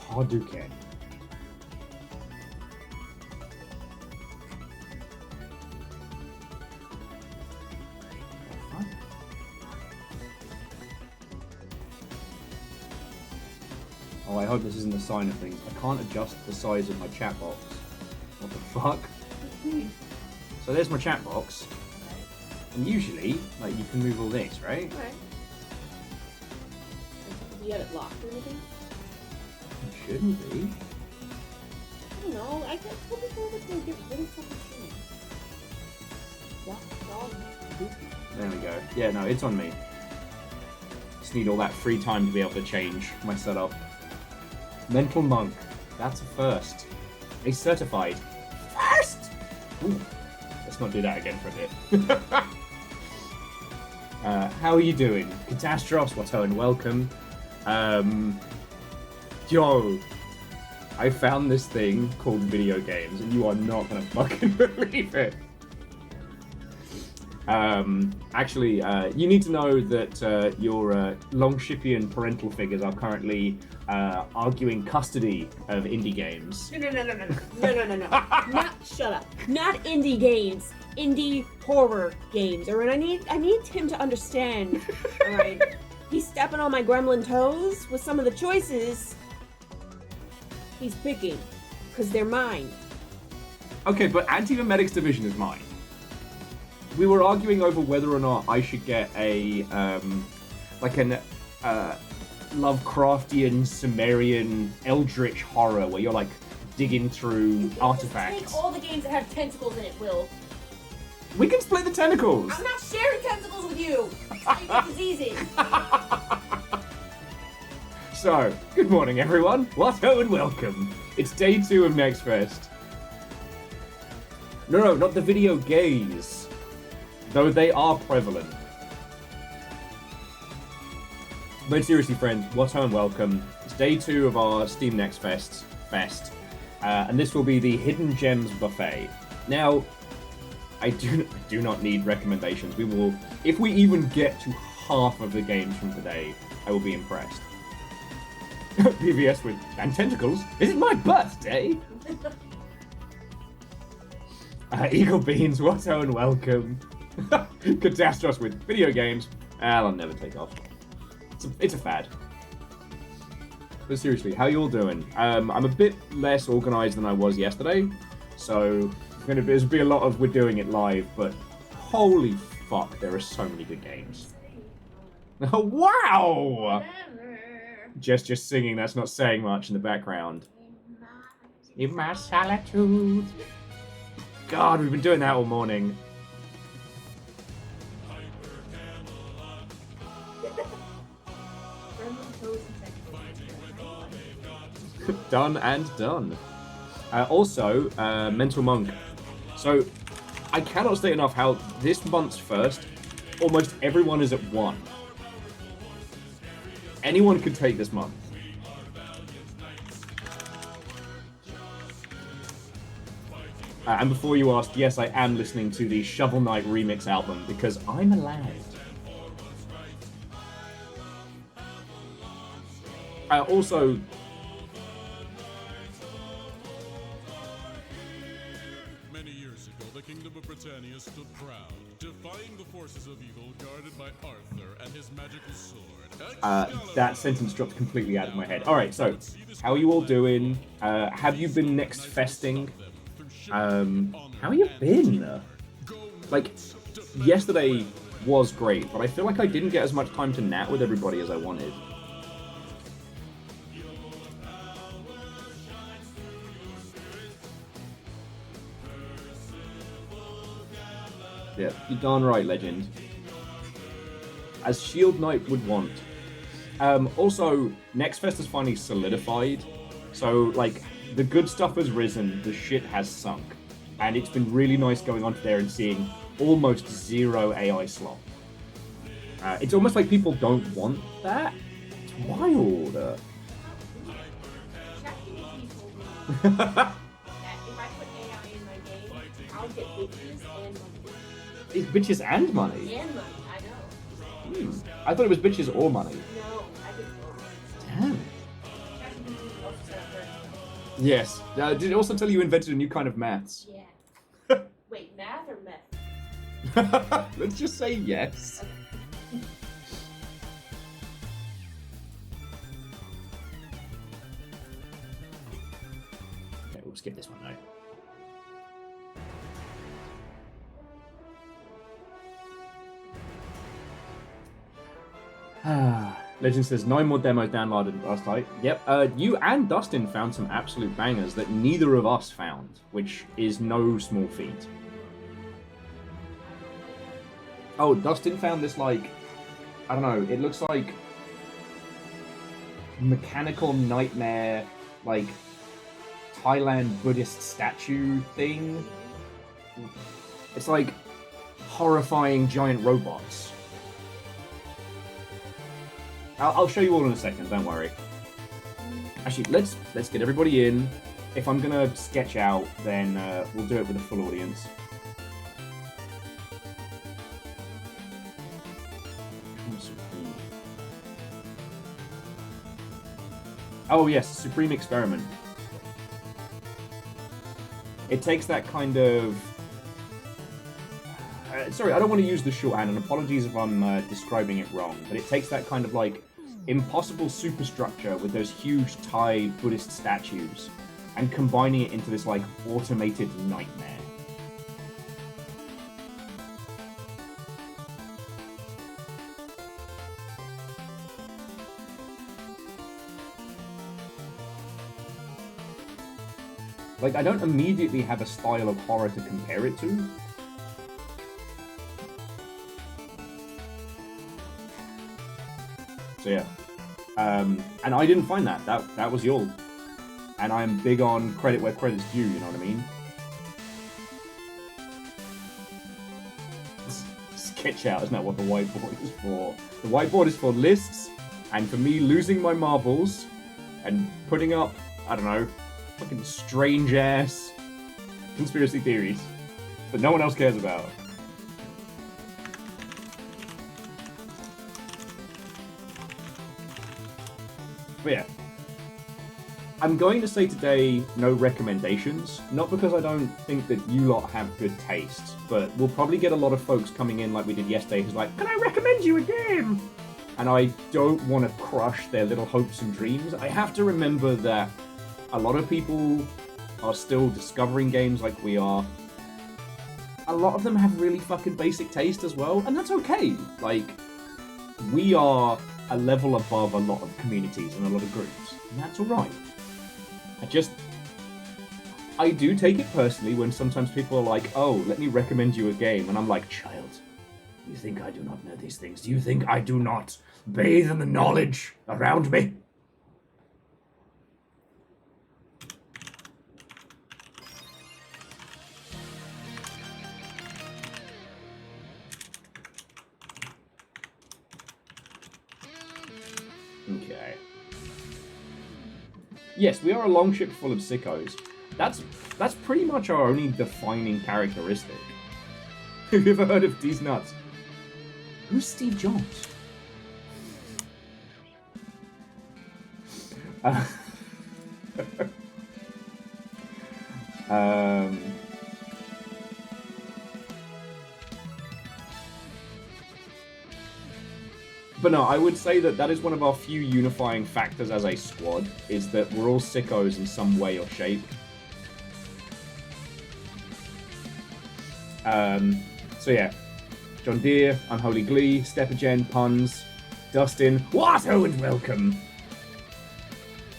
Hadouken. Oh, I hope this isn't a sign of things. I can't adjust the size of my chat box. What the fuck? So there's my chat box. And usually, like, you can move all this, right? Alright. Do you have it locked or anything? It shouldn't be. I don't know. I can't tell people that they get really fucking shit. There we go. Yeah, no, it's on me. Just need all that free time to be able to change my setup. Mental Monk. That's a first. A certified first! Ooh. Let's not do that again for a bit. How are you doing? Catastrophes, Watto, and welcome. Yo, I found this thing called video games, and you are not gonna fucking believe it. Actually, you need to know that your Longshipian parental figures are currently arguing custody of indie games. No. Not shut up. Not indie games. Indie horror games. Or I need him to understand. Alright. He's stepping on my gremlin toes with some of the choices he's picking. Because they're mine. Okay, but Anti-Memetics Division is mine. We were arguing over whether or not I should get a, like an Lovecraftian, Sumerian, eldritch horror where you're like digging through artifacts. Take all the games that have tentacles in it, Will. We can split the tentacles! I'm not sharing tentacles with you! I get diseases! So, good morning everyone. Watto and welcome. It's day 2 of Next Fest. No, not the video gays. Though they are prevalent. But seriously, friends, Watto and welcome. It's day 2 of our Steam Next Fest. And this will be the Hidden Gems Buffet. Now, I do not need recommendations. We will, if we even get to half of the games from today, I will be impressed. PVS with, and tentacles? Is it my birthday? Eagle Beans, Watto and welcome. Catastrophes with video games. I'll never take off. It's a fad. But seriously, how you all doing? I'm a bit less organised than I was yesterday, so there's be a lot of we're doing it live, but holy fuck, there are so many good games. Oh, wow! Just singing, that's not saying much in the background. In my solitude. God, we've been doing that all morning. Done and done. Also, Mental Monk. So, I cannot state enough how this month's first, almost everyone is at 1. Anyone could take this month. And before you ask, yes, I am listening to the Shovel Knight remix album because I'm allowed. Also, many years ago, the Kingdom of Britannia stood proud, defying the forces of evil guarded by Arthur and his magical sword. that sentence dropped completely out of my head. Alright, so, how are you all doing? Have you been next festing? How you been? Like, yesterday was great, but I feel like I didn't get as much time to nap with everybody as I wanted. Yeah, you're darn right, legend. As Shield Knight would want. Also, Next Fest has finally solidified. So, like, the good stuff has risen, the shit has sunk. And it's been really nice going onto there and seeing almost 0 AI slop. It's almost like people don't want that. It's wild. That if I put AI in my game, I'll get bitches and money. It's bitches and money? And money, I know. I thought it was bitches or money. No, I get both. Damn. Yes. Did it also tell you invented a new kind of maths? Yeah. Wait, math or meth? Let's just say yes. Okay, we'll skip this one now. Legend says 9 more demos downloaded last night. Yep, you and Dustin found some absolute bangers that neither of us found, which is no small feat. Oh, Dustin found this, like, I don't know, it looks like Mechanical Nightmare, like, Thailand Buddhist statue thing. It's like horrifying giant robots. I'll show you all in a second, don't worry. Actually, let's get everybody in. If I'm gonna sketch out, then we'll do it with a full audience. Oh yes, Supreme Experiment. It takes that kind of... sorry, I don't want to use the shorthand, and apologies if I'm describing it wrong, but it takes that kind of, like, impossible superstructure with those huge Thai Buddhist statues and combining it into this, like, automated nightmare. Like, I don't immediately have a style of horror to compare it to. So yeah. And I didn't find that. That was y'all. And I'm big on credit where credit's due, you know what I mean? Sketch out, isn't that what the whiteboard is for? The whiteboard is for lists, and for me losing my marbles, and putting up, I don't know, fucking strange-ass conspiracy theories that no one else cares about. But yeah, I'm going to say today no recommendations, not because I don't think that you lot have good taste, but we'll probably get a lot of folks coming in like we did yesterday who's like, can I recommend you a game? And I don't want to crush their little hopes and dreams. I have to remember that a lot of people are still discovering games like we are. A lot of them have really fucking basic taste as well, and that's okay. Like, we are a level above a lot of communities and a lot of groups, and that's alright. I do take it personally when sometimes people are like, oh, let me recommend you a game, and I'm like, child, you think I do not know these things? Do you think I do not bathe in the knowledge around me? Okay. Yes, we are a longship full of sickos. That's pretty much our only defining characteristic. Have you ever heard of These Nuts? Who's Steve Jobs? But no, I would say that is one of our few unifying factors as a squad, is that we're all sickos in some way or shape. So yeah, John Deere, Unholy Glee, Stepagen, Puns, Dustin, Watto and welcome!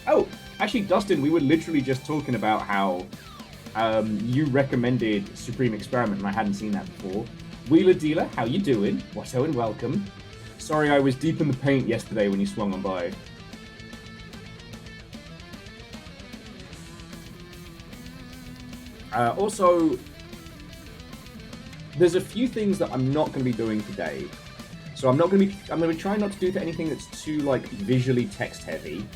Oh, actually Dustin, we were literally just talking about how you recommended Supreme Experiment and I hadn't seen that before. Wheeler Dealer, how you doing? Watto and welcome. Sorry, I was deep in the paint yesterday when you swung on by. Also, there's a few things that I'm not going to be doing today. So I'm going to be trying not to do anything that's too, like, visually text heavy.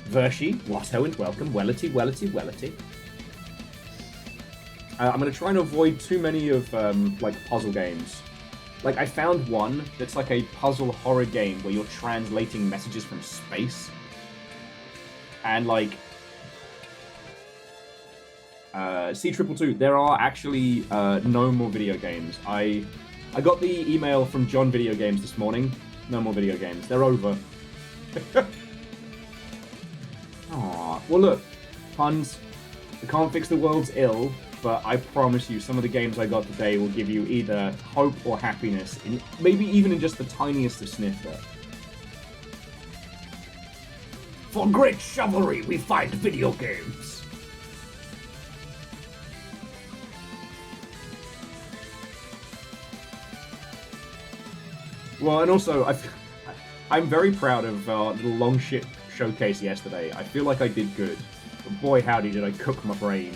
Vershi, Watto and welcome. Wellity, Wellity, Wellity. I'm going to try and avoid too many of, like, puzzle games. Like, I found one that's like a puzzle horror game where you're translating messages from space. And like C222, there are actually no more video games. I got the email from John Video Games this morning. No more video games. They're over. Aw. Well, look, puns. I can't fix the world's ill, but I promise you, some of the games I got today will give you either hope or happiness, maybe even in just the tiniest of snifter. For great chivalry, we fight video games. Well, and also, I'm very proud of the long shit showcase yesterday. I feel like I did good. But boy howdy did I cook my brain.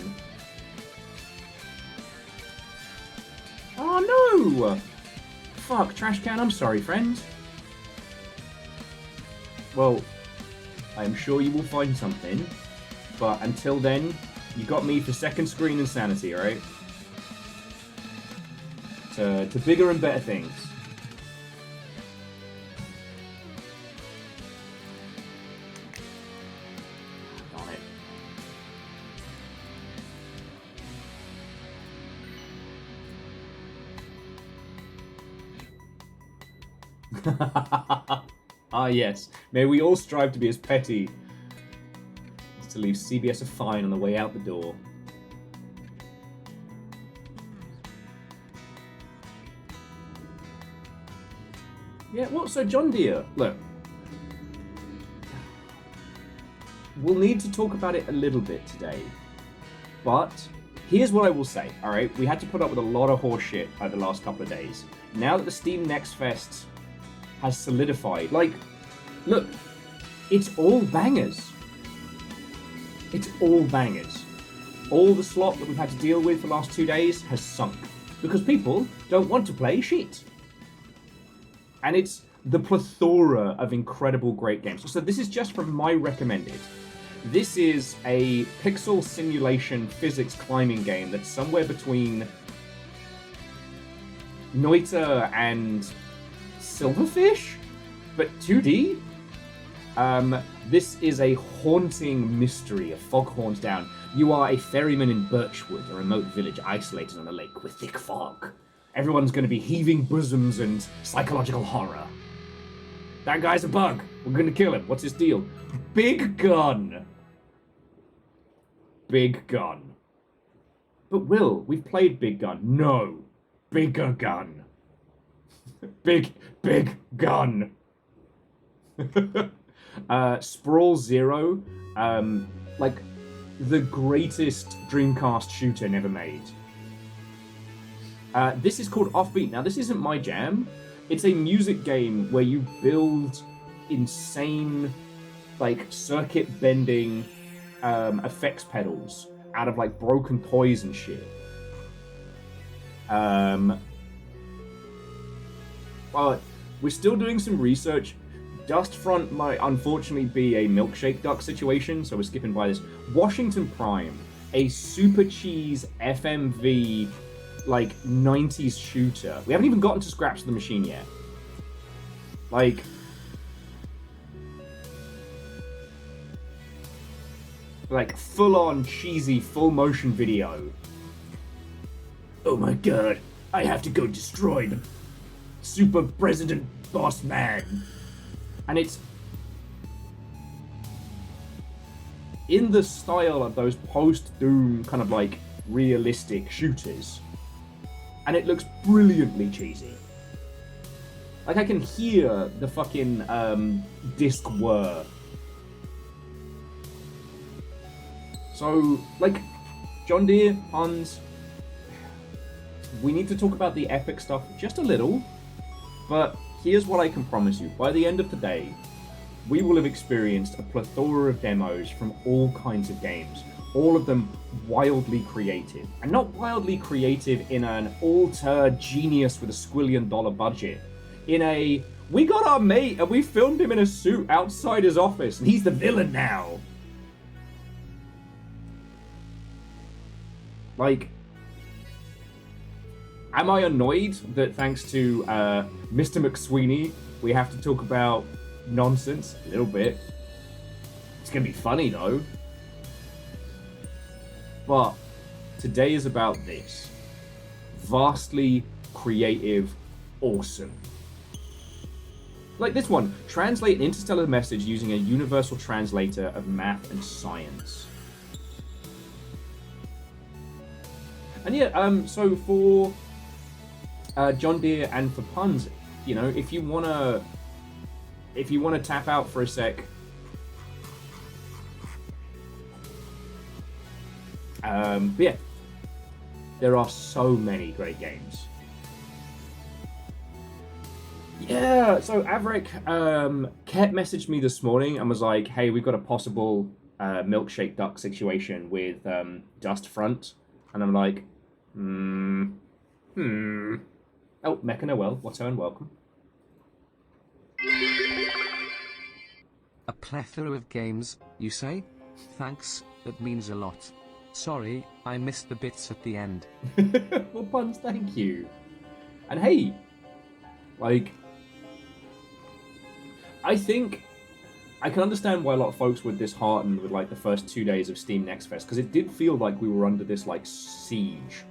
Oh no! Fuck, trash can, I'm sorry, friend. Well, I'm sure you will find something. But until then, you got me for second screen insanity, alright? To bigger and better things. Ah yes, may we all strive to be as petty as to leave CBS a fine on the way out the door. Yeah, well, so John Deere, look. We'll need to talk about it a little bit today, but here's what I will say, alright? We had to put up with a lot of horse shit over the last couple of days. Now that the Steam Next Fest has solidified, like, look, it's all bangers. It's all bangers. All the slop that we've had to deal with for the last 2 days has sunk. Because people don't want to play shit. And it's the plethora of incredible great games. So this is just from my recommended. This is a pixel simulation physics climbing game that's somewhere between Noita and Silverfish, but 2D. This is a haunting mystery of Foghorns Down. You are a ferryman in Birchwood, a remote village isolated on a lake with thick fog. Everyone's going to be heaving bosoms and psychological horror. That guy's a bug. We're going to kill him. What's his deal? Big gun. Big gun. But Will, we've played Big Gun. No. Bigger gun. Big gun. Sprawl Zero, like the greatest Dreamcast shooter never made. This is called Offbeat. Now, this isn't my jam. It's a music game where you build insane, like, circuit-bending effects pedals out of, like, broken toys and shit. Well, we're still doing some research. Dustfront might unfortunately be a milkshake duck situation, so we're skipping by this. Washington Prime, a super cheese FMV, like, 90s shooter. We haven't even gotten to Scraps of the Machine yet. Like, full-on cheesy full-motion video. Oh my god, I have to go destroy the Super President Boss Man. And it's in the style of those post-Doom kind of like realistic shooters. And it looks brilliantly cheesy. Like, I can hear the fucking disc whir. So, like, John Deere, Hans, we need to talk about the epic stuff just a little, but here's what I can promise you. By the end of the day, we will have experienced a plethora of demos from all kinds of games, all of them wildly creative. And not wildly creative in an alter genius with a squillion-dollar budget. In a, we got our mate and we filmed him in a suit outside his office and he's the villain now. Like, am I annoyed that thanks to Mr. McSweeney, we have to talk about nonsense? A little bit. It's gonna be funny though. But today is about this. Vastly creative, awesome. Like this one, translate an interstellar message using a universal translator of math and science. And yeah, so for John Deere and for puns, you know, if you wanna tap out for a sec, but yeah, there are so many great games. Yeah, so Averick kept messaged me this morning and was like, hey, we've got a possible milkshake duck situation with Dust Front. And I'm like, Oh, Mecha Noel, what's her and welcome. A plethora of games, you say? Thanks, that means a lot. Sorry, I missed the bits at the end. Well, puns, thank you. And hey, like, I think I can understand why a lot of folks were disheartened with like the first 2 days of Steam Next Fest, because it did feel like we were under this like siege.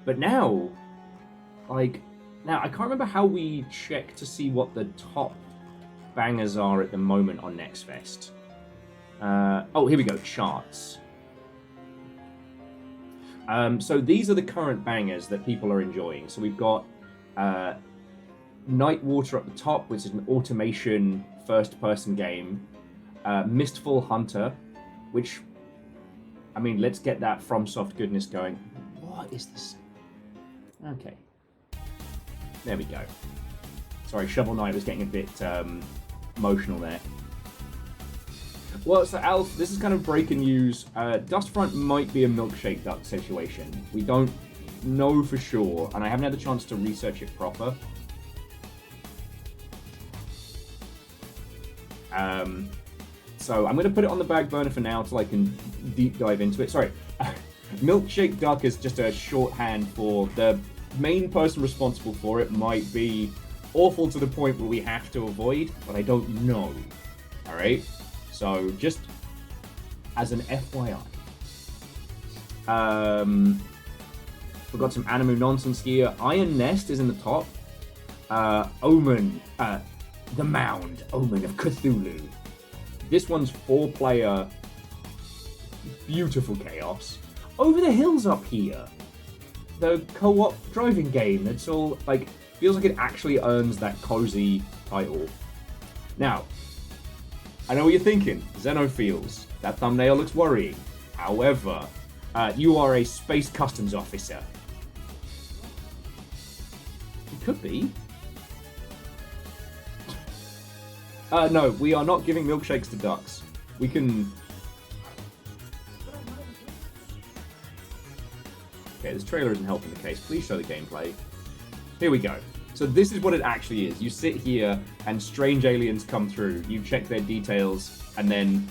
But now, I can't remember how we check to see what the top bangers are at the moment on Next Fest. Oh, here we go, charts. So these are the current bangers that people are enjoying. So we've got Nightwater at the top, which is an automation first-person game. Mistfall Hunter, which, I mean, let's get that FromSoft goodness going. What is this? Okay. There we go. Sorry, Shovel Knight was getting a bit emotional there. Well, so Alf, this is kind of breaking news. Dustfront might be a milkshake duck situation. We don't know for sure, and I haven't had the chance to research it proper. So I'm going to put it on the back burner for now until I can deep dive into it. Sorry, milkshake duck is just a shorthand for the main person responsible for it might be awful to the point where we have to avoid, but I don't know. Alright? So, just as an FYI. We've got some Animu nonsense here. Iron Nest is in the top. Omen, the Mound, Omen of Cthulhu. This one's 4-player, beautiful chaos. Over the Hills up here. The co-op driving game. It's all, like, feels like it actually earns that cozy title. Now, I know what you're thinking. Xenophiles. That thumbnail looks worrying. However, you are a space customs officer. It could be. No, we are not giving milkshakes to ducks. We can... Okay, this trailer isn't helping the case. Please show the gameplay. Here we go. So this is what it actually is. You sit here and strange aliens come through. You check their details and then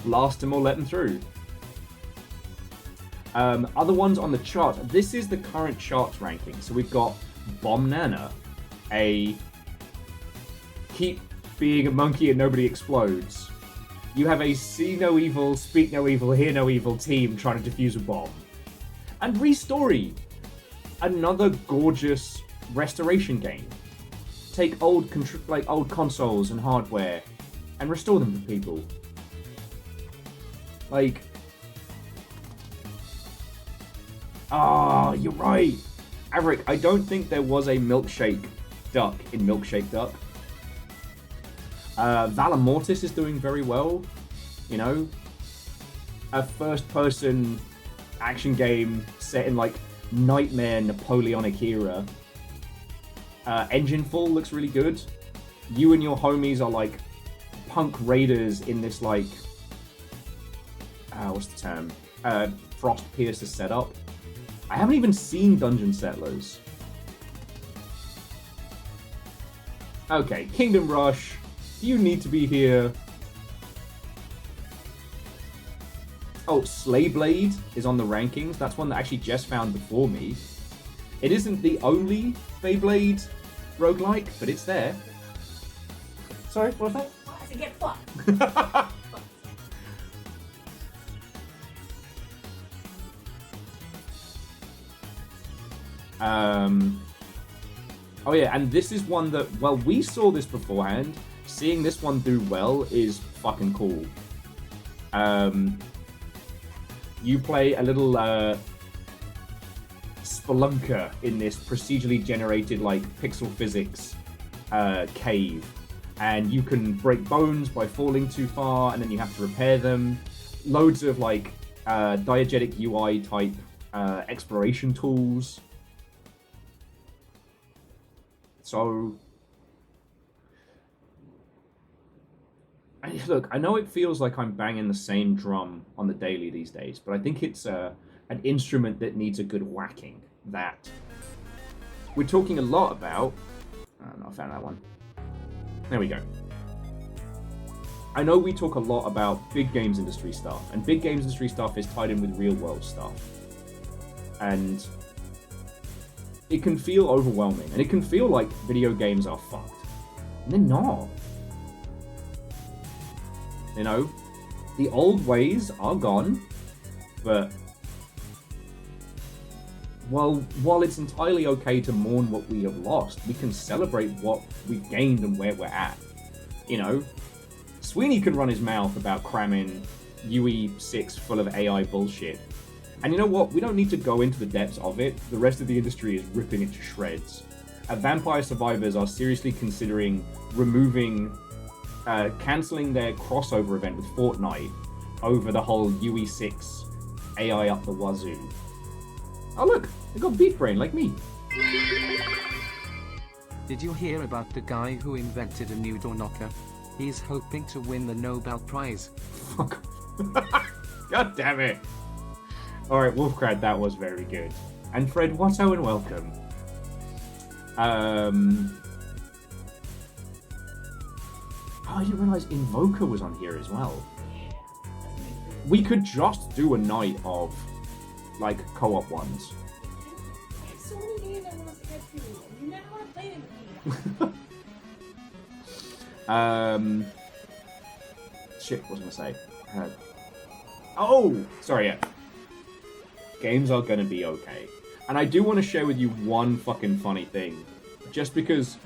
blast them or let them through. Other ones on the chart. This is the current charts ranking. So we've got Bomb Nana, a keep being a monkey and nobody explodes. You have a see no evil, speak no evil, hear no evil team trying to defuse a bomb. And Restory, another gorgeous restoration game. Take old consoles and hardware and restore them to people. Like, you're right. Averick, I don't think there was a milkshake duck in Milkshake Duck. Valor Mortis is doing very well. You know, a first-person action game set in like Nightmare Napoleonic era. Engineful looks really good. You and your homies are like punk raiders in this like what's the term? Frost Piercer setup. I haven't even seen Dungeon Settlers. Okay, Kingdom Rush. Do you need to be here? Oh, Slayblade is on the rankings. That's one that actually Jess found before me. It isn't the only Beyblade roguelike, but it's there. Sorry, what was that? I said get fucked. Oh yeah, and this is one that, well, we saw this beforehand. Seeing this one do well is fucking cool. You play a little spelunker in this procedurally generated, like, pixel physics cave. And you can break bones by falling too far, and then you have to repair them. Loads of, like, diegetic UI type exploration tools. So, look, I know it feels like I'm banging the same drum on the daily these days, but I think it's an instrument that needs a good whacking. That we're talking a lot about. I found that one. There we go. I know we talk a lot about big games industry stuff, and big games industry stuff is tied in with real world stuff. And it can feel overwhelming, and it can feel like video games are fucked. And they're not. You know, the old ways are gone, but while it's entirely okay to mourn what we have lost, we can celebrate what we've gained and where we're at. You know, Sweeney can run his mouth about cramming UE6 full of AI bullshit. And you know what? We don't need to go into the depths of it. The rest of the industry is ripping it to shreds. Vampire Survivors are seriously considering cancelling their crossover event with Fortnite over the whole UE6 AI up the wazoo. Oh look, they got Beat Brain like me. Did you hear about the guy who invented a new door knocker? He's hoping to win the Nobel Prize. Fuck. God damn it. Alright, Wolfcrad, that was very good. And Fred Watto, and welcome. Oh, I didn't realise Invoker was on here as well. We could just do a night of, like, co-op ones. There's so many games I want to get to. You never want to play them. Shit, what was I going to say? Oh! Sorry, yeah. Games are going to be okay. And I do want to share with you one fucking funny thing. Just because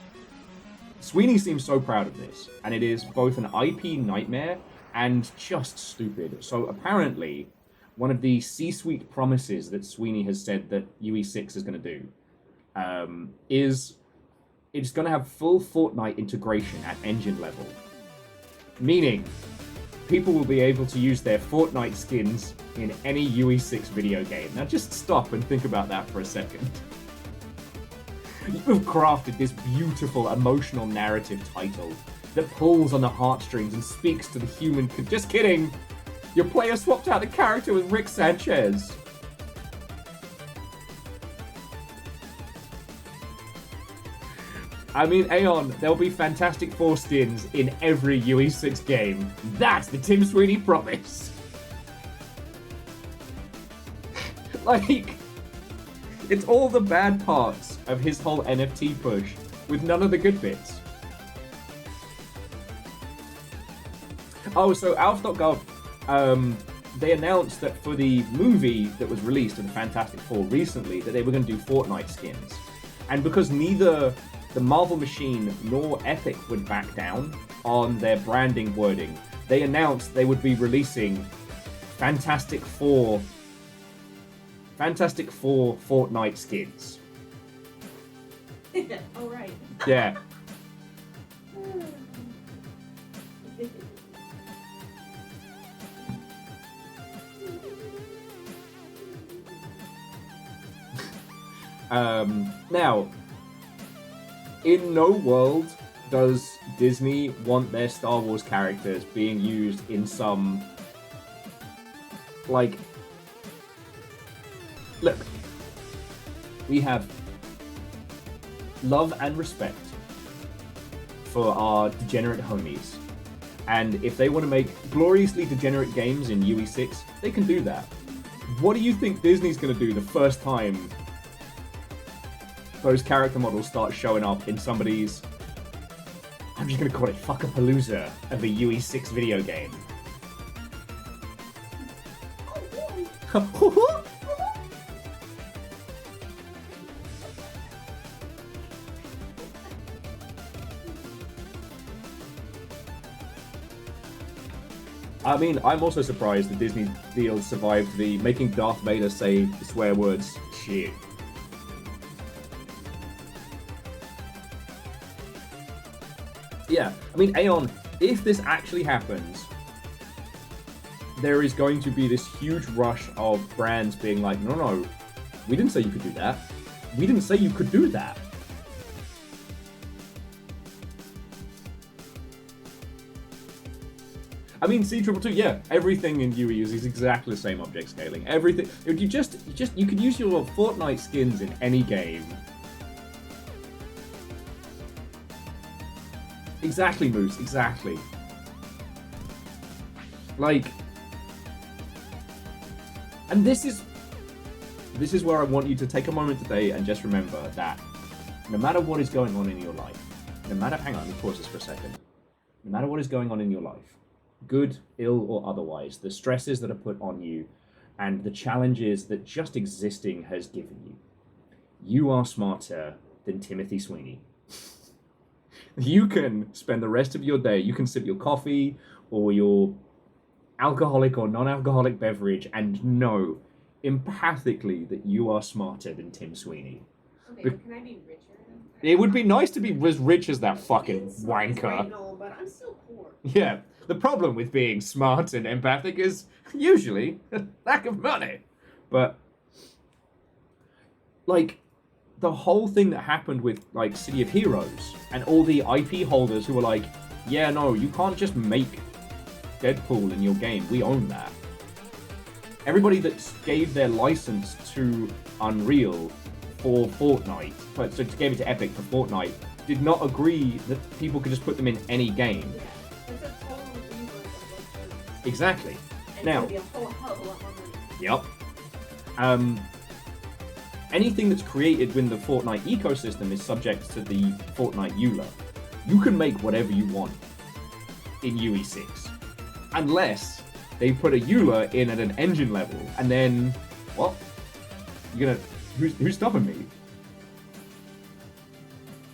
Sweeney seems so proud of this. And it is both an IP nightmare and just stupid. So apparently, one of the C-suite promises that Sweeney has said that UE6 is going to do is it's going to have full Fortnite integration at engine level. Meaning, people will be able to use their Fortnite skins in any UE6 video game. Now just stop and think about that for a second. You have crafted this beautiful emotional narrative title that pulls on the heartstrings and speaks to the human... Just kidding! Your player swapped out the character with Rick Sanchez. I mean, Aeon, there'll be Fantastic Four skins in every UE6 game. That's the Tim Sweeney promise. Like, it's all the bad parts of his whole NFT push, with none of the good bits. Oh, so Alpha.gov, they announced that for the movie that was released of the Fantastic Four recently, that they were going to do Fortnite skins. And because neither the Marvel Machine nor Epic would back down on their branding wording, they announced they would be releasing Fantastic Four Fortnite skins. Oh, right. Yeah. Now, in no world does Disney want their Star Wars characters being used in some, like, look, we have love and respect for our degenerate homies, and if they want to make gloriously degenerate games in UE6, they can do that. What do you think Disney's going to do the first time those character models start showing up in somebody's I'm just gonna call it Fuckapalooza of a UE6 video game. I mean, I'm also surprised that Disney deal survived the making Darth Vader say the swear words shit. Yeah, I mean, Aeon, if this actually happens, there is going to be this huge rush of brands being like, no, we didn't say you could do that. We didn't say you could do that. I mean, C222, yeah, everything in UE uses exactly the same object scaling. Everything, you could use your Fortnite skins in any game. Exactly, Moose, exactly. Like, and this is where I want you to take a moment today and just remember that no matter what is going on in your life, hang on, let me pause this for a second. No matter what is going on in your life, good, ill, or otherwise, the stresses that are put on you and the challenges that just existing has given you, you are smarter than Timothy Sweeney. You can spend the rest of your day, you can sip your coffee or your alcoholic or non-alcoholic beverage and know empathically that you are smarter than Tim Sweeney. Okay, can I be richer? It would be nice to be as rich as that fucking wanker. Right, no, but I'm still poor. Yeah, the problem with being smart and empathic is usually lack of money. But, like, the whole thing that happened with, like, City of Heroes and all the IP holders who were like, yeah, no, you can't just make Deadpool in your game. We own that. Everybody that gave their license to Unreal for Fortnite, so gave it to Epic for Fortnite, did not agree that people could just put them in any game. Yeah, it's a total rework of those. Exactly. And Now, it's gonna be a whole hell of a lot more money. Yep. Anything that's created within the Fortnite ecosystem is subject to the Fortnite EULA. You can make whatever you want in UE6, unless they put a EULA in at an engine level, and then what? You're gonna who's stopping me?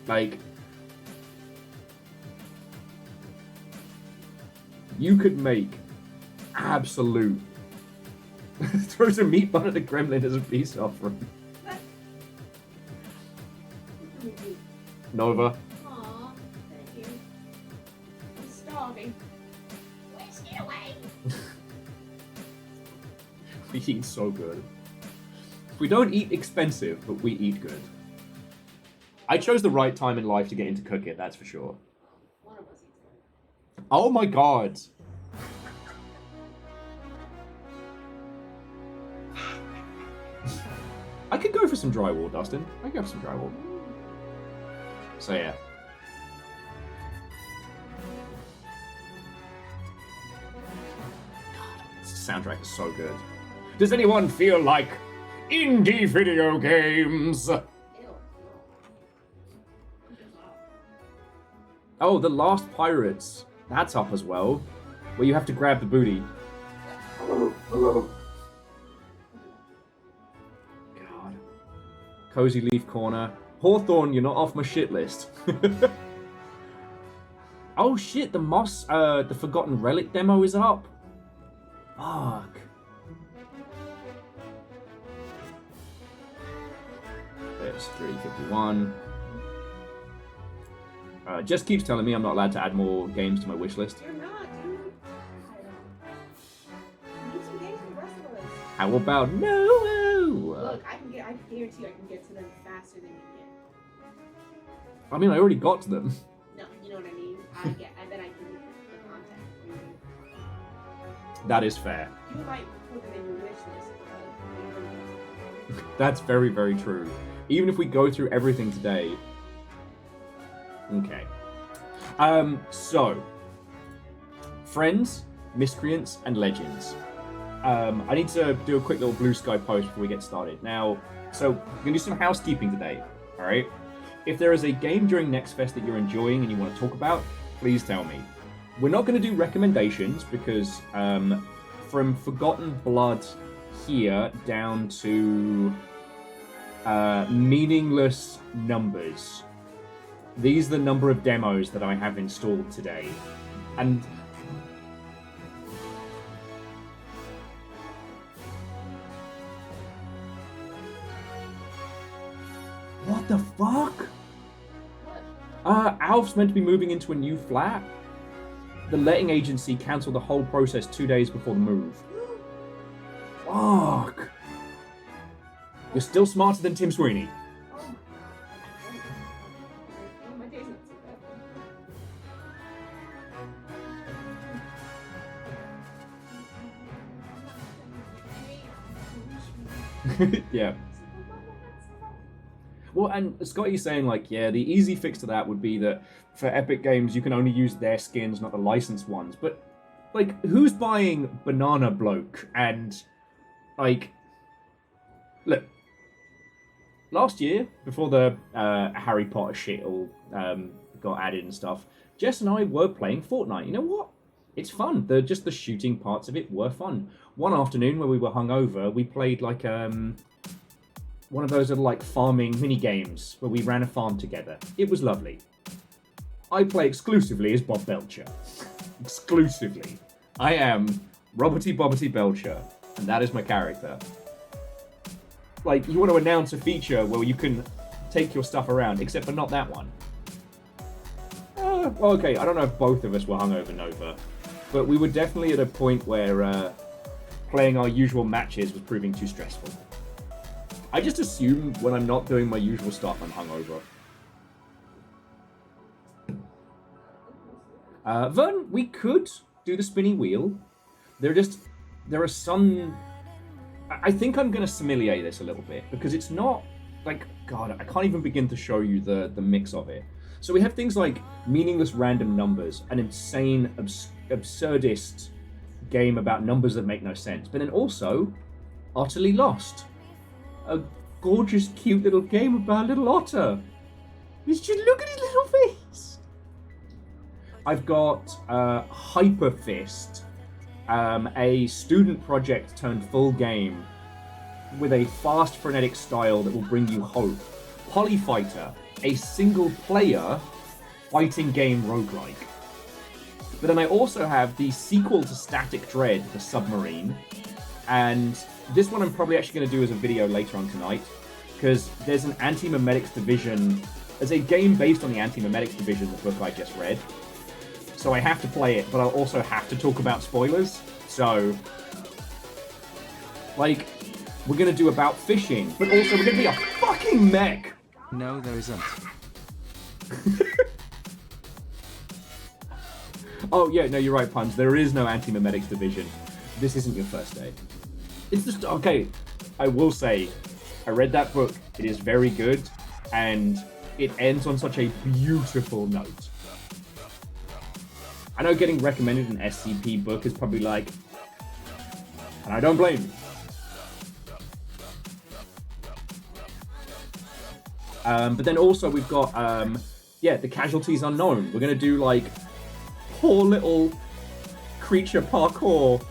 Like, you could make absolute throw some meat bun at a gremlin as a peace offering. Nova. Aw, thank you. I'm starving. Whisk it away! We eat so good. We don't eat expensive, but we eat good. I chose the right time in life to get into cooking, that's for sure. One of us eats good. Oh my god. I could go for some drywall, Dustin. I could go for some drywall. So yeah. God, this soundtrack is so good. Does anyone feel like indie video games? Ew. Oh, The Last Pirates. That's up as well. Where you have to grab the booty. God. Cozy Leaf Corner. Hawthorne, you're not off my shit list. Oh shit, the Moss, the Forgotten Relic demo is up. Fuck. There's 351. Just keeps telling me I'm not allowed to add more games to my wish list. You're not, dude. You need some games for the rest of us. How about no? Look, I guarantee you I can get to them faster than you can. I mean, I already got to them. No, you know what I mean? I bet I can get the content for you. That is fair. You might put them in your wish list, but That's very, very true. Even if we go through everything today. Okay. So. Friends, Miscreants, and Legends. I need to do a quick little Blue Sky post before we get started. Now, so we're going to do some housekeeping today, alright? if there is a game during Next Fest that you're enjoying and you want to talk about, please tell me. We're not going to do recommendations because from Forgotten Blood here down to meaningless numbers. These are the number of demos that I have installed today. And what the fuck? Alf's meant to be moving into a new flat. The letting agency cancelled the whole process 2 days before the move. Fuck. You're still smarter than Tim Sweeney. Yeah. Well, and Scotty's saying, like, yeah, the easy fix to that would be that for Epic Games, you can only use their skins, not the licensed ones. But, like, who's buying Banana Bloke? And, like, look, last year, before the Harry Potter shit all got added and stuff, Jess and I were playing Fortnite. You know what? It's fun. Just the shooting parts of it were fun. One afternoon when we were hungover, we played, like, one of those little, like, farming mini games where we ran a farm together. It was lovely. I play exclusively as Bob Belcher. Exclusively. I am Roberty Bobbity Belcher, and that is my character. Like, you want to announce a feature where you can take your stuff around, except for not that one. Well, okay, I don't know if both of us were hungover Nova, but we were definitely at a point where playing our usual matches was proving too stressful. I just assume when I'm not doing my usual stuff, I'm hungover. Vern, we could do the spinny wheel. There are some... I think I'm going to simulate this a little bit, because it's not, like, God, I can't even begin to show you the mix of it. So we have things like meaningless random numbers, an insane, absurdist game about numbers that make no sense, but then also Utterly Lost. A gorgeous, cute little game about a little otter. Just look at his little face. I've got Hyper Fist, a student project turned full game with a fast, frenetic style that will bring you hope. Polyfighter, a single-player fighting game roguelike. But then I also have the sequel to Static Dread, The Submarine, and this one I'm probably actually going to do as a video later on tonight, because there's an Anti-Memetics Division. There's a game based on the Anti-Memetics Division, the book I just read. So I have to play it, but I'll also have to talk about spoilers. So, like, we're going to do about fishing, but also we're going to be a fucking mech! No, there isn't. Oh, yeah, no, you're right, Punch. There is no Anti-Memetics Division. This isn't your first day. It's just, okay, I will say, I read that book, it is very good, and it ends on such a beautiful note. I know getting recommended an SCP book is probably like, and I don't blame you. But then also we've got, the Casualties Unknown. We're going to do, like, poor little creature parkour.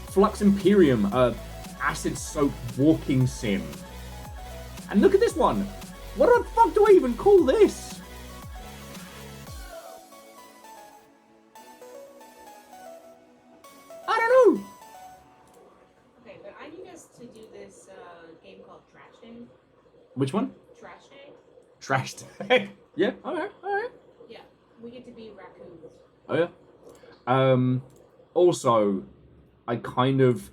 Flux Imperium, acid-soaked walking sim. And look at this one! What the fuck do I even call this? I don't know! Okay, but I need us to do this game called Trash Day. Which one? Trash Day? Trash Day. Yeah, alright. Yeah, we get to be raccoons. Oh yeah. Also, I kind of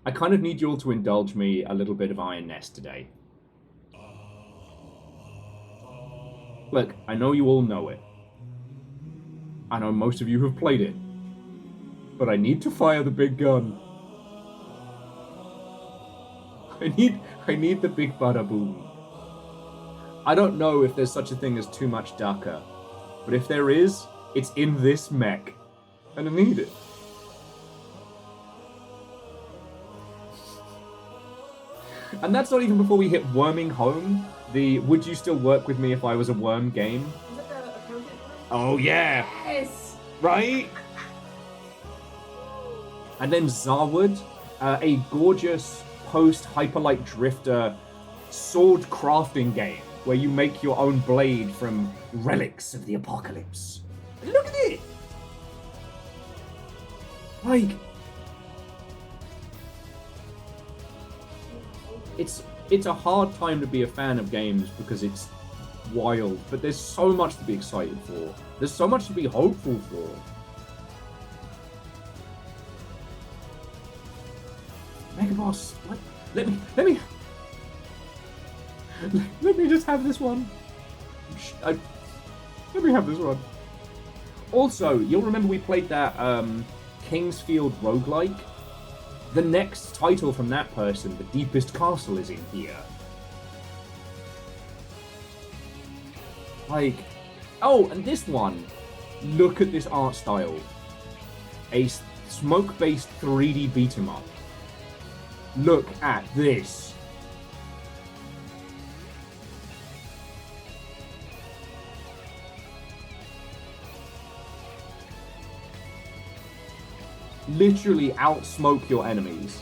need you all to indulge me a little bit of Iron Nest today. Look, I know you all know it. I know most of you have played it. But I need to fire the big gun. I need the big bada boom. I don't know if there's such a thing as too much Daka, but if there is, it's in this mech, and I need it. And that's not even before we hit Worming Home, the Would You Still Work With Me If I Was a Worm game. Is that the accountant one? Oh yeah, Yes! right? And then Zarwood, a gorgeous post-Hyperlight Drifter sword crafting game where you make your own blade from relics of the apocalypse. Look at it! Like, it's a hard time to be a fan of games because it's wild, but there's so much to be excited for. There's so much to be hopeful for. Mega Boss, what? Let me just have this one. Let me have this one. Also, you'll remember we played that Kingsfield roguelike. The next title from that person, The Deepest Castle, is in here. Like, oh, and this one. Look at this art style. A smoke-based 3D beat-em-up. Look at this. Literally outsmoke your enemies.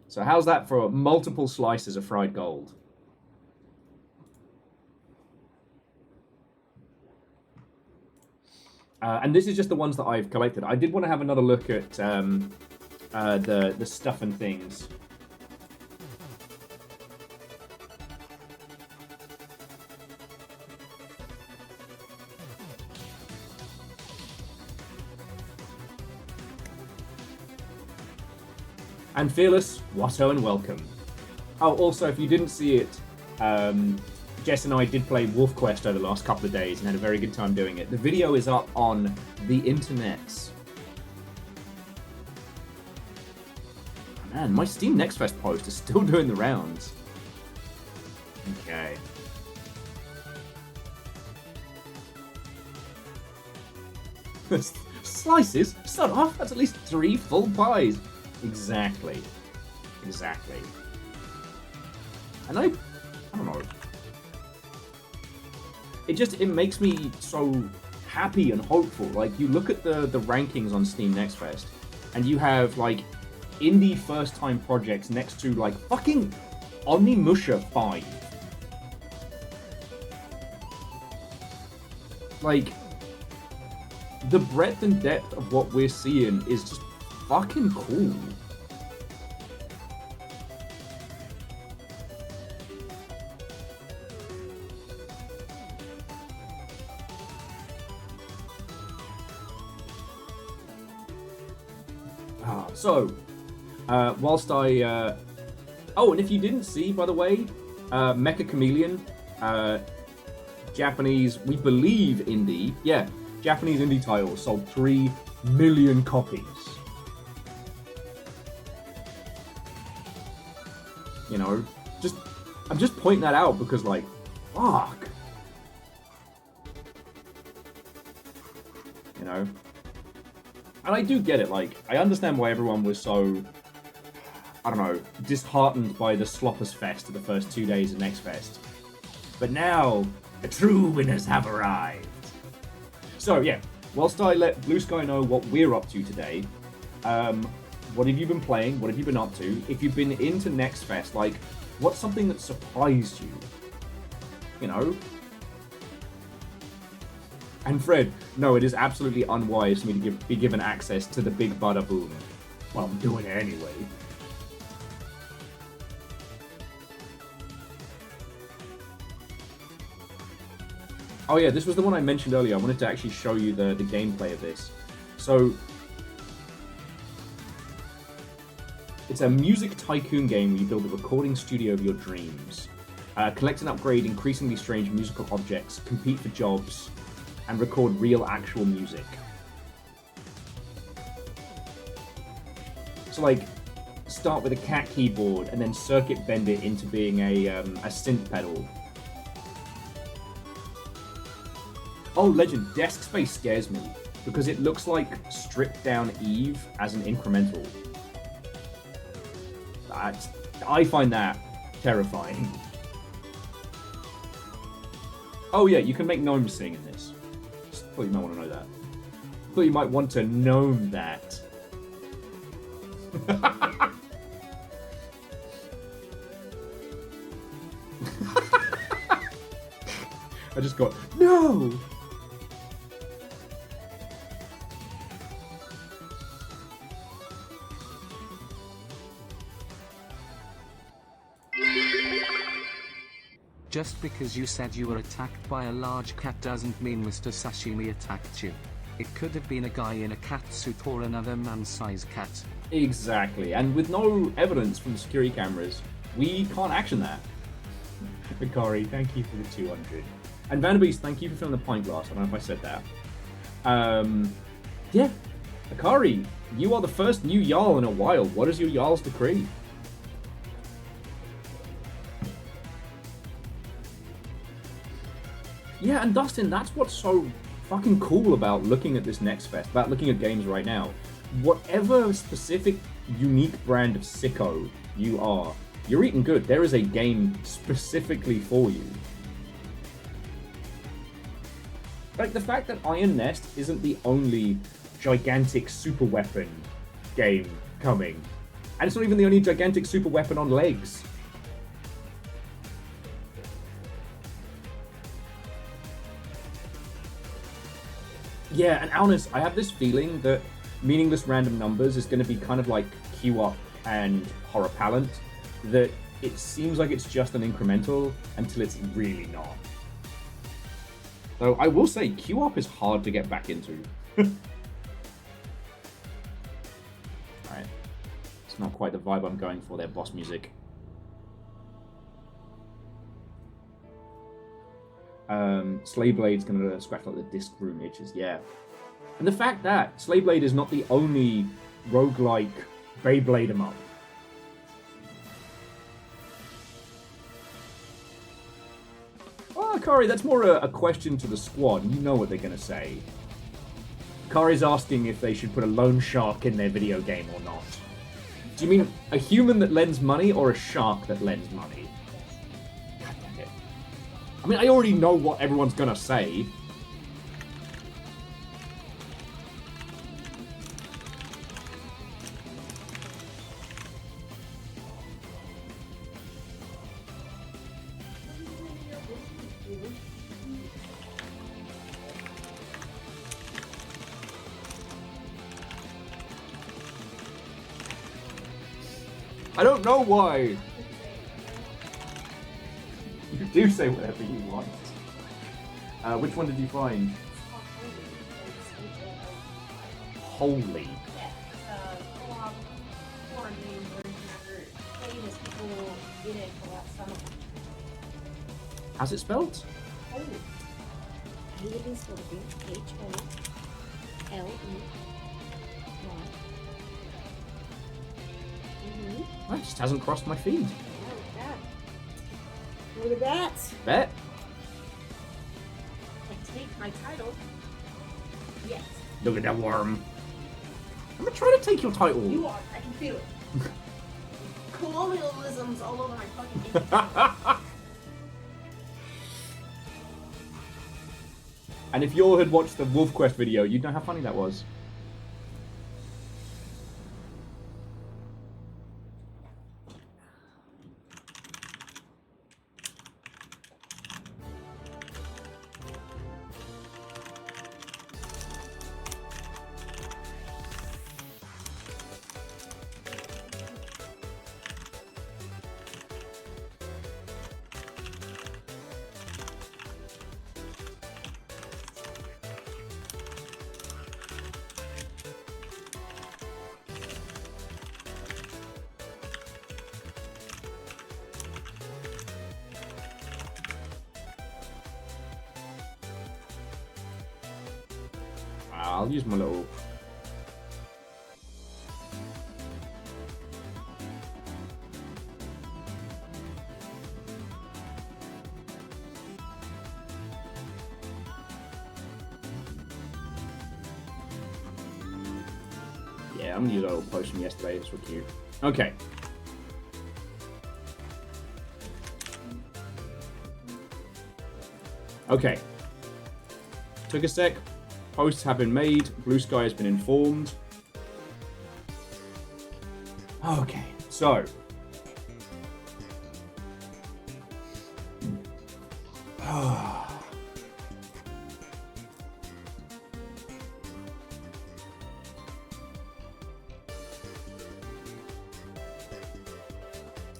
So how's that for multiple slices of fried gold? And this is just the ones that I've collected. I did want to have another look at the stuff and things. And Fearless, Watto and welcome. Oh, also, if you didn't see it, Jess and I did play Wolf Quest over the last couple of days and had a very good time doing it. The video is up on the internets. Man, my Steam Next Fest post is still doing the rounds. Okay. Slices? Son off, that's at least 3 full pies. Exactly. Exactly. And I don't know. It makes me so happy and hopeful. Like, you look at the rankings on Steam Next Fest, and you have, like, indie first-time projects next to, like, fucking Onimusha 5. Like, the breadth and depth of what we're seeing is just fucking cool. So, whilst I... Oh, and if you didn't see, by the way, Mecha Chameleon, Japanese, we believe indie, yeah, Japanese indie title, sold 3 million copies. You know, I'm just pointing that out because, like, fuck. You know? And I do get it, like, I understand why everyone was so, I don't know, disheartened by the Sloppers Fest of the first 2 days of Next Fest. But now, the true winners have arrived. So, yeah, whilst I let Blue Sky know what we're up to today, what have you been playing? What have you been up to? If you've been into Next Fest, like, what's something that surprised you? You know? And Fred, no, it is absolutely unwise for me to be given access to the big bada boom. Well, I'm doing it anyway. Oh yeah, this was the one I mentioned earlier. I wanted to actually show you the gameplay of this. So, it's a music tycoon game where you build a recording studio of your dreams. Collect and upgrade increasingly strange musical objects, compete for jobs, and record real, actual music. So, like, start with a cat keyboard and then circuit bend it into being a synth pedal. Oh, Legend, desk space scares me because it looks like stripped down Eve as an incremental. I find that terrifying. Oh yeah, you can make gnomes sing in this. Thought you might want to know that. Thought you might want to gnome that. I just got no. Just because you said you were attacked by a large cat doesn't mean Mr. Sashimi attacked you. It could have been a guy in a cat suit or another man-sized cat. Exactly, and with no evidence from the security cameras, we can't action that. Akari, thank you for the 200. And Vanderbeest, thank you for filling the pint glass. I don't know if I said that. Yeah. Akari, you are the first new Jarl in a while. What is your Jarl's decree? Yeah, and Dustin, that's what's so fucking cool about looking at this next fest, about looking at games right now. Whatever specific, unique brand of sicko you are, you're eating good. There is a game specifically for you. Like, the fact that Iron Nest isn't the only gigantic super weapon game coming. And it's not even the only gigantic super weapon on legs. Yeah, and Alnus, I have this feeling that meaningless random numbers is going to be kind of like Q-Up and Horror Palant, that it seems like it's just an incremental until it's really not. Though I will say, Q-Up is hard to get back into. Alright. It's not quite the vibe I'm going for there, boss music. Slayblade's gonna scratch like the disc room itches, yeah. And the fact that Slayblade is not the only roguelike Beyblade 'em up. Oh, Kari, that's more a question to the squad. You know what they're gonna say. Kari's asking if they should put a loan shark in their video game or not. Do you mean a human that lends money or a shark that lends money? God damn it. I mean, I already know what everyone's gonna say. I don't know why. You do say whatever you want. Which one did you find? Holy. How's it spelled? That just hasn't crossed my feed. Look at that. Bet. I take my title. Yes. Look at that worm. I'm not trying to take your title. You are. I can feel it. Colonialism's all over my fucking And if you all had watched the Wolf Quest video, you'd know how funny that was. I'll use my little... Yeah, I'm gonna use a little post from yesterday. It's real cute. Okay. Okay. Took a sec. Posts have been made. Blue Sky has been informed. Okay, so.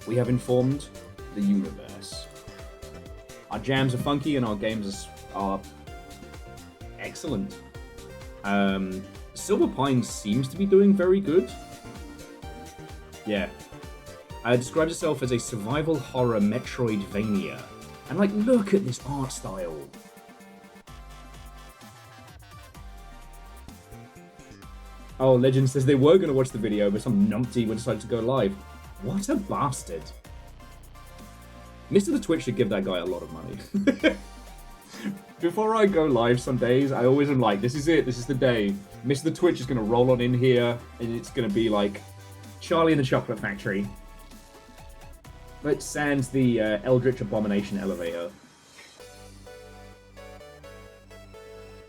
We have informed the universe. Our jams are funky and our games are excellent. Silver Pine seems to be doing very good. Yeah. Describes itself as a survival horror Metroidvania. And like, look at this art style. Oh, Legend says they were going to watch the video, but some numpty would decide to go live. What a bastard. Mr. The Twitch should give that guy a lot of money. Before I go live some days, I always am like, this is it, this is the day. Mr. The Twitch is going to roll on in here, and it's going to be like Charlie and the Chocolate Factory. But sans the Eldritch Abomination elevator.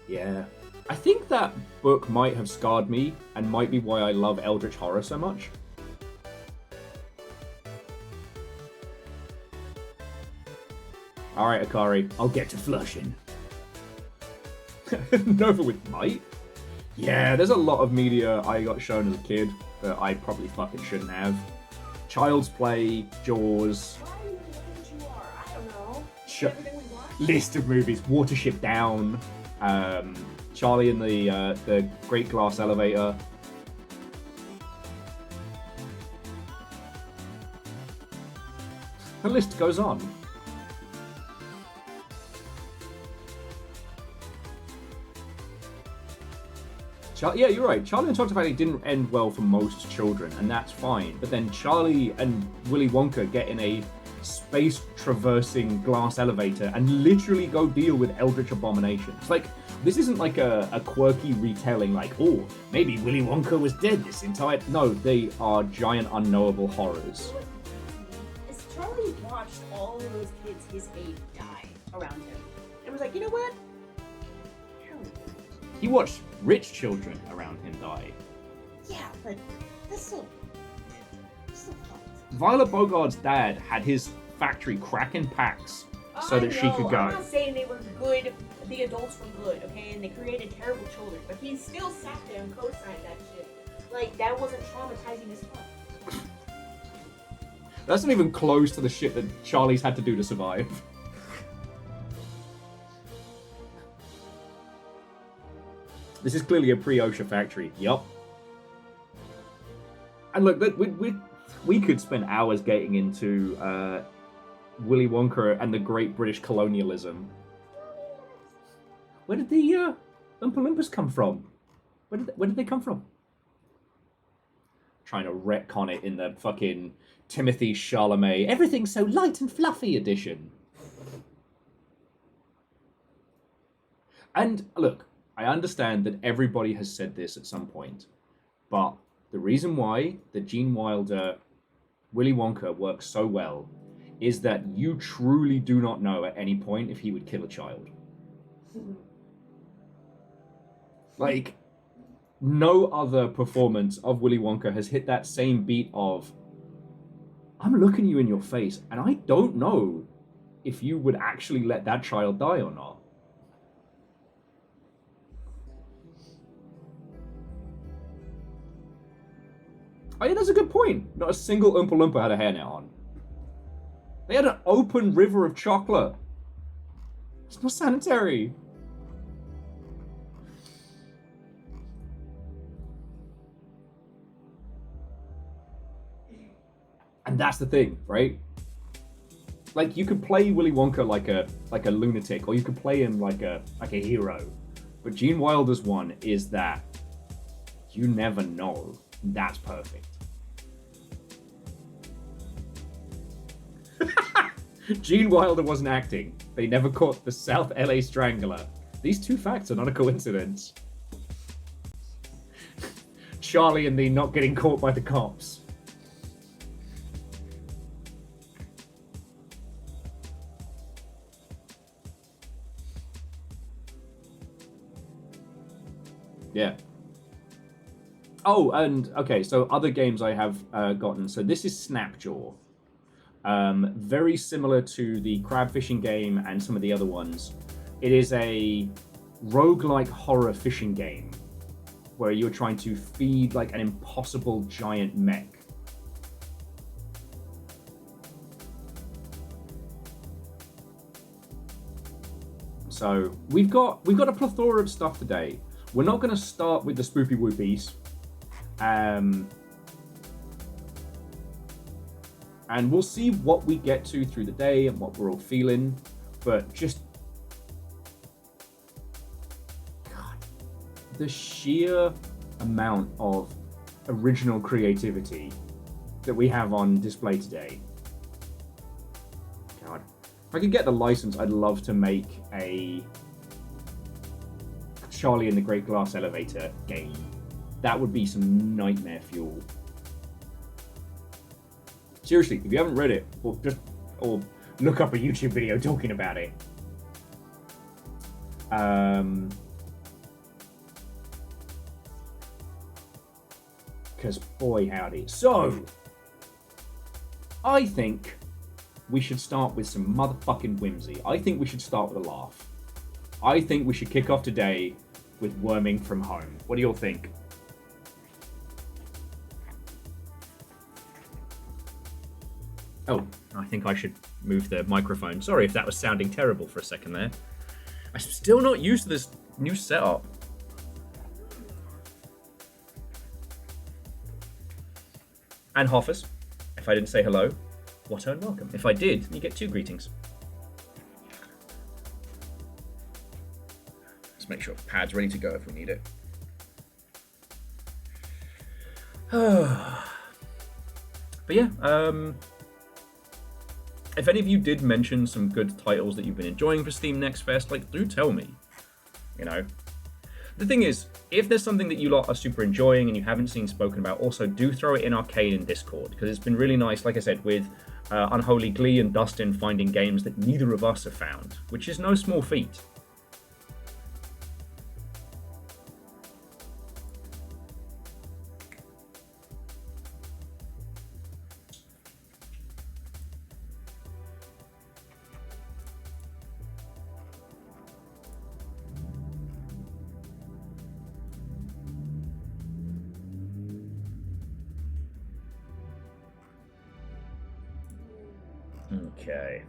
Yeah. I think that book might have scarred me, and might be why I love Eldritch Horror so much. Alright, Akari, I'll get to flushing. Nova with might? Yeah, there's a lot of media I got shown as a kid that I probably fucking shouldn't have. Child's Play, Jaws. Why are you what you are? I don't know. Everything we watch? List of movies. Watership Down. Charlie and the Great Glass Elevator. The list goes on. Yeah, you're right. Charlie and Chocolate Factory didn't end well for most children, and that's fine. But then Charlie and Willy Wonka get in a space-traversing glass elevator and literally go deal with Eldritch Abomination. It's like, this isn't like a quirky retelling like, oh, maybe Willy Wonka was dead this entire... No, they are giant unknowable horrors. Is Charlie watched all of those kids his age die around him and was like, you know what? He watched rich children around him die. Yeah, but that's still fucked. Violet Bogard's dad had his factory cracking packs so that she could go. I'm not saying they were good, the adults were good, okay, and they created terrible children, but he still sat there and co-signed that shit. Like, that wasn't traumatizing as fuck. That's not even close to the shit that Charlie's had to do to survive. This is clearly a pre-OSHA factory. Yup. And look, we could spend hours getting into Willy Wonka and the Great British Colonialism. Where did the Oompa Loompas come from? Where did they come from? Trying to retcon it in the fucking Timothy Chalamet, everything's so light and fluffy edition. And look, I understand that everybody has said this at some point, but the reason why the Gene Wilder Willy Wonka works so well is that you truly do not know at any point if he would kill a child. Like, no other performance of Willy Wonka has hit that same beat of, I'm looking you in your face, and I don't know if you would actually let that child die or not. Oh yeah, that's a good point. Not a single Oompa Loompa had a hairnet on. They had an open river of chocolate. It's not sanitary. And that's the thing, right? Like, you could play Willy Wonka like a lunatic, or you could play him like a hero. But Gene Wilder's one is that you never know. That's perfect. Gene Wilder wasn't acting. They never caught the South LA Strangler. These two facts are not a coincidence. Charlie and the not getting caught by the cops. Yeah. Oh, and okay, so other games I have gotten. So this is Snapjaw. Very similar to the crab fishing game and some of the other ones. It is a roguelike horror fishing game where you're trying to feed like an impossible giant mech. So we've got a plethora of stuff today. We're not going to start with the spoopy whoopies. And we'll see what we get to through the day and what we're all feeling. But just God, the sheer amount of original creativity that we have on display today. God, if I could get the license, I'd love to make a Charlie and the Great Glass Elevator game. That would be some nightmare fuel. Seriously, if you haven't read it, or look up a YouTube video talking about it. Because boy howdy. So, I think we should start with some motherfucking whimsy. I think we should start with a laugh. I think we should kick off today with Worming from Home. What do you all think? Oh, I think I should move the microphone. Sorry if that was sounding terrible for a second there. I'm still not used to this new setup. And Hoffers, if I didn't say hello, what and welcome. If I did, you get 2 greetings. Let's make sure the pad's ready to go if we need it. But yeah, if any of you did mention some good titles that you've been enjoying for Steam Next Fest, like, do tell me. You know? The thing is, if there's something that you lot are super enjoying and you haven't seen spoken about, also do throw it in Arcade and Discord, because it's been really nice, like I said, with Unholy Glee and Dustin finding games that neither of us have found, which is no small feat. Okay.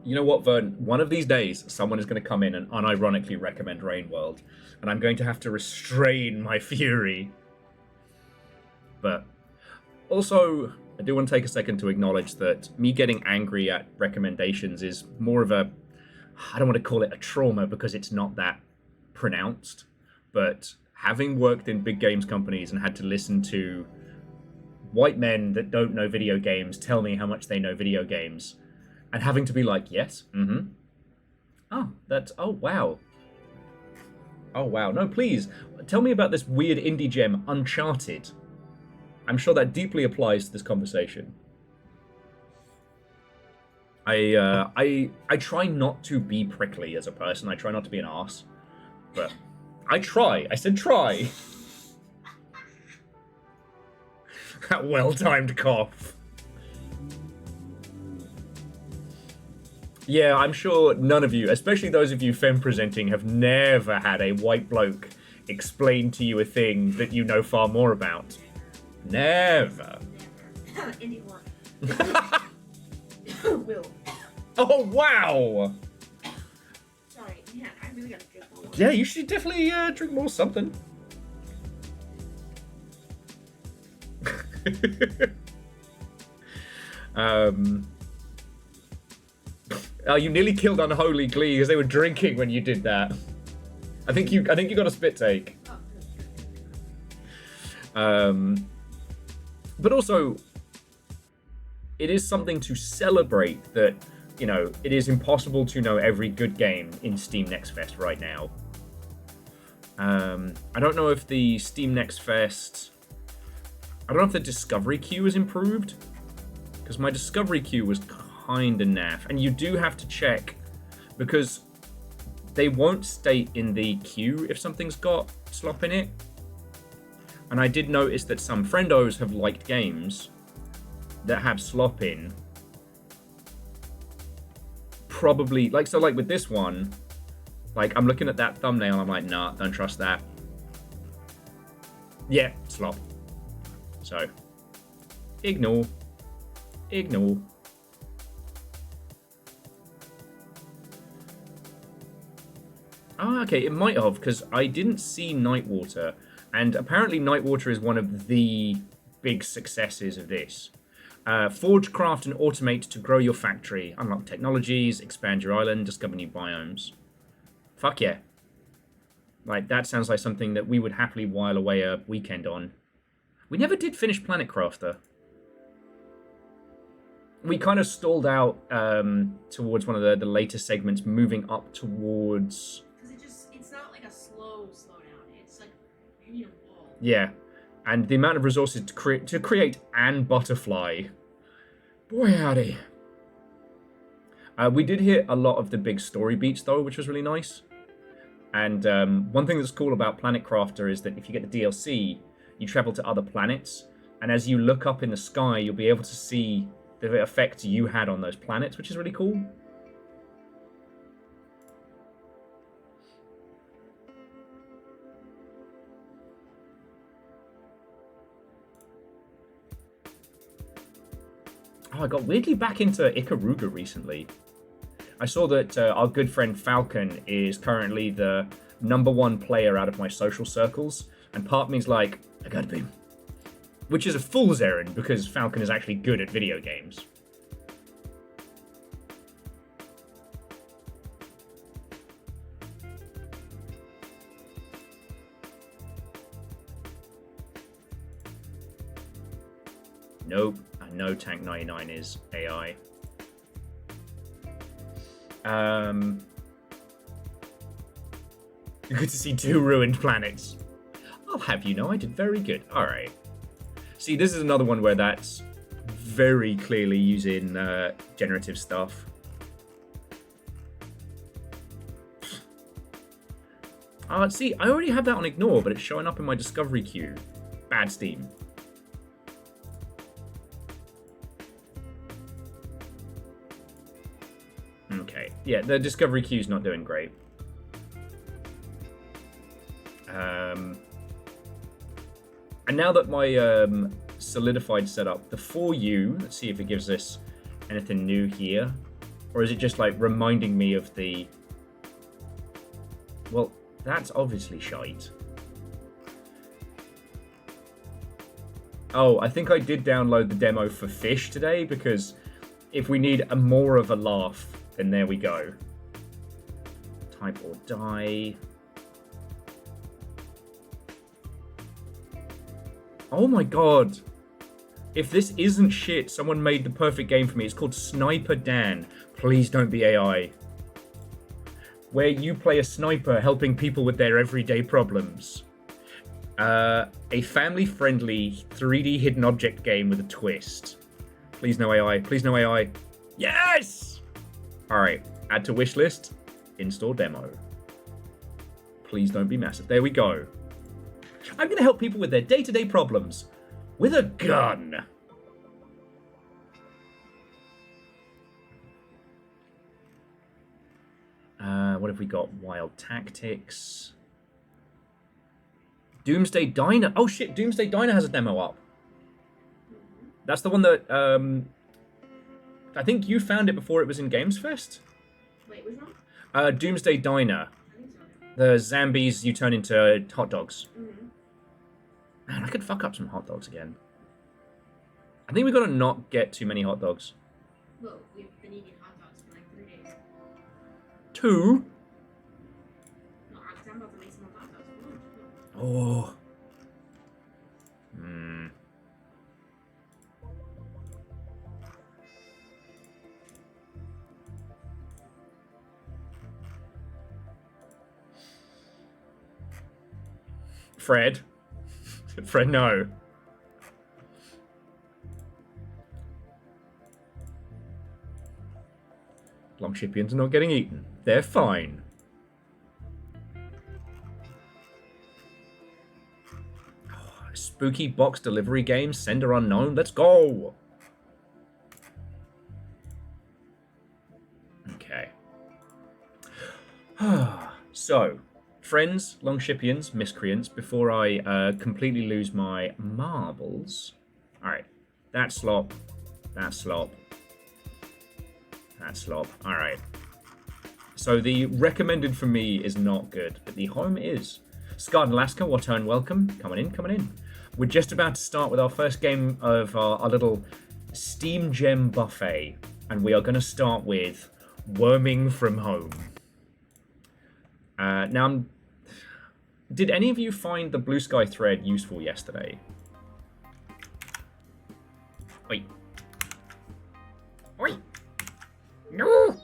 You know what, Vern? One of these days, someone is going to come in and unironically recommend Rain World, and I'm going to have to restrain my fury. But also, I do want to take a second to acknowledge that me getting angry at recommendations is more of a, I don't want to call it a trauma because it's not that pronounced, but having worked in big games companies and had to listen to white men that don't know video games tell me how much they know video games, and having to be like, yes, oh, wow. Oh, wow. No, please, tell me about this weird indie gem, Uncharted. I'm sure that deeply applies to this conversation. I try not to be prickly as a person. I try not to be an arse. But I try. I said try. That well-timed cough. Yeah, I'm sure none of you, especially those of you femme-presenting, have never had a white bloke explain to you a thing that you know far more about. Never. Indie one. Will. Oh, wow! Sorry, yeah, I really gotta drink more. Yeah, you should definitely drink more something. Oh, you nearly killed Unholy Glee because they were drinking when you did that. I think you got a spit take. Oh, good. But also, it is something to celebrate that, you know, it is impossible to know every good game in Steam Next Fest right now. I don't know if the Steam Next Fest... I don't know if the discovery queue is improved, because my discovery queue was kinda naff. And you do have to check, because they won't state in the queue if something's got slop in it. And I did notice that some friendos have liked games that have slop in. Probably, like, so like with this one, like, I'm looking at that thumbnail, I'm like, nah, don't trust that. Yeah, slop. So, ignore. Ignore. Ah, okay, it might have, because I didn't see Nightwater, and apparently Nightwater is one of the big successes of this. Forge, craft, and automate to grow your factory, unlock technologies, expand your island, discover new biomes. Fuck yeah. Like, that sounds like something that we would happily while away a weekend on. We never did finish Planet Crafter. We kind of stalled out towards one of the later segments, moving up towards... Because it's not like a slow down. It's like, you need a wall. Yeah. And the amount of resources to create and butterfly. Boy, howdy. We did hit a lot of the big story beats, though, which was really nice. And one thing that's cool about Planet Crafter is that if you get the DLC, you travel to other planets. And as you look up in the sky, you'll be able to see the effect you had on those planets, which is really cool. Oh, I got weirdly back into Ikaruga recently. I saw that our good friend Falcon is currently the #1 player out of my social circles, and part of me's like, I gotta be. Which is a fool's errand, because Falcon is actually good at video games. Nope, I know Tank 99 is AI. Good to see 2 ruined planets. I'll have you know I did very good. Alright. See, this is another one where that's very clearly using generative stuff. See, I already have that on ignore, but it's showing up in my discovery queue. Bad Steam. Okay, yeah, the discovery queue's not doing great. And now that my solidified setup, the For You, let's see if it gives us anything new here. Or is it just like reminding me of the... Well, that's obviously shite. Oh, I think I did download the demo for Fish today, because if we need a more of a laugh, then there we go. Type or die. Oh my god. If this isn't shit, someone made the perfect game for me. It's called Sniper Dan. Please don't be AI. Where you play a sniper helping people with their everyday problems. A family-friendly 3D hidden object game with a twist. Please no AI. Please no AI. Yes! Alright. Add to wishlist. Install demo. Please don't be massive. There we go. I'm going to help people with their day-to-day problems. With a gun. What have we got? Wild Tactics. Doomsday Diner. Oh shit, Doomsday Diner has a demo up. That's the one that, I think you found it before it was in Games Fest. Wait, which one? Doomsday Diner. I think so. The zombies you turn into hot dogs. Mm-hmm. Man, I could fuck up some hot dogs again. I think we've got to not get too many hot dogs. Well, we've been eating hot dogs for like 3 days. 2? No, I'm about to make some more hot dogs. Oh. Fred. Fred, no. Longshipians are not getting eaten. They're fine. Spooky box delivery game, sender unknown. Let's go. Okay. So, friends, Longshipians, miscreants, before I completely lose my marbles. Alright. That slop. That slop. That slop. Alright. So the recommended for me is not good, but the home is. Scarred Alaska, what turn welcome. Coming in, coming in. We're just about to start with our first game of our little Steam Gem buffet. And we are going to start with Worming from Home. Now, did any of you find the Blue Sky thread useful yesterday? Oi. Oi. No!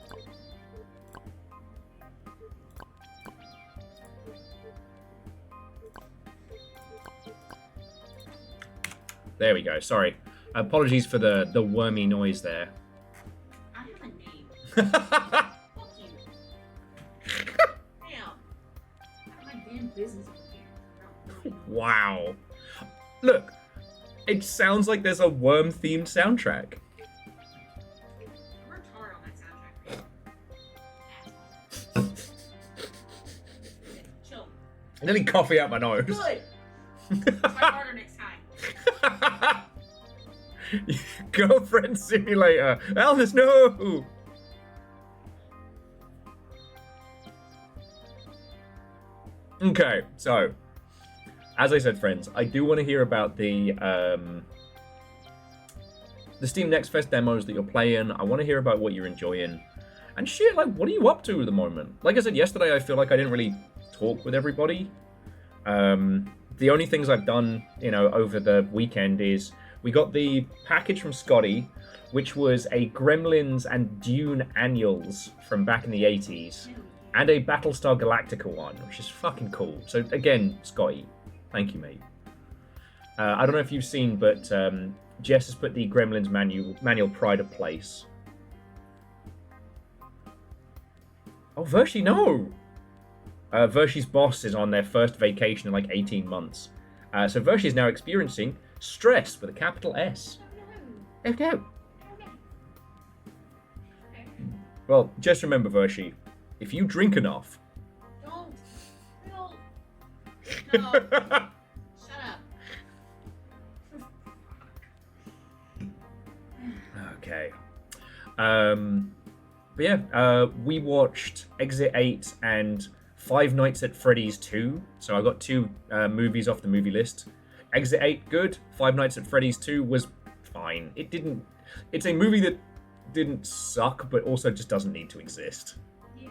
There we go. Sorry. Apologies for the wormy noise there. I have a name. Fuck you. Damn. I have my damn business over here. Wow. Look, it sounds like there's a worm-themed soundtrack. I worked hard on that soundtrack. Chill. Nearly coffee out my nose. Good. Try harder next time. Girlfriend Simulator. Elvis, no! Okay, so, as I said, friends, I do want to hear about the Steam Next Fest demos that you're playing. I want to hear about what you're enjoying. And shit, like, what are you up to at the moment? Like I said yesterday, I feel like I didn't really talk with everybody. The only things I've done, you know, over the weekend is we got the package from Scotty, which was a Gremlins and Dune annuals from back in the 80s, and a Battlestar Galactica one, which is fucking cool. So again, Scotty, thank you, mate. I don't know if you've seen, but Jess has put the Gremlins manual Pride of Place. Oh, Vershi, no! Vershi's boss is on their first vacation in like 18 months. So Vershi is now experiencing stress with a capital S. Oh no. Well, just remember, Vershi, if you drink enough... Don't. No. Shut up. Okay. But yeah, we watched Exit 8 and Five Nights at Freddy's 2. So I got two movies off the movie list. Exit 8, good. Five Nights at Freddy's 2 was fine. It's a movie that didn't suck, but also just doesn't need to exist. Yeah.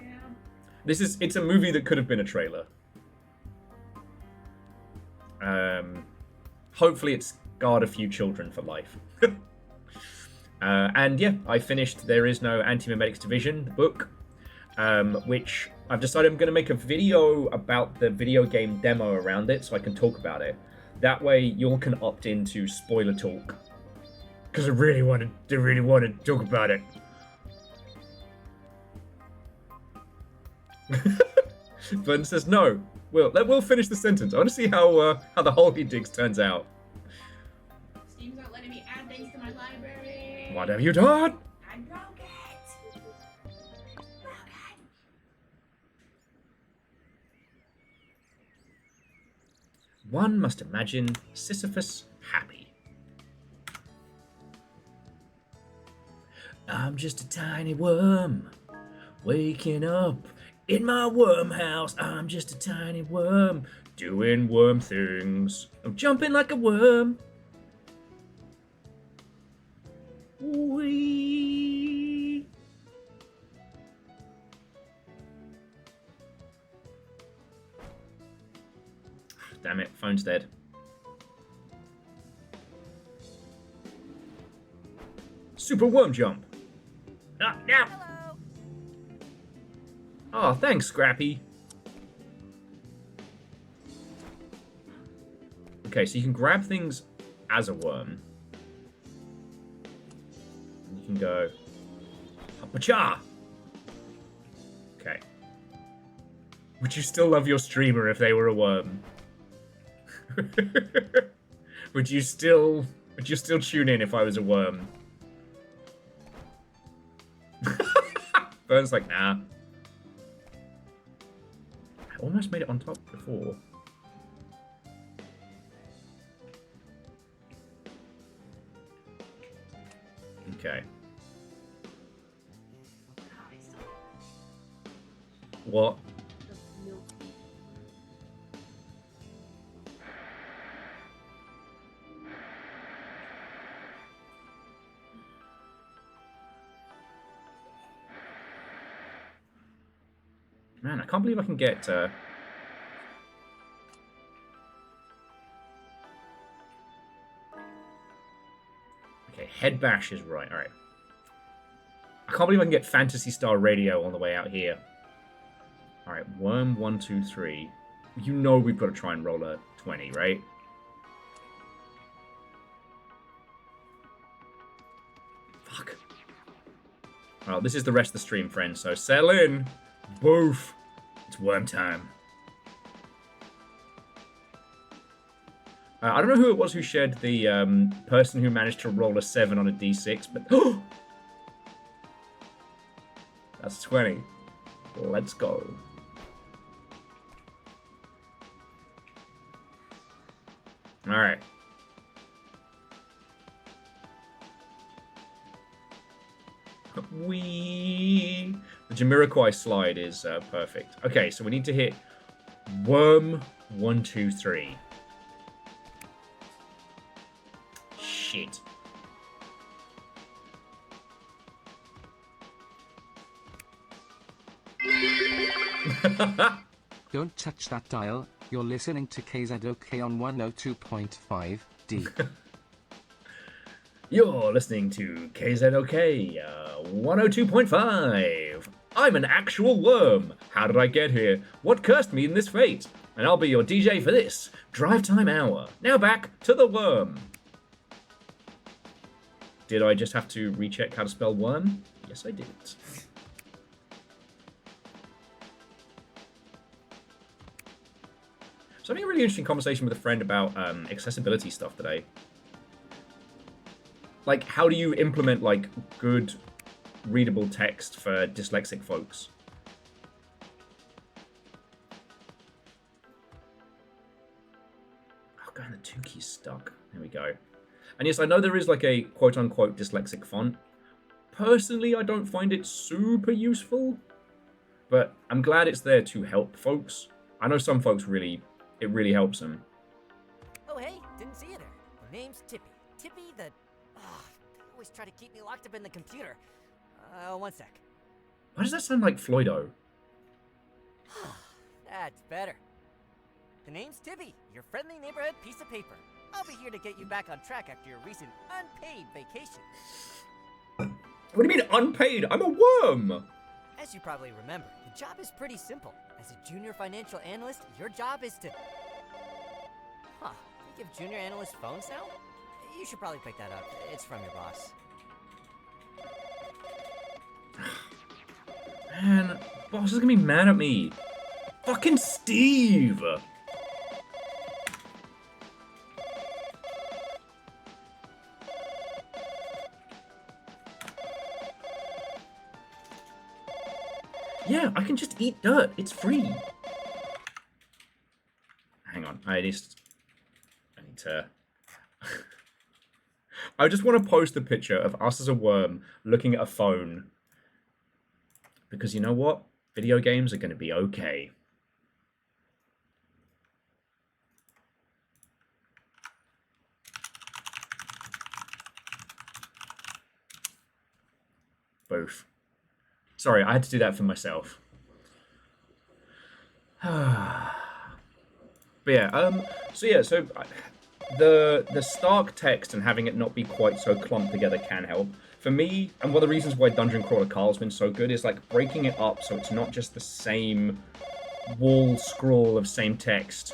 It's a movie that could have been a trailer. Hopefully it's scarred a few children for life. And yeah, I finished There Is No Anti-Memetics Division, the book, which I've decided I'm going to make a video about the video game demo around it so I can talk about it. That way you all can opt into spoiler talk. Because I really want to talk about it. Vernon says no. We'll finish the sentence. I want to see how the whole he digs turns out. Steam's not letting me add things to my library. What have you done? I broke it. One must imagine Sisyphus happy. I'm just a tiny worm, waking up in my worm house. I'm just a tiny worm, doing worm things. I'm jumping like a worm. Wee. Damn it, phone's dead. Super worm jump. Ah, yeah. Hello. Oh, thanks, Scrappy. Okay, so you can grab things as a worm. And you can go... Pacha! Okay. Would you still love your streamer if they were a worm? Would you still tune in if I was a worm? Burn's like, nah. I almost made it on top before. Okay. What? Man, I can't believe I can get... Okay, head bash is right. All right. I can't believe I can get Phantasy Star Radio on the way out here. All right, worm 1, 2, 3. You know we've got to try and roll a 20, right? Fuck. Well, this is the rest of the stream, friends, so settle in. Boof. It's worm time. I don't know who it was who shared the person who managed to roll a 7 on a d6, but... That's 20. Let's go. Alright. Wee. The Jamiroquai slide is perfect. Okay, so we need to hit worm 1, 2, 3. Shit. Don't touch that dial. You're listening to KZOK on 102.5 D. You're listening to KZOK 102.5. I'm an actual worm. How did I get here? What cursed me in this fate? And I'll be your DJ for this Drive Time Hour. Now back to the worm. Did I just have to recheck how to spell worm? Yes, I did. So I'm having a really interesting conversation with a friend about accessibility stuff today. Like, how do you implement, like, good readable text for dyslexic folks? Oh, God, the 2 key's stuck. There we go. And yes, I know there is, like, a quote-unquote dyslexic font. Personally, I don't find it super useful, but I'm glad it's there to help folks. I know some folks it really helps them. Oh, hey, didn't see you there. My name's Tippy. Tippy the... they always try to keep me locked up in the computer. One sec. Why does that sound like Floydo? That's better. The name's Tippy, your friendly neighborhood piece of paper. I'll be here to get you back on track after your recent unpaid vacation. What do you mean unpaid? I'm a worm! As you probably remember, the job is pretty simple. As a junior financial analyst, your job is to... Huh, you give junior analysts phones now? You should probably pick that up. It's from your boss. Man, boss is gonna be mad at me. Fucking Steve! Yeah, I can just eat dirt. It's free. Hang on, I need to... I just want to post a picture of us as a worm looking at a phone. Because you know what? Video games are going to be okay. Both. Sorry, I had to do that for myself. But yeah, so the stark text and having it not be quite so clumped together can help. For me, and one of the reasons why Dungeon Crawler Carl's been so good is like breaking it up so it's not just the same wall scroll of same text.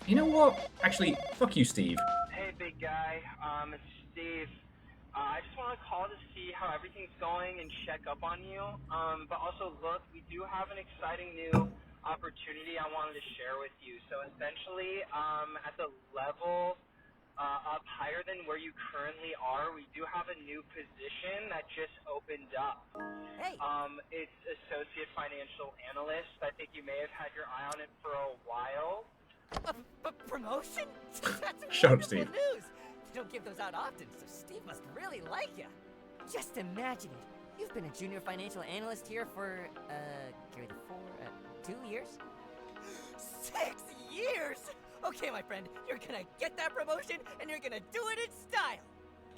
You know what? Actually, fuck you, Steve. Hey, big guy. It's Steve. I just want to call to see how everything's going and check up on you. But also, look, we do have an exciting new opportunity I wanted to share with you. So essentially, at the level up higher than where you currently are, we do have a new position that just opened up. Hey. It's Associate Financial Analyst. I think you may have had your eye on it for a while. Promotion? That's Shut up, wonderful Steve. news. They don't give those out often, so Steve must really like you. Just imagine it. You've been a junior financial analyst here for, carry the 2 years? 6 years? Okay, my friend, you're gonna get that promotion, and you're gonna do it in style.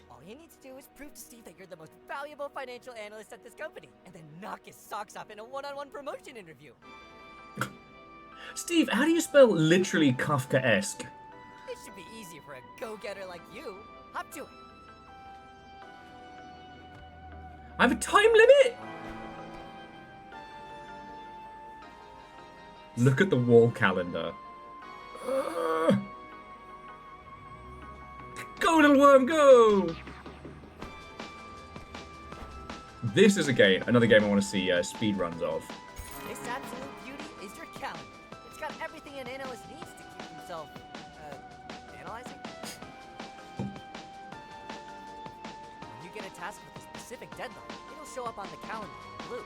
All you need to do is prove to Steve that you're the most valuable financial analyst at this company, and then knock his socks off in a one-on-one promotion interview. Steve, how do you spell literally Kafka-esque? It should be easy for a go-getter like you. Hop to it. I have a time limit? Look at the wall calendar. Go, little worm, go! This is another game I want to see speed runs of. This absolute beauty is your calendar. It's got everything an analyst needs to keep himself, analyzing. When you get a task with a specific deadline, it'll show up on the calendar in blue.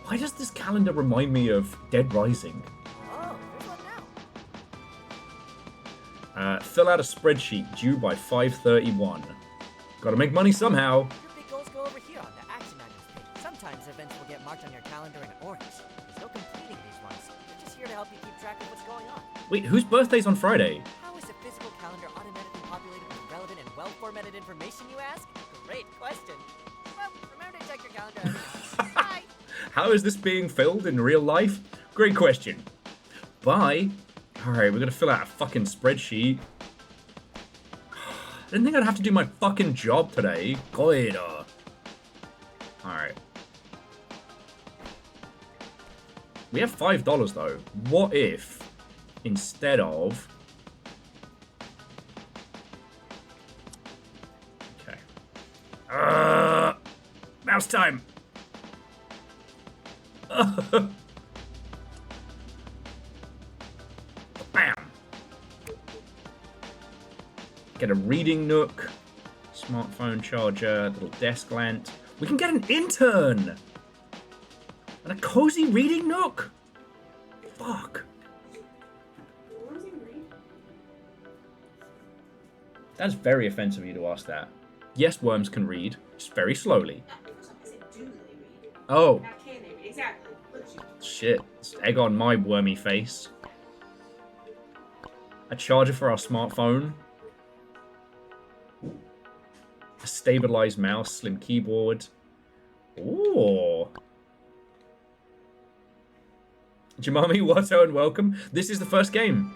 Why does this calendar remind me of Dead Rising? Oh, there's one now. Fill out a spreadsheet due by 5:31. Gotta make money somehow. Your big goals go over here on the action items page. Sometimes events will get marked on your calendar in orange. There's no completing these ones. They're just here to help you keep track of what's going on. Wait, whose birthday's on Friday? How is a physical calendar automatically populated with relevant and well-formatted information, you ask? Great question. Well, remember to check your calendar every night. Bye! How is this being filled in real life? Great question. Bye. Alright, we're gonna fill out a fucking spreadsheet. I didn't think I'd have to do my fucking job today. Goida. Alright. We have $5 though. What if, instead of... Okay. Mouse time! Bam! Get a reading nook, smartphone charger, little desk lamp. We can get an intern! And a cozy reading nook? Fuck. That's very offensive of you to ask that. Yes, worms can read, just very slowly. Oh. Exactly. Shit. It's egg on my wormy face. A charger for our smartphone. A stabilized mouse, slim keyboard. Ooh. Jamami, Watto, and welcome. This is the first game.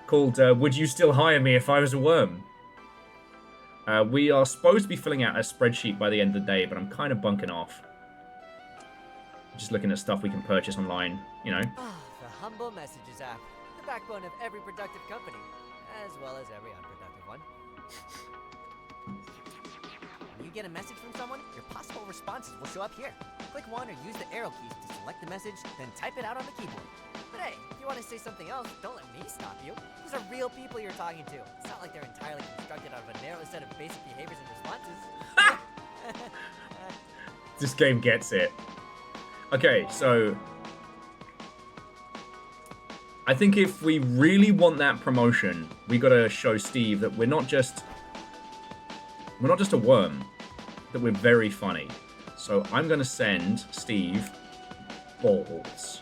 Called Would You Still Hire Me If I Was a Worm? We are supposed to be filling out a spreadsheet by the end of the day, but I'm kind of bunking off. Just looking at stuff we can purchase online, you know. Ah, the Humble Messages app. The backbone of every productive company, as well as every unproductive one. When you get a message from someone, your possible responses will show up here. Click one or use the arrow keys to select the message, then type it out on the keyboard. But hey, if you want to say something else, don't let me stop you. These are real people you're talking to. It's not like they're entirely constructed out of a narrow set of basic behaviors and responses. This game gets it. Okay, so I think if we really want that promotion, we gotta show Steve that we're not just a worm, that we're very funny. So I'm gonna send Steve balls.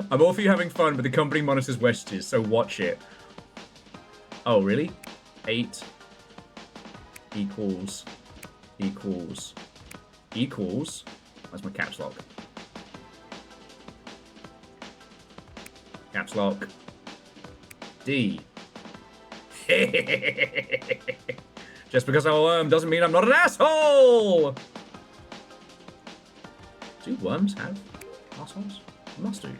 I'm all for you having fun, but the company monitors messages, so watch it. Oh, really? 8 equals equals, that's my caps lock. Caps lock. D. Just because I'm a worm doesn't mean I'm not an asshole! Do worms have assholes? They must do.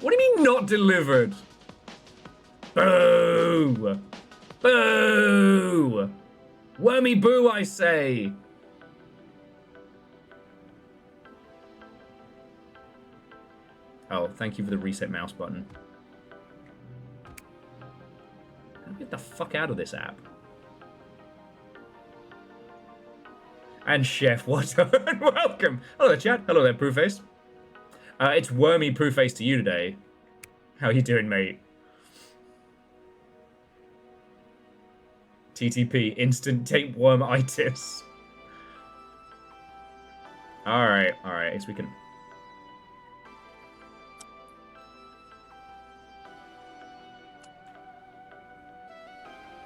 What do you mean not delivered? Boo! Boo! Wormy boo, I say! Oh, thank you for the reset mouse button. Get the fuck out of this app. And Chef, what? Welcome. Hello there, chat. Hello there, Poohface. It's Wormy Poohface to you today. How you doing, mate? TTP, instant tapewormitis. Alright, I guess we can...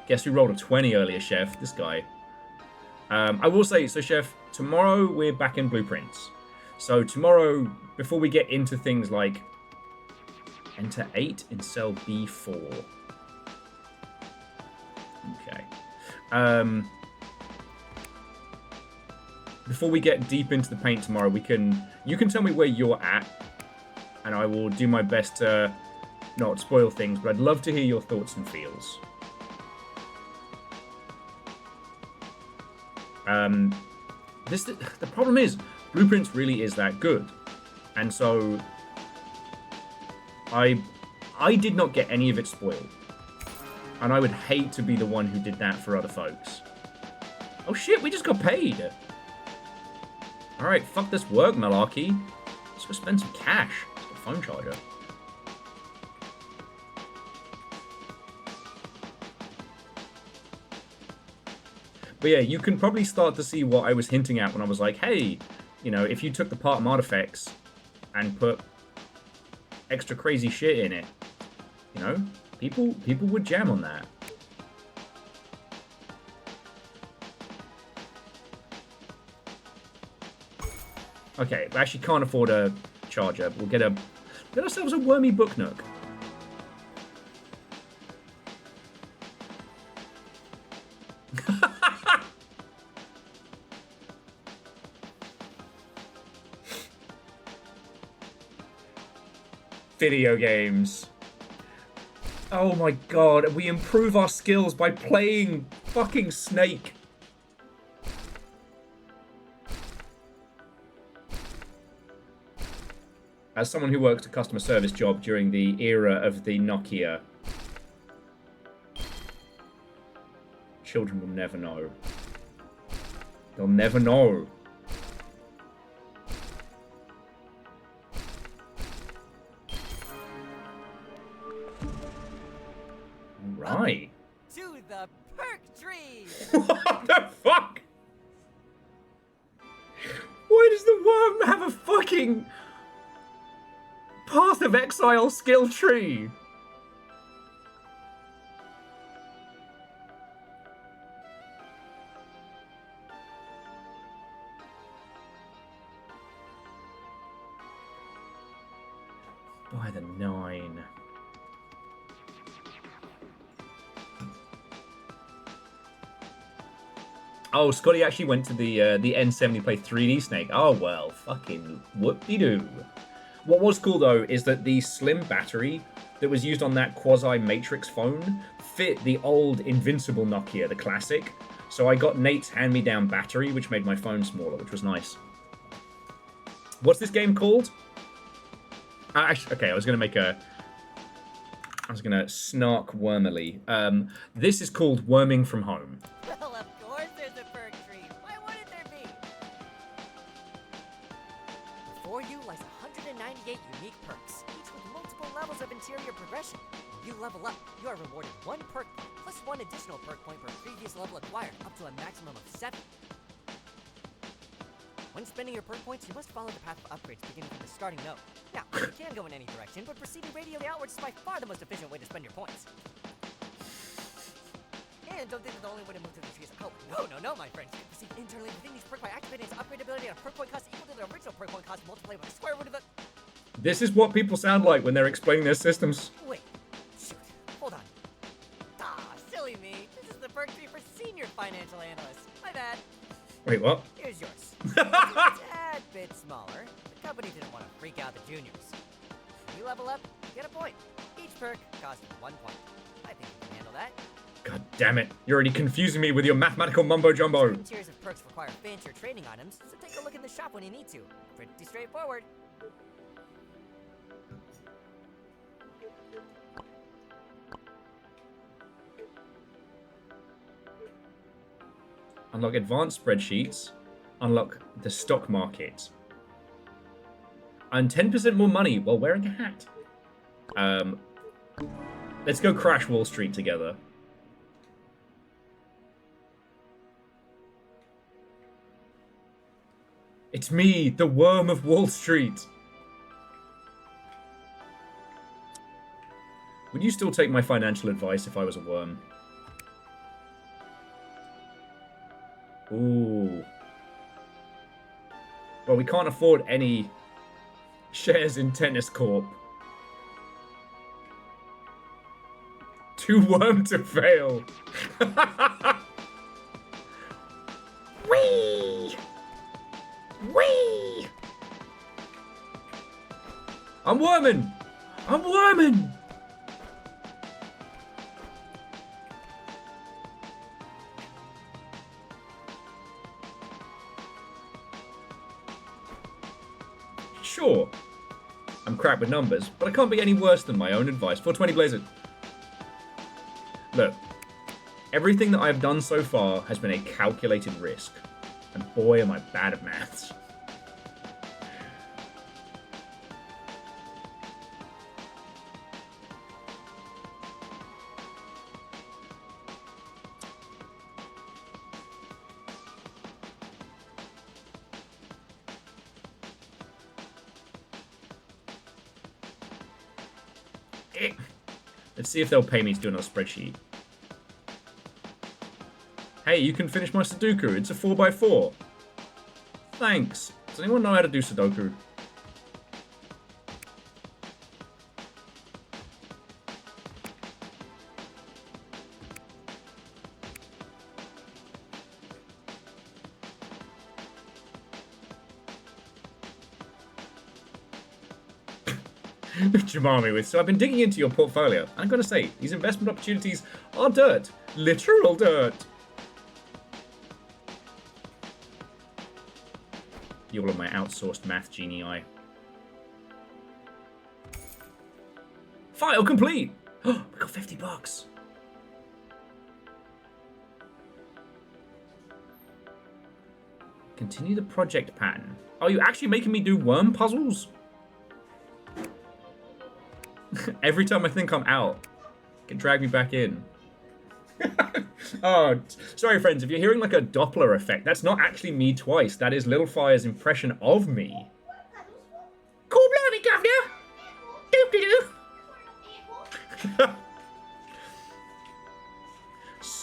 Guess who rolled a 20 earlier, Chef? This guy. I will say, so Chef, tomorrow we're back in Blueprints. So tomorrow, before we get into things like enter 8 in cell B4. Okay. Before we get deep into the paint tomorrow, you can tell me where you're at, and I will do my best to not spoil things, but I'd love to hear your thoughts and feels. The problem is, Blueprints really is that good. And so, I did not get any of it spoiled. And I would hate to be the one who did that for other folks. Oh shit, we just got paid! Alright, fuck this work, malarkey. Let's go spend some cash. Let's get a phone charger. But yeah, you can probably start to see what I was hinting at when I was like, hey, you know, if you took the Partum artifacts and put extra crazy shit in it, you know, people would jam on that. Okay, we actually can't afford a charger. We'll get ourselves a Wormy Book Nook. Video games. Oh my god, we improve our skills by playing fucking Snake. As someone who worked a customer service job during the era of the Nokia, children will never know. They'll never know. Right. To the perk tree. What the fuck? Why does the worm have a fucking Path of Exile skill tree? By the 9. Oh, Scotty actually went to the N70 to play 3D Snake. Oh, well, fucking whoop-de-doo. What was cool, though, is that the slim battery that was used on that quasi-Matrix phone fit the old Invincible Nokia, the classic. So I got Nate's hand-me-down battery, which made my phone smaller, which was nice. What's this game called? Actually, okay, I was going to snark wormily. This is called Worming from Home. Well, of course there's a perk tree. Why wouldn't there be? Before you lies 198 unique perks, each with multiple levels of interior progression. When you level up, you are rewarded 1 perk point, plus 1 additional perk point per previous level acquired, up to a maximum of 7. When spending your perk points, you must follow the path of upgrades beginning from the starting node. Now, you can go in any direction, but proceeding radially outwards is by far the most efficient way to spend your points. And don't think that the only way to move to this is no, my friends. See, internally within each perk by activating its upgrade ability at a perk point cost equal to the original perk point cost multiplied by the square root of the... This is what people sound like when they're explaining their systems. Wait, shoot, hold on. Silly me. This is the perk tree for senior financial analysts. My bad. Wait, what? Here's yours. It's a tad bit smaller. The company didn't want to freak out the juniors. When you level up, you get a point. Each perk costs 1 point. I think you can handle that. God damn it. You're already confusing me with your mathematical mumbo-jumbo. Certain tiers of perks require fancier trading items, so take a look in the shop when you need to. Pretty straightforward. Unlock advanced spreadsheets. Unlock the stock market. And 10% more money while wearing a hat. Let's go crash Wall Street together. It's me, the worm of Wall Street. Would you still take my financial advice if I was a worm? Ooh. Well, we can't afford any shares in Tennis Corp. Too worm to fail. Whee! Whee! I'm worming! I'm worming! Sure, I'm crap with numbers, but I can't be any worse than my own advice. 420 Blazer. Look, everything that I've done so far has been a calculated risk. And boy, am I bad at maths. Let's see if they'll pay me to do another spreadsheet. Hey, you can finish my Sudoku. It's a 4x4. Thanks. Does anyone know how to do Sudoku? Jamami with, so I've been digging into your portfolio. I'm gonna say, these investment opportunities are dirt. Literal dirt. You're all of my outsourced math genii. File complete! Oh, we got $50. Continue the project pattern. Are you actually making me do worm puzzles? Every time I think I'm out, it can drag me back in. Oh, sorry friends, if you're hearing like a Doppler effect, that's not actually me twice. That is Little Fire's impression of me. Cool bloody governor! Doop-de-doo!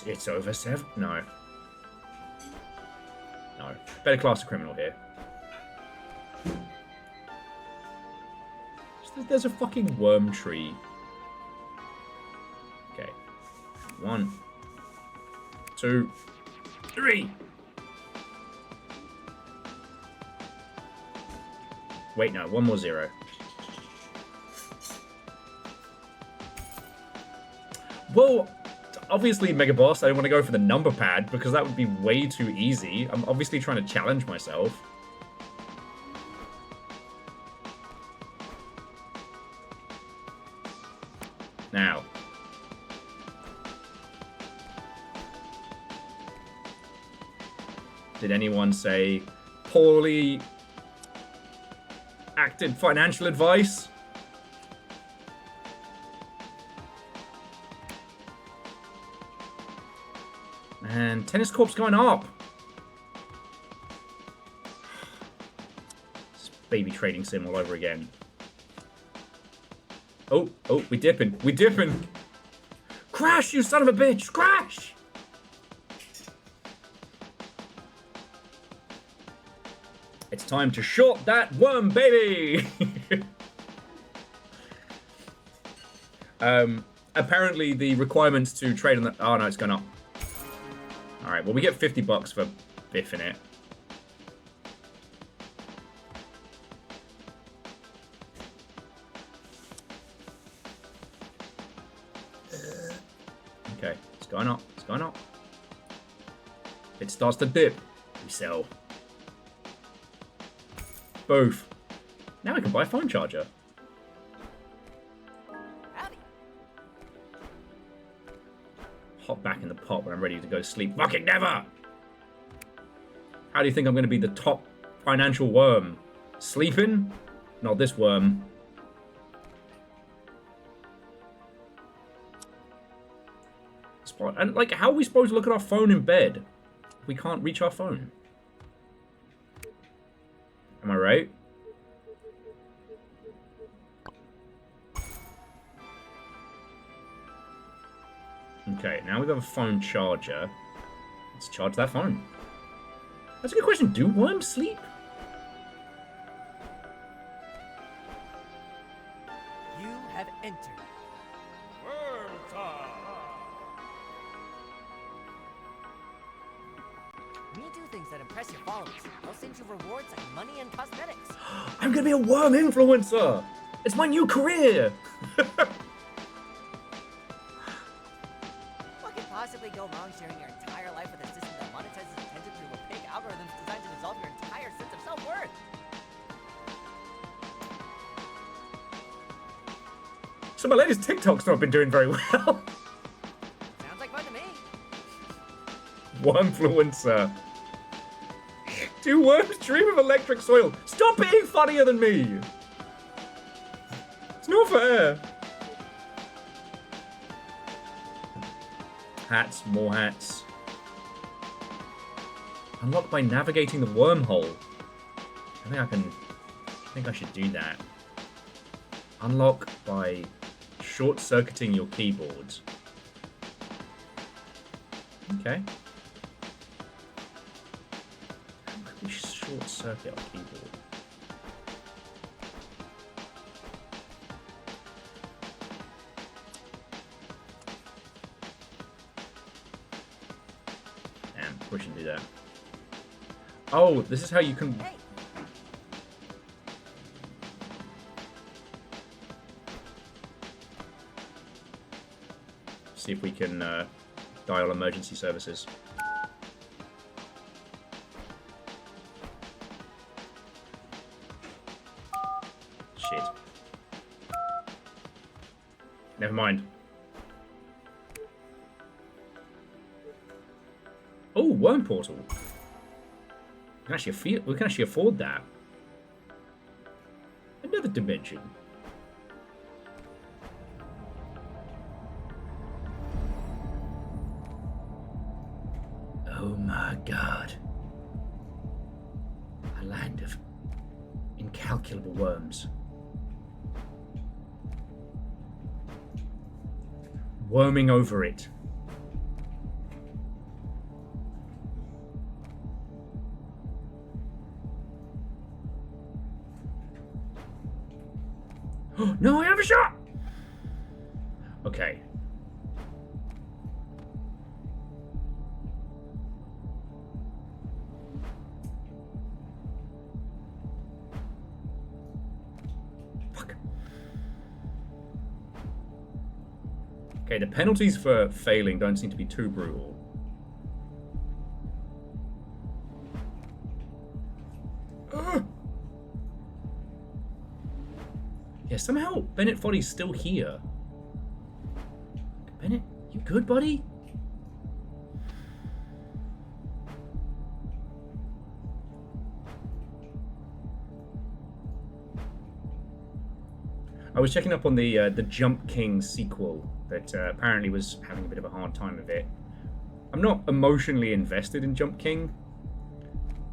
It's over 7? No. No. Better class a criminal here. There's a fucking worm tree. Okay. 1, 2, 3. Wait, no. 1 more 0. Well, obviously, Mega Boss, I don't want to go for the number pad because that would be way too easy. I'm obviously trying to challenge myself. Now. Did anyone say poorly acted financial advice? Man, Tennis Corp's going up. It's baby trading sim all over again. Oh, we dipping. We dipping. Crash, you son of a bitch. Crash. It's time to short that worm, baby! Apparently the requirements to trade on the... Oh, no, it's gone up. Alright, well, we get $50 for biffing it. Okay, it's going up. It's going up. It starts to dip. We sell. Both. Now I can buy a phone charger. Howdy. Hop back in the pot when I'm ready to go to sleep. Fucking never! How do you think I'm going to be the top financial worm? Sleeping? Not this worm. And, like, how are we supposed to look at our phone in bed? We can't reach our phone. Am I right? Okay, now we have a phone charger. Let's charge that phone. That's a good question. Do worms sleep? You have entered. When you do things that impress your followers, they'll send you rewards like money and cosmetics. I'm gonna be a worm influencer! It's my new career! What could possibly go wrong sharing your entire life with a system that monetizes attention through opaque algorithms designed to dissolve your entire sense of self-worth? So my latest TikTok's not been doing very well. Sounds like fun to me. Wormfluencer. Do worms dream of electric soil? Stop being funnier than me! It's not fair. Hats, more hats. Unlock by navigating the wormhole. I think I should do that. Unlock by short-circuiting your keyboard. Okay. How can we short-circuit our keyboard? Damn, we shouldn't do that. Oh, this is how you can... Hey, See if we can dial emergency services. Shit. Never mind. Oh, worm portal. We can actually afford that. Another dimension. Oh my god. A land of incalculable worms. Worming over it. No, I have a shot! Okay. Fuck. Okay, the penalties for failing don't seem to be too brutal. Yeah, somehow Bennett Foddy's still here. Bennett, you good, buddy? I was checking up on the Jump King sequel that apparently was having a bit of a hard time of it. I'm not emotionally invested in Jump King.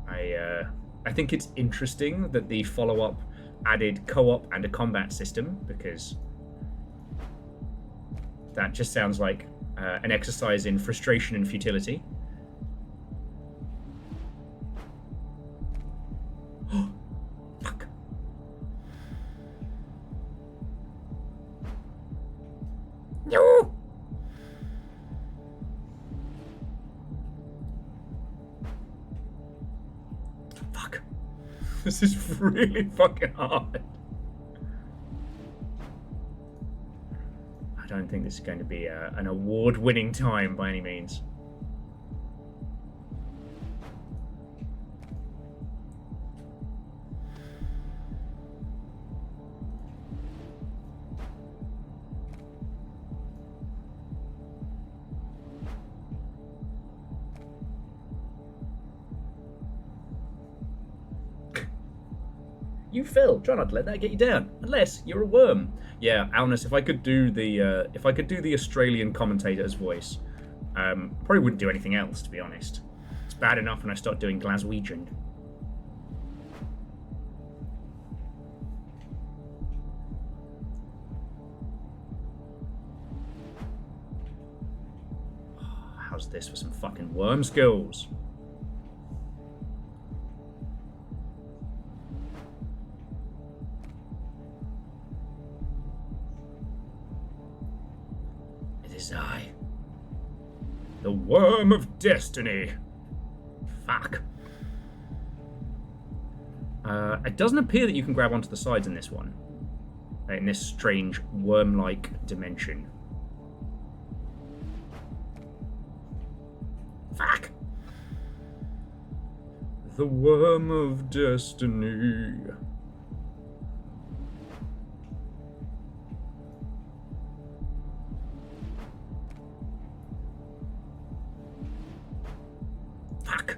I think it's interesting that the follow-up added co-op and a combat system, because that just sounds like an exercise in frustration and futility. This is really fucking hard. I don't think this is going to be an award-winning time by any means. You Phil, try not to let that get you down. Unless you're a worm. Yeah, Alnus, if I could do the Australian commentator's voice, probably wouldn't do anything else, to be honest. It's bad enough when I start doing Glaswegian. How's this for some fucking worm skills? I, the Worm of Destiny. Fuck. It doesn't appear that you can grab onto the sides in this one. In this strange worm-like dimension. Fuck. The Worm of Destiny. Fuck.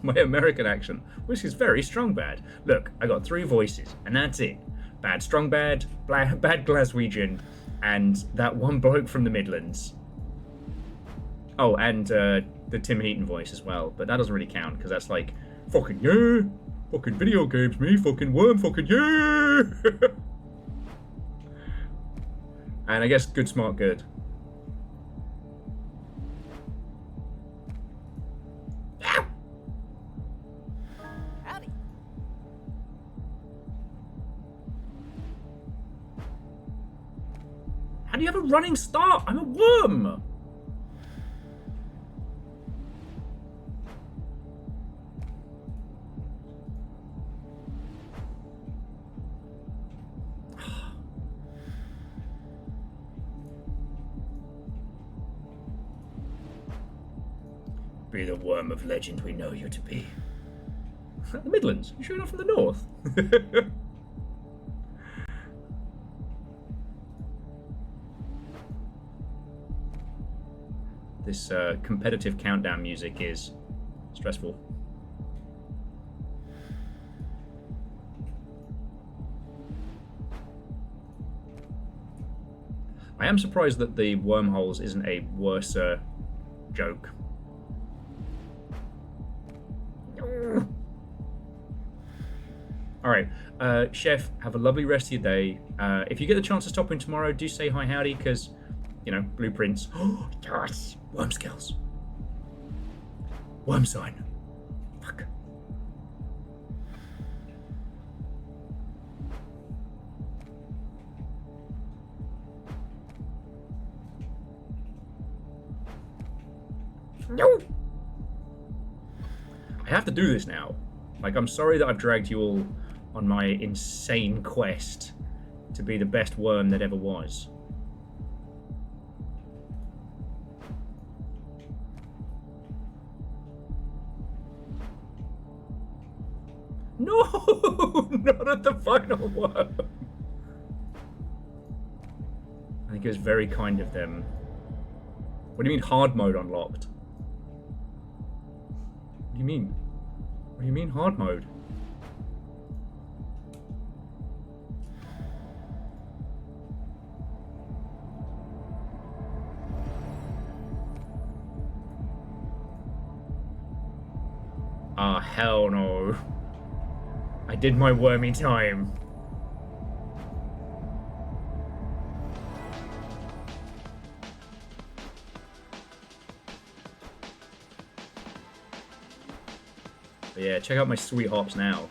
My American accent, which is very strong bad. Look, I got 3 voices, and that's it. Bad strong bad, bad Glaswegian, and that one bloke from the Midlands. Oh, and the Tim Heaton voice as well, but that doesn't really count, because that's like, fucking yeah, fucking video games, me, fucking worm, fucking yeah! And I guess good, smart, good. How do you have a running start? I'm a worm! Be the worm of legend we know you to be. The Midlands? You sure you're not from the north? This competitive countdown music is stressful. I am surprised that the wormholes isn't a worse joke. Alright, Chef, have a lovely rest of your day. If you get the chance to stop in tomorrow, do say hi howdy, because, you know, blueprints. Oh, yes! Worm skills. Worm sign. Fuck. No! I have to do this now. Like, I'm sorry that I've dragged you all on my insane quest to be the best worm that ever was. No! Not at the final worm! I think it was very kind of them. What do you mean hard mode unlocked? What do you mean? What do you mean hard mode? Ah, hell no. I did my wormy time. But yeah, check out my sweet hops now.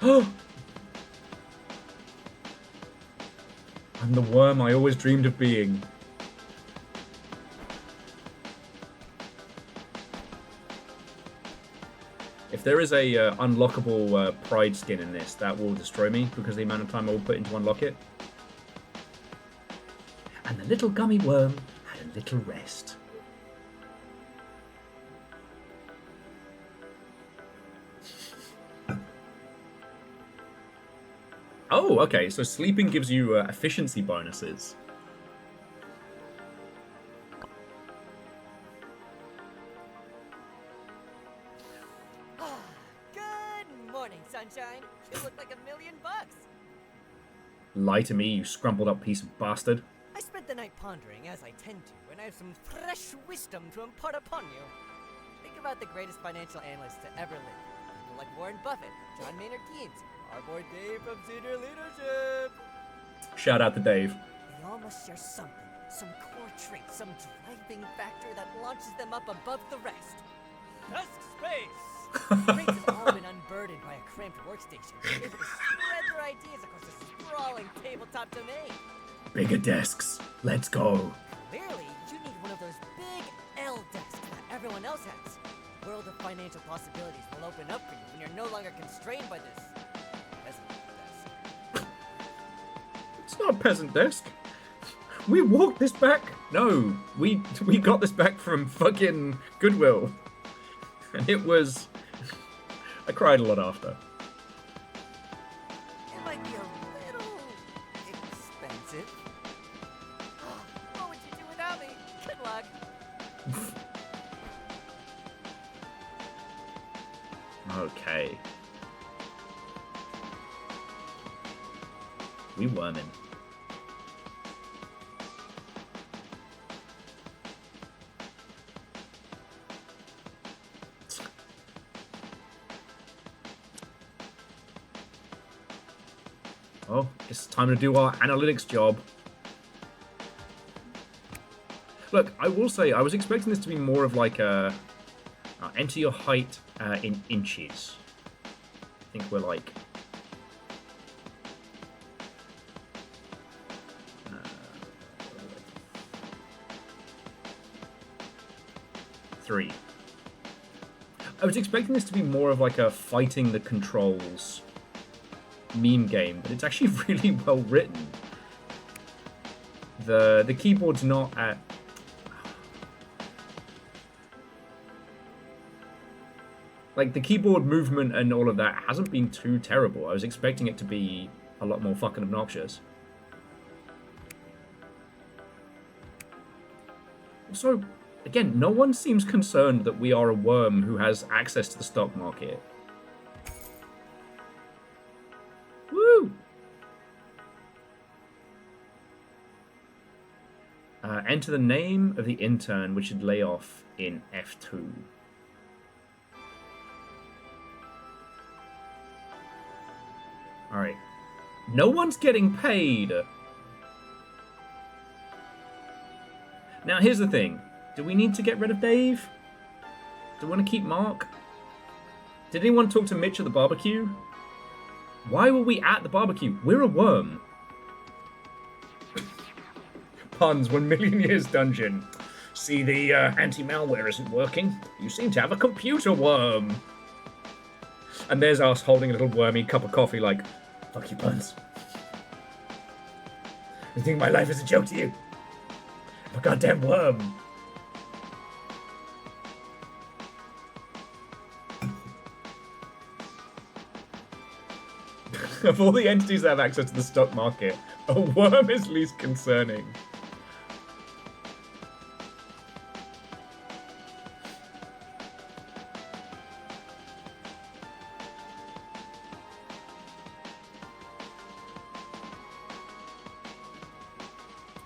I'm the worm I always dreamed of being. If there is a unlockable Pride skin in this, that will destroy me because of the amount of time I will put in to unlock it. And the little gummy worm had a little rest. Oh, okay, so sleeping gives you efficiency bonuses. Good morning, sunshine. You look like $1,000,000. Lie to me, you scrumpled up piece of bastard. I spent the night pondering, as I tend to, and I have some fresh wisdom to impart upon you. Think about the greatest financial analysts to ever live. People like Warren Buffett, John Maynard Keynes, our boy Dave from Senior Leadership. Shout out to Dave. They all must share something, some core trait, some driving factor that launches them up above the rest. Desk space! Brains have all been unburdened by a cramped workstation, able to spread their ideas across a sprawling tabletop domain. Bigger desks. Let's go. Clearly, you need one of those big L desks that everyone else has. World of financial possibilities will open up for you when you're no longer constrained by this peasant desk. It's not a peasant desk. We walked this back. No, we got this back from fucking Goodwill. And it was... I cried a lot after. It might be a little expensive. What would you do without me? Good luck. Okay. We worming. Oh, it's time to do our analytics job. Look, I will say, I was expecting this to be more of like a... enter your height in inches. I think we're like... 3. I was expecting this to be more of like a fighting the controls meme game, but it's actually really well written. The keyboard's not at... Like, the keyboard movement and all of that hasn't been too terrible. I was expecting it to be a lot more fucking obnoxious. Also, again, no one seems concerned that we are a worm who has access to the stock market. Woo! Enter the name of the intern we should lay off in F2. Alright. No one's getting paid! Now, here's the thing. Do we need to get rid of Dave? Do we want to keep Mark? Did anyone talk to Mitch at the barbecue? Why were we at the barbecue? We're a worm. Puns, 1,000,000 years dungeon. See, the anti-malware isn't working. You seem to have a computer worm. And there's us holding a little wormy cup of coffee like, fuck you, Puns. You think my life is a joke to you? I'm a goddamn worm. Of all the entities that have access to the stock market, a worm is least concerning.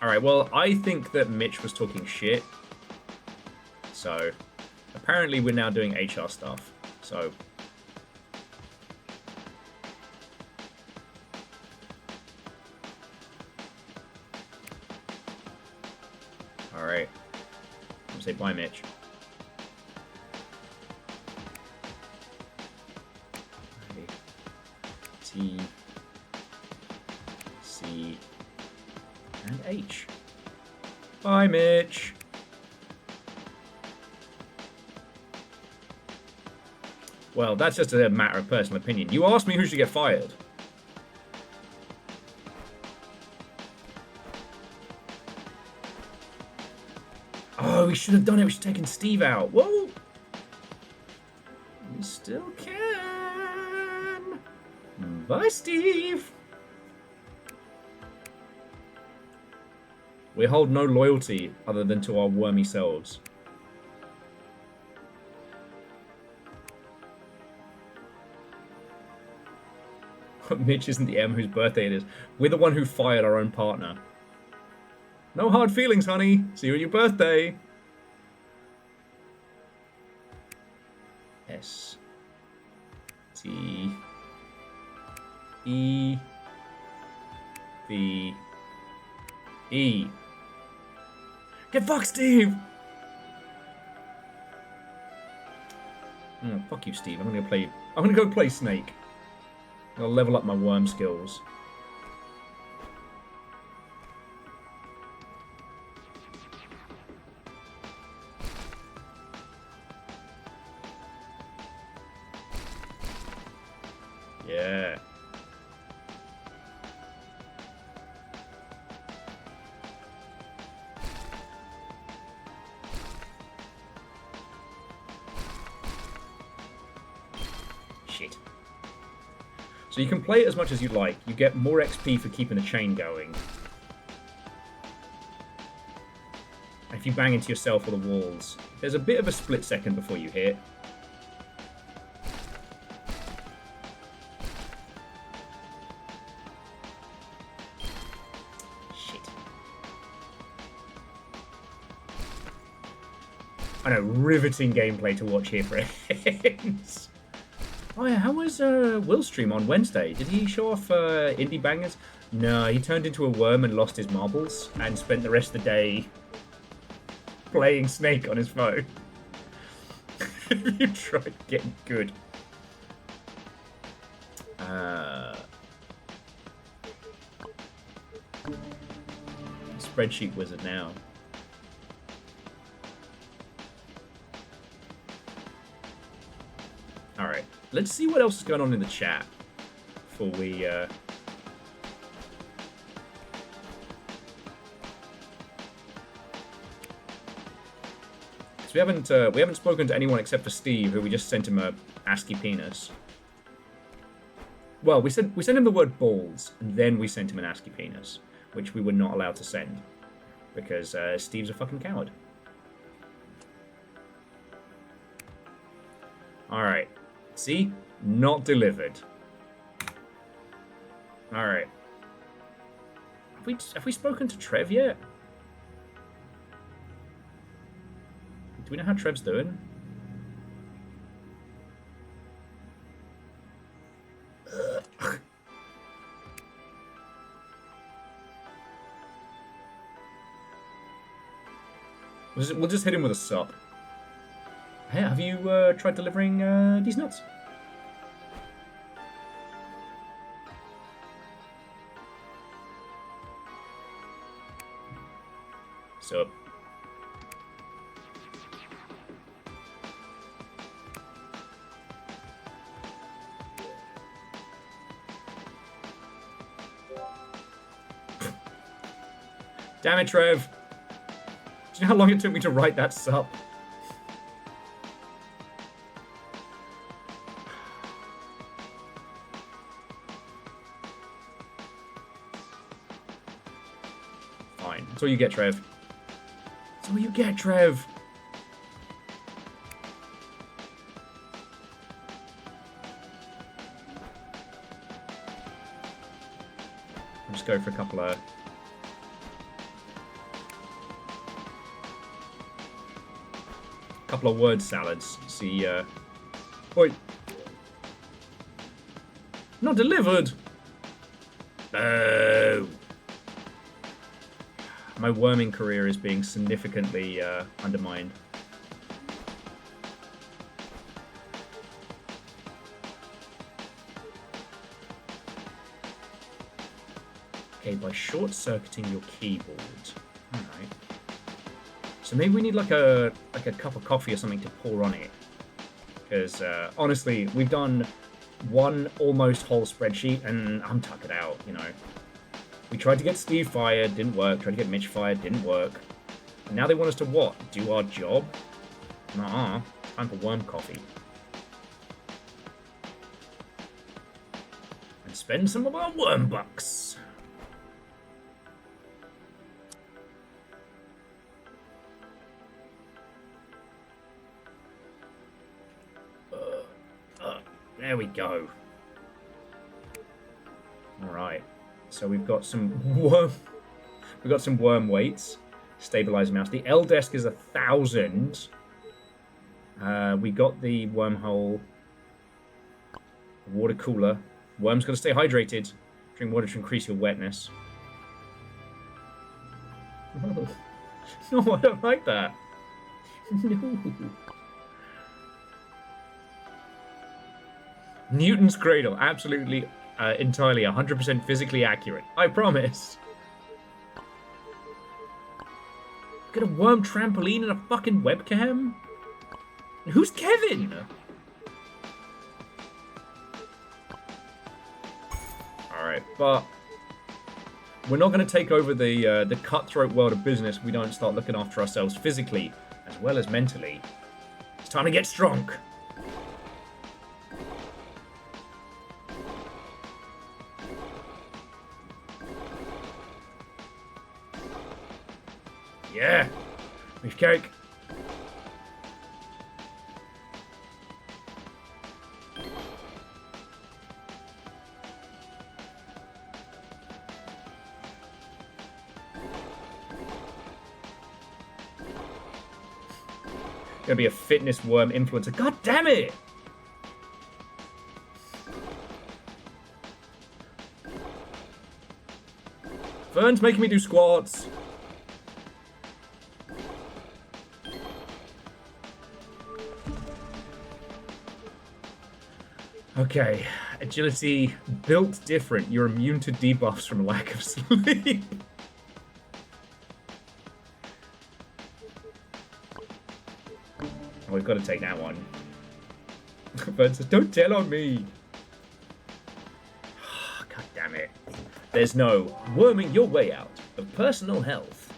Alright, well, I think that Mitch was talking shit. So, apparently we're now doing HR stuff. So... Alright. I'm gonna say bye, Mitch. T, C, and H. Bye, Mitch. Well, that's just a matter of personal opinion. You asked me who should get fired. Oh, we should have done it. We should have taken Steve out. Whoa. We still can. Bye, Steve. We hold no loyalty other than to our wormy selves. Mitch isn't the M whose birthday it is. We're the one who fired our own partner. No hard feelings, honey. See you on your birthday. S. T. E. V. E. Get fucked, Steve! Fuck you, Steve. I'm gonna go play Snake. I'll level up my worm skills. Yeah. Shit. So you can play it as much as you like. You get more XP for keeping the chain going. And if you bang into yourself or the walls, there's a bit of a split second before you hit. Shit. I know, riveting gameplay to watch here, friends. Oh yeah, how was Will's stream on Wednesday? Did he show off indie bangers? No, he turned into a worm and lost his marbles and spent the rest of the day playing Snake on his phone. You tried getting good. Spreadsheet wizard now. Alright, let's see what else is going on in the chat before we so we haven't spoken to anyone except for Steve, who we just sent him a ASCII penis. Well, we sent him the word balls, and then we sent him an ASCII penis, which we were not allowed to send because Steve's a fucking coward. All right. See? Not delivered. Alright. Have we spoken to Trev yet? Do we know how Trev's doing? We'll just hit him with a sup. Hey, have you tried delivering these nuts? Sup. Damn it, Trev. Do you know how long it took me to write that sup? Fine. That's all you get, Trev. That's all you get, Trev. I'll just go for a couple of... couple of word salads. See, Oi. Not delivered! Oh. My worming career is being significantly undermined. Okay, by short-circuiting your keyboard. Alright. So maybe we need like a cup of coffee or something to pour on it. Because honestly, we've done one almost whole spreadsheet and I'm tuckered out, you know. We tried to get Steve fired, didn't work. Tried to get Mitch fired, didn't work. And now they want us to what? Do our job? Nuh-uh. Time for worm coffee. And spend some of our worm bucks. There we go. Alright. So we've got some worm weights. Stabilize mouse. The L desk is 1,000. We got the wormhole. Water cooler. Worm's got to stay hydrated. Drink water to increase your wetness. No. No, I don't like that. No. Newton's cradle. Absolutely, entirely, 100% physically accurate. I promise. Got a worm trampoline and a fucking webcam? Who's Kevin? Alright, but we're not going to take over the cutthroat world of business if we don't start looking after ourselves physically as well as mentally. It's time to get strong. Yeah, beef cake. Gonna be a fitness worm influencer. God damn it! Vern's making me do squats. Okay, agility built different. You're immune to debuffs from lack of sleep. Oh, we've got to take that one. Vern says, don't tell on me. God damn it. There's no worming your way out of personal health.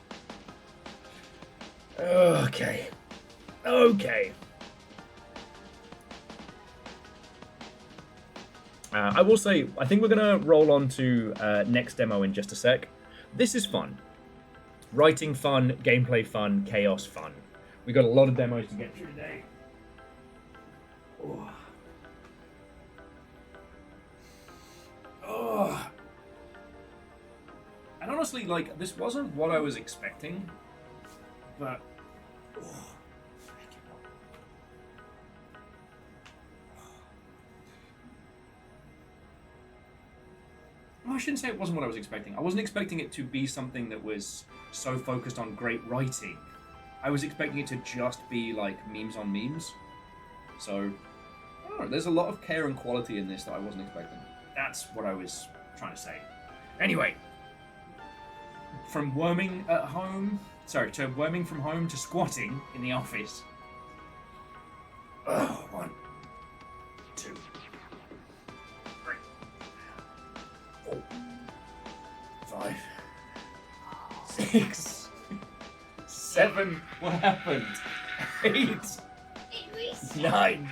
Okay. Okay. I will say, I think we're going to roll on to next demo in just a sec. This is fun. Writing fun, gameplay fun, chaos fun. We got a lot of demos to get through today. Oh. Oh. And honestly, like, this wasn't what I was expecting, but... Oh. I shouldn't say it wasn't what I was expecting. I wasn't expecting it to be something that was so focused on great writing. I was expecting it to just be like memes on memes. So, I don't know, there's a lot of care and quality in this that I wasn't expecting. That's what I was trying to say. Anyway, from worming at home, to worming from home to squatting in the office. Oh, 1, 2, 3, 4, 5, 6, 7. What happened? 8, 9,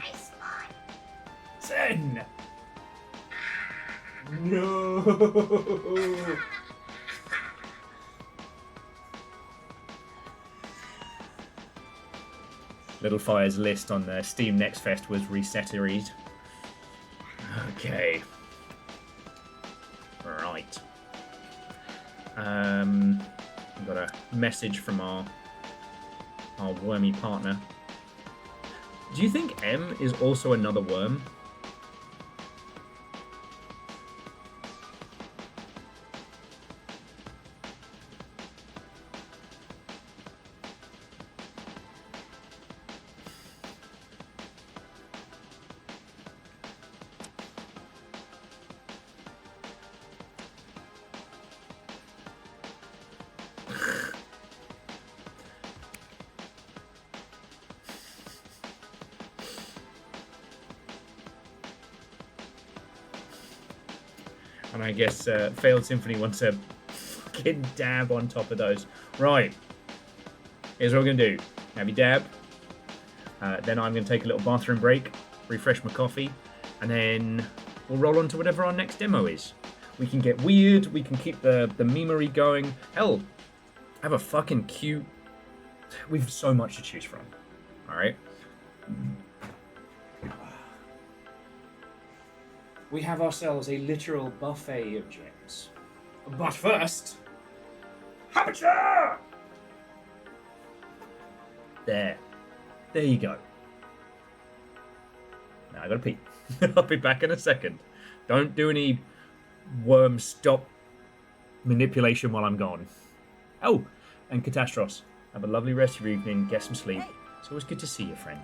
10. No. Little Fire's list on the Steam Next Fest was resetteried. Okay. Right. We've got a message from our wormy partner. Do you think M is also another worm? And I guess Failed Symphony wants a fucking dab on top of those. Right. Here's what we're going to do. Have your dab. Then I'm going to take a little bathroom break, refresh my coffee, and then we'll roll on to whatever our next demo is. We can get weird, we can keep the memery going. Hell, have a fucking cute... We've so much to choose from. Alright? We have ourselves a literal buffet of drinks. But first... Have a chair! There. There you go. Now I gotta pee. I'll be back in a second. Don't do any worm stop manipulation while I'm gone. Oh, and Catastros, have a lovely rest of your evening, get some sleep. It's always good to see you, friend.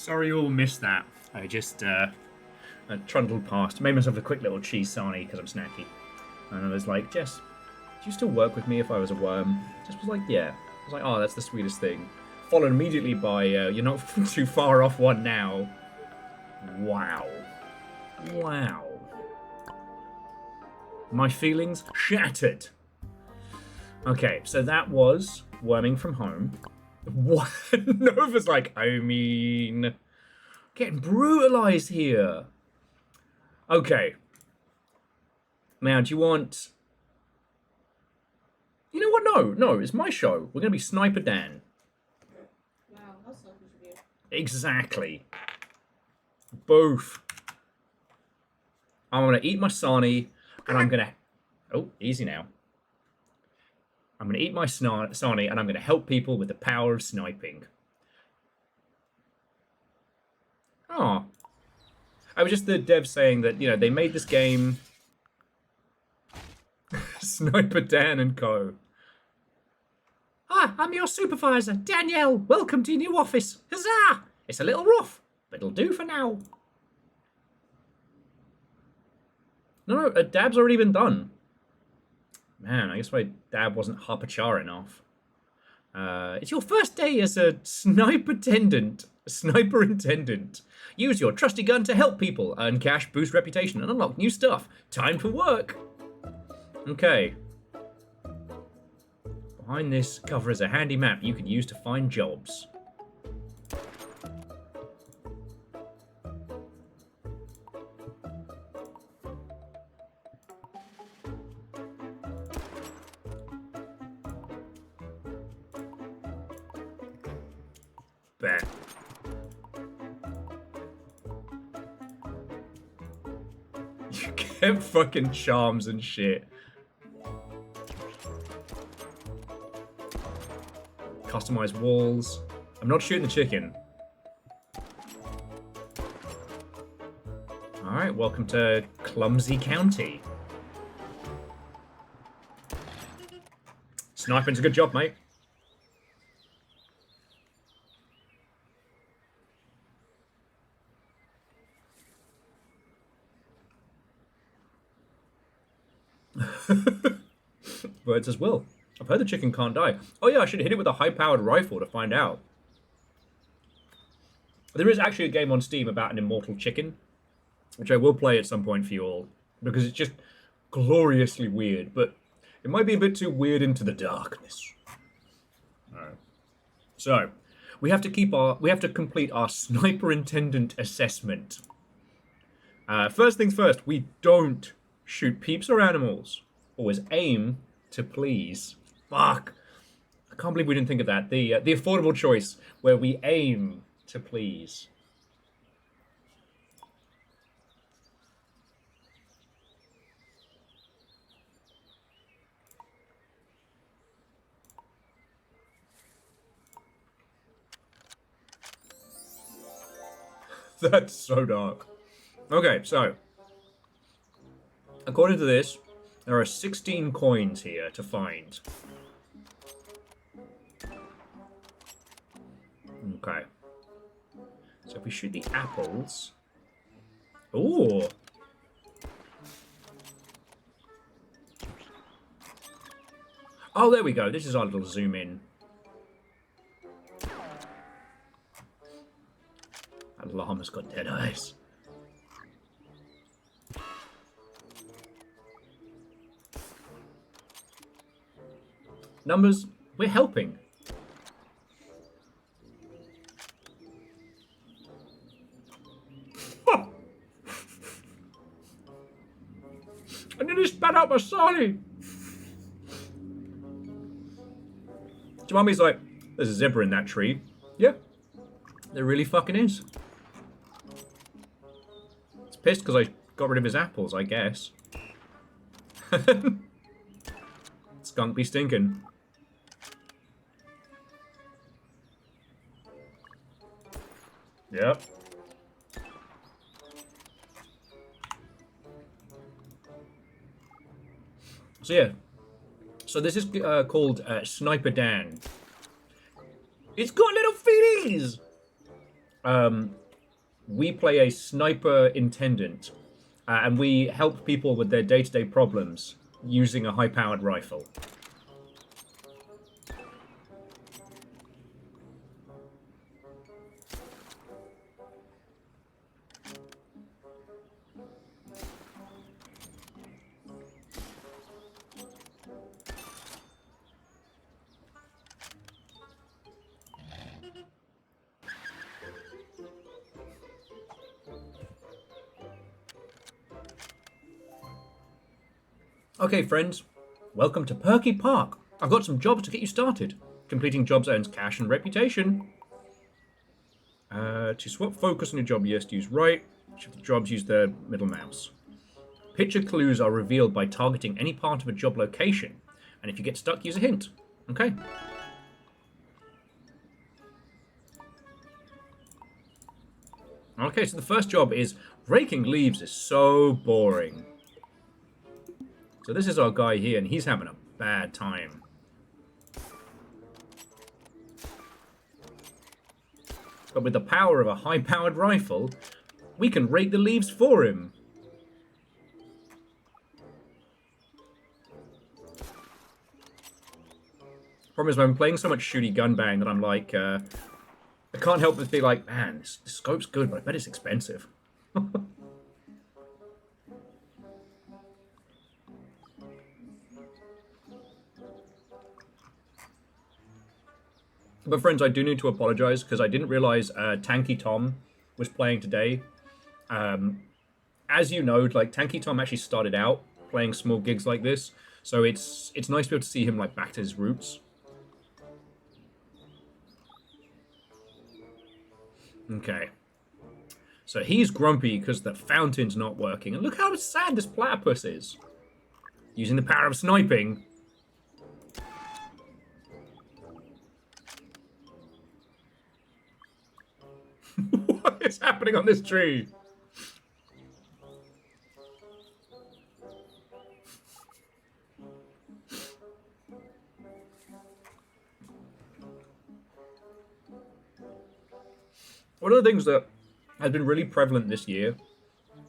Sorry you all missed that. I just I trundled past. Made myself a quick little cheese sarnie because I'm snacky. And I was like, Jess, do you still work with me if I was a worm? Jess was like, yeah. I was like, oh, that's the sweetest thing. Followed immediately by, you're not too far off one now. Wow. Wow. My feelings shattered. Okay, so that was Worming from Home. What? Nova's like, I mean, getting brutalized here. Okay. Now, do you want... You know what? No, it's my show. We're going to be Sniper Dan. Wow, how selfish of you. Exactly. Both. I'm going to eat my sarnie, and I'm going to... Oh, easy now. I'm going to eat my sarnie, and I'm going to help people with the power of sniping. Oh. I was just the dev saying that, you know, they made this game... Sniper Dan and Co. Ah, I'm your supervisor, Danielle. Welcome to your new office. Huzzah! It's a little rough, but it'll do for now. No, a dab's already been done. Man, I guess my dab wasn't Harpachar enough. It's your first day as a sniper intendant. Use your trusty gun to help people, earn cash, boost reputation, and unlock new stuff. Time for work. Okay. Behind this cover is a handy map you can use to find jobs. Bet. You get fucking charms and shit. Customize walls. I'm not shooting the chicken. Alright, welcome to Clumsy County. Sniping's a good job, mate. Words as well. I've heard the chicken can't die. Oh yeah, I should hit it with a high-powered rifle to find out. There is actually a game on Steam about an immortal chicken, which I will play at some point for you all, because it's just gloriously weird, but it might be a bit too weird into the darkness. Alright. So, we have to complete our sniper intendant assessment. First things first, we don't shoot peeps or animals. Always aim to please. Fuck. I can't believe we didn't think of that. The affordable choice where we aim to please. That's so dark. Okay, so according to this, there are 16 coins here to find. Okay. So if we shoot the apples... Ooh! Oh, there we go. This is our little zoom in. That llama's got dead eyes. Numbers, we're helping. I nearly spat out my sarnie. Jami's like, there's a zebra in that tree. Yeah, there really fucking is. It's pissed because I got rid of his apples, I guess. Skunk be stinking. Yep. So yeah. So this is called Sniper Dan. It's got little feeties! we play a sniper intendant, and we help people with their day-to-day problems using a high-powered rifle. Okay, friends, welcome to Perky Park. I've got some jobs to get you started. Completing jobs earns cash and reputation. To swap focus on your job, yes, use right. Shift the jobs, use the middle mouse. Picture clues are revealed by targeting any part of a job location. And if you get stuck, use a hint. Okay. Okay, so the first job is raking leaves is so boring. So this is our guy here, and he's having a bad time. But with the power of a high-powered rifle, we can rake the leaves for him. Problem is, when I'm playing so much shooty gun bang that I'm like, I can't help but be like, man, this scope's good, but I bet it's expensive. But friends, I do need to apologize because I didn't realize Tanky Tom was playing today. As you know, like Tanky Tom actually started out playing small gigs like this, so it's nice to be able to see him like back to his roots. Okay. So he's grumpy because the fountain's not working. And look how sad this platypus is. Using the power of sniping. What is happening on this tree? One of the things that has been really prevalent this year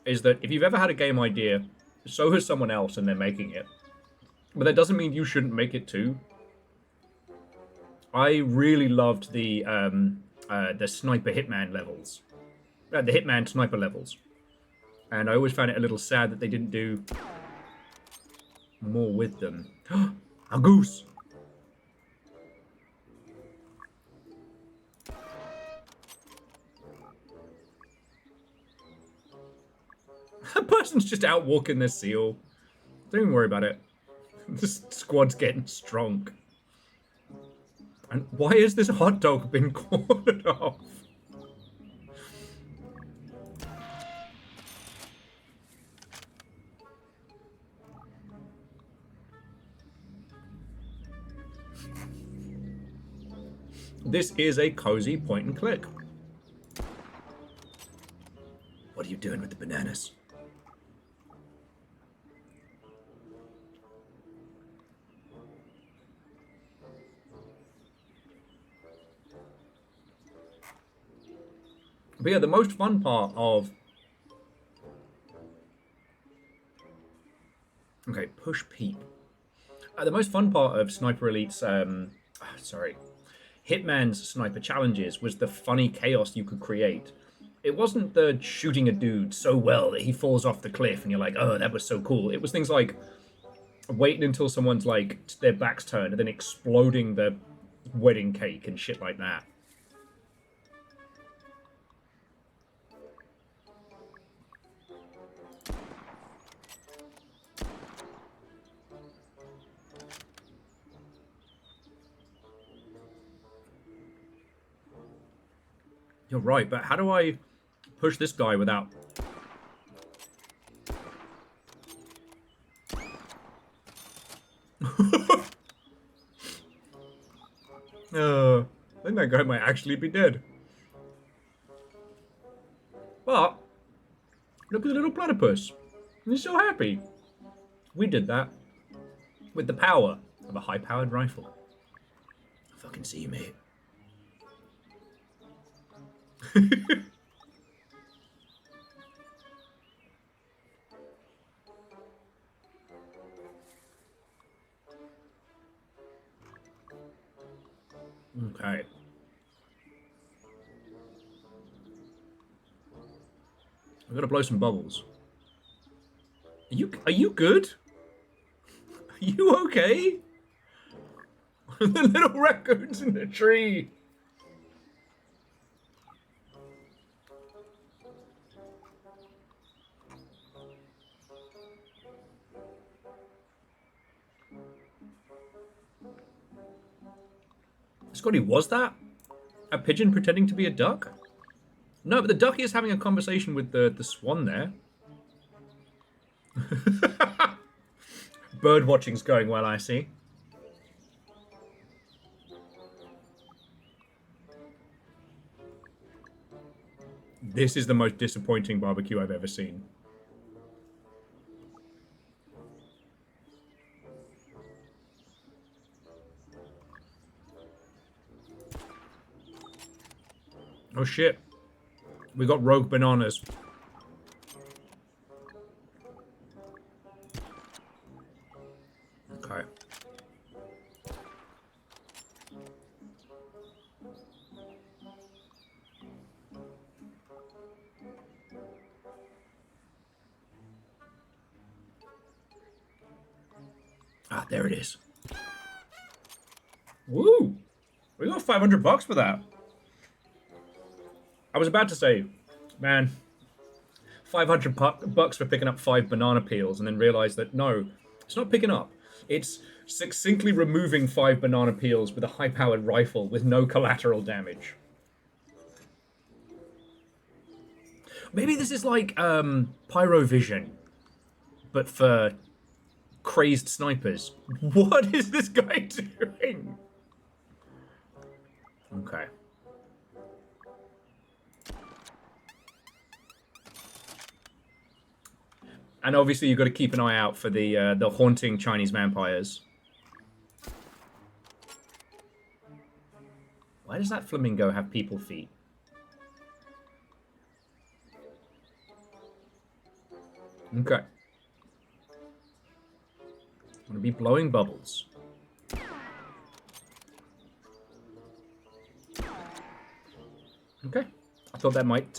is that if you've ever had a game idea, so has someone else and they're making it. But that doesn't mean you shouldn't make it too. I really loved the sniper hitman levels. The hitman sniper levels. And I always found it a little sad that they didn't do more with them. A goose! That person's just out walking their seal. Don't even worry about it. This squad's getting strong. And why has this hot dog been cornered off? This is a cozy point and click. What are you doing with the bananas? But yeah, the most fun part of... Okay, push peep. The most fun part of Sniper Elite's, Hitman's Sniper Challenges was the funny chaos you could create. It wasn't the shooting a dude so well that he falls off the cliff and you're like, oh, that was so cool. It was things like waiting until someone's like, their back's turned and then exploding the wedding cake and shit like that. You're right, but how do I push this guy without... I think that guy might actually be dead. But, look at the little platypus. He's so happy. We did that with the power of a high-powered rifle. I fucking see you, mate. Okay. I've got to blow some bubbles. Are you good? Are you okay? The little raccoon's in the tree. Scotty, was that a pigeon pretending to be a duck? No, but the duck is having a conversation with the swan there. Bird watching's going well, I see. This is the most disappointing barbecue I've ever seen. Oh shit. We got rogue bananas. Okay. Ah, there it is. Woo! We got $500 for that. I was about to say, man, $500 for picking up 5 banana peels, and then realized that no, it's not picking up. It's succinctly removing 5 banana peels with a high-powered rifle with no collateral damage. Maybe this is like Pyrovision, but for crazed snipers. What is this guy doing? Okay. And obviously you've got to keep an eye out for the haunting Chinese vampires. Why does that flamingo have people feet? Okay. I'm gonna be blowing bubbles. Okay. I thought that might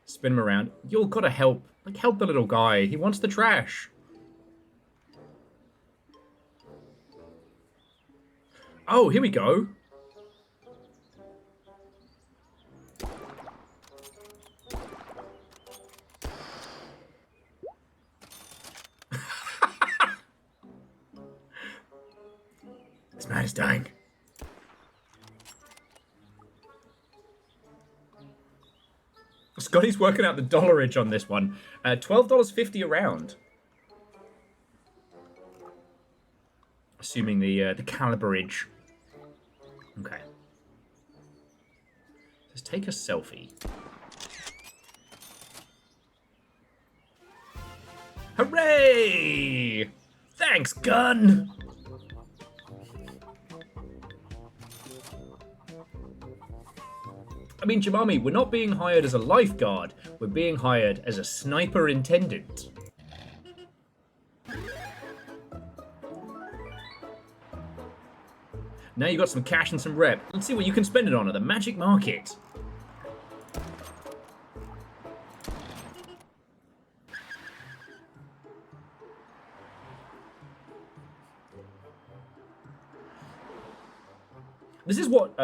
spin him around. You've got to help. Like, help the little guy. He wants the trash. Oh, here we go. This man is dying. Scotty's working out the dollarage on this one. $12.50 a round. Assuming the caliberage. Okay. Let's take a selfie. Hooray! Thanks, gun! I mean, Jemami, we're not being hired as a lifeguard. We're being hired as a sniper intendant. Now you got some cash and some rep. Let's see what you can spend it on at the magic market. This is what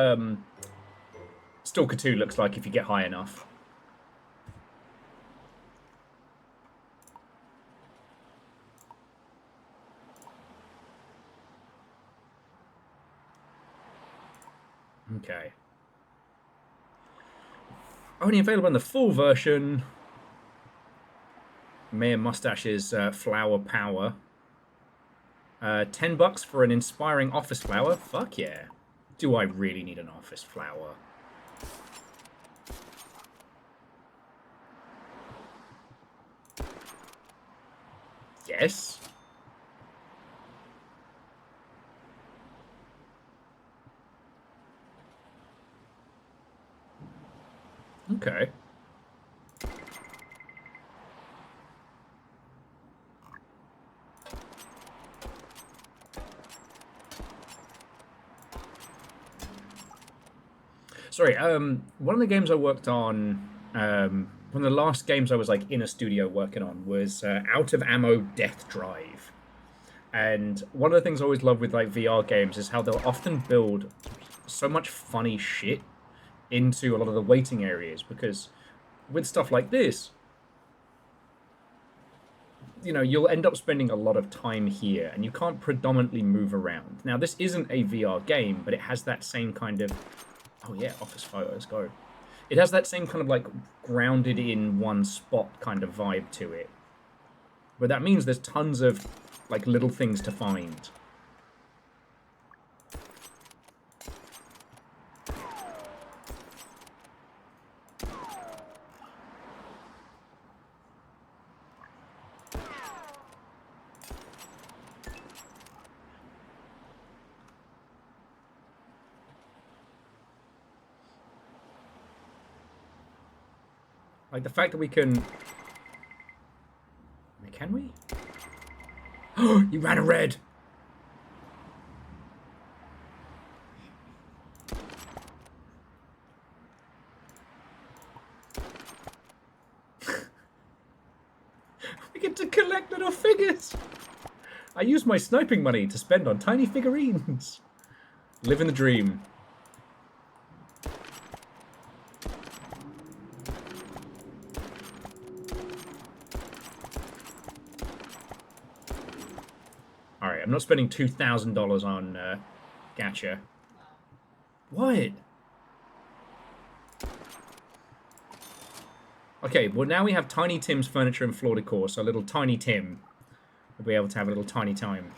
Stalker 2 looks like if you get high enough. Okay. Only available in the full version. Mayor Mustache's flower power. $10 for an inspiring office flower. Fuck yeah. Do I really need an office flower? Yes. Okay. Sorry, one of the games I worked on, one of the last games I was like in a studio working on was Out of Ammo Death Drive. And one of the things I always love with like VR games is how they'll often build so much funny shit into a lot of the waiting areas, because with stuff like this, you know, you'll end up spending a lot of time here and you can't predominantly move around. Now, this isn't a VR game, but it has that same kind of... Oh yeah, office photo, let's go. It has that same kind of like grounded in one spot kind of vibe to it. But that means there's tons of like little things to find. Like the fact that we can... Can we? Oh, you ran a red! We get to collect little figures! I use my sniping money to spend on tiny figurines. Living the dream. Alright, I'm not spending $2,000 on gacha. What? Okay, well now we have Tiny Tim's furniture and floor decor, so little Tiny Tim will be able to have a little tiny time.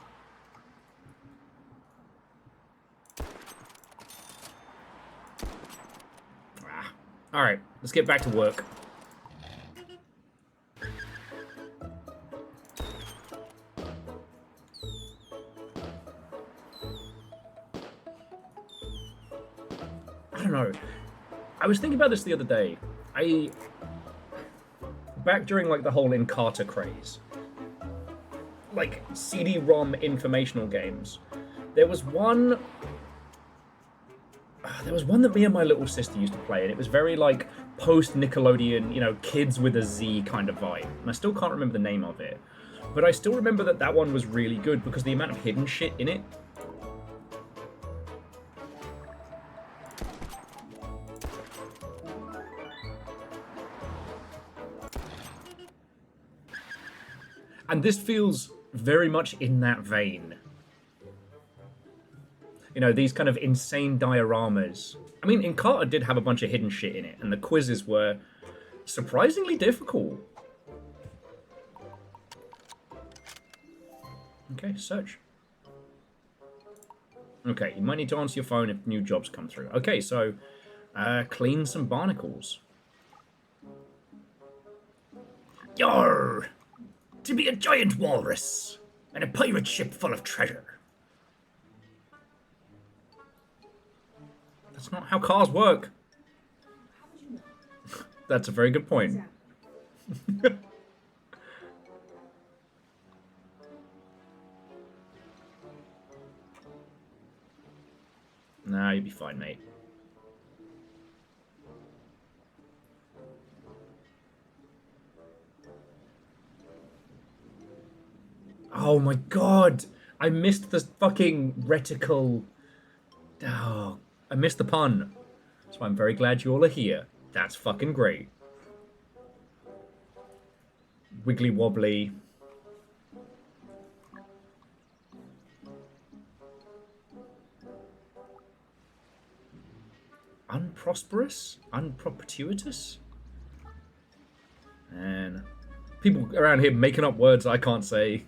Ah. Alright, let's get back to work. I don't know. I was thinking about this the other day. Back during like the whole Encarta craze, like CD-ROM informational games, there was one that me and my little sister used to play, and it was very like post-Nickelodeon, you know, Kids with a Z kind of vibe. And I still can't remember the name of it, but I still remember that one was really good because the amount of hidden shit in it. And this feels very much in that vein. You know, these kind of insane dioramas. I mean, Encarta did have a bunch of hidden shit in it, and the quizzes were surprisingly difficult. Okay, search. Okay, you might need to answer your phone if new jobs come through. Okay, so, clean some barnacles. Yarr! To be a giant walrus and a pirate ship full of treasure. That's not how cars work. How would you know? That's a very good point. Exactly. Nah, you'll be fine, mate. Oh my god! I missed the fucking reticle. Oh, I missed the pun. So I'm very glad you all are here. That's fucking great. Wiggly wobbly. Unprosperous? Unperpetuitous? And people around here making up words I can't say.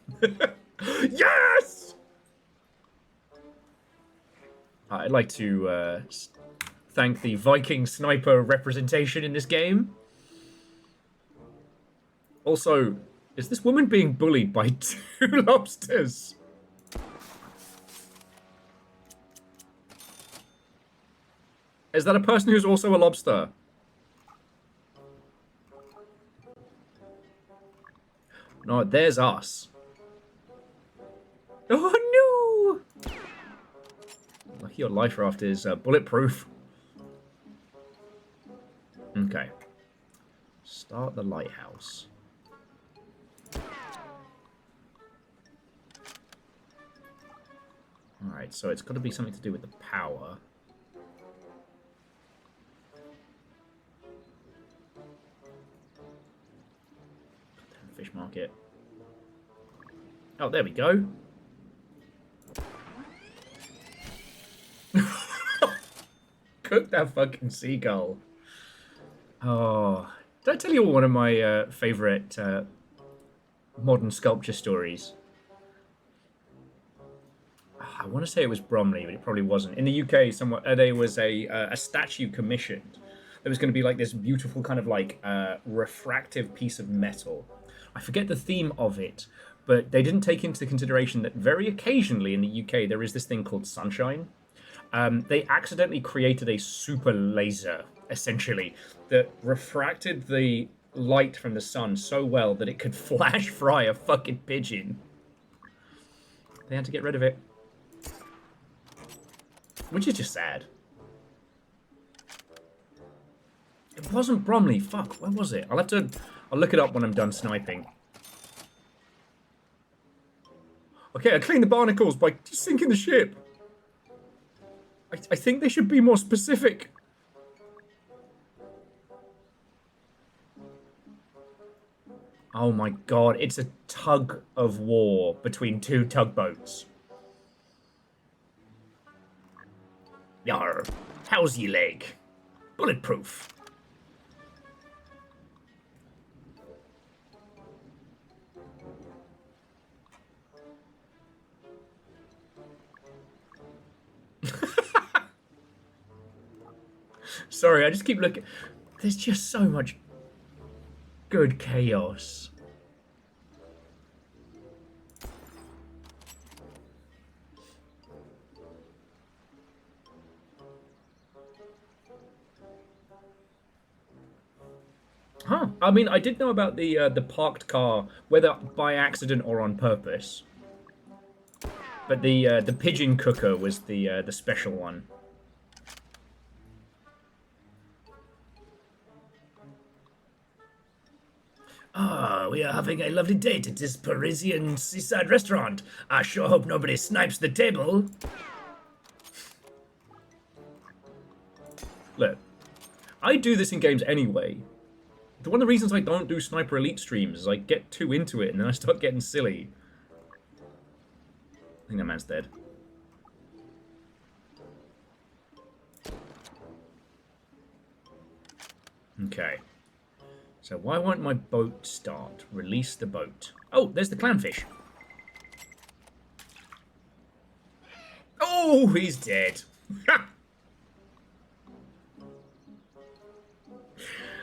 Yes! I'd like to thank the Viking sniper representation in this game. Also, is this woman being bullied by 2 lobsters? Is that a person who's also a lobster? No, there's us. Oh no! Lucky your life raft is bulletproof. Okay. Start the lighthouse. Alright, so it's got to be something to do with the power. Fish market. Oh, there we go. Cook that fucking seagull. Oh, did I tell you one of my favourite modern sculpture stories? I want to say it was Bromley, but it probably wasn't. In the UK, somewhere there was a statue commissioned. There was going to be like this beautiful kind of like refractive piece of metal. I forget the theme of it, but they didn't take into consideration that very occasionally in the UK there is this thing called sunshine. They accidentally created a super laser, essentially, that refracted the light from the sun so well that it could flash fry a fucking pigeon. They had to get rid of it. Which is just sad. It wasn't Bromley. Fuck, where was it? I'll look it up when I'm done sniping. Okay, I cleaned the barnacles by sinking the ship. I think they should be more specific. Oh my god, it's a tug of war between two tugboats. Yar, how's ye leg? Bulletproof. Sorry, I just keep looking. There's just so much good chaos. Huh. I mean, I did know about the parked car, whether by accident or on purpose. But the pigeon cooker was the special one. Ah, we are having a lovely date at this Parisian seaside restaurant. I sure hope nobody snipes the table. Look, I do this in games anyway. One of the reasons I don't do Sniper Elite streams is I get too into it and then I start getting silly. I think that man's dead. Okay. So why won't my boat start? Release the boat. Oh, there's the clownfish. Oh, he's dead.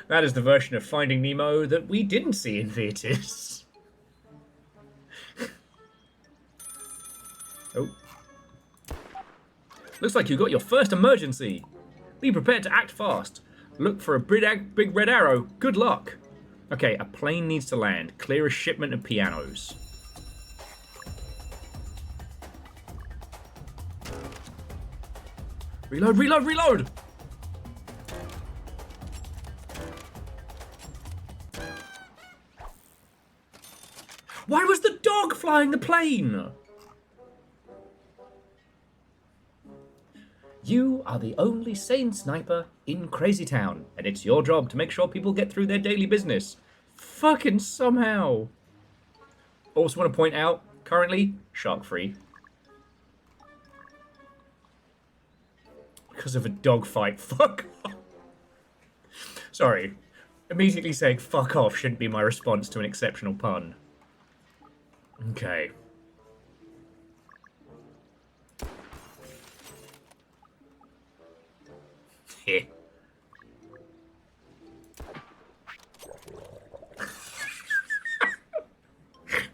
That is the version of Finding Nemo that we didn't see in theaters. Oh. Looks like you got your first emergency. Be prepared to act fast. Look for a big red arrow. Good luck. Okay, a plane needs to land. Clear a shipment of pianos. Reload, reload, reload! Why was the dog flying the plane? You are the only sane sniper in Crazy Town, and it's your job to make sure people get through their daily business. Fucking somehow. Also want to point out, currently, shark-free. Because of a dogfight. Fuck off. Sorry. Immediately saying fuck off shouldn't be my response to an exceptional pun. Okay. Heh.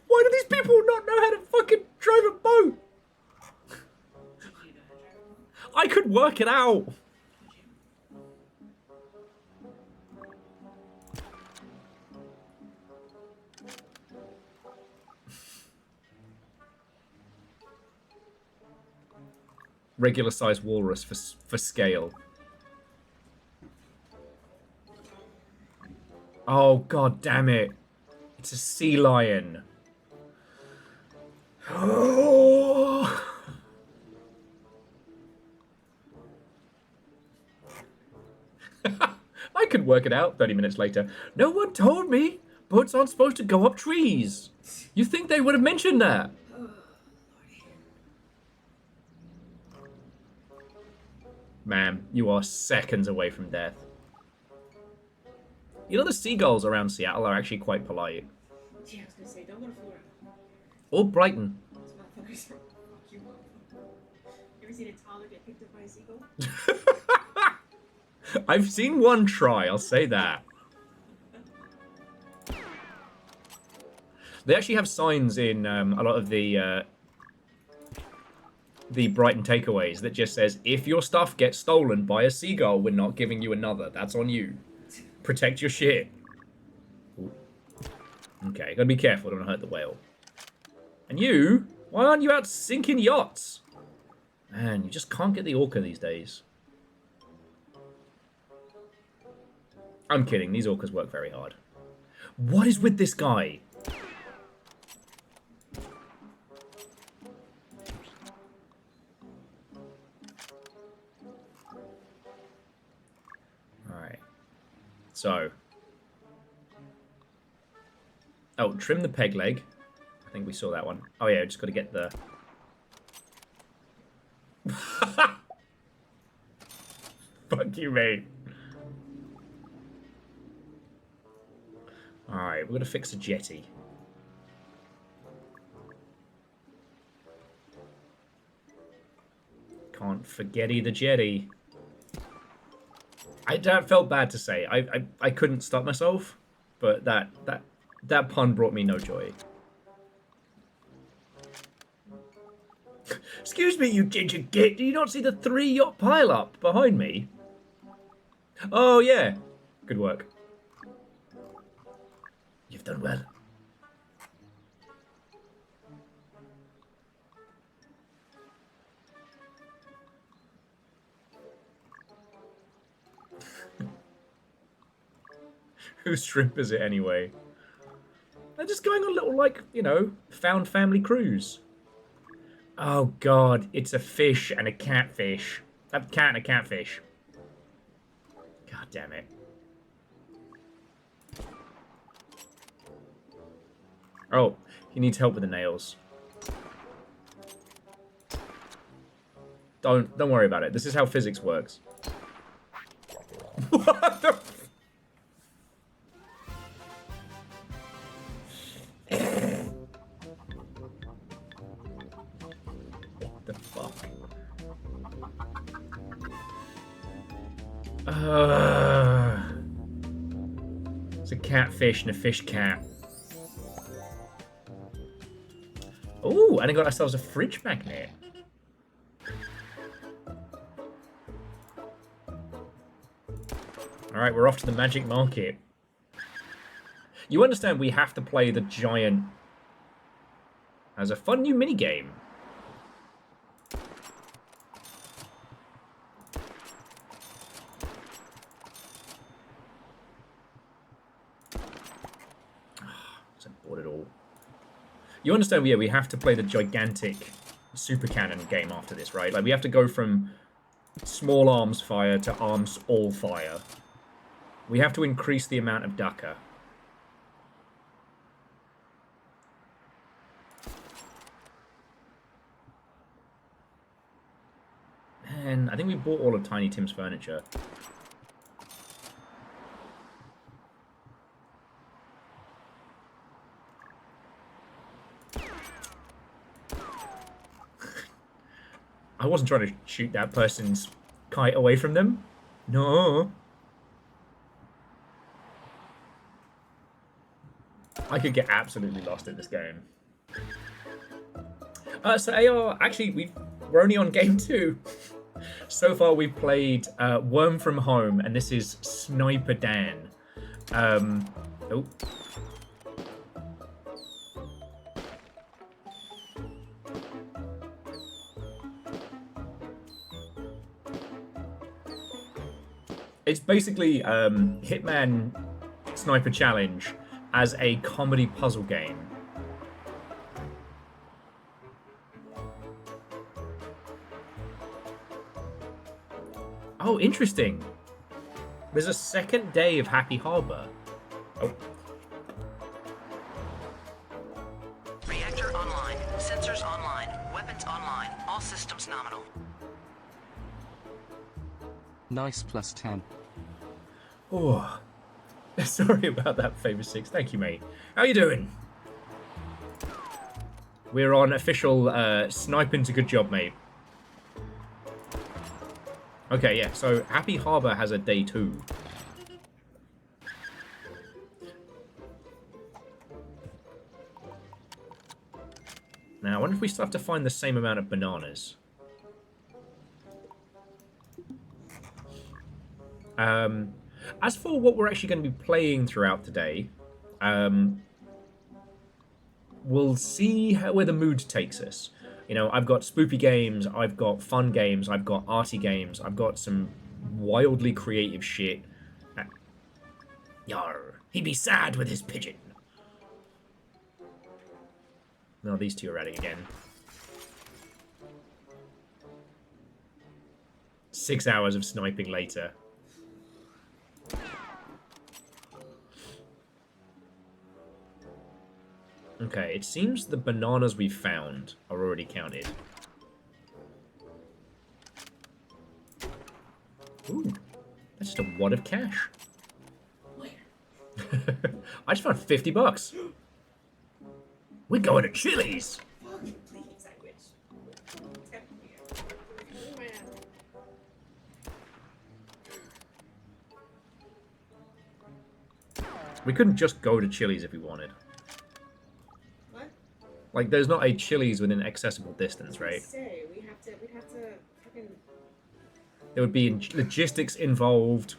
Why do these people not know how to fucking drive a boat? I could work it out. regular sized walrus for scale. Oh, god damn it. It's a sea lion. Oh. I could work it out 30 minutes later. No one told me boats aren't supposed to go up trees. You think they would have mentioned that? Ma'am, you are seconds away from death. You know, the seagulls around Seattle are actually quite polite. Yeah, I was gonna say, don't go to Florida. Or Brighton. Those motherfuckers fuck you up. You ever seen a toddler get picked up by a seagull? I've seen one try, I'll say that. They actually have signs in a lot of the Brighton takeaways that just says, if your stuff gets stolen by a seagull, we're not giving you another. That's on you. Protect your shit. Ooh. Okay, gotta be careful, don't hurt the whale. And you? Why aren't you out sinking yachts? Man, you just can't get the orca these days. I'm kidding, these orcas work very hard. What is with this guy? Alright. So. Oh, trim the peg leg. I think we saw that one. Oh yeah, just got to get the... Fuck you, mate. Alright, we're going to fix a jetty. Can't forgetty the jetty. I felt bad to say. I couldn't stop myself, but that pun brought me no joy. Excuse me, you ginger git. Do you not see the 3-yacht pile-up behind me? Oh, yeah. Good work. You've done well. Whose shrimp is it anyway? They're just going on a little, like, you know, found family cruise. Oh god, it's a fish and a catfish. A cat and a catfish. God damn it. Oh, he needs help with the nails. Don't worry about it. This is how physics works. What the the fuck? It's a catfish and a fish cat. Ooh, and I got ourselves a fridge magnet. Alright, we're off to the magic market. You understand we have to play the giant as a fun new minigame. I bought it all. You understand, yeah, we have to play the gigantic super cannon game after this, right? Like, we have to go from small arms fire to arms all fire. We have to increase the amount of ducker. Man, I think we bought all of Tiny Tim's furniture. I wasn't trying to shoot that person's kite away from them. No. I could get absolutely lost in this game. So AR, actually, we're only on game 2. So far, we've played Worm from Home, and this is Sniper Dan. Oh. It's basically Hitman Sniper Challenge as a comedy puzzle game. Oh, interesting. There's a second day of Happy Harbor. Oh. Reactor online. Sensors online. Weapons online. All systems nominal. Nice plus 10. Oh. Sorry about that, Favor 6. Thank you, mate. How you doing? We're on official sniping's a good job, mate. Okay, yeah, so Happy Harbor has a day 2. Now, I wonder if we still have to find the same amount of bananas. As for what we're actually going to be playing throughout the day, we'll see where the mood takes us. You know, I've got spoopy games, I've got fun games, I've got arty games, I've got some wildly creative shit. Yar, he be sad with his pigeon. No, these two are at it again. 6 hours of sniping later. Okay, it seems the bananas we found are already counted. Ooh, that's just a wad of cash. Where? I just found $50. We're going to Chili's. Fuck, please, I wish. Tempt me. Oh, man. We couldn't just go to Chili's if we wanted. What? Like, there's not a Chili's within accessible distance, right? Say, we'd have to fucking... There would be logistics involved.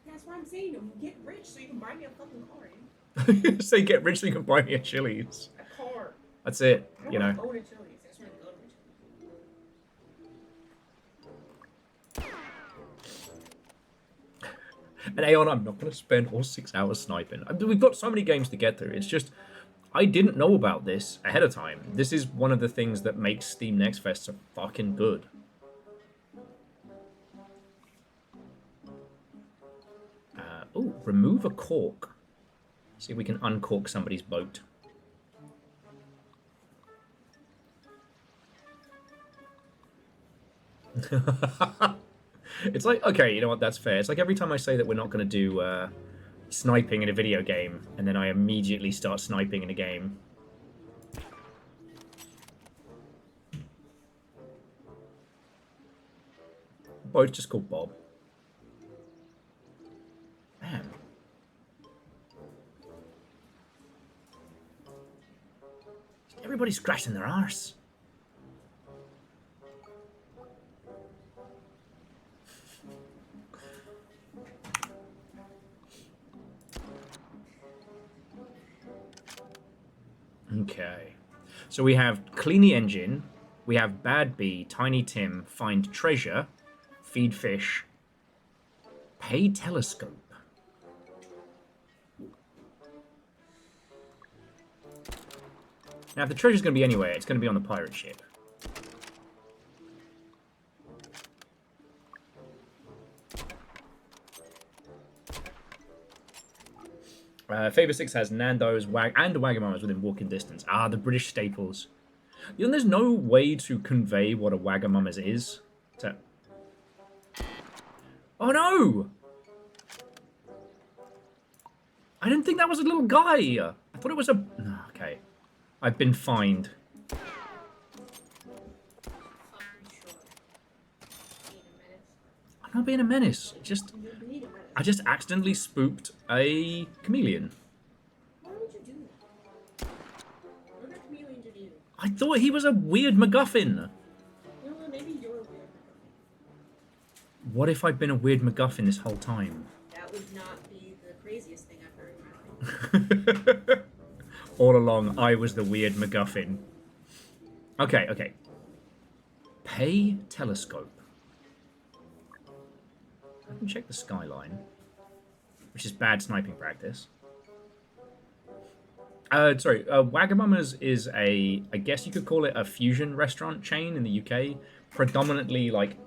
That's what I'm saying. Get rich so you can buy me a fucking car. Say get rich so you can buy me a Chili's. A car. That's it, I don't you know. want to own a Chili's. I just want to go to a Chili's. And Aeon, I'm not going to spend all 6 hours sniping. I mean, we've got so many games to get through. It's just, I didn't know about this ahead of time. This is one of the things that makes Steam Next Fest so fucking good. Oh, remove a cork. See if we can uncork somebody's boat. It's like, okay, you know what, that's fair. It's like every time I say that we're not going to do sniping in a video game, and then I immediately start sniping in a game. Both just called Bob. Man. Everybody's scratching their arse. Okay. So we have Clean the Engine, we have Bad Bee, Tiny Tim, Find Treasure, Feed Fish, Pay Telescope. Now, if the treasure's going to be anywhere, it's going to be on the pirate ship. Favor 6 has Nando's and Wagamama's within walking distance. Ah, the British staples. You know, there's no way to convey what a Wagamama's is. Oh no! I didn't think that was a little guy. I thought it was a... Okay. I've been fined. I'm not being a menace. I just accidentally spooked a chameleon. Why would you do that? What did a chameleon do to you? I thought he was a weird MacGuffin. You know what? Maybe you're a weird. What if I'd been a weird MacGuffin this whole time? That would not be the craziest thing I've heard in my life. All along, I was the weird MacGuffin. Okay, okay. Pay Telescope. I can check the skyline, which is bad sniping practice. Sorry, Wagamama's is I guess you could call it a fusion restaurant chain in the UK. Predominantly, like,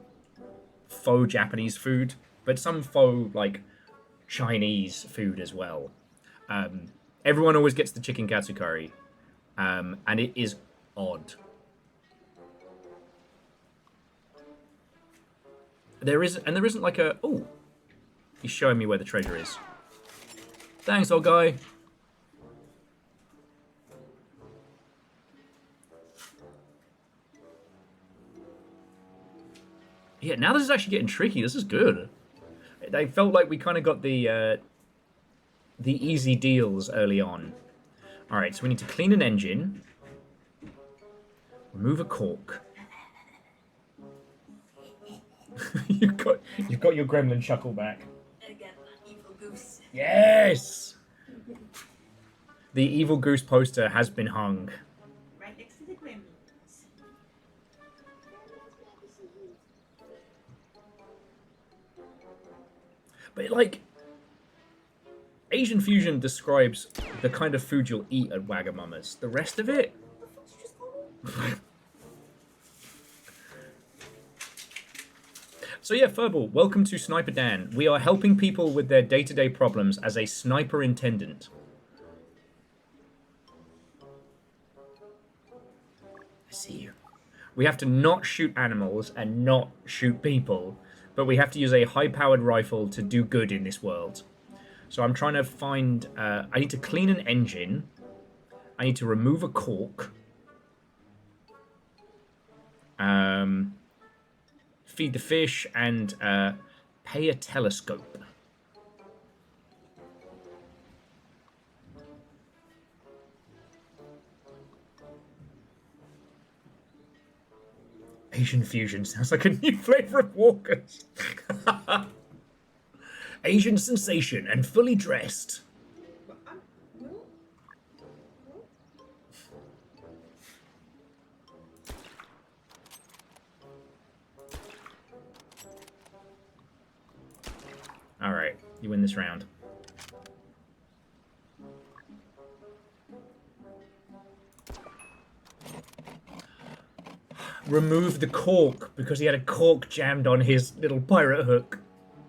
faux Japanese food, but some faux, like, Chinese food as well. Everyone always gets the chicken katsu curry, and it is odd. There isn't like a... Oh, he's showing me where the treasure is. Thanks, old guy. Yeah, now this is actually getting tricky. This is good. I felt like we kind of got the easy deals early on. All right, so we need to clean an engine, remove a cork. you've got your gremlin chuckle back. I got an evil goose. Yes. The evil goose poster has been hung. Right next to the gremlins. But, like, Asian fusion describes the kind of food you'll eat at Wagamama's. The rest of it... So yeah, Furball, welcome to Sniper Dan. We are helping people with their day-to-day problems as a sniper intendant. I see you. We have to not shoot animals and not shoot people, but we have to use a high-powered rifle to do good in this world. So I'm trying to find... I need to clean an engine. I need to remove a cork. Feed the fish and pay a telescope. Asian fusion sounds like a new flavor of Walkers. Asian sensation and fully dressed. All right, you win this round. Remove the cork because he had a cork jammed on his little pirate hook.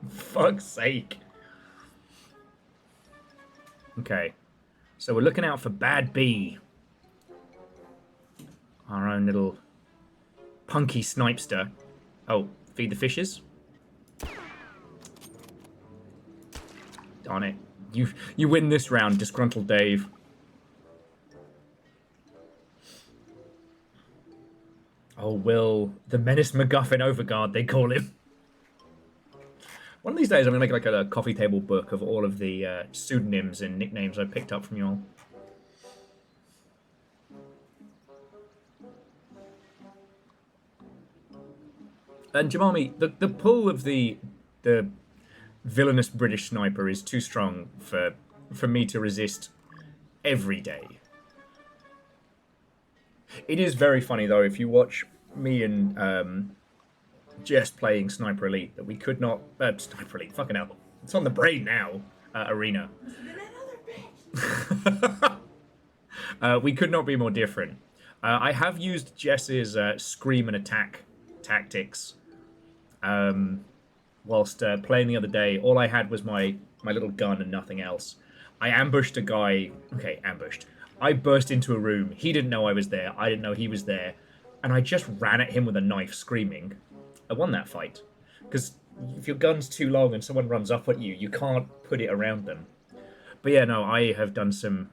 Fuck's sake. Okay, so we're looking out for Bad B. Our own little punky snipester. Oh, feed the fishes. Darn it. You win this round, Disgruntled Dave. Oh, Will. The Menace MacGuffin Overguard, they call him. One of these days, I'm going to make like a coffee table book of all of the pseudonyms and nicknames I picked up from you all. And Jamami, the pull of the villainous British sniper is too strong for me to resist every day. It is very funny, though, if you watch me and Jess playing Sniper Elite, that we could not... Sniper Elite, fucking hell. It's on the brain now, Arena. We could not be more different. I have used Jess's scream and attack tactics whilst playing the other day. All I had was my little gun and nothing else. I ambushed a guy... Okay, ambushed. I burst into a room. He didn't know I was there. I didn't know he was there. And I just ran at him with a knife, screaming. I won that fight. Because if your gun's too long and someone runs up at you, you can't put it around them. But yeah, no, I have done some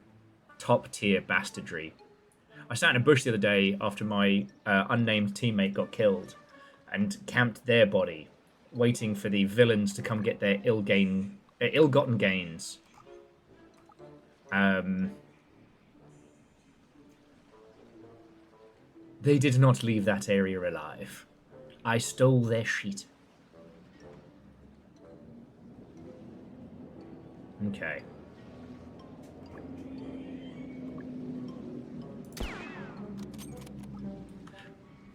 top-tier bastardry. I sat in a bush the other day after my unnamed teammate got killed and camped their body, waiting for the villains to come get their ill-gotten gains. They did not leave that area alive. I stole their sheet. Okay.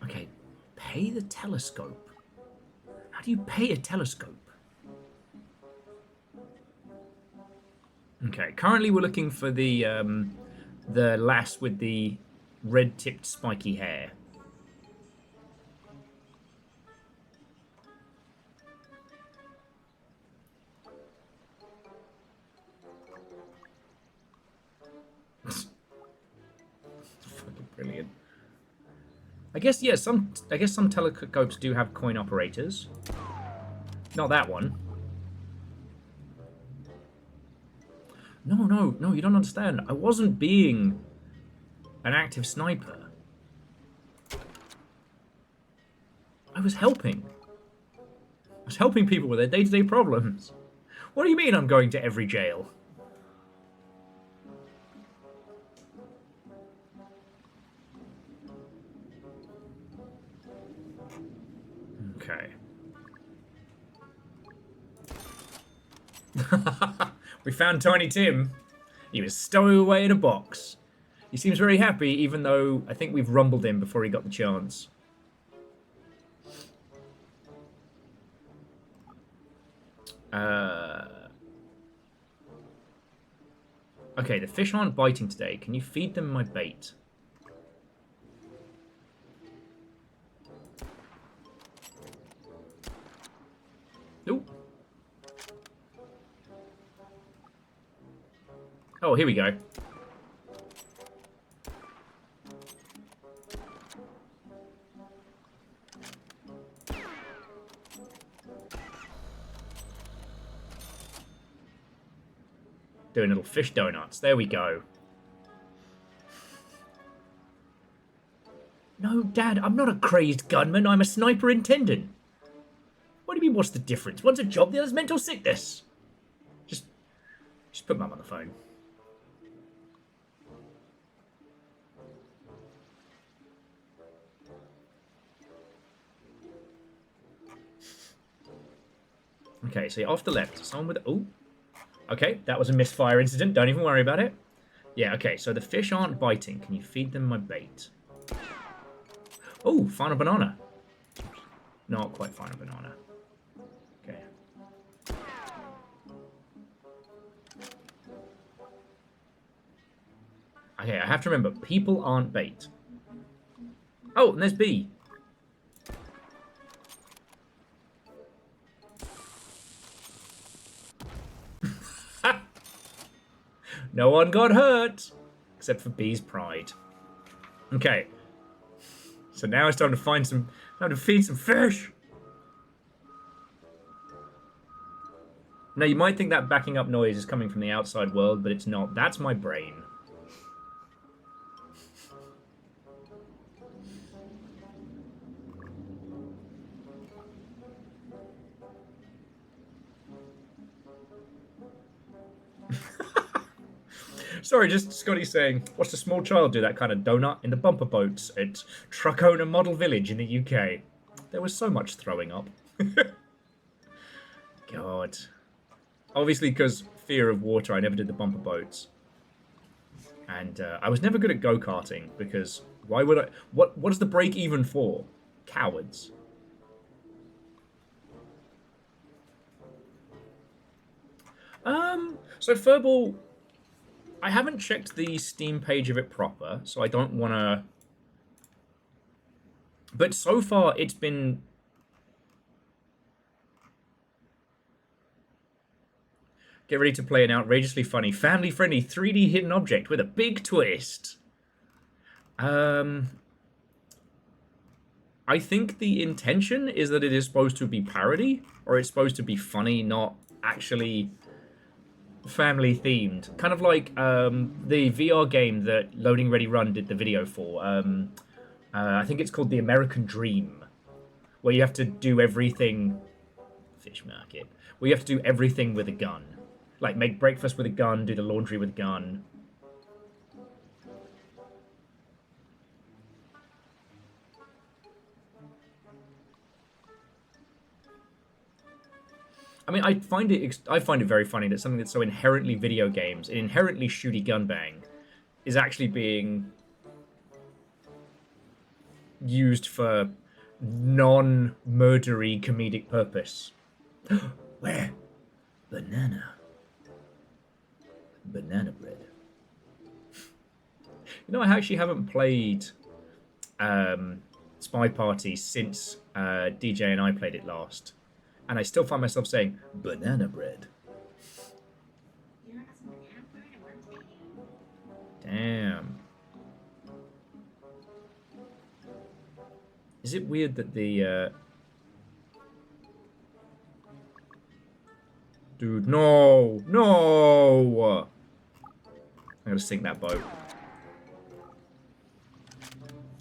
Okay, pay the telescope. How do you pay a telescope? Okay, currently we're looking for the lass with the red-tipped spiky hair. Fucking brilliant. I guess some telescopes do have coin operators. Not that one. No, you don't understand. I wasn't being an active sniper. I was helping. I was helping people with their day-to-day problems. What do you mean I'm going to every jail? Okay. We found Tiny Tim. He was stowed away in a box. He seems very happy, even though I think we've rumbled him before he got the chance. Okay, the fish aren't biting today. Can you feed them my bait? Ooh. Oh, here we go. Doing little fish donuts. There we go. No, Dad, I'm not a crazed gunman. I'm a sniper intendant. What do you mean, what's the difference? One's a job, the other's mental sickness. Just put Mum on the phone. Okay, so you're off the left. Someone with... Oh. Okay, that was a misfire incident. Don't even worry about it. Yeah, okay, so the fish aren't biting. Can you feed them my bait? Oh, find a banana. Not quite find a banana. Okay. Okay, I have to remember, people aren't bait. Oh, and there's B. No one got hurt, except for B's pride. Okay. So now it's time to find some, time to feed some fish. Now you might think that backing up noise is coming from the outside world, but it's not. That's my brain. Sorry, just Scotty saying, watched a small child do that kind of donut in the bumper boats at Truckona Model Village in the UK. There was so much throwing up. God. Obviously, because fear of water, I never did the bumper boats. And I was never good at go-karting, because why would I... What is the break even for? Cowards. So Furball... I haven't checked the Steam page of it proper, so I don't want to... But so far, it's been... Get ready to play an outrageously funny, family-friendly 3D hidden object with a big twist. I think the intention is that it is supposed to be parody, or it's supposed to be funny, not actually... family themed, kind of like the VR game that Loading Ready Run did the video for. I think it's called The American Dream, where you have to do everything. Fish market, where you have to do everything with a gun, like make breakfast with a gun, do the laundry with a gun. I mean, I find it very funny that something that's so inherently video games, and inherently shooty gun bang, is actually being used for non-murdery comedic purpose. Where? Banana. Banana bread. You know, I actually haven't played Spy Party since DJ and I played it last. And I still find myself saying, banana bread. Damn. Is it weird that the... Dude, no! No! I gotta sink that boat.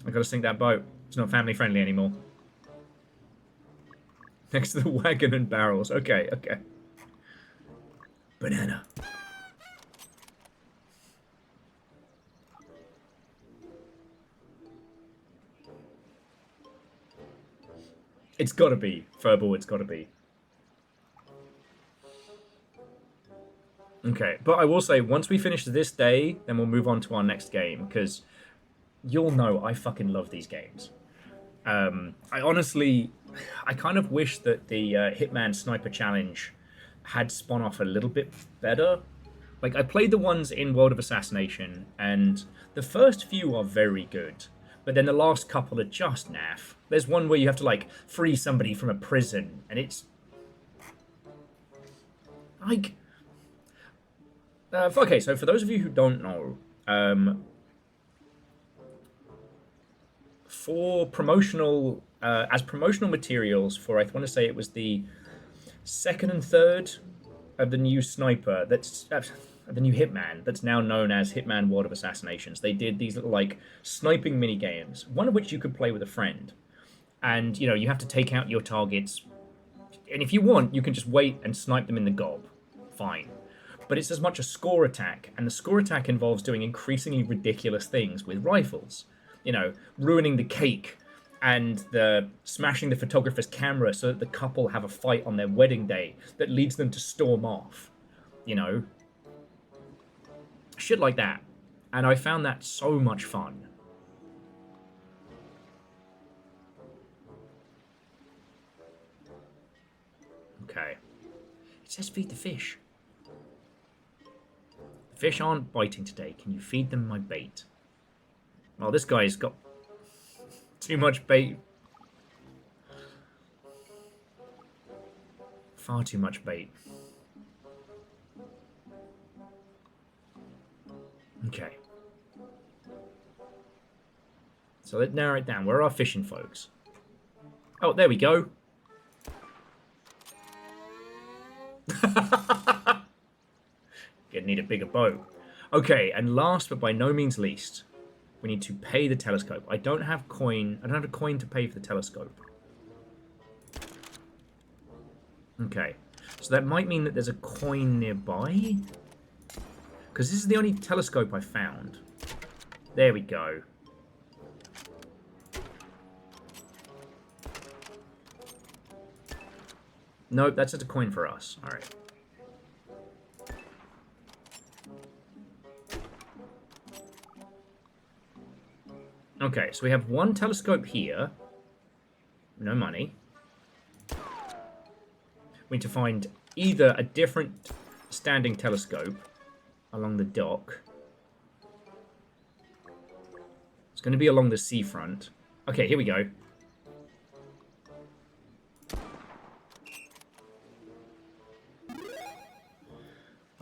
I gotta sink that boat. It's not family friendly anymore. Next to the wagon and barrels. Okay, okay. Banana. It's gotta be. Furball, it's gotta be. Okay, but I will say, once we finish this day, then we'll move on to our next game, because you'll know I fucking love these games. I honestly, I kind of wish that the Hitman Sniper Challenge had spun off a little bit better. Like, I played the ones in World of Assassination, and the first few are very good, but then the last couple are just naff. There's one where you have to, like, free somebody from a prison, and it's... like... okay, so for those of you who don't know, for promotional, as promotional materials for, I want to say it was the second and third of the new Sniper, that's the new Hitman, that's now known as Hitman World of Assassinations. They did these little, like, sniping mini games, one of which you could play with a friend. And, you know, you have to take out your targets, and if you want, you can just wait and snipe them in the gob. Fine. But it's as much a score attack, and the score attack involves doing increasingly ridiculous things with rifles. You know, ruining the cake, and smashing the photographer's camera so that the couple have a fight on their wedding day that leads them to storm off. You know? Shit like that. And I found that so much fun. Okay. It says feed the fish. Fish aren't biting today. Can you feed them my bait? Well, this guy's got too much bait. Far too much bait. Okay. So let's narrow it down. Where are our fishing folks? Oh, there we go. Gonna need a bigger boat. Okay, and last but by no means least, we need to pay the telescope. I don't have a coin to pay for the telescope. Okay, so that might mean that there's a coin nearby, because this is the only telescope I found. There we go. Nope, that's just a coin for us. All right. Okay, so we have one telescope here. No money. We need to find either a different standing telescope along the dock. It's going to be along the seafront. Okay, here we go.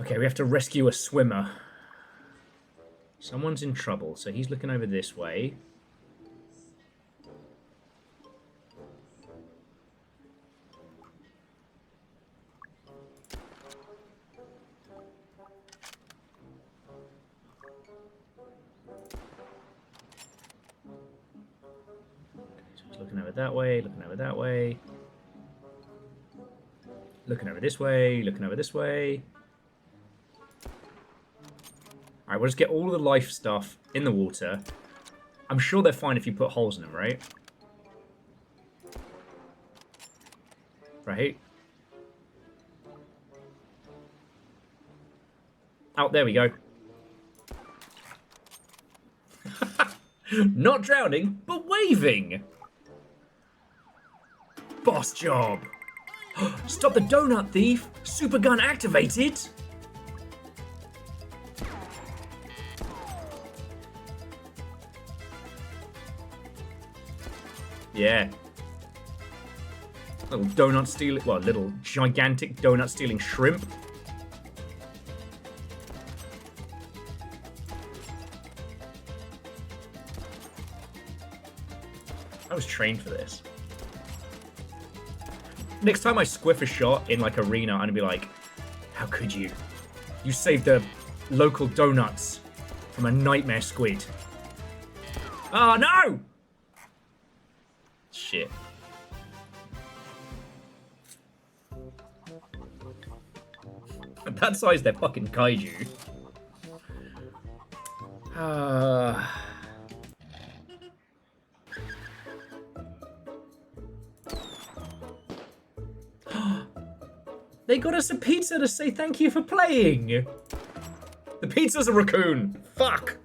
Okay, we have to rescue a swimmer. Someone's in trouble, so he's looking over this way. Looking over that way, looking over that way. Looking over this way, looking over this way. Alright, we'll just get all of the life stuff in the water. I'm sure they're fine if you put holes in them, right? Right. Oh, there we go. Not drowning, but waving! Boss job! Stop the donut thief! Super gun activated! Yeah. Little donut stealing, well, little gigantic donut stealing shrimp. I was trained for this. Next time I squiff a shot in like arena, I'm gonna be like, how could you? You saved the local donuts from a nightmare squid. Oh no! Shit. At that size, they're fucking kaiju. They got us a pizza to say thank you for playing. The pizza's a raccoon. Fuck.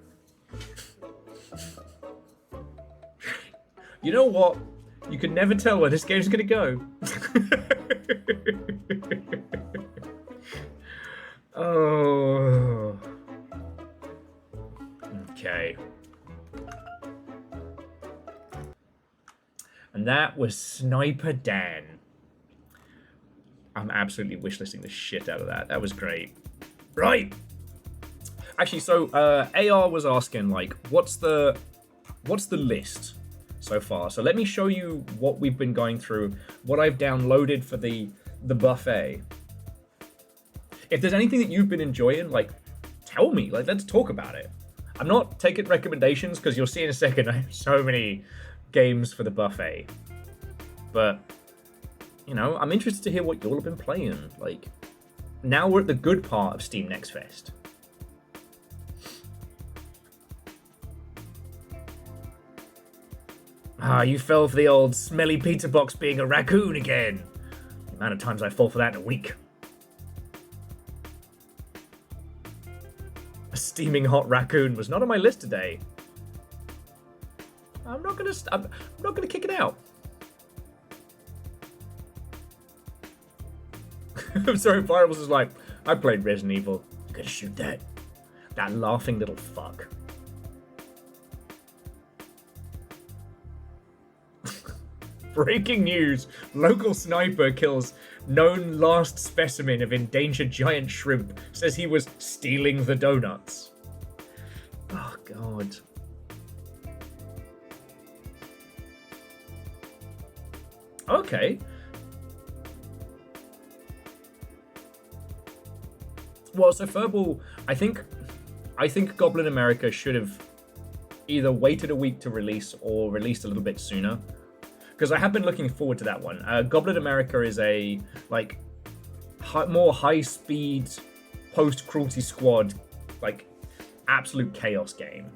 You know what? You can never tell where this game's gonna go. Oh. Okay. And that was Sniper Dan. I'm absolutely wishlisting the shit out of that. That was great. Right. Actually, so AR was asking, like, what's the list so far? So let me show you what we've been going through, what I've downloaded for the buffet. If there's anything that you've been enjoying, like, tell me. Like, let's talk about it. I'm not taking recommendations because you'll see in a second I have so many games for the buffet. But, you know, I'm interested to hear what y'all have been playing. Like, now we're at the good part of Steam Next Fest. Ah, you fell for the old smelly pizza box being a raccoon again. The amount of times I fall for that in a week. A steaming hot raccoon was not on my list today. I'm not gonna kick it out. I'm sorry, Fireballs is like, I played Resident Evil. You gotta shoot that. That laughing little fuck. Breaking news. Local sniper kills known last specimen of endangered giant shrimp. Says he was stealing the donuts. Oh, God. Okay. Well, so Furball, I think Goblin America should have either waited a week to release or released a little bit sooner. Because I have been looking forward to that one. Goblin America is a, like, more high-speed, post-Cruelty Squad, like, absolute chaos game.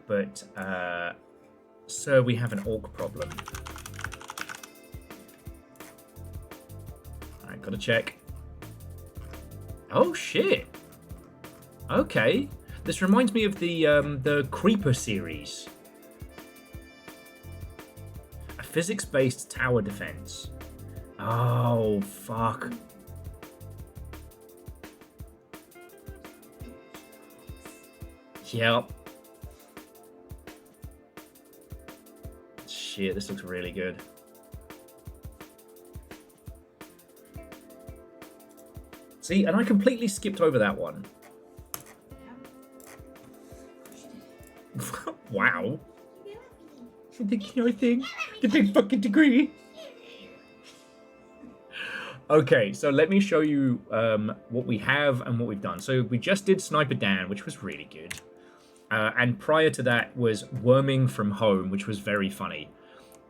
But, sir, we have an orc problem. Alright, gotta check. Oh, shit. Okay. This reminds me of the Creeper series. Physics-based tower defense. Oh, fuck. Yep. Shit, this looks really good. See, and I completely skipped over that one. Wow. The thing, the big fucking degree. Okay, so let me show you what we have and what we've done. So we just did Sniper Dan, which was really good. And prior to that was Worming from Home, which was very funny.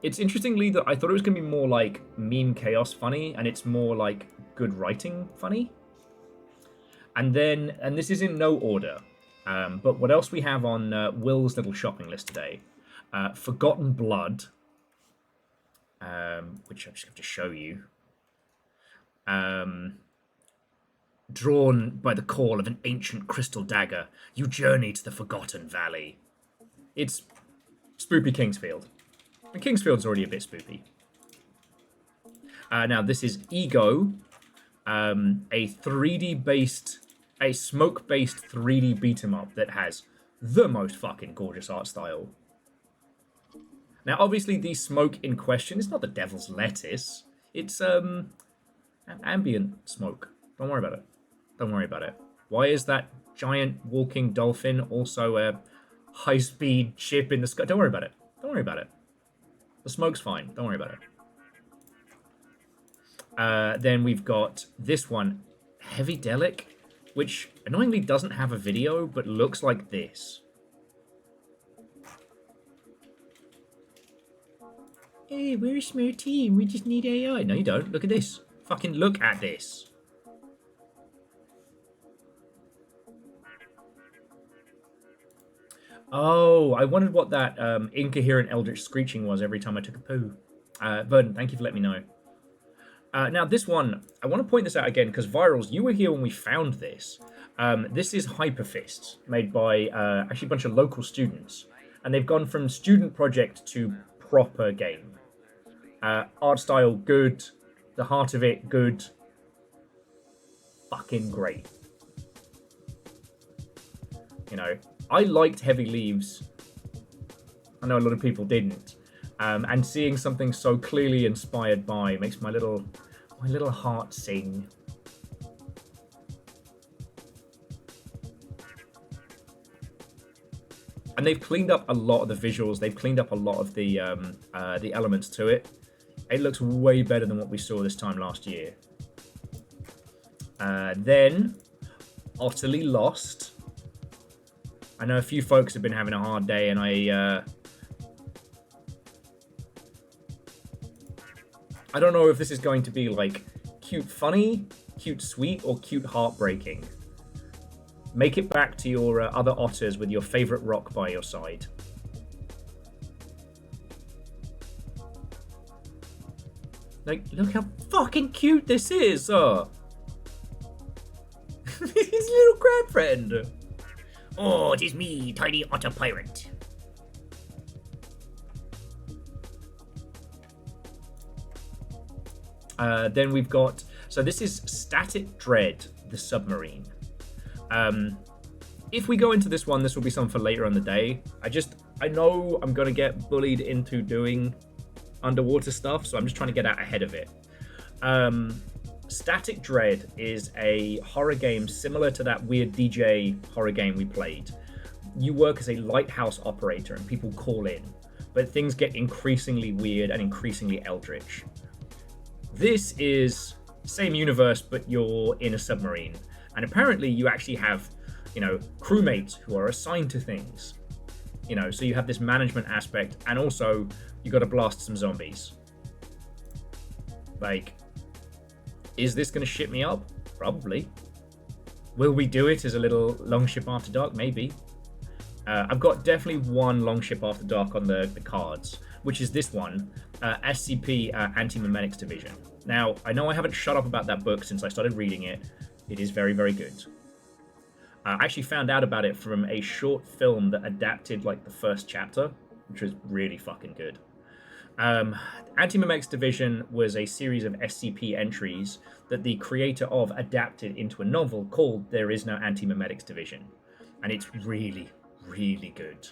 It's interestingly that I thought it was going to be more like meme chaos funny, and it's more like good writing funny. And then, and this is in no order, but what else we have on Will's little shopping list today? Forgotten Blood, which I'm just going to show you. Drawn by the call of an ancient crystal dagger, you journey to the Forgotten Valley. It's Spoopy Kingsfield. And Kingsfield's already a bit spoopy. Now, this is Ego, a 3D-based, a smoke-based 3D beat-em-up that has the most fucking gorgeous art style. Now, obviously, the smoke in question is not the devil's lettuce. It's ambient smoke. Don't worry about it. Don't worry about it. Why is that giant walking dolphin also a high-speed ship in the sky? Don't worry about it. Don't worry about it. The smoke's fine. Don't worry about it. Then we've got this one, Heavy Delic, which annoyingly doesn't have a video, but looks like this. Hey, we're a smart team. We just need AI. No, you don't. Look at this. Fucking look at this. Oh, I wondered what that incoherent eldritch screeching was every time I took a poo. Verdant, thank you for letting me know. Now, this one, I want to point this out again, because Virals, you were here when we found this. This is Hyperfist, made by actually a bunch of local students. And they've gone from student project to proper game. Art style, good. The heart of it, good. Fucking great. You know, I liked Heavy Leaves. I know a lot of people didn't. And seeing something so clearly inspired by makes my little heart sing. And they've cleaned up a lot of the visuals. They've cleaned up a lot of the elements to it. It looks way better than what we saw this time last year. Then, Utterly Lost. I know a few folks have been having a hard day, and I don't know if this is going to be like cute funny, cute sweet, or cute heartbreaking. Make it back to your other otters with your favorite rock by your side. Like, look how fucking cute this is! His little crab friend! Oh, it is me, Tiny Otter Pirate. Then we've got... So this is Static Dread, the submarine. If we go into this one, this will be something for later on the day. I know I'm going to get bullied into doing underwater stuff, so I'm just trying to get out ahead of it. Static Dread is a horror game similar to that weird DJ horror game we played. You work as a lighthouse operator and people call in, but things get increasingly weird and increasingly eldritch. This is same universe, but you're in a submarine. And apparently you actually have, you know, crewmates who are assigned to things. You know, so you have this management aspect, and also you got to blast some zombies. Like, is this going to shit me up? Probably. Will we do it as a little Longship After Dark? Maybe. I've got definitely one Longship After Dark on the cards, which is this one, SCP Anti-Memetics Division. Now, I know I haven't shut up about that book since I started reading it. It is very, very good. I actually found out about it from a short film that adapted like the first chapter, which was really fucking good. Anti-Memetics Division was a series of SCP entries that the creator of adapted into a novel called There Is No Anti-Memetics Division. And it's really, really good.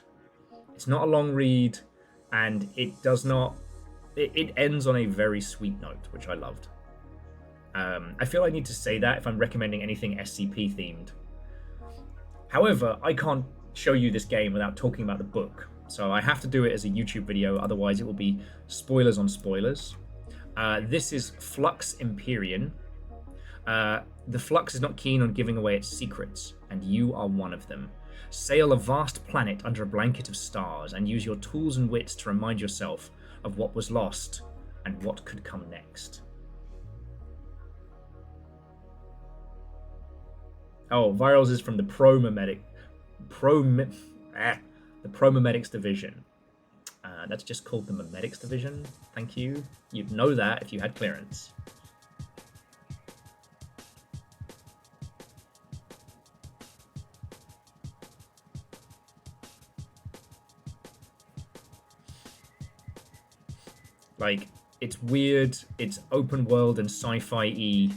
It's not a long read, and it does not... It ends on a very sweet note, which I loved. I feel I need to say that if I'm recommending anything SCP themed. However, I can't show you this game without talking about the book, so I have to do it as a YouTube video, otherwise it will be spoilers on spoilers. This is Flux Empyrean. The Flux is not keen on giving away its secrets, and you are one of them. Sail a vast planet under a blanket of stars, and use your tools and wits to remind yourself of what was lost and what could come next. Oh, Virals is from the the Promemetics Division. That's just called the Memetics Division. Thank you. You'd know that if you had clearance. Like, it's weird, it's open world and sci-fi-y.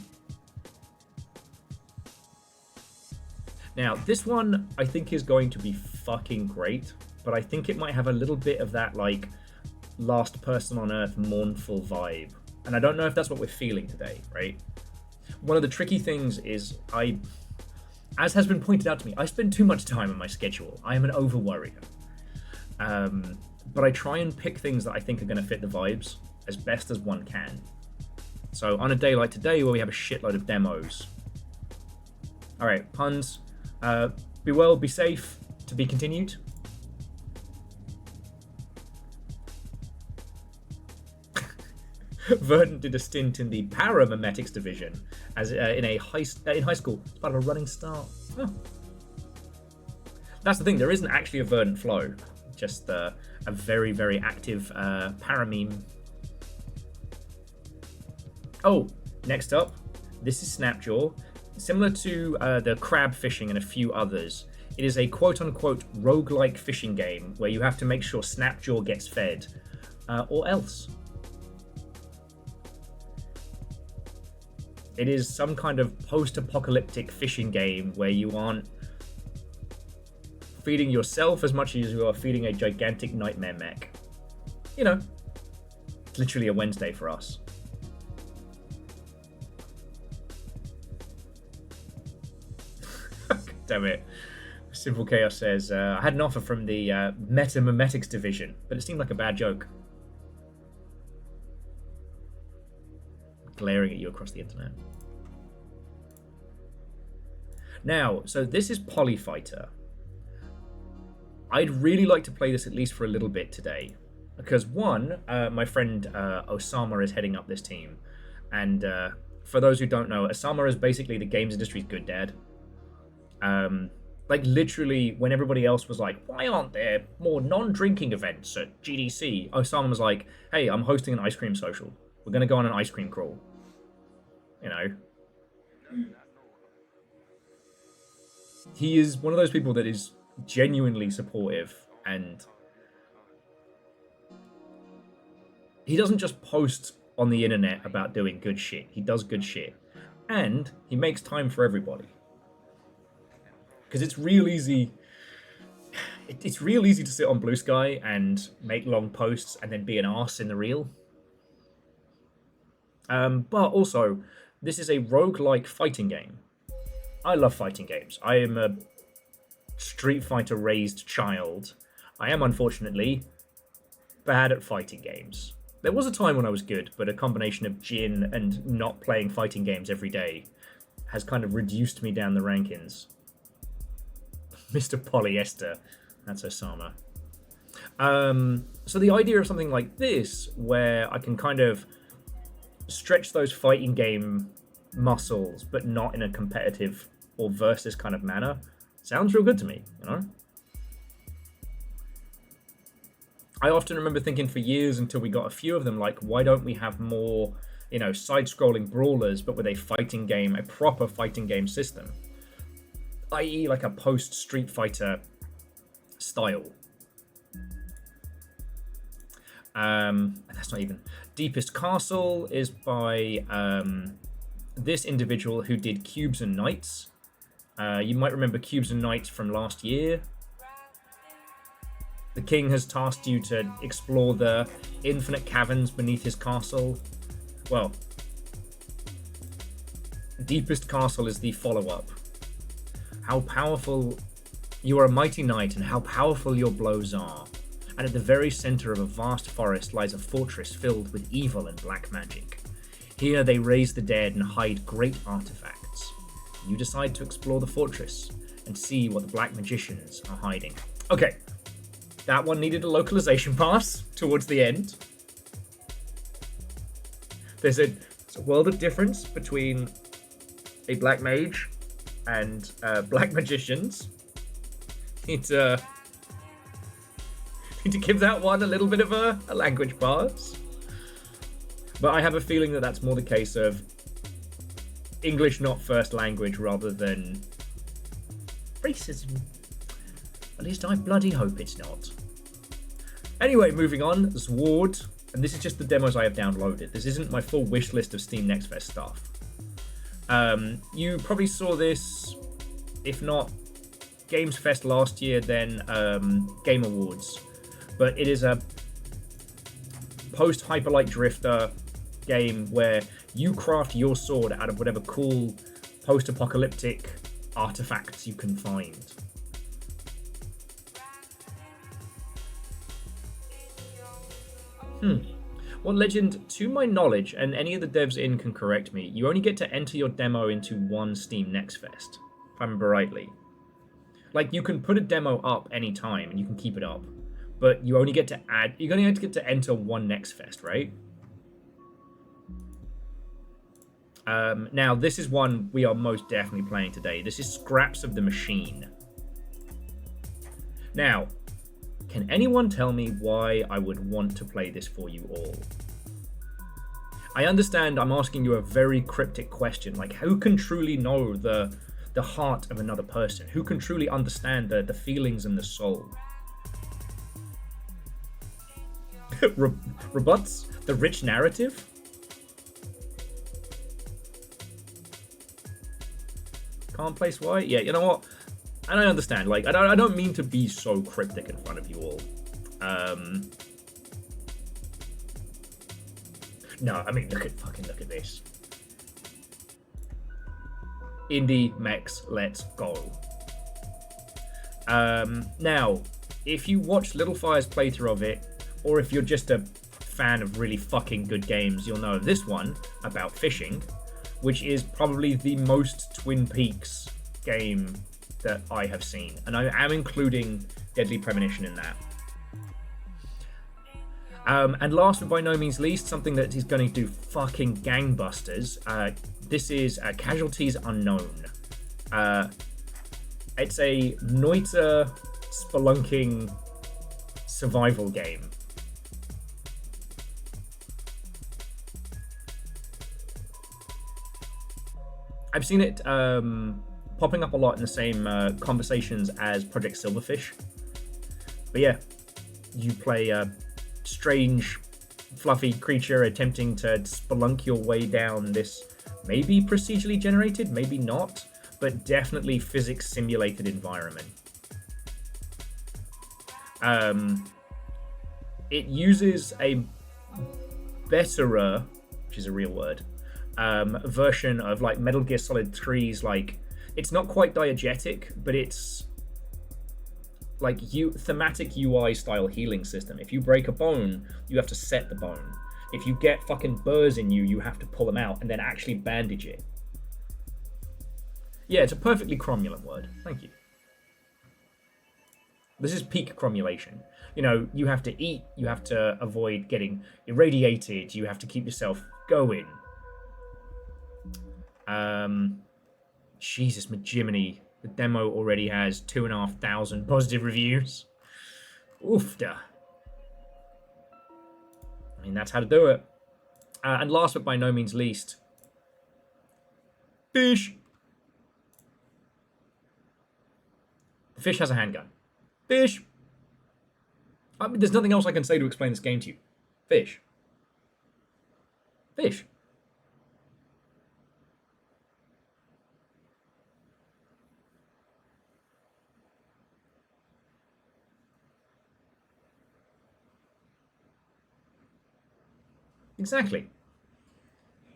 Now, this one I think is going to be fucking great, but I think it might have a little bit of that, like last person on Earth mournful vibe. And I don't know if that's what we're feeling today, right? One of the tricky things is as has been pointed out to me, I spend too much time on my schedule. I am an over-worrier. But I try and pick things that I think are going to fit the vibes as best as one can. So on a day like today where we have a shitload of demos. Alright, puns. Be well, be safe, to be continued. Verdant did a stint in the paramimetics division as in high school as part of a running start. Oh. That's the thing, there isn't actually a Verdant flow, just a very, very active parameme. Oh, next up, this is Snapjaw. Similar to the crab fishing and a few others, it is a quote-unquote roguelike fishing game where you have to make sure Snapjaw gets fed, or else. It is some kind of post-apocalyptic fishing game where you aren't feeding yourself as much as you are feeding a gigantic nightmare mech. You know, it's literally a Wednesday for us. Damn it. Simple Chaos says, I had an offer from the metamimetics division, but it seemed like a bad joke. Glaring at you across the internet. Now, so this is Polyfighter. I'd really like to play this at least for a little bit today. Because one, my friend Osama is heading up this team. And for those who don't know, Osama is basically the games industry's good dad. Like literally when everybody else was like, why aren't there more non-drinking events at GDC? Osama was like, hey, I'm hosting an ice cream social. We're going to go on an ice cream crawl. You know. He is one of those people that is genuinely supportive, and he doesn't just post on the internet about doing good shit. He does good shit. And he makes time for everybody. Because it's real easy. It's real easy to sit on Blue Sky and make long posts and then be an arse in the reel. But also, this is a roguelike fighting game. I love fighting games. I am a Street Fighter raised child. I am, unfortunately, bad at fighting games. There was a time when I was good, but a combination of gin and not playing fighting games every day has kind of reduced me down the rankings. Mr. Polyester. That's Osama. So the idea of something like this, where I can kind of stretch those fighting game muscles, but not in a competitive or versus kind of manner, sounds real good to me, you know? I often remember thinking for years until we got a few of them, like, why don't we have more, you know, side-scrolling brawlers, but with a fighting game, a proper fighting game system? I.e. like a post-Street Fighter style. That's not even... Deepest Castle is by this individual who did Cubes and Knights. You might remember Cubes and Knights from last year. The king has tasked you to explore the infinite caverns beneath his castle. Well, Deepest Castle is the follow-up. How powerful... You are a mighty knight, and how powerful your blows are. And at the very center of a vast forest lies a fortress filled with evil and black magic. Here they raise the dead and hide great artifacts. You decide to explore the fortress and see what the black magicians are hiding. Okay, that one needed a localization pass towards the end. There's a world of difference between a black mage and black magicians. Need to give that one a little bit of a language pass. But I have a feeling that that's more the case of English not first language rather than racism. At least I bloody hope it's not. Anyway, moving on, Zword. And this is just the demos I have downloaded. This isn't my full wish list of Steam Next Fest stuff. You probably saw this, if not Games Fest last year, then Game Awards. But it is a post-Hyperlight Drifter game where you craft your sword out of whatever cool post-apocalyptic artifacts you can find. Well, Legend, to my knowledge, and any of the devs in can correct me, you only get to enter your demo into one Steam Next Fest, if I remember rightly. Like, you can put a demo up anytime, and you can keep it up, but you only get to enter one Next Fest, right? Now, this is one we are most definitely playing today. This is Scraps of the Machine. Now, can anyone tell me why I would want to play this for you all? I understand I'm asking you a very cryptic question, like who can truly know the heart of another person? Who can truly understand the feelings and the soul? Rebuts the rich narrative? Can't place why? Yeah, you know what? I don't understand. Like, I don't mean to be so cryptic in front of you all. No, I mean, look at this. Indie mechs, let's go. Now, if you watch Little Fire's playthrough of it, or if you're just a fan of really fucking good games, you'll know of this one about fishing, which is probably the most Twin Peaks game that I have seen, and I am including Deadly Premonition in that. And last but by no means least, something that is going to do fucking gangbusters. This is Casualties Unknown. It's a Noita spelunking survival game. I've seen it popping up a lot in the same conversations as Project Silverfish. But yeah, you play a strange, fluffy creature attempting to spelunk your way down this maybe procedurally generated, maybe not, but definitely physics simulated environment. It uses a betterer, which is a real word, version of like Metal Gear Solid 3's, like, it's not quite diegetic, but it's like thematic UI style healing system. If you break a bone, you have to set the bone. If you get fucking burrs in you, you have to pull them out and then actually bandage it. Yeah, it's a perfectly cromulent word. Thank you. This is peak cromulation. You know, you have to eat, you have to avoid getting irradiated, you have to keep yourself going. Jesus, Majiminy. The demo already has 2,500 positive reviews. Oofda. I mean, that's how to do it. And last but by no means least, fish. The fish has a handgun. Fish. I mean, there's nothing else I can say to explain this game to you. Fish. Fish. Exactly.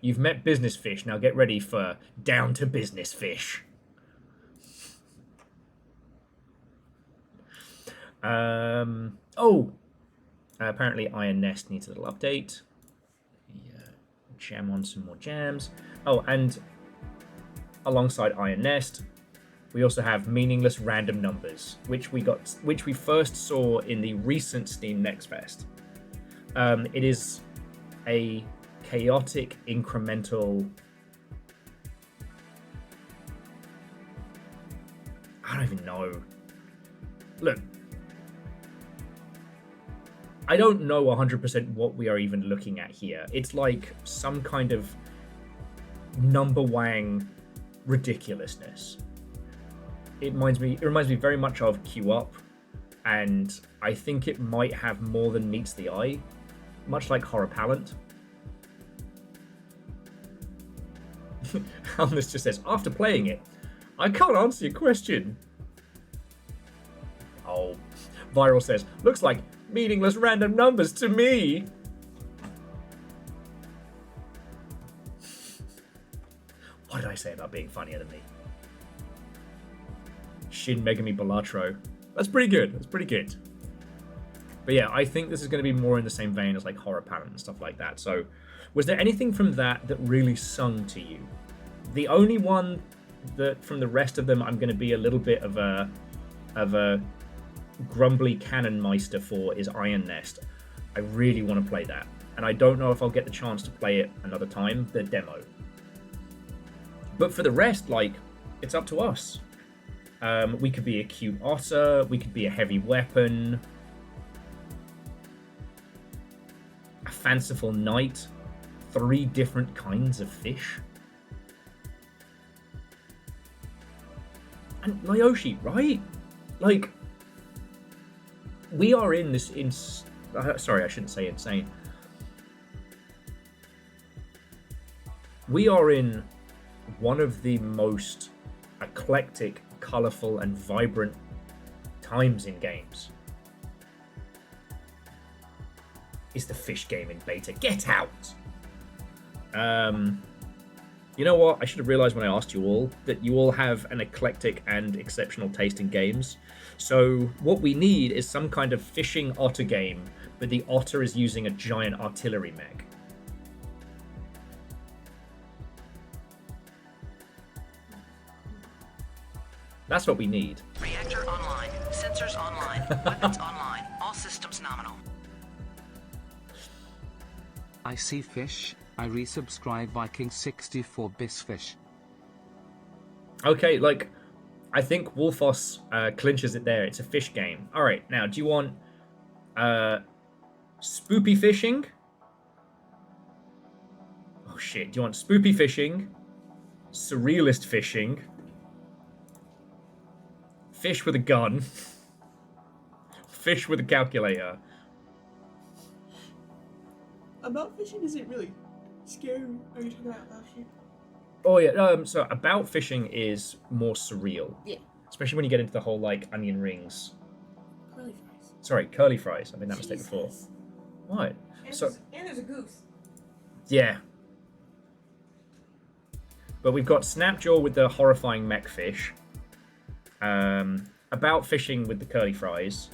You've met business fish, now get ready for down to business fish. Apparently Iron Nest needs a little update. Jam on some more jams. Oh, and alongside Iron Nest, we also have meaningless random numbers, which we first saw in the recent Steam Next Fest. It is a chaotic, incremental... I don't even know. Look, I don't know 100% what we are even looking at here. It's like some kind of number wang ridiculousness. It reminds me very much of Queue Up, and I think it might have more than meets the eye, much like Horror Palette. Alnus just says, after playing it, I can't answer your question. Oh, Viral says, looks like meaningless random numbers to me. What did I say about being funnier than me? Shin Megami Balatro. That's pretty good. That's pretty good. But yeah, I think this is going to be more in the same vein as like Horror Planet and stuff like that. So, was there anything from that that really sung to you? The only one that from the rest of them, I'm going to be a little bit of a grumbly Cannonmeister for is Iron Nest. I really want to play that, and I don't know if I'll get the chance to play it another time. The demo. But for the rest, like, it's up to us. We could be a cute otter. We could be a heavy weapon. A fanciful knight. 3 different kinds of fish. And Nayoshi, right? Like, we are in this... sorry, I shouldn't say insane. We are in one of the most eclectic, colourful, and vibrant times in games. Is the fish game in beta? Get out! You know what? I should have realised when I asked you all that you all have an eclectic and exceptional taste in games. So what we need is some kind of fishing otter game, but the otter is using a giant artillery mech. That's what we need. Reactor online. Sensors online. Weapons online. All systems nominal. I see fish. I resubscribe Viking64 Bisfish. Okay, like, I think Wolfos clinches it there. It's a fish game. Alright, now, do you want spoopy fishing? Oh shit, do you want spoopy fishing? Surrealist fishing? Fish with a gun? Fish with a calculator? About fishing isn't really scary. Are you talking about fishing? Oh yeah, so About Fishing is more surreal. Yeah. Especially when you get into the whole, like, onion rings. Curly fries. Sorry, curly fries. I made that mistake before. Jesus. What? And, So, there's a goose. yeah. But we've got Snapjaw with the horrifying mech fish. About Fishing with the curly fries.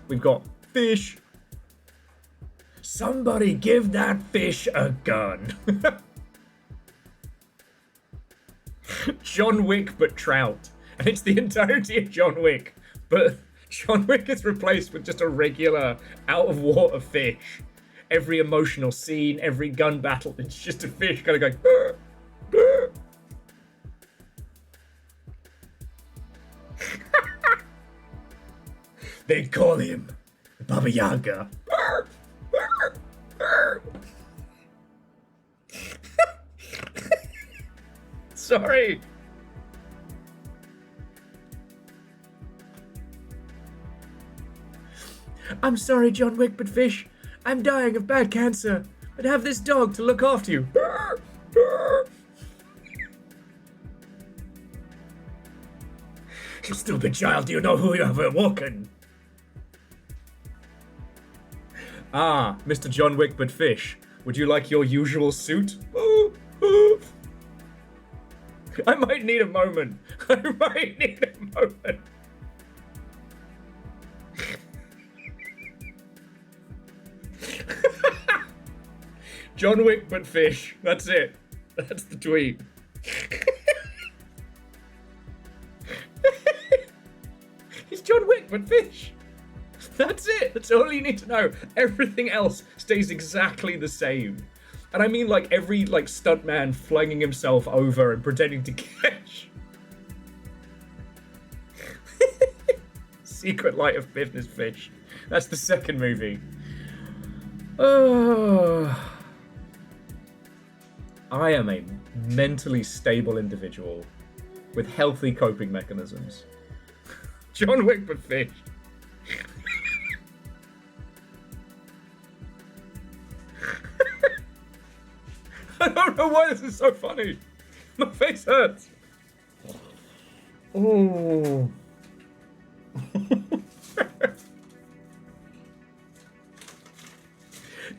We've got fish. Somebody give that fish a gun. John Wick but trout. And it's the entirety of John Wick. But John Wick is replaced with just a regular out of water fish. Every emotional scene, every gun battle, it's just a fish kind of going... "Burr, burr." They call him Baba Yaga. Burr, burr, burr. Sorry. I'm sorry, John Wick, but fish. I'm dying of bad cancer, but have this dog to look after you. Burr, burr. You stupid child, do you know who you have awoken? Ah, Mr. John Wick, but fish. Would you like your usual suit? I might need a moment. I might need a moment. John Wick, but fish. That's it. That's the tweet. He's John Wick, but fish. That's it. That's all you need to know. Everything else stays exactly the same. And I mean, like, every, like, stuntman flinging himself over and pretending to catch. Secret Life of Business Fish. That's the second movie. Oh. I am a mentally stable individual with healthy coping mechanisms. John Wick, but fish. I don't know why this is so funny. My face hurts. Oh.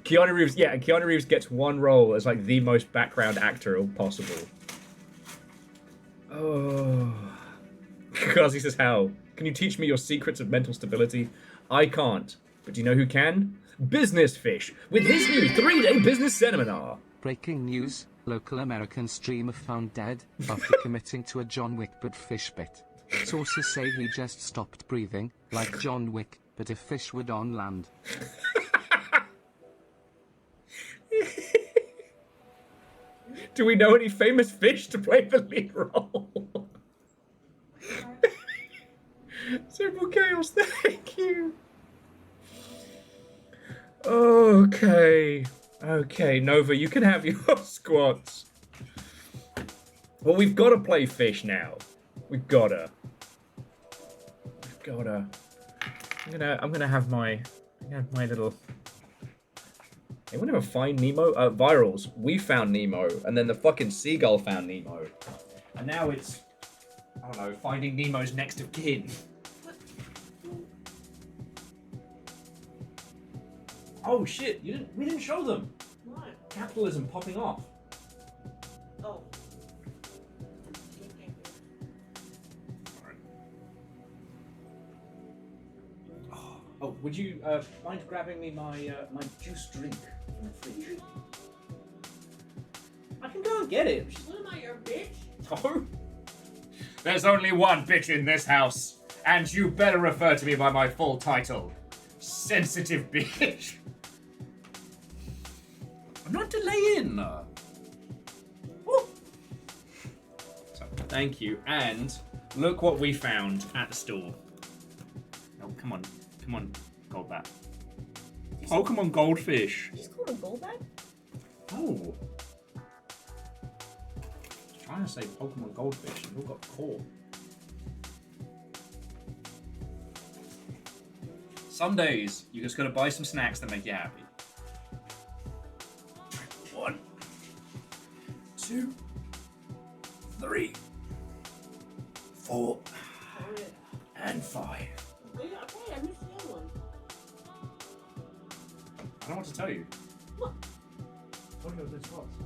Keanu Reeves, yeah, and Keanu Reeves gets one role as like the most background actor possible. Oh. Kazi says, how? Can you teach me your secrets of mental stability? I can't. But do you know who can? Business Fish, with his new 3-day business seminar. Breaking news, local American streamer found dead after committing to a John Wick but fish bit. Sources say he just stopped breathing, like John Wick, but if fish would on land. Do we know any famous fish to play the lead role? Simple Chaos, thank you. Okay. Okay, Nova, you can have your squats. Well, we've got to play fish now. We've gotta. We've gotta. I'm gonna have my little. Anyone ever find Nemo? Virals. We found Nemo, and then the fucking seagull found Nemo, and now it's, I don't know, finding Nemo's next of kin. Oh shit! We didn't show them. What? Capitalism popping off. Oh. Oh, would you mind grabbing me my my juice drink from the fridge? I can go and get it. What am I, your bitch? Oh. There's only one bitch in this house, and you better refer to me by my full title. Sensitive bitch. I'm not delaying. Woo. So, thank you, and look what we found at the store. Oh, come on, Goldbat. Pokemon Goldfish. You just called a goldback? Oh. Trying to say Pokemon Goldfish, and you've got caught. Some days, you just gotta buy some snacks that make you happy. 1, 2, 3, 4, and 5. Okay, I missed the other one. I don't know what to tell you. What? What are those spots?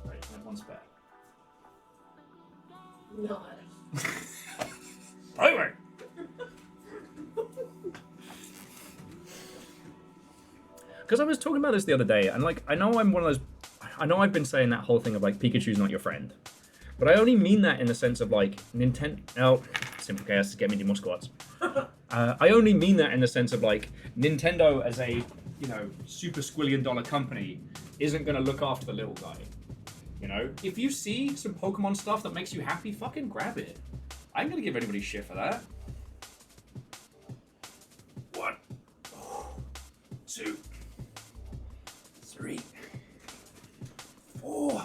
Right, you have one spare. No. Anyway. Because I was talking about this the other day, and like, I know I'm one of those. I know I've been saying that whole thing of like Pikachu's not your friend, but I only mean that in the sense of like Nintendo. Oh, Simple Chaos to get me to more squats. I only mean that in the sense of like Nintendo as a, you know, super squillion-dollar company isn't going to look after the little guy. You know, if you see some Pokemon stuff that makes you happy, fucking grab it. I'm going to give anybody shit for that. 1, 2, 3, 4,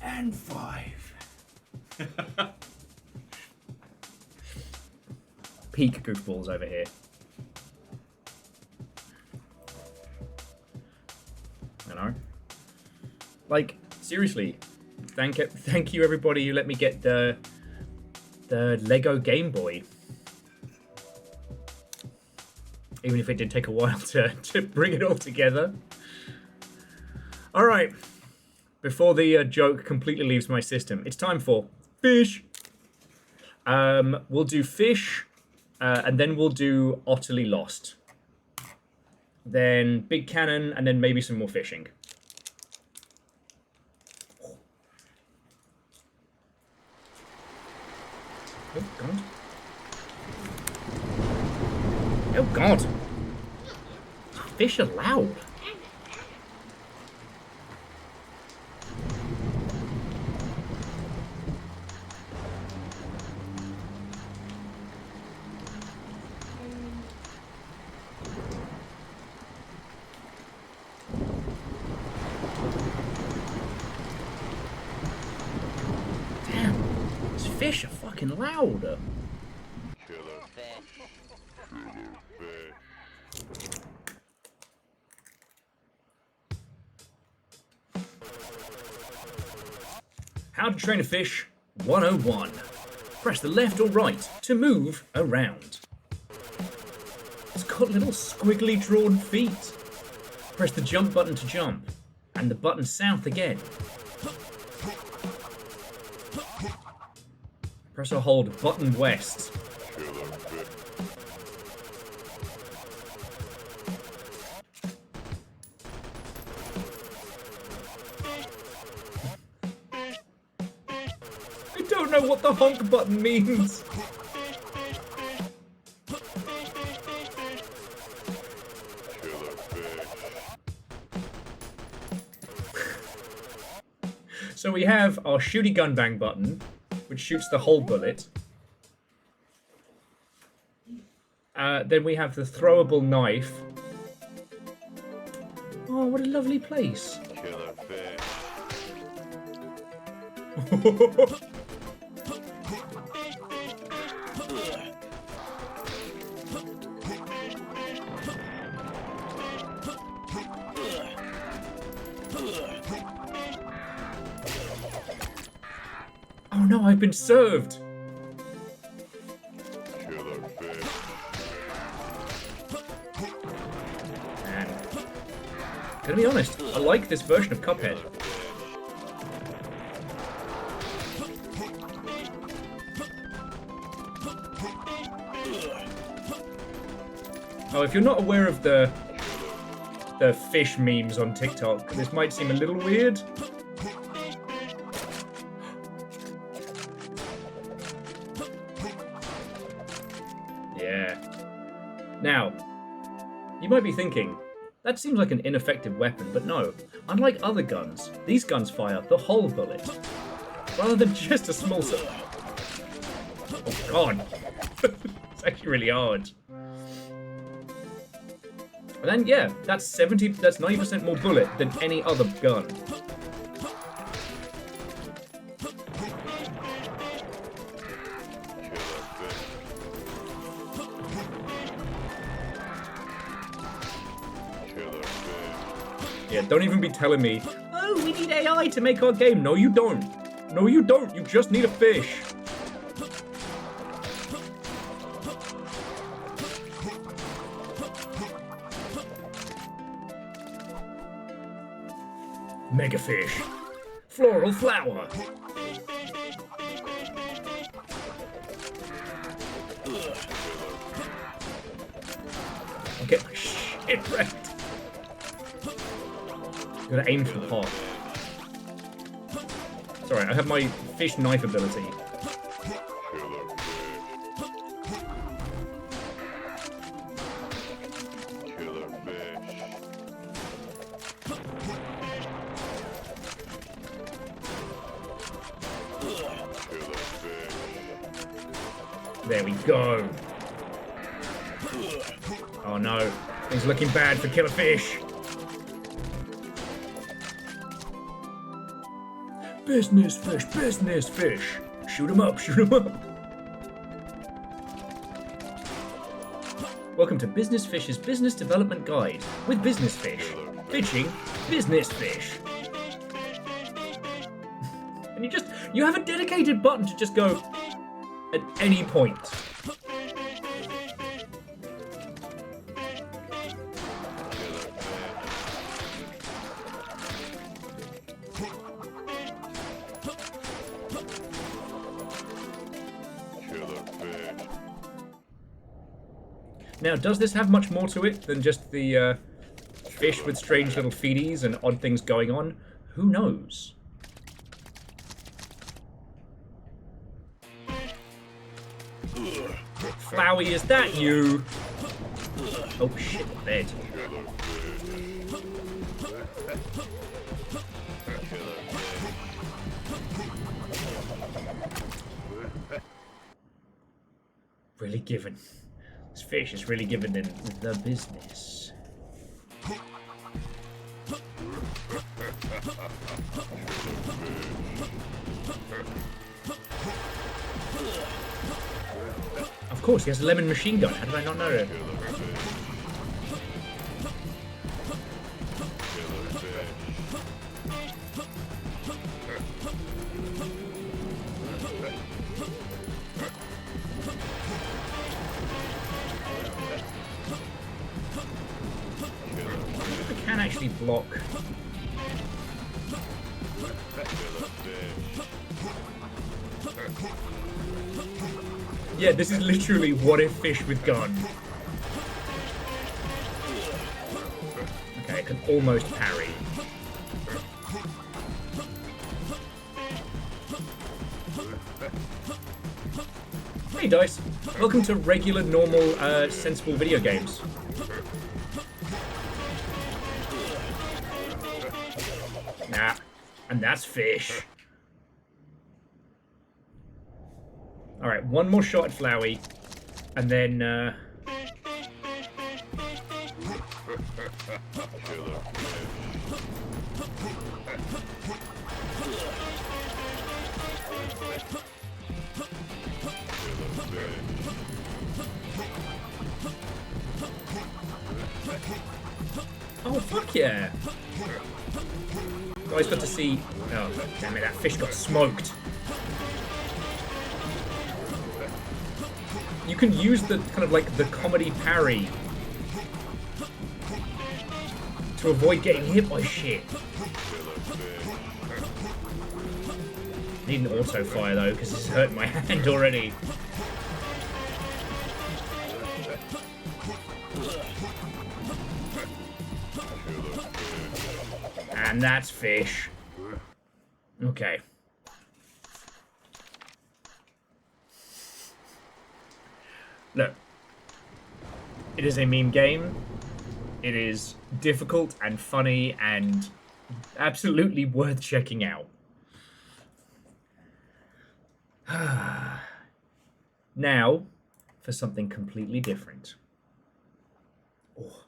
and 5. Peak goofballs over here. You know? Like, seriously, thank you everybody who let me get the Lego Game Boy. Even if it did take a while to bring it all together. Alright, before the joke completely leaves my system, it's time for fish. We'll do fish, and then we'll do Utterly Lost. Then Big Cannon, and then maybe some more fishing. Oh, God. Oh, God. Fish are loud. Damn, these fish are fucking loud. How to train a fish 101. Press the left or right to move around. got little squiggly drawn feet. Press the jump button to jump, and the button south again. Press or hold button west. I don't know what the honk button means. So we have our shooty gun bang button, which shoots the whole bullet. Then we have the throwable knife. Oh, what a lovely place. Killer fish. Oh no, I've been served. Killer fish. And gonna be honest, I like this version of Cuphead. Oh, if you're not aware of the fish memes on TikTok, this might seem a little weird. Yeah. Now, you might be thinking, that seems like an ineffective weapon, but no. Unlike other guns, these guns fire the whole bullet, rather than just a small... Oh god. It's actually really hard. And then, yeah, that's 90% more bullet than any other gun. Yeah, don't even be telling me, oh, we need AI to make our game. No, you don't. No, you don't. You just need a fish. Mega fish. Floral flower. I'll get my shit wrecked. You gotta aim for the pot. Sorry, I have my fish knife ability. Killer fish. There we go. Oh no, things looking bad for killer fish. Business fish, business fish. Shoot 'em up, shoot 'em up. Welcome to Business Fish's Business Development Guide with Business Fish. Fishing business fish. And you have a dedicated button to just go at any point. Now, does this have much more to it than just the fish with strange little feeties and odd things going on? Who knows? Flowey, is that you? Oh shit, bed. Really given. This fish is really given in the business. Of course, he has a lemon machine gun. How did I not know that? actually block. Yeah, this is literally what if fish with gun. Okay, I can almost parry. Hey Dice, welcome to regular, normal, sensible video games. Nah, and that's fish. Alright, one more shot at Flowey, and then, oh, fuck yeah! Guys got to see... Oh, damn it, that fish got smoked. You can use the kind of like the comedy parry to avoid getting hit by shit. Need an auto fire though, because it's hurting my hand already. And that's fish. Okay. Look, it is a meme game. It is difficult and funny and absolutely worth checking out. Now, for something completely different. Oh.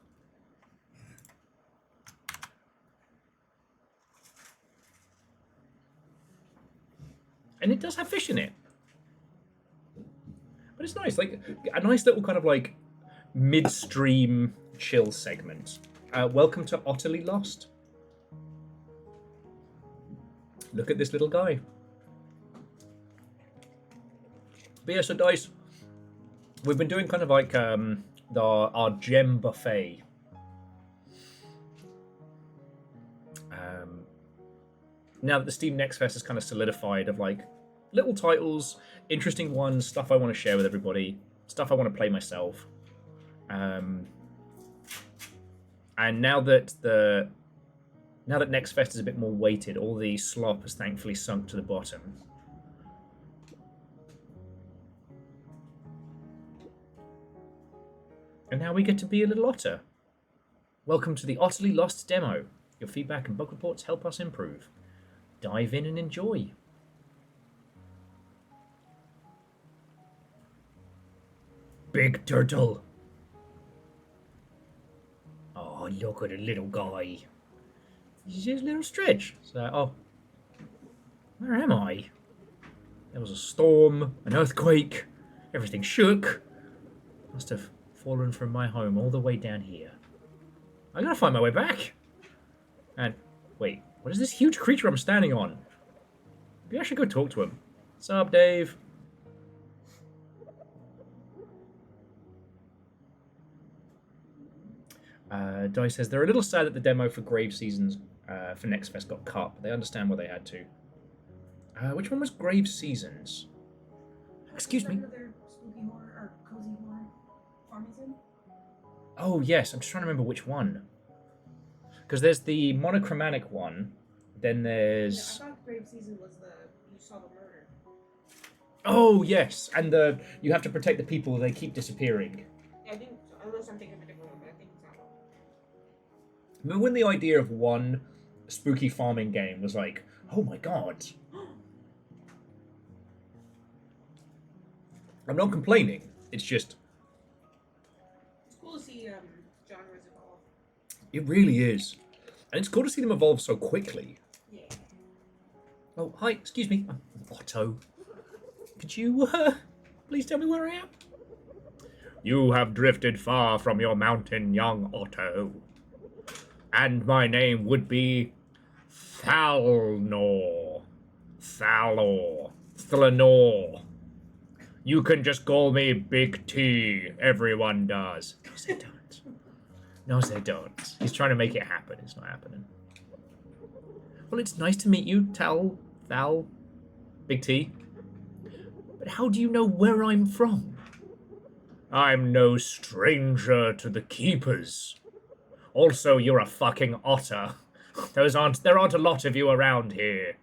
And it does have fish in it. But it's nice, like a nice little kind of like midstream chill segment. Welcome to Utterly Lost. Look at this little guy. But yeah, so Dice, we've been doing kind of like our gem buffet. Now that the Steam Next Fest is kind of solidified of like little titles, interesting ones, stuff I want to share with everybody, stuff I want to play myself. And now that Next Fest is a bit more weighted, all the slop has thankfully sunk to the bottom. And now we get to be a little otter. Welcome to the Utterly Lost demo. Your feedback and bug reports help us improve. Dive in and enjoy. Big turtle. Oh, look at the little guy. He's just a little stretch. So, oh, where am I? There was a storm, an earthquake, everything shook. Must have fallen from my home all the way down here. I gotta find my way back. And, wait, what is this huge creature I'm standing on? Maybe I should go talk to him. What's up, Dave? Dice says, they're a little sad that the demo for Grave Seasons for Next Fest got cut, but they understand why they had to. Which one was Grave Seasons? Excuse me. Spooky horror or cozy horror Farmington? Oh, yes. I'm just trying to remember which one. Because there's the monochromatic one, then there's... Yeah, I thought Grave Season was the... you saw the murder. Oh, yes. And you have to protect the people, they keep disappearing. Yeah, I think... unless I'm thinking of a different one, but I think it's that one. Remember when the idea of one spooky farming game was like, oh my god. I'm not complaining. It's just... It's cool to see genres evolve. It really is. And it's cool to see them evolve so quickly. Yeah. Oh, hi, excuse me. I'm Otto. Could you, please tell me where I am? You have drifted far from your mountain, young Otto. And my name would be Thalnor. Thalnor. You can just call me Big T. Everyone does. No, they don't. No, they don't. He's trying to make it happen. It's not happening. Well, it's nice to meet you, Thal, Big T. But how do you know where I'm from? I'm no stranger to the Keepers. Also, you're a fucking otter. There aren't a lot of you around here.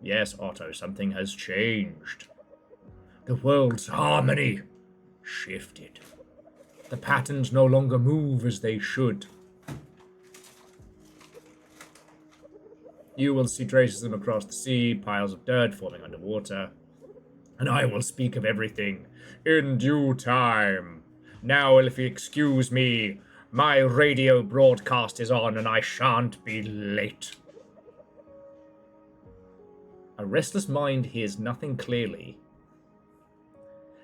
Yes, Otto, something has changed. The world's harmony shifted. The patterns no longer move as they should. You will see traces of them across the sea, piles of dirt forming underwater. And I will speak of everything in due time. Now, if you excuse me, my radio broadcast is on and I shan't be late. A restless mind hears nothing clearly.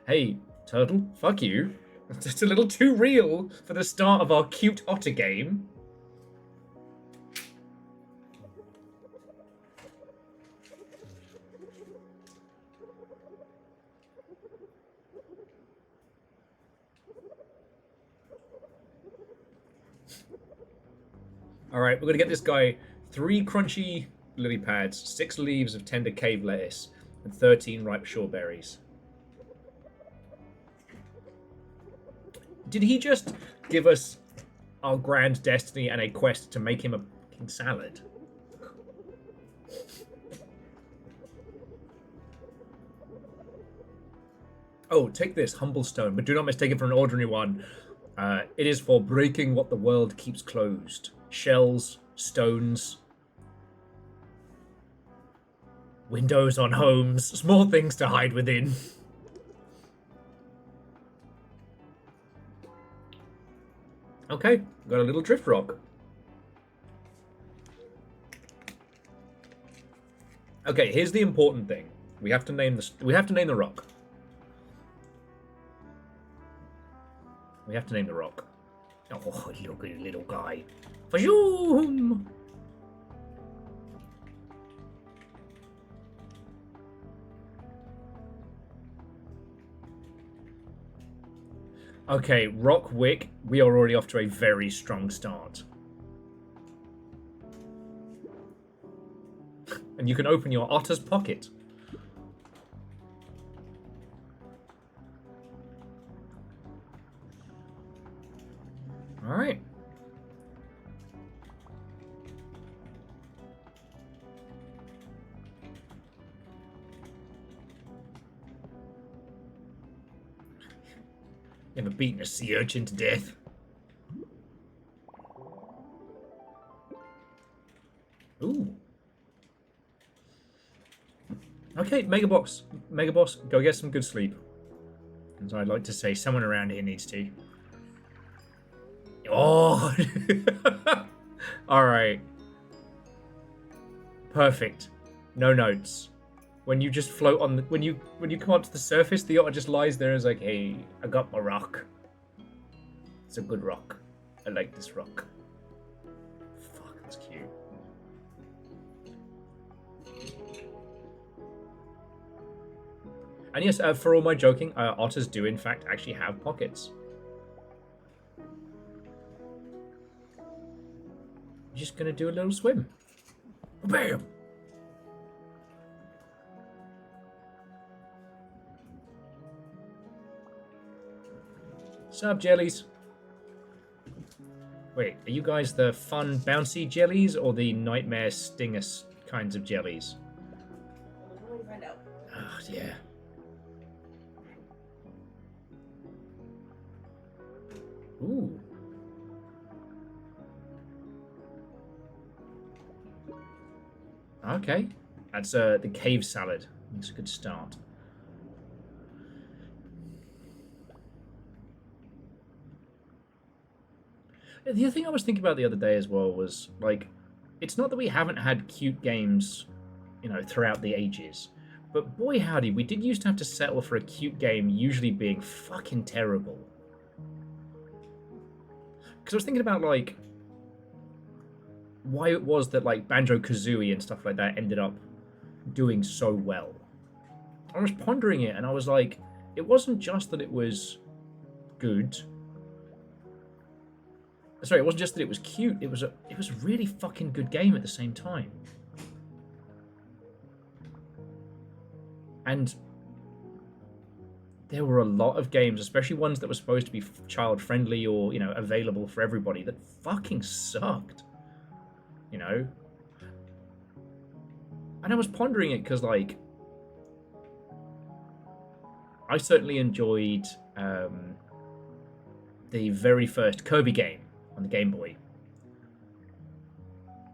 Hey, Turtle, fuck you. It's a little too real for the start of our cute otter game. Alright, we're going to get this guy 3 crunchy lily pads, 6 leaves of tender cave lettuce, and 13 ripe strawberries. Did he just give us our grand destiny and a quest to make him a fucking salad? Oh, take this humble stone, but do not mistake it for an ordinary one. It is for breaking what the world keeps closed. Shells, stones, windows on homes, small things to hide within. Okay, got a little drift rock. Okay, here's the important thing. We have to name the rock. We have to name the rock. Oh, look at the little guy. Fajoom! Okay, Rock Wick, we are already off to a very strong start. And you can open your otter's pocket. Alright. Never beaten a sea urchin to death. Ooh. Okay, Mega Boss, go get some good sleep. As I'd like to say, someone around here needs to. Oh! Alright. Perfect. No notes. When you just float on the... When you come up to the surface, the otter just lies there and is like, hey, I got my rock. It's a good rock. I like this rock. Fuck, that's cute. And yes, for all my joking, otters do in fact actually have pockets. You're just gonna do a little swim. Bam! Sup, jellies? Wait, are you guys the fun, bouncy jellies or the nightmare stinger kinds of jellies? We'll find out. Oh, yeah. Ooh. Okay. That's the cave salad. That's a good start. The other thing I was thinking about the other day as well was, like, it's not that we haven't had cute games, you know, throughout the ages. But boy howdy, we did used to have to settle for a cute game usually being fucking terrible. Because I was thinking about, like, why it was that, like, Banjo-Kazooie and stuff like that ended up doing so well. I was pondering it, and I was like, it wasn't just that it was good. Sorry, it wasn't just that it was cute. It was a really fucking good game at the same time. And there were a lot of games, especially ones that were supposed to be child friendly or, you know, available for everybody, that fucking sucked. You know? And I was pondering it because, like, I certainly enjoyed the very first Kirby game on the Game Boy.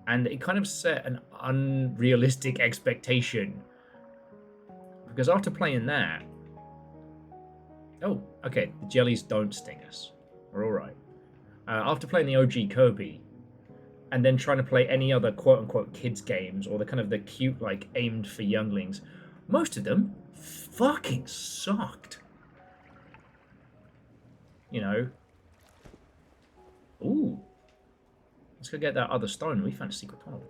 And it kind of set an unrealistic expectation. Because after playing that... Oh, okay, the jellies don't sting us. We're alright. After playing the OG Kirby, and then trying to play any other quote-unquote kids games, or the kind of the cute, like, aimed for younglings, most of them fucking sucked. You know? Ooh. Let's go get that other stone. We found a secret tunnel.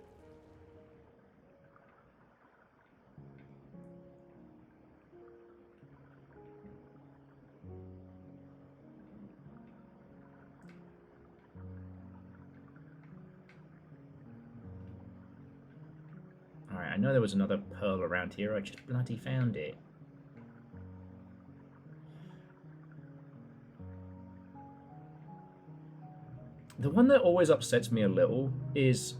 Alright, I know there was another pearl around here. I just bloody found it. The one that always upsets me a little is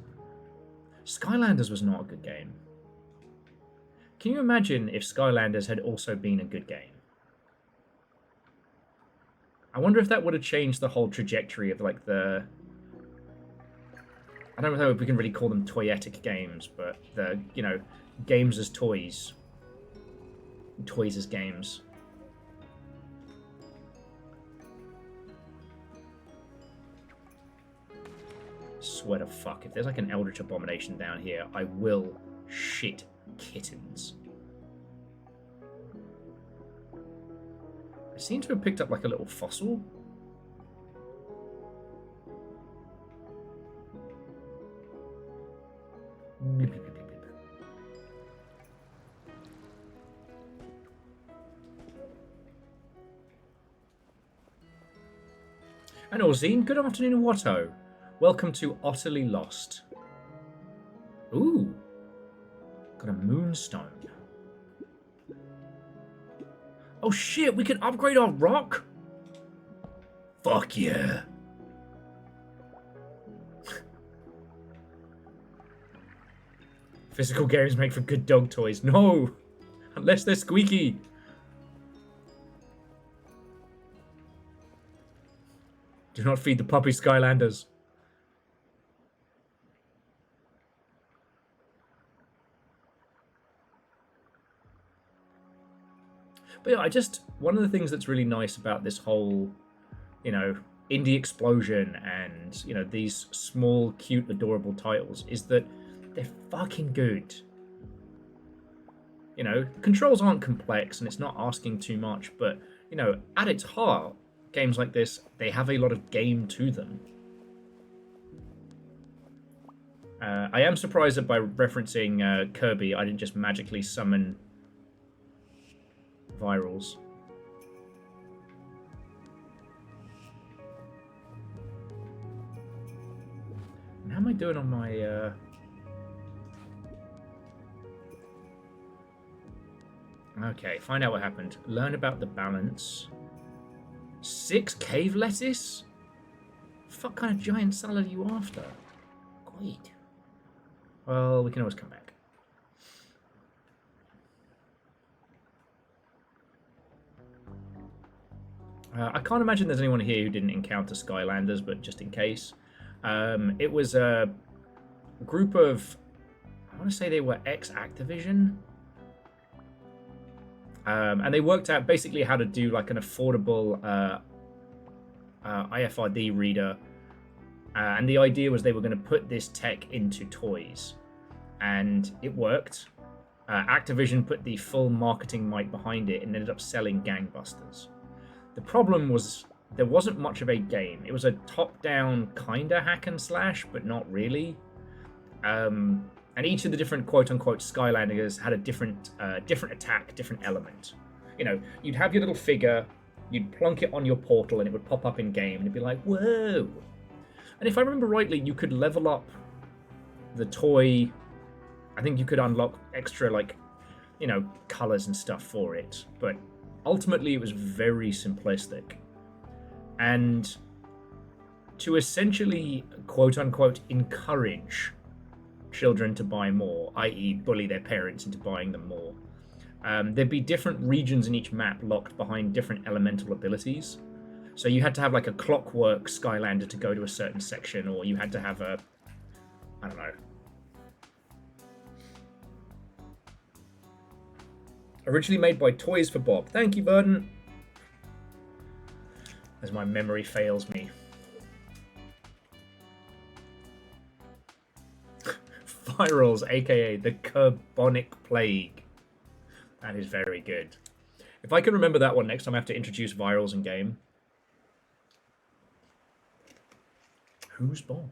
Skylanders was not a good game. Can you imagine if Skylanders had also been a good game? I wonder if that would have changed the whole trajectory of, like, the... I don't know if we can really call them toyetic games, but the, you know, games as toys. Toys as games. Swear to fuck, if there's like an Eldritch Abomination down here, I will shit kittens. I seem to have picked up like a little fossil. Blip, blip, blip, blip, blip. And Orzine, good afternoon, Watto. Welcome to Utterly Lost. Ooh. Got a moonstone. Oh shit, we can upgrade our rock? Fuck yeah. Physical games make for good dog toys. No! Unless they're squeaky. Do not feed the puppy, Skylanders. But yeah, one of the things that's really nice about this whole, you know, indie explosion and, you know, these small, cute, adorable titles is that they're fucking good. You know, controls aren't complex and it's not asking too much, but, you know, at its heart, games like this, they have a lot of game to them. I am surprised that by referencing Kirby, I didn't just magically summon virals. And how am I doing on my Okay, find out what happened. Learn about the balance. 6 cave lettuce? What kind of giant salad are you after? Great. Well, we can always come back. I can't imagine there's anyone here who didn't encounter Skylanders, but just in case. It was a group of... I want to say they were ex-Activision. And they worked out basically how to do like an affordable IFRD reader. And the idea was they were going to put this tech into toys. And it worked. Activision put the full marketing might behind it and ended up selling gangbusters. The problem was there wasn't much of a game. It was a top-down kinda hack and slash, but not really. And each of the different quote-unquote Skylanders had a different attack, different element. You know, you'd have your little figure, you'd plonk it on your portal and it would pop up in game and it'd be like, whoa. And if I remember rightly, you could level up the toy. I think you could unlock extra, like, you know, colors and stuff for it. But ultimately, it was very simplistic. And to essentially, quote unquote, encourage children to buy more, i.e. bully their parents into buying them more, there'd be different regions in each map locked behind different elemental abilities. So you had to have like a clockwork Skylander to go to a certain section, or you had to have a, I don't know. Originally made by Toys for Bob. Thank you, Verdant. As my memory fails me. Virals, aka the Carbonic Plague. That is very good. If I can remember that one next time I have to introduce virals in game. Who's Bob?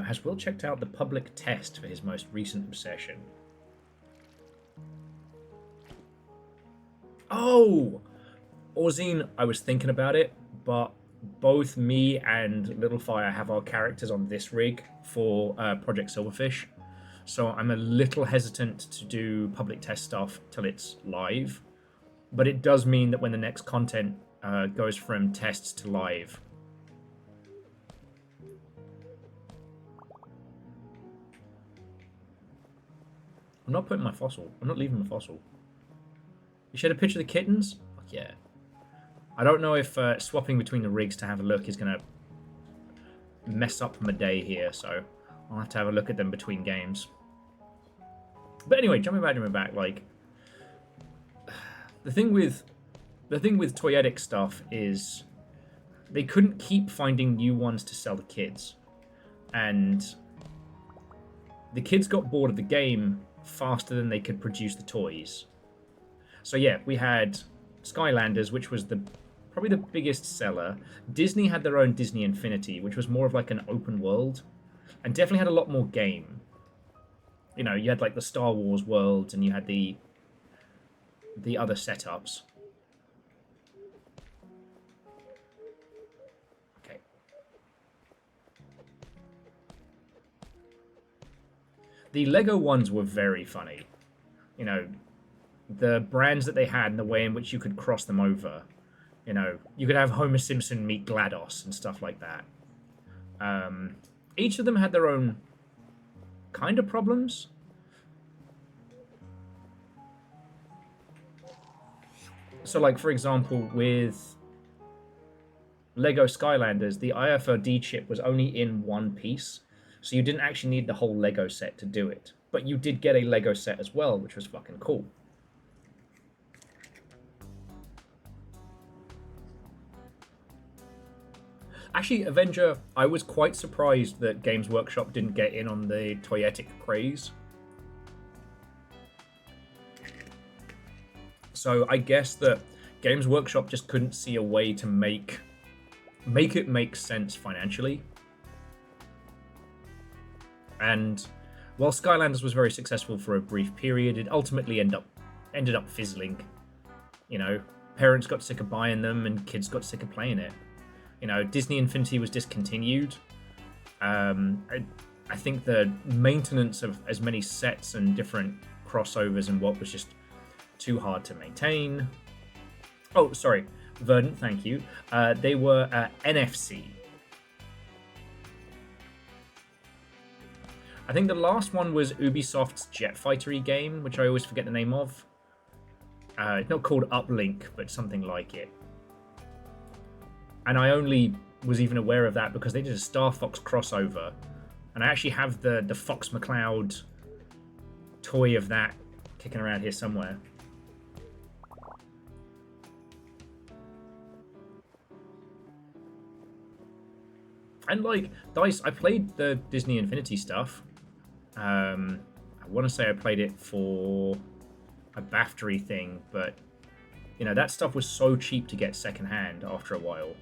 Has Will checked out the public test for his most recent obsession? Oh! Orzine, I was thinking about it, but both me and Littlefire have our characters on this rig for Project Silverfish. So I'm a little hesitant to do public test stuff till it's live. But it does mean that when the next content goes from tests to live, I'm not putting my fossil. I'm not leaving my fossil. You shared a picture of the kittens? Fuck yeah. I don't know if swapping between the rigs to have a look is going to mess up my day here, so I'll have to have a look at them between games. But anyway, jumping back, like, the thing with Toyetic stuff is they couldn't keep finding new ones to sell to kids. And the kids got bored of the game faster than they could produce the toys. So yeah, we had Skylanders, which was probably the biggest seller. Disney had their own Disney Infinity, which was more of like an open world, and definitely had a lot more game. You know, you had like the Star Wars worlds, and you had the other setups. Okay. The Lego ones were very funny. You know, the brands that they had and the way in which you could cross them over. You know, you could have Homer Simpson meet GLaDOS and stuff like that. Each of them had their own kind of problems. So, like, for example, with Lego Skylanders, the IFRD chip was only in one piece, so you didn't actually need the whole Lego set to do it. But you did get a Lego set as well, which was fucking cool. Actually, Avenger, I was quite surprised that Games Workshop didn't get in on the toyetic craze. So I guess that Games Workshop just couldn't see a way to make it make sense financially. And while Skylanders was very successful for a brief period, it ultimately ended up fizzling. You know, parents got sick of buying them and kids got sick of playing it. You know, Disney Infinity was discontinued. I think the maintenance of as many sets and different crossovers and what was just too hard to maintain. Oh, sorry, Verdant, thank you. They were NFC. I think the last one was Ubisoft's Jet Fighter-y game, which I always forget the name of. It's not called Uplink, but something like it. And I only was even aware of that because they did a Star Fox crossover. And I actually have the Fox McCloud toy of that kicking around here somewhere. And like, DICE, I played the Disney Infinity stuff. I want to say I played it for a BAFTA thing, but you know, that stuff was so cheap to get secondhand after a while.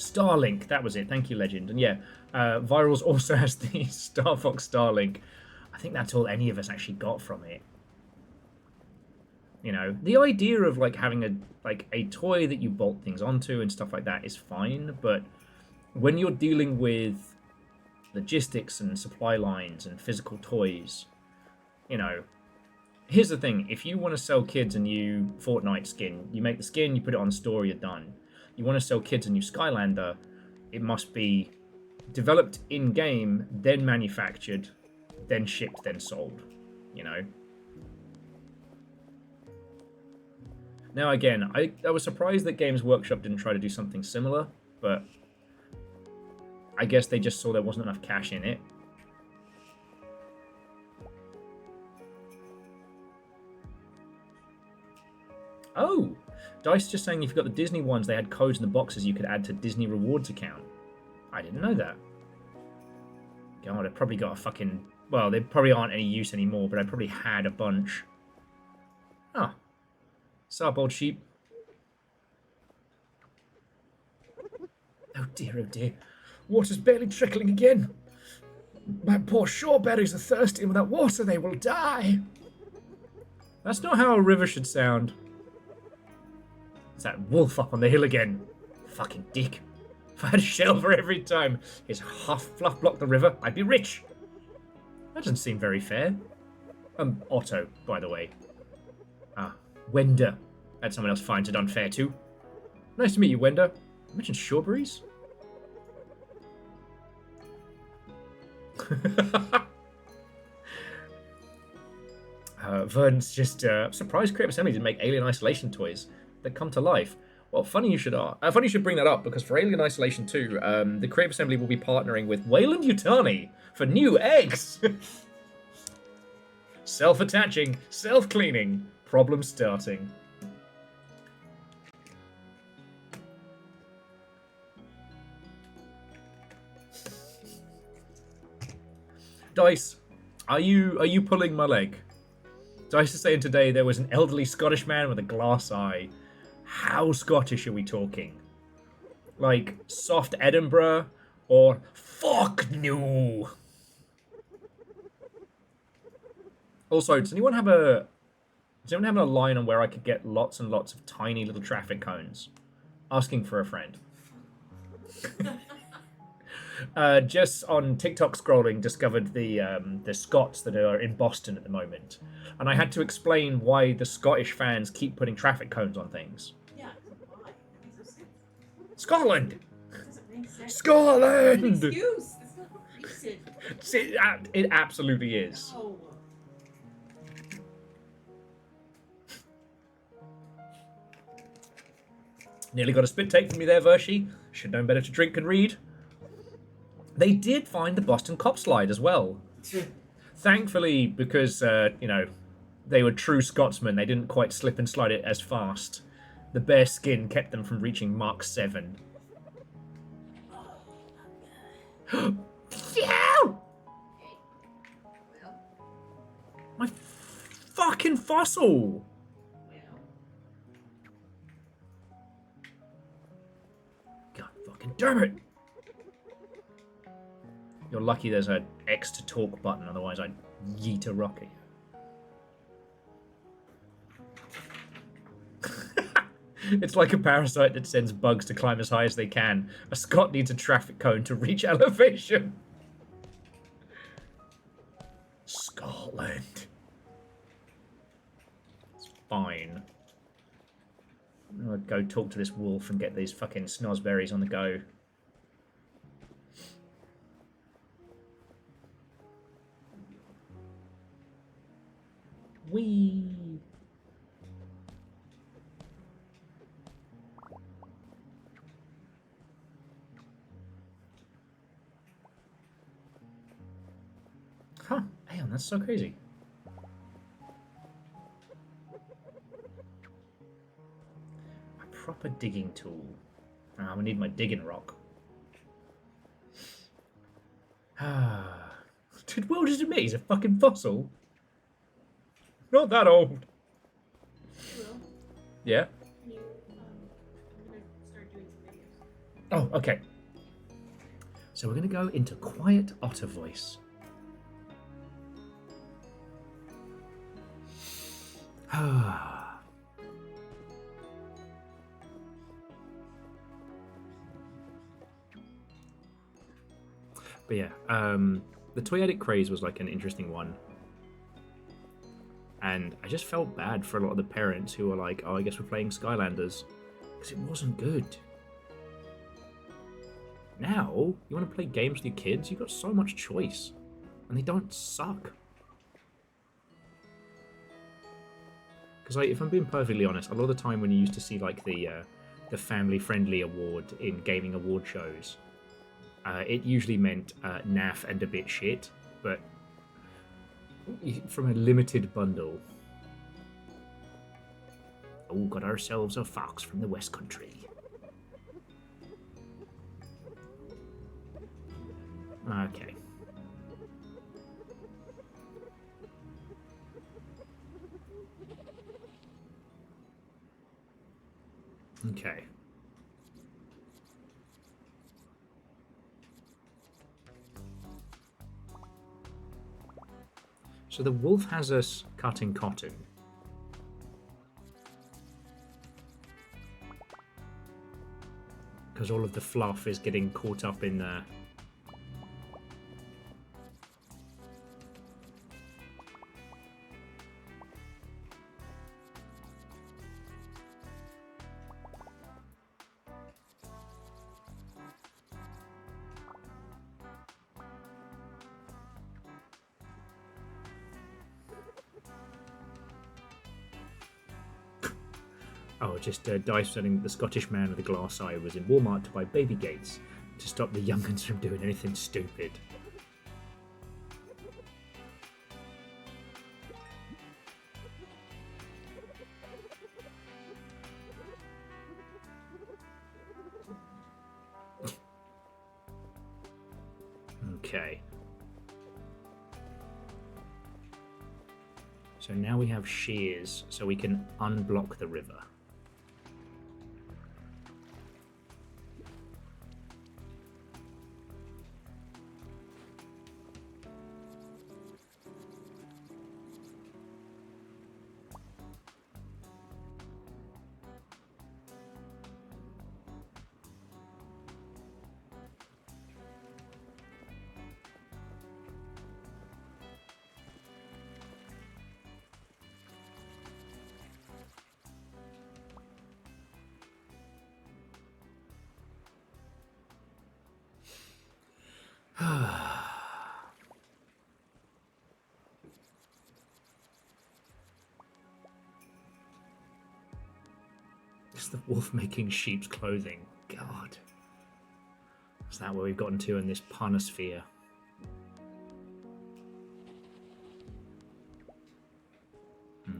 Starlink, that was it. Thank you, Legend. And yeah, Virals also has the Star Fox Starlink. I think that's all any of us actually got from it. You know, the idea of like having a toy that you bolt things onto and stuff like that is fine, but when you're dealing with logistics and supply lines and physical toys, you know, here's the thing. If you want to sell kids a new Fortnite skin, you make the skin, you put it on store, you're done. You want to sell kids a new Skylander, it must be developed in-game, then manufactured, then shipped, then sold, you know? Now again, I was surprised that Games Workshop didn't try to do something similar, but I guess they just saw there wasn't enough cash in it. Oh! Dice just saying if you got the Disney ones, they had codes in the boxes you could add to Disney Rewards account. I didn't know that. God, I probably got a fucking... Well, they probably aren't any use anymore, but I probably had a bunch. Ah. Sup, old sheep? Oh dear, oh dear. Water's barely trickling again. My poor shoreberries are thirsty, and without water they will die. That's not how a river should sound. It's that wolf up on the hill again. Fucking dick. If I had a shell for every time his half fluff blocked the river, I'd be rich. That doesn't seem very fair. Otto, by the way. Ah, Wender. That someone else finds it unfair too. Nice to meet you, Wender. You mentioned strawberries? Vern's just surprised Creative Assembly didn't make Alien Isolation toys that come to life. Well, funny you should bring that up, because for Alien Isolation 2, the Creative Assembly will be partnering with Wayland Yutani for new eggs. Self-attaching, self-cleaning, problem starting. Dice, are you pulling my leg? Dice is saying today there was an elderly Scottish man with a glass eye. How Scottish are we talking? Like soft Edinburgh or fuck no? Also, does anyone have a line on where I could get lots and lots of tiny little traffic cones? Asking for a friend. Just on TikTok scrolling, discovered the Scots that are in Boston at the moment, and I had to explain why the Scottish fans keep putting traffic cones on things. Yeah, why? That makes no sense. Scotland, That doesn't make sense. Scotland. It's an excuse. It's not a reason. It absolutely is. Oh. Nearly got a spit take from me there, Vershi. Should known better to drink and read. They did find the Boston Cop slide as well. Thankfully, because, you know, they were true Scotsmen, they didn't quite slip and slide it as fast. The bare skin kept them from reaching Mark 7. Phew! My fucking fossil! God fucking damn it! You're lucky there's an X to talk button, otherwise I'd yeet a rocket. It's like a parasite that sends bugs to climb as high as they can. A Scot needs a traffic cone to reach elevation. Scotland. It's fine. I'll go talk to this wolf and get these fucking snozberries on the go. Whee! Huh, damn, that's so crazy. A proper digging tool. Ah, we need my digging rock. Ah. Did Will just admit he's a fucking fossil? Not that old. Will, Yeah? can you, I'm gonna start doing some videos. Oh, okay. So we're going to go into quiet otter voice. But yeah, the toyetic craze was like an interesting one. And I just felt bad for a lot of the parents who were like, oh, I guess we're playing Skylanders. Because it wasn't good. Now, you want to play games with your kids, you've got so much choice. And they don't suck. Because like, if I'm being perfectly honest, a lot of the time when you used to see like the family-friendly award in gaming award shows, it usually meant naff and a bit shit, but from a limited bundle. Oh, got ourselves a fox from the West Country. Okay. Okay. So the wolf has us cutting cotton. Because all of the fluff is getting caught up in there. Oh, just Dice saying that the Scottish man with the glass eye was in Walmart to buy baby gates to stop the young'uns from doing anything stupid. Okay. So now we have shears, so we can unblock the river. It's the wolf making sheep's clothing. God. Is that where we've gotten to in this punosphere?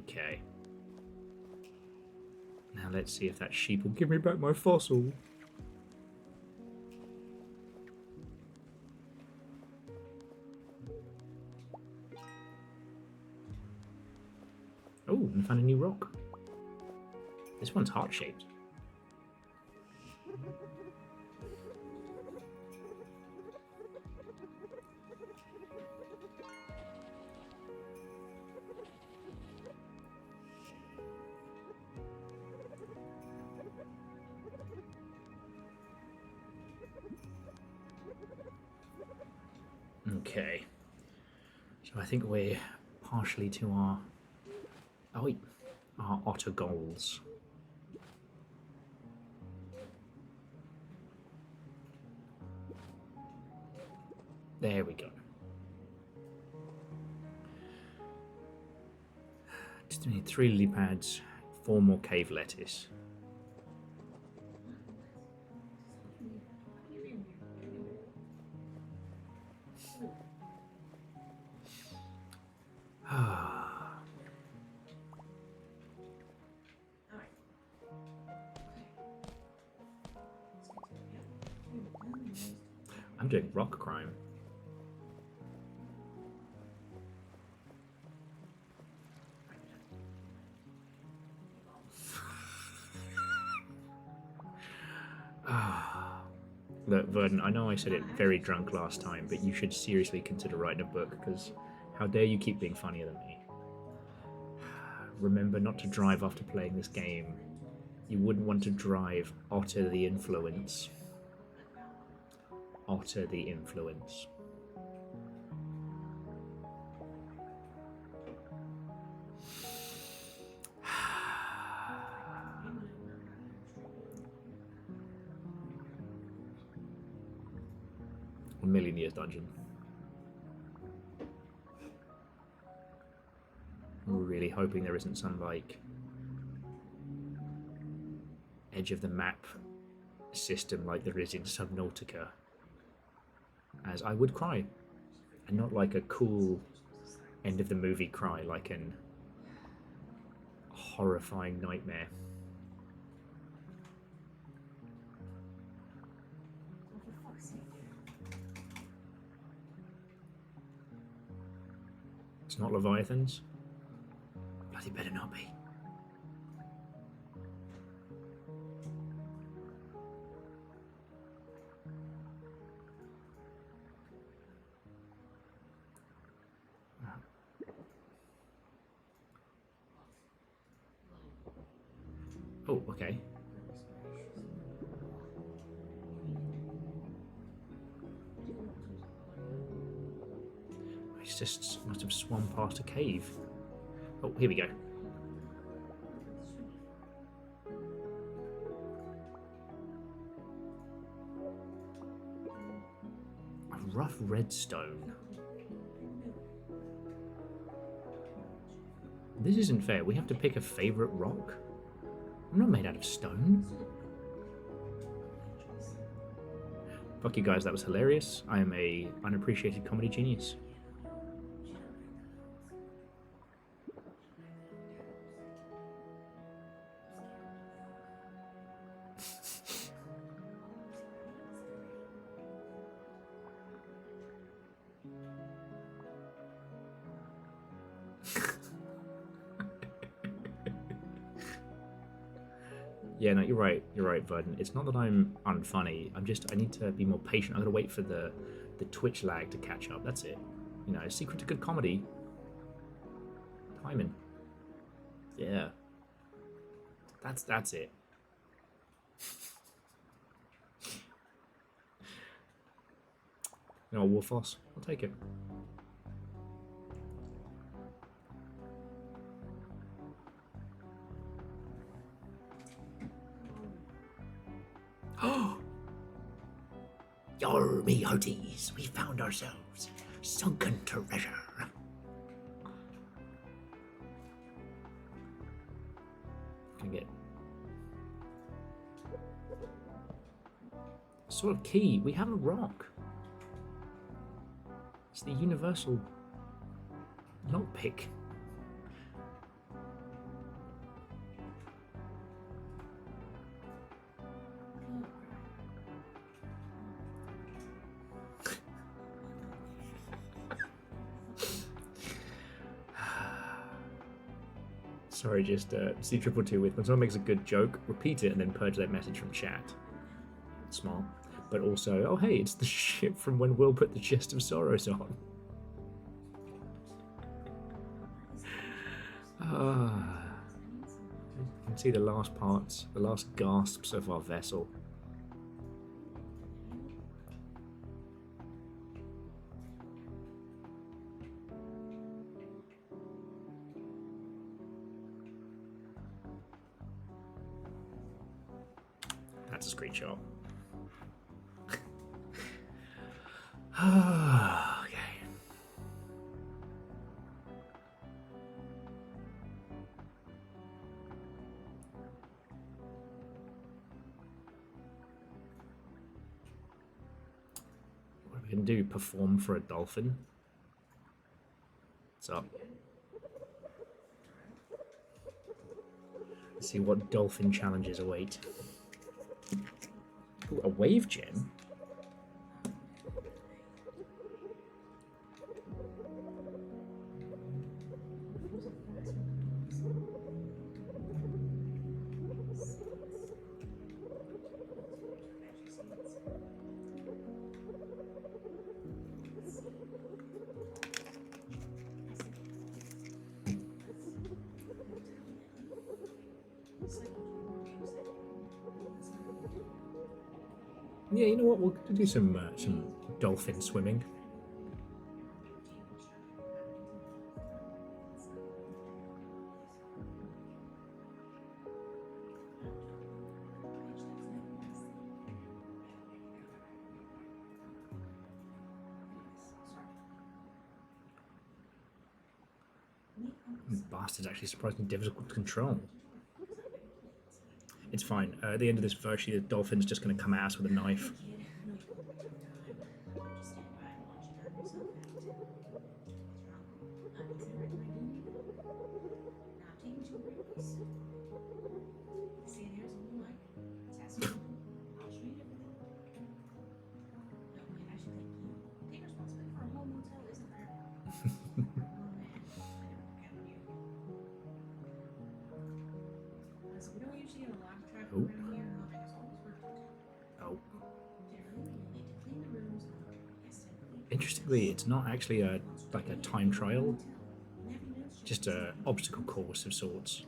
Okay. Now let's see if that sheep will give me back my fossil. Oh, and found a new rock. This one's heart-shaped. Okay. So I think we're partially to our... Oh wait. Our otter goals. There we go. Just need 3 lily pads, 4 more cave lettuce. I'm doing rock crime. Look, Verdon, I know I said it very drunk last time, but you should seriously consider writing a book, because how dare you keep being funnier than me? Remember not to drive after playing this game. You wouldn't want to drive. Otter the influence. Otter the influence. A million years dungeon. We're really hoping there isn't some, like, edge of the map system like there is in Subnautica. As I would cry. And not like a cool end of the movie cry, like an horrifying nightmare. It's not Leviathans? Bloody better not be. Oh, okay. It's just must have swum past a cave. Oh, here we go. A rough redstone. This isn't fair. We have to pick a favorite rock. I'm not made out of stone. Fuck you guys, that was hilarious. I am a unappreciated comedy genius. Yeah, no, you're right, Verdon. It's not that I'm unfunny, I need to be more patient. I'm gonna wait for the Twitch lag to catch up, that's it. You know, secret to good comedy. Timing. Yeah. That's it. You know, Wolfos, I'll take it. Yar me hearties, we found ourselves sunken treasure. Can I get sort of key? We have a rock. It's the universal lockpick. Sorry, just C222 with when someone makes a good joke, repeat it and then purge that message from chat. Smart. But also, oh hey, it's the ship from when Will put the Chest of Sorrows on. You can see the last parts, the last gasps of our vessel. That's a screenshot. Okay. What are we gonna do? Perform for a dolphin? What's up? Let's see what dolphin challenges await. Ooh, a wave gem? Yeah, you know what? We'll do some dolphin swimming. This bastard's actually surprisingly difficult to control. It's fine. At the end of this virtually, the dolphin's just going to come at us with a knife. Oh. Oh. Interestingly, it's not actually a time trial, just a obstacle course of sorts.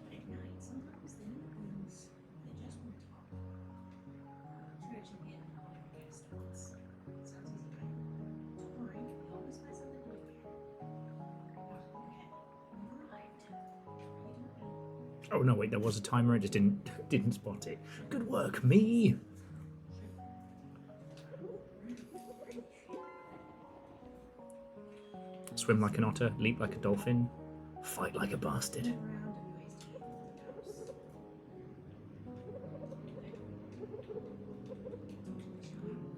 Oh no, wait, there was a timer. I just didn't spot it. Good work, me. Swim like an otter, leap like a dolphin, fight like a bastard.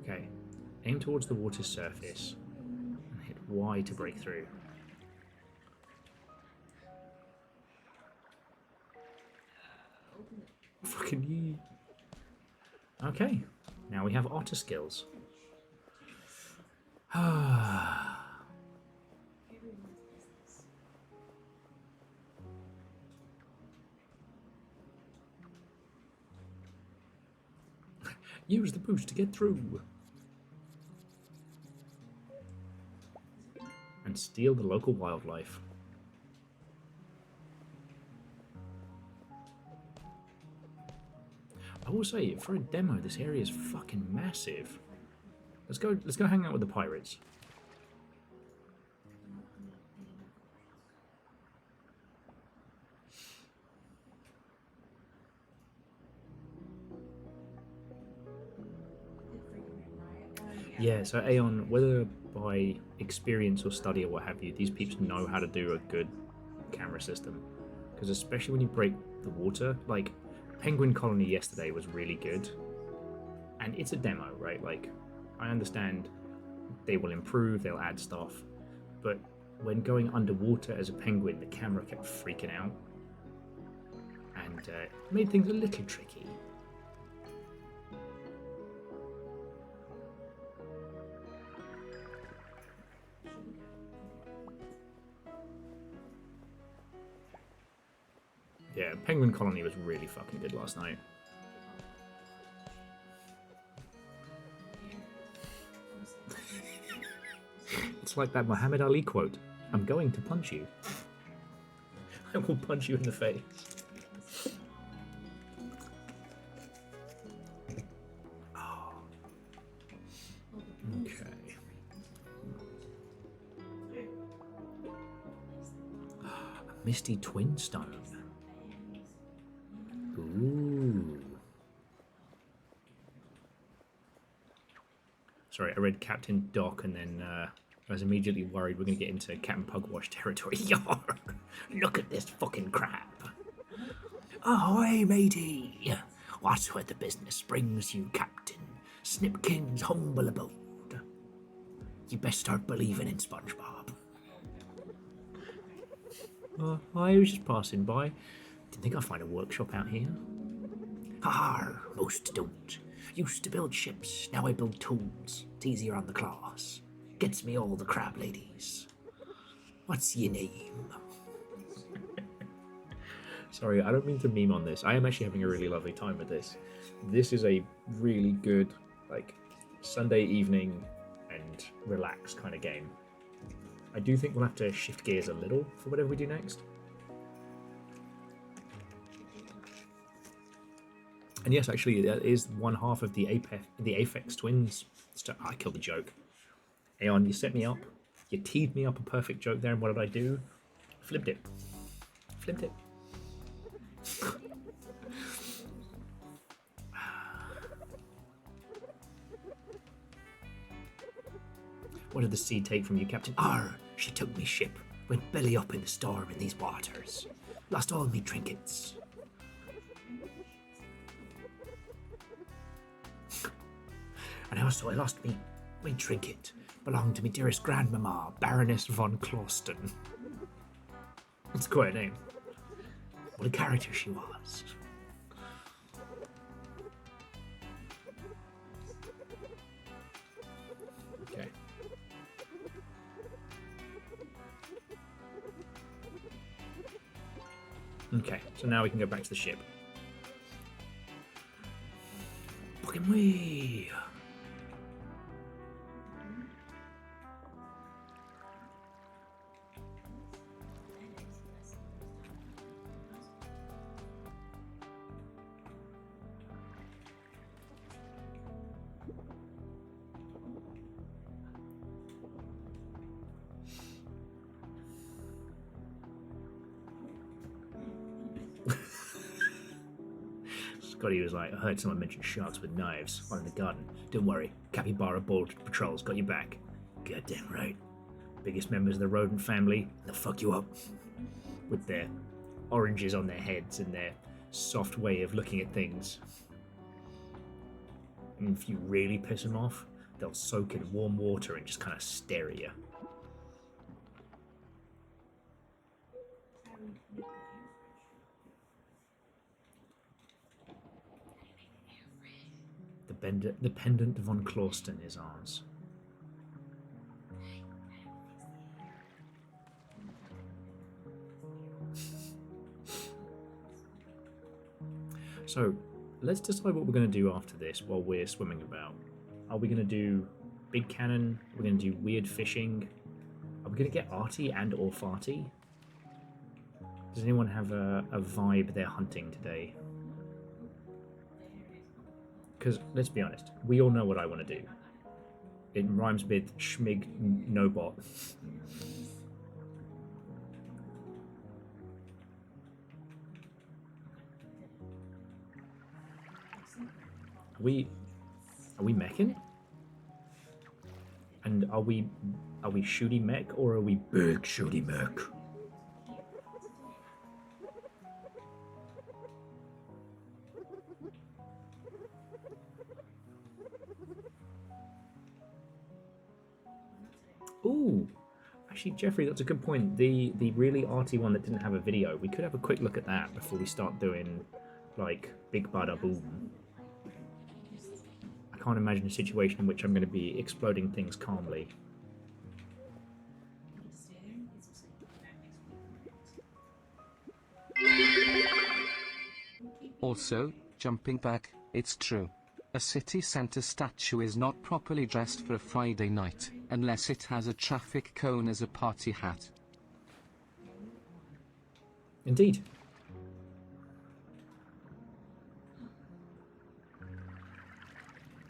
Okay, aim towards the water's surface and hit Y to break through. Fucking you. Okay, now we have otter skills. Use the boost to get through. And steal the local wildlife. I will say, for a demo, this area is fucking massive. Let's go hang out with the pirates. Yeah, so Aeon, whether by experience or study or what have you, these peeps know how to do a good camera system. Because especially when you break the water, like, Penguin Colony yesterday was really good. And it's a demo, right? Like, I understand they will improve, they'll add stuff. But when going underwater as a penguin, the camera kept freaking out. And made things a little tricky. Yeah, Penguin Colony was really fucking good last night. It's like that Muhammad Ali quote, "I'm going to punch you." I will punch you in the face. Oh. Okay. A Misty Twin Stone. Ooh. Sorry, I read Captain Doc and then I was immediately worried we're going to get into Captain Pugwash territory. Yar! Look at this fucking crap. Ahoy, matey! What's where the business brings you, Captain Snipkin's humble abode? You best start believing in SpongeBob. I was just passing by. Didn't think I'd find a workshop out here. Har, most don't. Used to build ships, now I build tools. It's easier on the claws. Gets me all the crab ladies. What's your name? Sorry, I don't mean to meme on this. I am actually having a really lovely time with this. This is a really good, like, Sunday evening and relax kind of game. I do think we'll have to shift gears a little for whatever we do next. And yes, actually, that is one half of the Aphex Twins. I killed the joke. Aeon, you set me up. You teed me up a perfect joke there, and what did I do? Flipped it. Flipped it. What did the sea take from you, Captain? Arr, she took me ship. Went belly up in the storm in these waters. Lost all me trinkets. And also I lost me trinket. Belonged to me dearest grandmama, Baroness von Closten. That's quite a name. What a character she was. Okay. Okay, so now we can go back to the ship. Fucking wee! Scotty was like, I heard someone mention sharks with knives on in the garden. Don't worry, Capybara Board Patrol's got your back. Goddamn right. Biggest members of the rodent family, they'll fuck you up. With their oranges on their heads and their soft way of looking at things. And if you really piss them off, they'll soak in warm water and just kind of stare at you. The pendant von Closten is ours. So, let's decide what we're going to do after this while we're swimming about. Are we going to do big cannon? Are we going to do weird fishing? Are we going to get arty and or farty? Does anyone have a vibe they're hunting today? Because, let's be honest, we all know what I want to do. It rhymes with Schmig Nobot. Are we meching? And are we shooty mech or are we big shooty mech? Ooh, actually, Jeffrey, that's a good point. The really arty one that didn't have a video, we could have a quick look at that before we start doing, like, Big Bada Boom. I can't imagine a situation in which I'm going to be exploding things calmly. Also, jumping back, it's true. A city centre statue is not properly dressed for a Friday night, unless it has a traffic cone as a party hat. Indeed.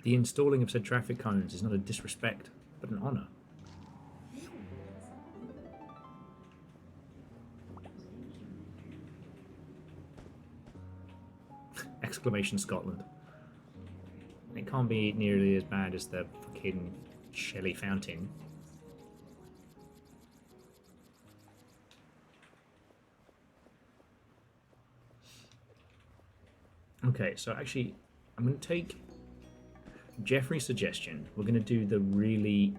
The installing of said traffic cones is not a disrespect, but an honour. Exclamation Scotland. It can't be nearly as bad as the fucking Shelley Fountain. Okay, so actually, I'm going to take Jeffrey's suggestion. We're going to do the really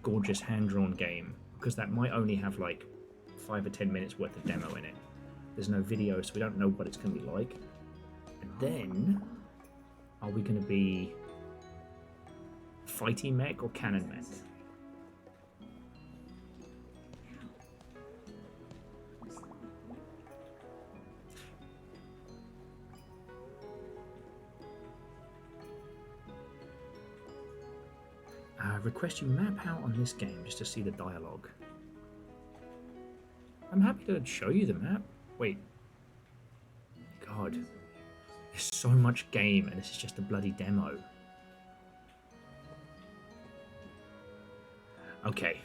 gorgeous hand-drawn game, because that might only have like 5 or 10 minutes worth of demo in it. There's no video, so we don't know what it's going to be like. And then, are we going to be fighty mech or cannon mech? Request you map out on this game just to see the dialogue. I'm happy to show you the map. Wait. God. There's so much game, and this is just a bloody demo. Okay.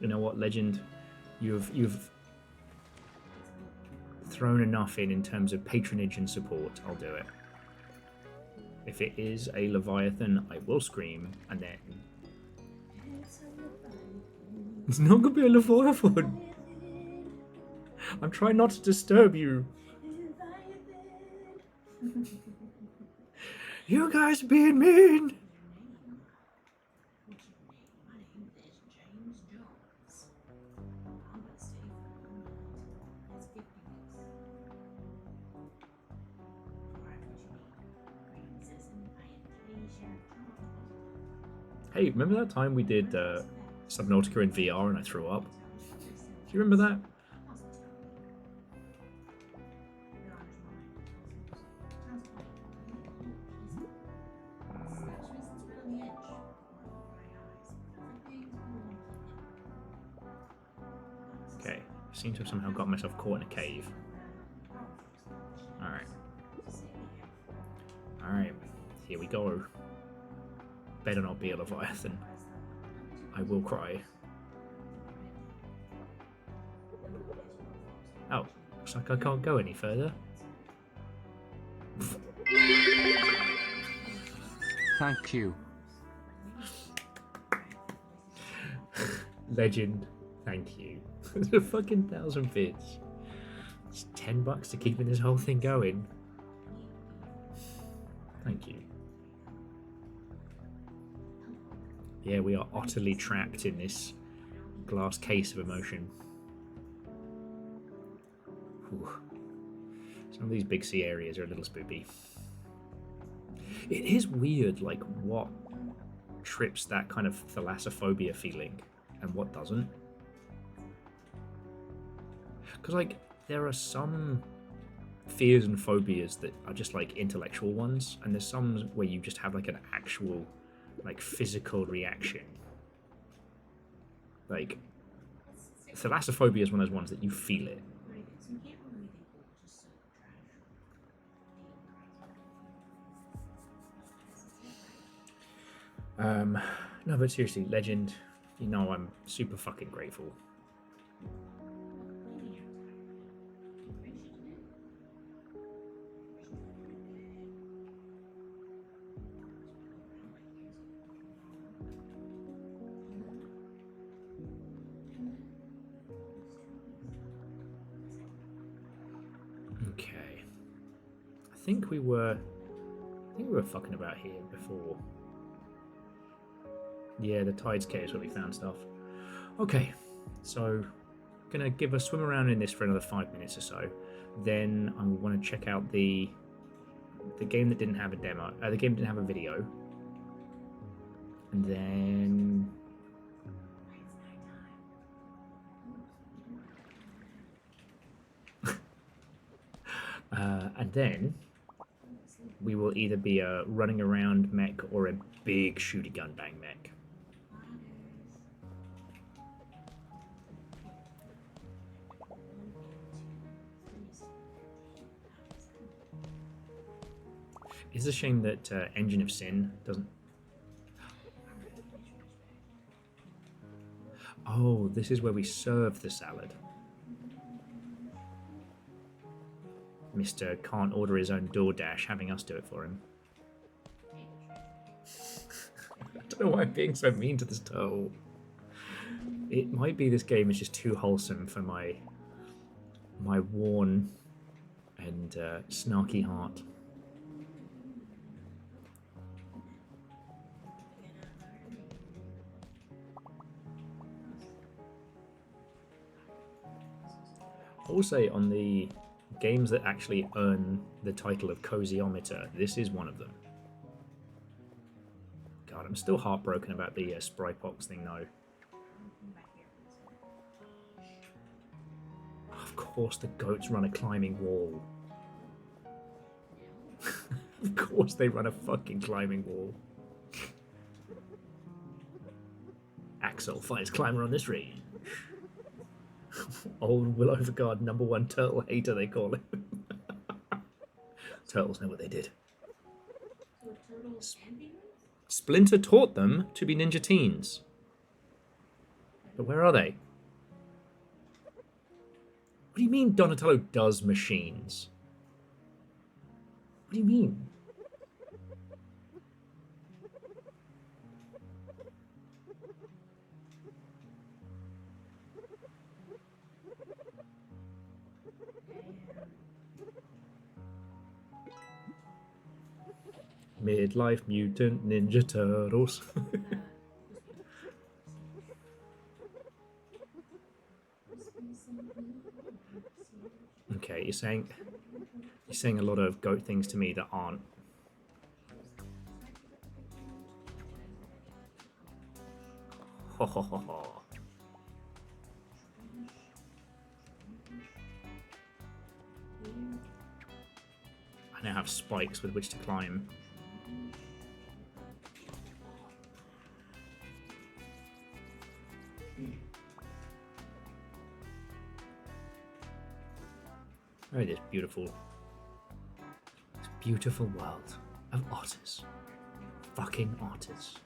You know what, Legend? You've thrown enough in terms of patronage and support. I'll do it. If it is a Leviathan, I will scream, and then... It's not gonna be a Leviathan! I'm trying not to disturb you. You guys being mean! Hey, remember that time we did Subnautica in VR and I threw up? Do you remember that? Okay, seem to have somehow got myself caught in a cave. Alright. Alright, here we go. Better not be a Leviathan. I will cry. Oh, looks like I can't go any further. Thank you. Legend, thank you. A fucking 1,000 bits. It's $10 to keeping this whole thing going. Thank you. Yeah, we are utterly trapped in this glass case of emotion. Whew. Some of these big sea areas are a little spoopy. It is weird, like, what trips that kind of thalassophobia feeling and what doesn't. Because, like, there are some fears and phobias that are just, like, intellectual ones, and there's some where you just have, like, an actual... like physical reaction. Like thalassophobia is one of those ones that you feel it. No, but seriously, Legend, you know I'm super fucking grateful. Okay. I think we were fucking about here before. Yeah, the Tides Cave is where we found stuff. Okay, so gonna give a swim around in this for another 5 minutes or so. Then I want to check out the game that didn't have a demo. The game didn't have a video. And then and then we will either be a running around mech or a big shooty gun bang mech. It's a shame that Engine of Sin doesn't... Oh, this is where we serve the salad. Mr. can't order his own DoorDash, having us do it for him. I don't know why I'm being so mean to this turtle. It might be this game is just too wholesome for my worn and snarky heart. I will say, on the games that actually earn the title of Cozyometer, this is one of them. God, I'm still heartbroken about the Sprypox thing, though. Of course the goats run a climbing wall. Of course they run a fucking climbing wall. Axel, finest climber on this range. Old Will Overguard #1 turtle hater, they call him. turtles know what they did. So turtles can be Splinter taught them to be ninja teens. But where are they? What do you mean Donatello does machines? What do you mean? Midlife Mutant Ninja Turtles. Okay, you're saying a lot of goat things to me that aren't. Ho ho ho ho. I now have spikes with which to climb. Oh, this beautiful world of otters. Fucking otters.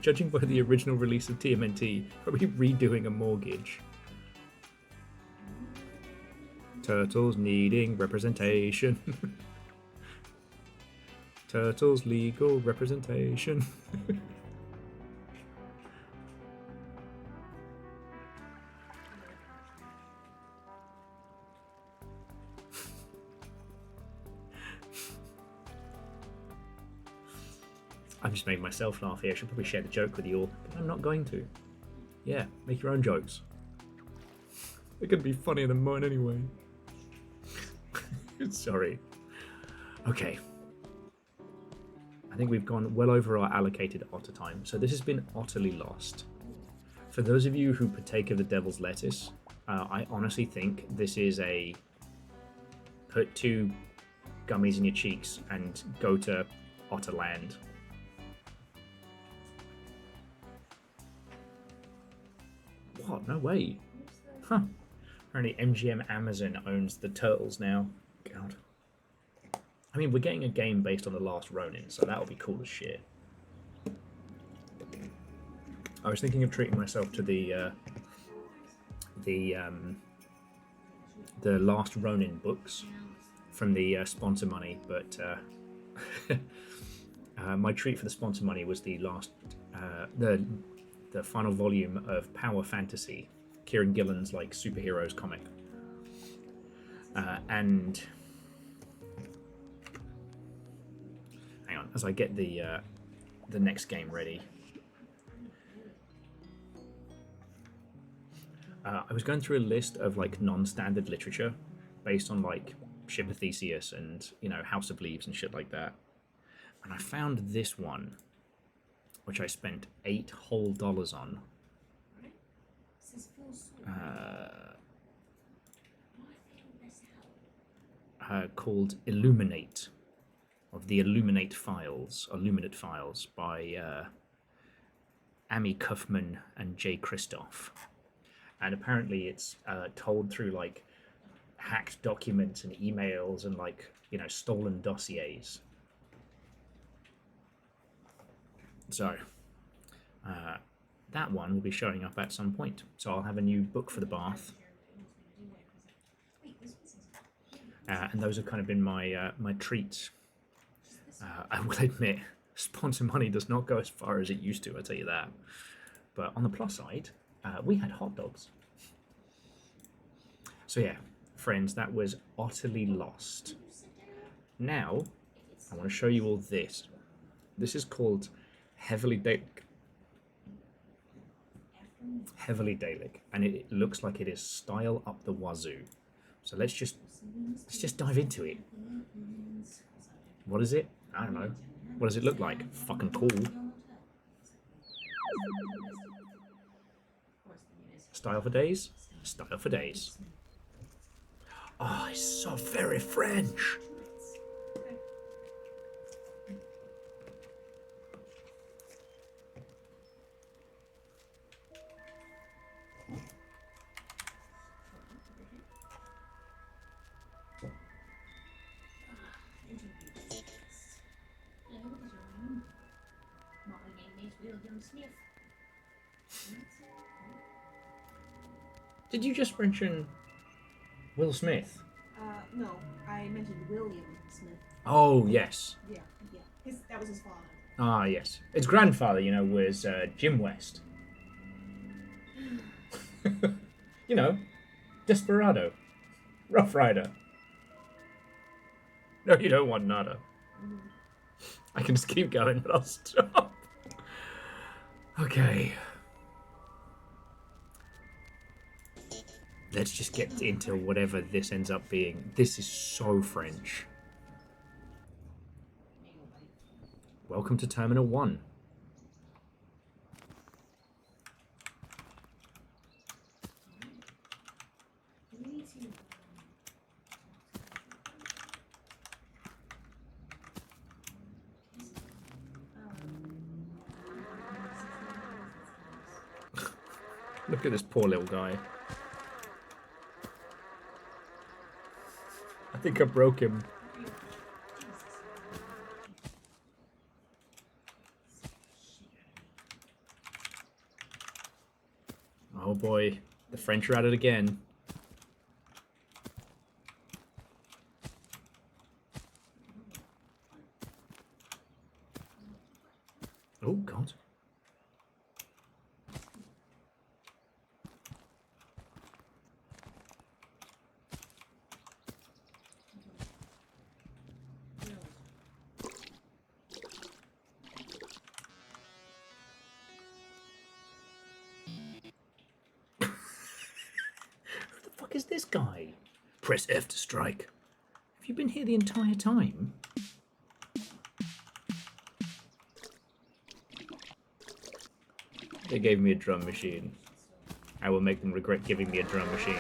Judging by the original release of TMNT, probably redoing a mortgage. Turtles needing representation. Turtles legal representation. I'm just making myself laugh here. I should probably share the joke with you all, but I'm not going to. Yeah, make your own jokes. They're going to be funnier than mine anyway. Sorry. Okay. I think we've gone well over our allocated otter time, so this has been utterly lost. For those of you who partake of the devil's lettuce, I honestly think this is a put 2 gummies in your cheeks and go to Otterland. What? No way. Huh. Apparently MGM Amazon owns the Turtles now. God. I mean, we're getting a game based on The Last Ronin, so that'll be cool as shit. I was thinking of treating myself to the Last Ronin books from the sponsor money, but my treat for the sponsor money was the last the final volume of Power Fantasy, Kieran Gillen's like superheroes comic, and hang on as I get the next game ready. I was going through a list of like non-standard literature based on like Ship of Theseus and, you know, House of Leaves and shit like that, and I found this one, which I spent $8 whole on. Called Illuminate, of the Illuminate Files by Amy Kaufman and Jay Kristoff. And apparently it's told through like hacked documents and emails and like, you know, stolen dossiers. So that one will be showing up at some point. So I'll have a new book for the bath. And those have kind of been my my treats. I will admit, sponsor money does not go as far as it used to, I'll tell you that. But on the plus side, we had hot dogs. So yeah, friends, that was utterly lost. Now, I want to show you all this. This is called Heavily Dalek, and it looks like it is style up the wazoo. So let's just dive into it. What is it? I don't know. What does it look like? Fucking cool. Style for days? Style for days. Oh, it's so very French. Smith. Did you just mention Will Smith? No, I mentioned William Smith. Oh, yes. Yeah. That was his father. Ah, yes. His grandfather, was Jim West. Desperado. Rough Rider. No, you don't want nada. I can just keep going, but I'll stop. Okay. Let's just get into whatever this ends up being. This is so French. Welcome to Terminal 1. Look at this poor little guy. I think I broke him. Oh boy, the French are at it again. Oh God. Is this guy? Press F to strike. Have you been here the entire time? They gave me a drum machine. I will make them regret giving me a drum machine.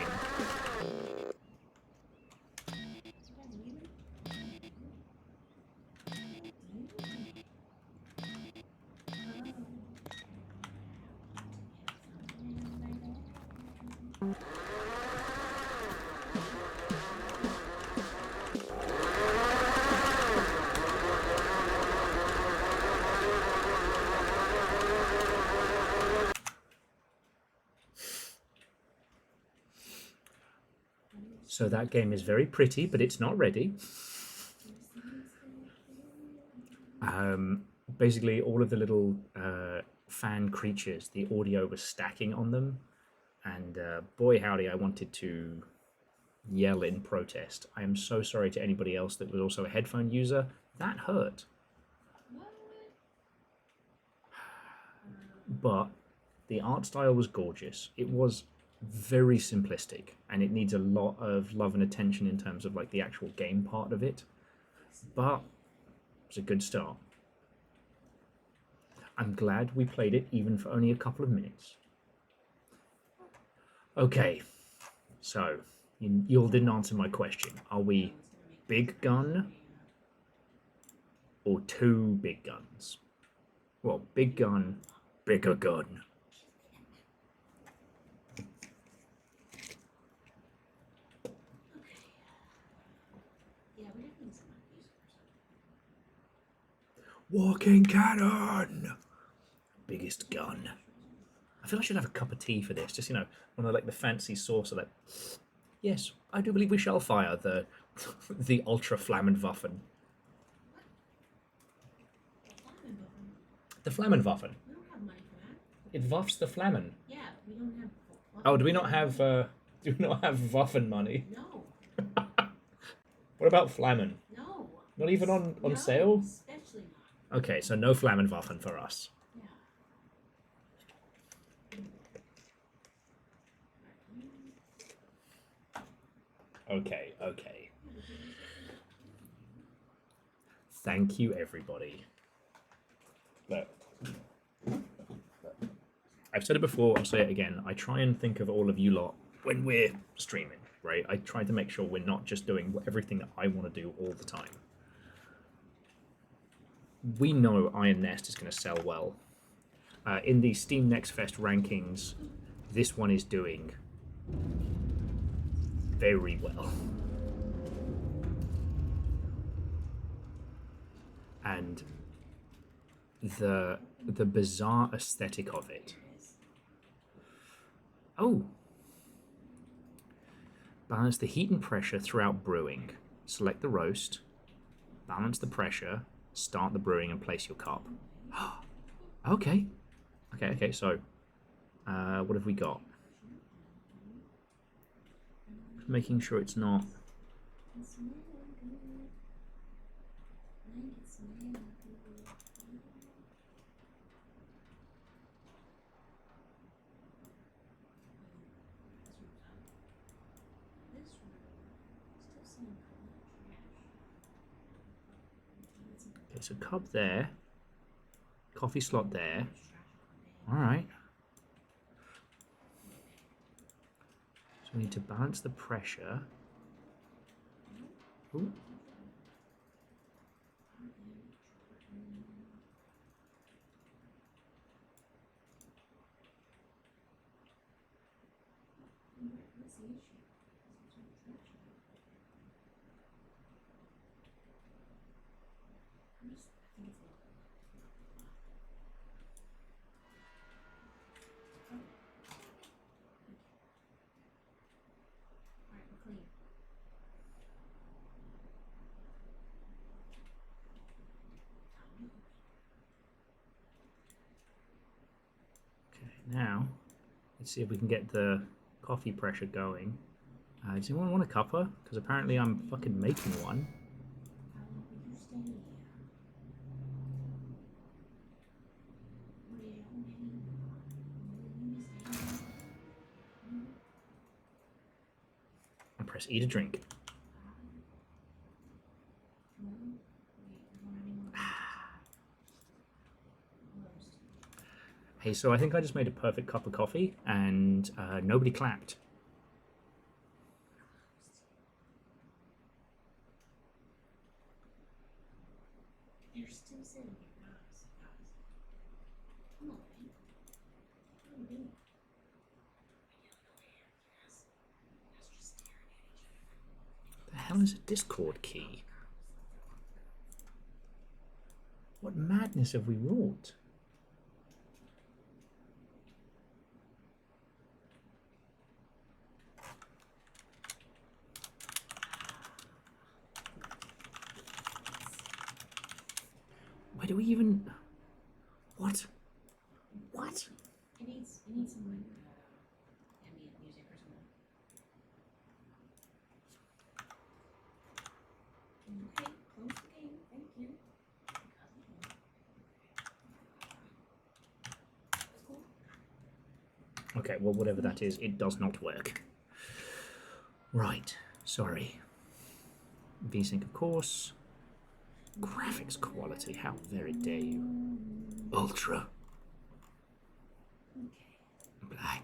So that game is very pretty, but it's not ready. Basically, all of the little fan creatures, the audio was stacking on them. And boy howdy, I wanted to yell in protest. I am so sorry to anybody else that was also a headphone user. That hurt. But the art style was gorgeous. It was very simplistic, and it needs a lot of love and attention in terms of like the actual game part of it, but it's a good start. I'm glad we played it even for only a couple of minutes. Okay, so you all didn't answer my question. Are we big gun or two big guns? Well, big gun, bigger gun. Walking cannon! Biggest gun. I feel I should have a cup of tea for this. Just, one of like the fancy saucer that... Yes, I do believe we shall fire the ultra Flammenwaffen. The Flammenwaffen. We don't have money for that. It waffs the Flammen. Yeah, we don't have. Oh, do we not have Waffen money? No. What about Flammen? No. Not even on No, sale? especially not. Okay, so no Flammenwaffen for us. Okay. Thank you, everybody. Look. I've said it before, I'll say it again. I try and think of all of you lot when we're streaming, right? I try to make sure we're not just doing everything that I want to do all the time. We know Iron Nest is going to sell well. In the Steam Next Fest rankings, this one is doing very well. And the bizarre aesthetic of it. Oh. Balance the heat and pressure throughout brewing. Select the roast. Balance the pressure. Start the brewing and place your cup. Okay. Okay, so what have we got? Just making sure it's not... Okay, so cup there. Coffee slot there. Alright. So we need to balance the pressure. Ooh. Now, let's see if we can get the coffee pressure going. Does anyone want a cuppa? Because apparently I'm fucking making one. And press E to drink. Hey, so I think I just made a perfect cup of coffee and nobody clapped. They're still sitting here, guys. Come on, man. What are you doing? The hell is a Discord key? What madness have we wrought? Where do we even... What? What? It needs some like ambient music or something. Okay, close the game. Thank you. Okay, well, whatever that is, it does not work. Right, sorry. VSync, of course. Graphics quality, how very dare you. Ultra. Black.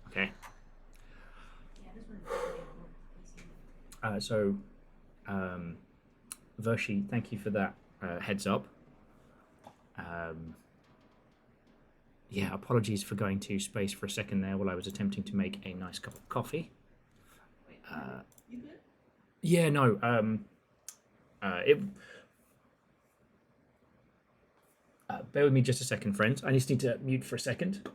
Okay. Vershi, thank you for that heads up. Yeah, apologies for going to space for a second there while I was attempting to make a nice cup of coffee. Yeah, no. Bear with me just a second, friends. I just need to mute for a second.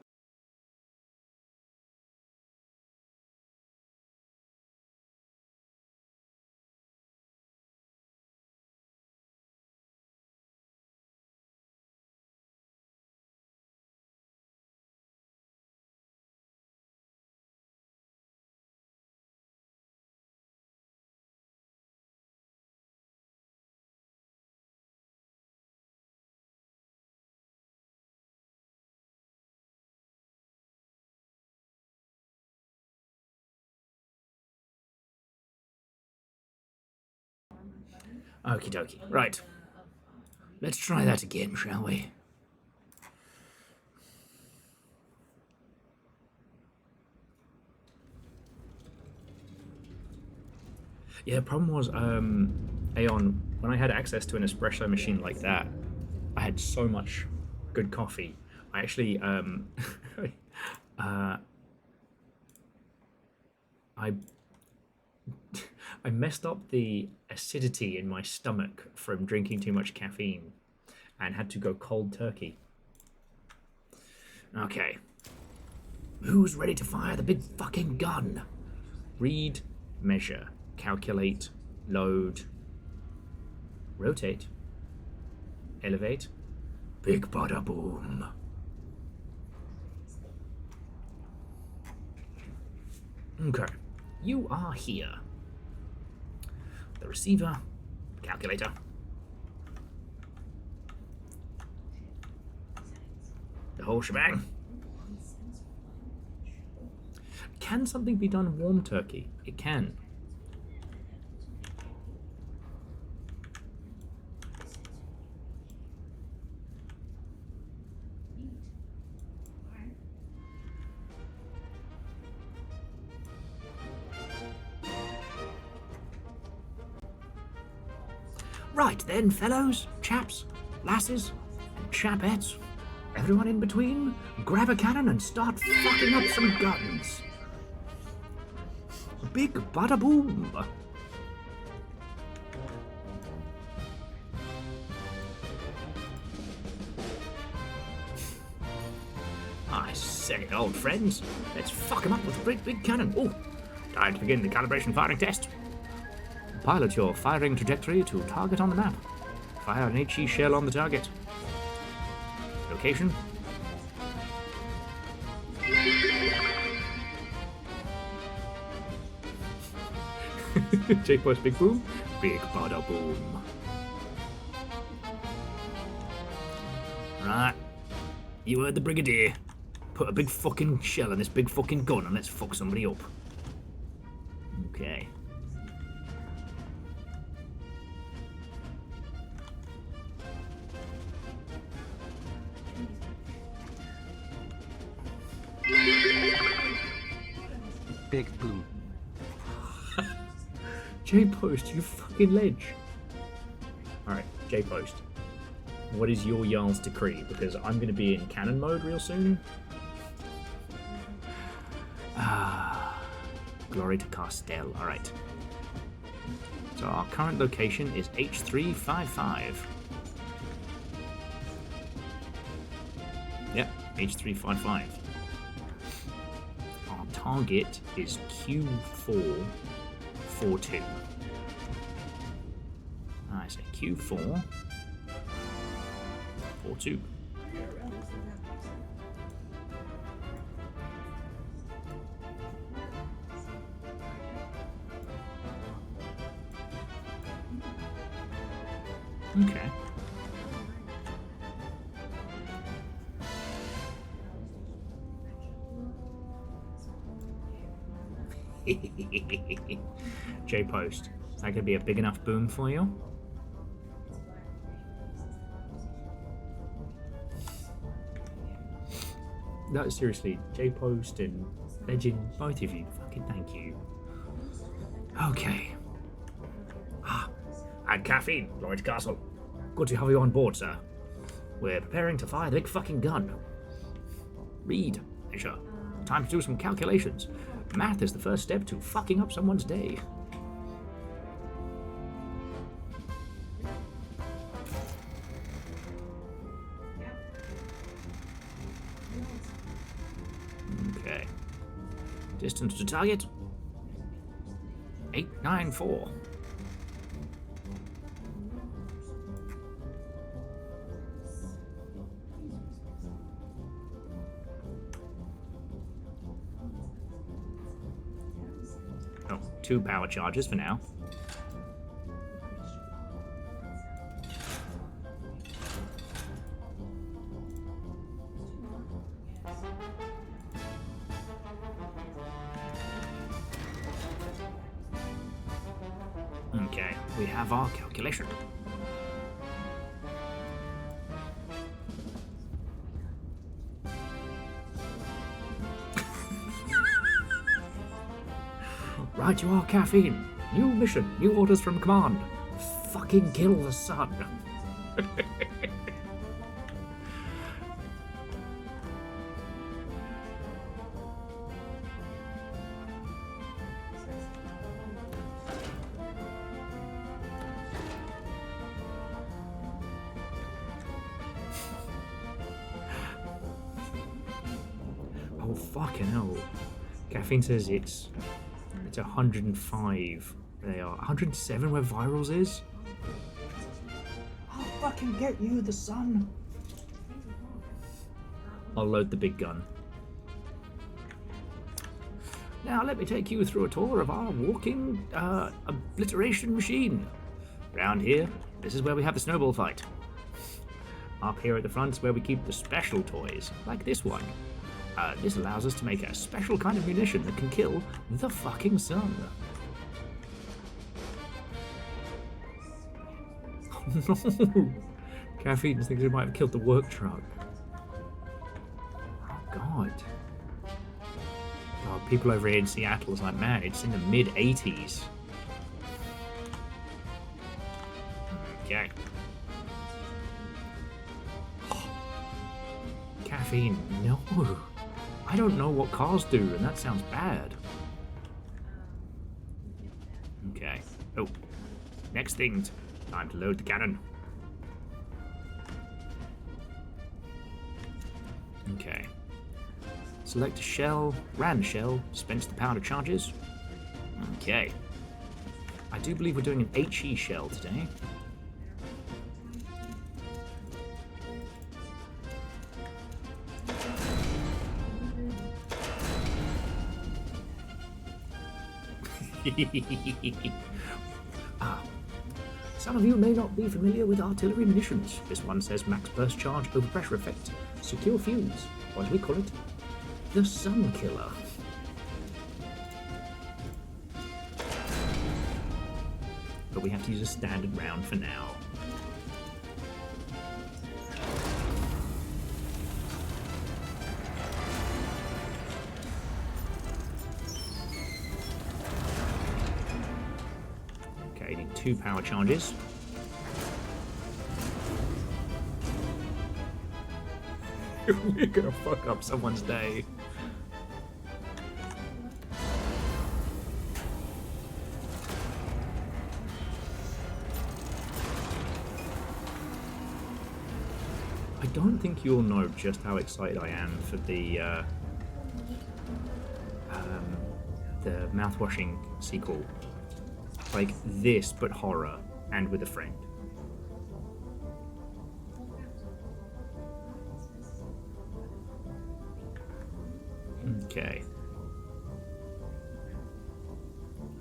Okie dokie. Right. Let's try that again, shall we? Yeah, the problem was, Aeon, when I had access to an espresso machine like that, I had so much good coffee. I actually, I messed up the acidity in my stomach from drinking too much caffeine and had to go cold turkey. Okay. Who's ready to fire the big fucking gun? Read, measure, calculate, load, rotate, elevate, big bada boom. Okay, you are here. The receiver, calculator. The whole shebang. Can something be done warm turkey? It can. Right then, fellows, chaps, lasses, and chapettes, everyone in between, grab a cannon and start fucking up some guns. Big bada boom. I say, old friends, let's fuck 'em up with a great big cannon. Oh, time to begin the calibration firing test. Pilot your firing trajectory to target on the map. Fire an HE shell on the target. Location. J-Post big boom. Big bada boom. Right. You heard the Brigadier. Put a big fucking shell in this big fucking gun and let's fuck somebody up. Okay. Big boom. J-Post, you fucking ledge. Alright, J-Post. What is your Jarl's decree? Because I'm going to be in cannon mode real soon. Glory to Castell. Alright. So our current location is H355. Yep, H355. Our target is Q442. I say Q4 42. Okay. J-Post, is that going to be a big enough boom for you? No, seriously, J-Post and Legend, both of you, fucking thank you. Okay. Add caffeine, Lloyd Castle. Good to have you on board, sir. We're preparing to fire the big fucking gun. Read, measure. Time to do some calculations. Math is the first step to fucking up someone's day. Okay. Distance to target 894. Oh, 2 power charges for now. Okay, we have our calculation. Right, you are caffeine. New mission, new orders from command. Fucking kill the sun. Oh, fucking hell. Caffeine says it's 105. They are 107 where Virals is. I'll fucking get you, the sun. I'll load the big gun. Now let me take you through a tour of our walking obliteration machine. Around here, this is where we have the snowball fight. Up here at the front is where we keep the special toys, like this one. This allows us to make a special kind of munition that can kill the fucking sun. Oh no! Caffeine thinks it might have killed the work truck. Oh god. God, people over here in Seattle is like, man, it's in the mid-80s. Okay. Caffeine, no. I don't know what cars do, and that sounds bad. Okay. Oh. Next thing. Time to load the cannon. Okay. Select a shell, ram shell, dispense the powder charges. Okay. I do believe we're doing an HE shell today. Some of you may not be familiar with artillery munitions. This one says max burst charge over pressure effect, secure fuse, or as we call it, the Sun Killer. But we have to use a standard round for now. Okay, need 2 power charges. We're gonna fuck up someone's day. I don't think you'll know just how excited I am for the mouthwashing sequel. Like this, but horror, and with a friend. Okay.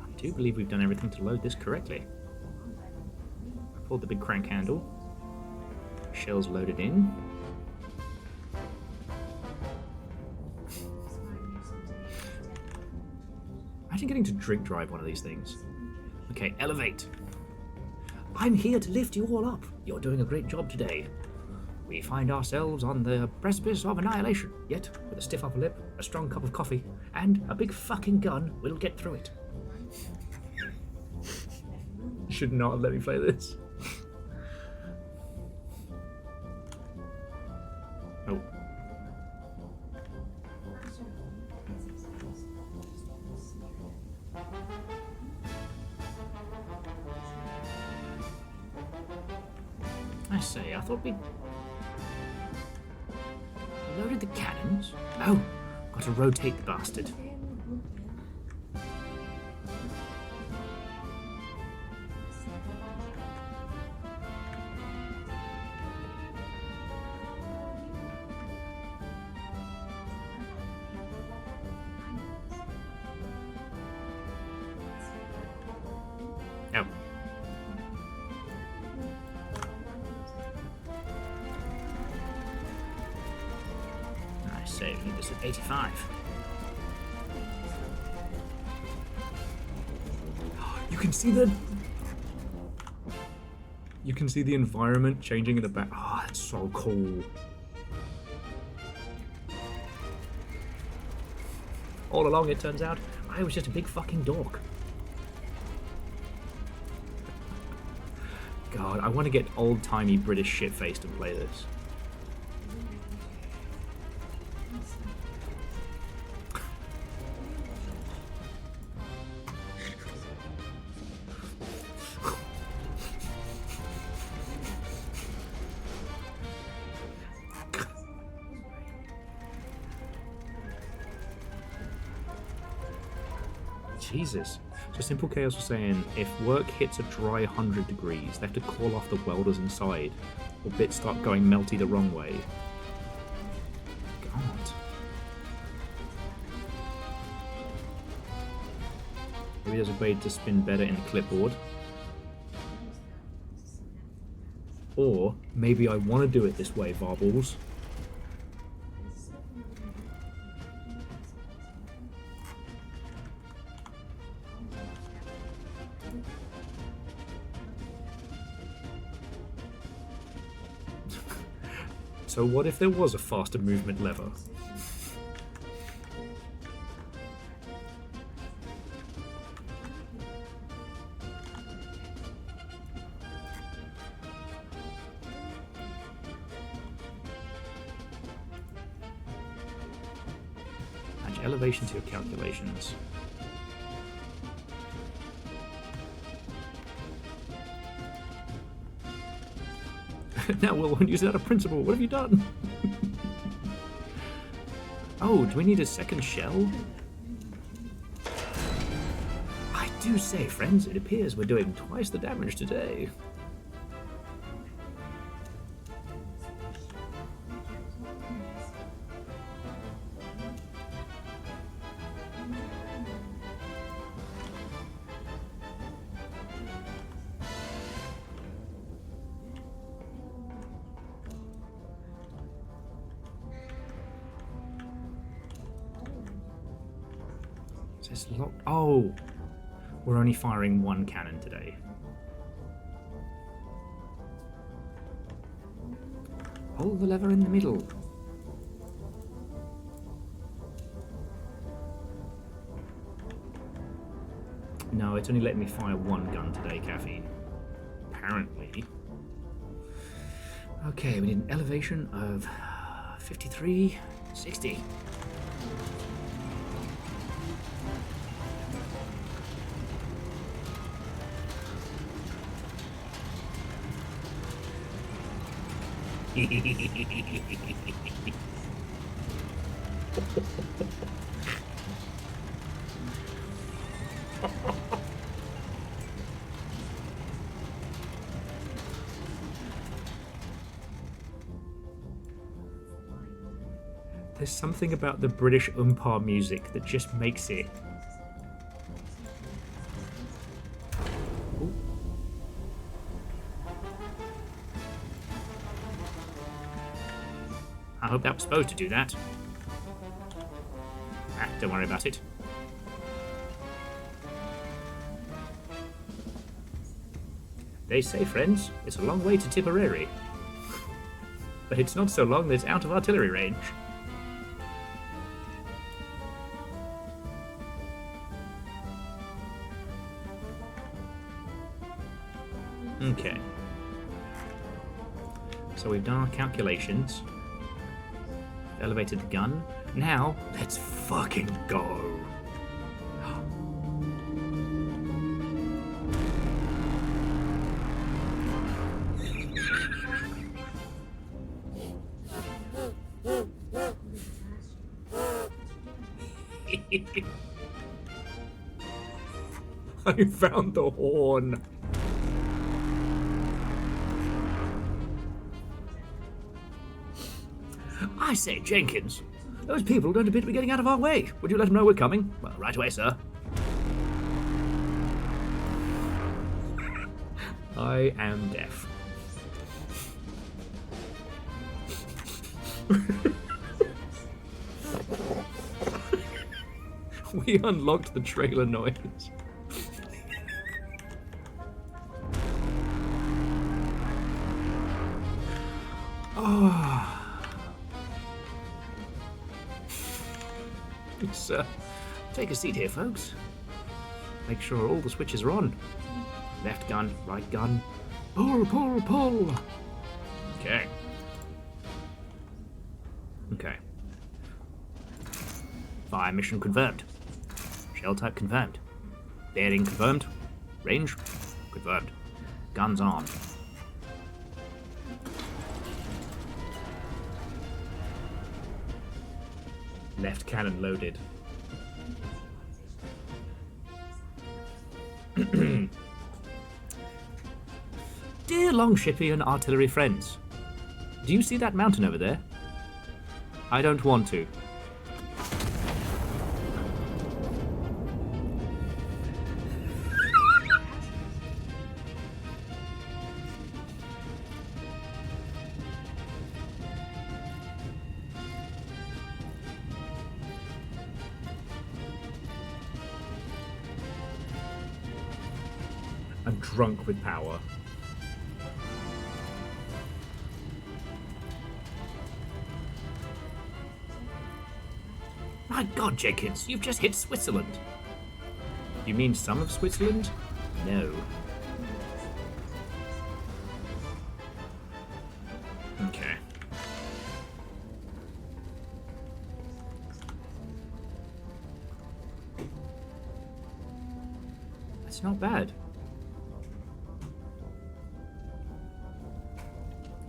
I do believe we've done everything to load this correctly. I pulled the big crank handle. Shell's loaded in. Imagine getting to drink drive one of these things. Okay, elevate. I'm here to lift you all up. You're doing a great job today. We find ourselves on the precipice of annihilation, yet with a stiff upper lip, a strong cup of coffee, and a big fucking gun, we'll get through it. You should not have let me play this. Oh. I say, I thought we loaded the cannons. Oh, got to rotate the bastard. Oh. I say, we need this at 85. You can see the... You can see the environment changing in the back. Oh, that's so cool. All along, it turns out, I was just a big fucking dork. God, I want to get old-timey British shit-faced and play this. Jesus. So Simple Chaos was saying, if work hits a dry 100 degrees, they have to call off the welders inside, or bits start going melty the wrong way. God. Maybe there's a way to spin better in clipboard. Or maybe I want to do it this way, Varbles. So what if there was a faster movement lever? Add elevation to your calculations. Now Will won't use it out of principle. What have you done? Oh, do we need a second shell? I do say, friends, it appears we're doing twice the damage today. It's locked. Oh, we're only firing one cannon today. Hold the lever in the middle. No, it's only letting me fire one gun today, Caffeine. Apparently. Okay, we need an elevation of 53, 60. There's something about the British umpire music that just makes it. Ooh. I hope that was supposed to do that. Ah, don't worry about it. They say, friends, it's a long way to Tipperary. But it's not so long that it's out of artillery range. Okay. So we've done our calculations. Elevated the gun. Now, let's fucking go. I found the horn. I say, Jenkins, those people don't appear to be getting out of our way. Would you let them know we're coming? Well, right away, sir. I am deaf. We unlocked the trailer noise. Oh. So, take a seat here, folks. Make sure all the switches are on. Left gun, right gun. Pull, pull, pull. Okay. Okay. Fire mission confirmed. Shell type confirmed. Bearing confirmed. Range confirmed. Guns armed. Left cannon loaded. along, Shippy and artillery friends. Do you see that mountain over there? I don't want to. I'm drunk with power. My God, Jenkins, you've just hit Switzerland. You mean some of Switzerland? No. Okay. That's not bad.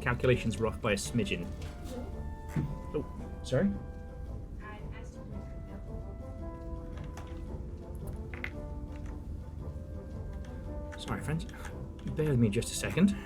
Calculations were off by a smidgen. Oh, sorry? Sorry, friends. Bear with me just a second.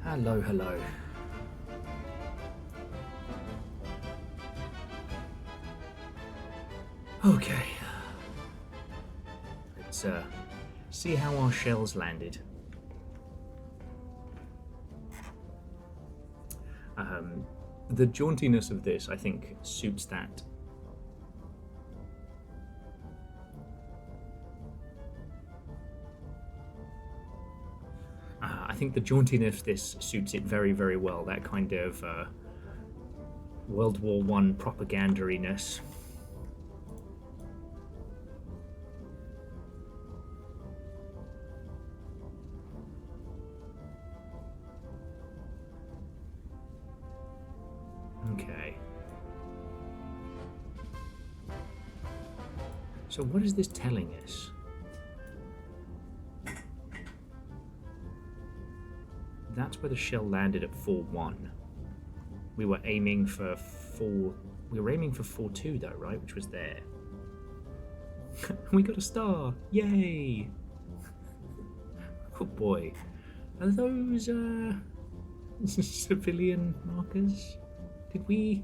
Hello, hello. Okay. Let's see how our shells landed. The jauntiness of this, I think, suits that. I think the jauntiness of this suits it very, very well. That kind of World War I propaganda-iness. Okay. So what is this telling us? That's where the shell landed at 4-1. We were aiming for 4. We were aiming for 4-2 though, right? Which was there. We got a star! Yay! Oh boy. Are those civilian markers? Did we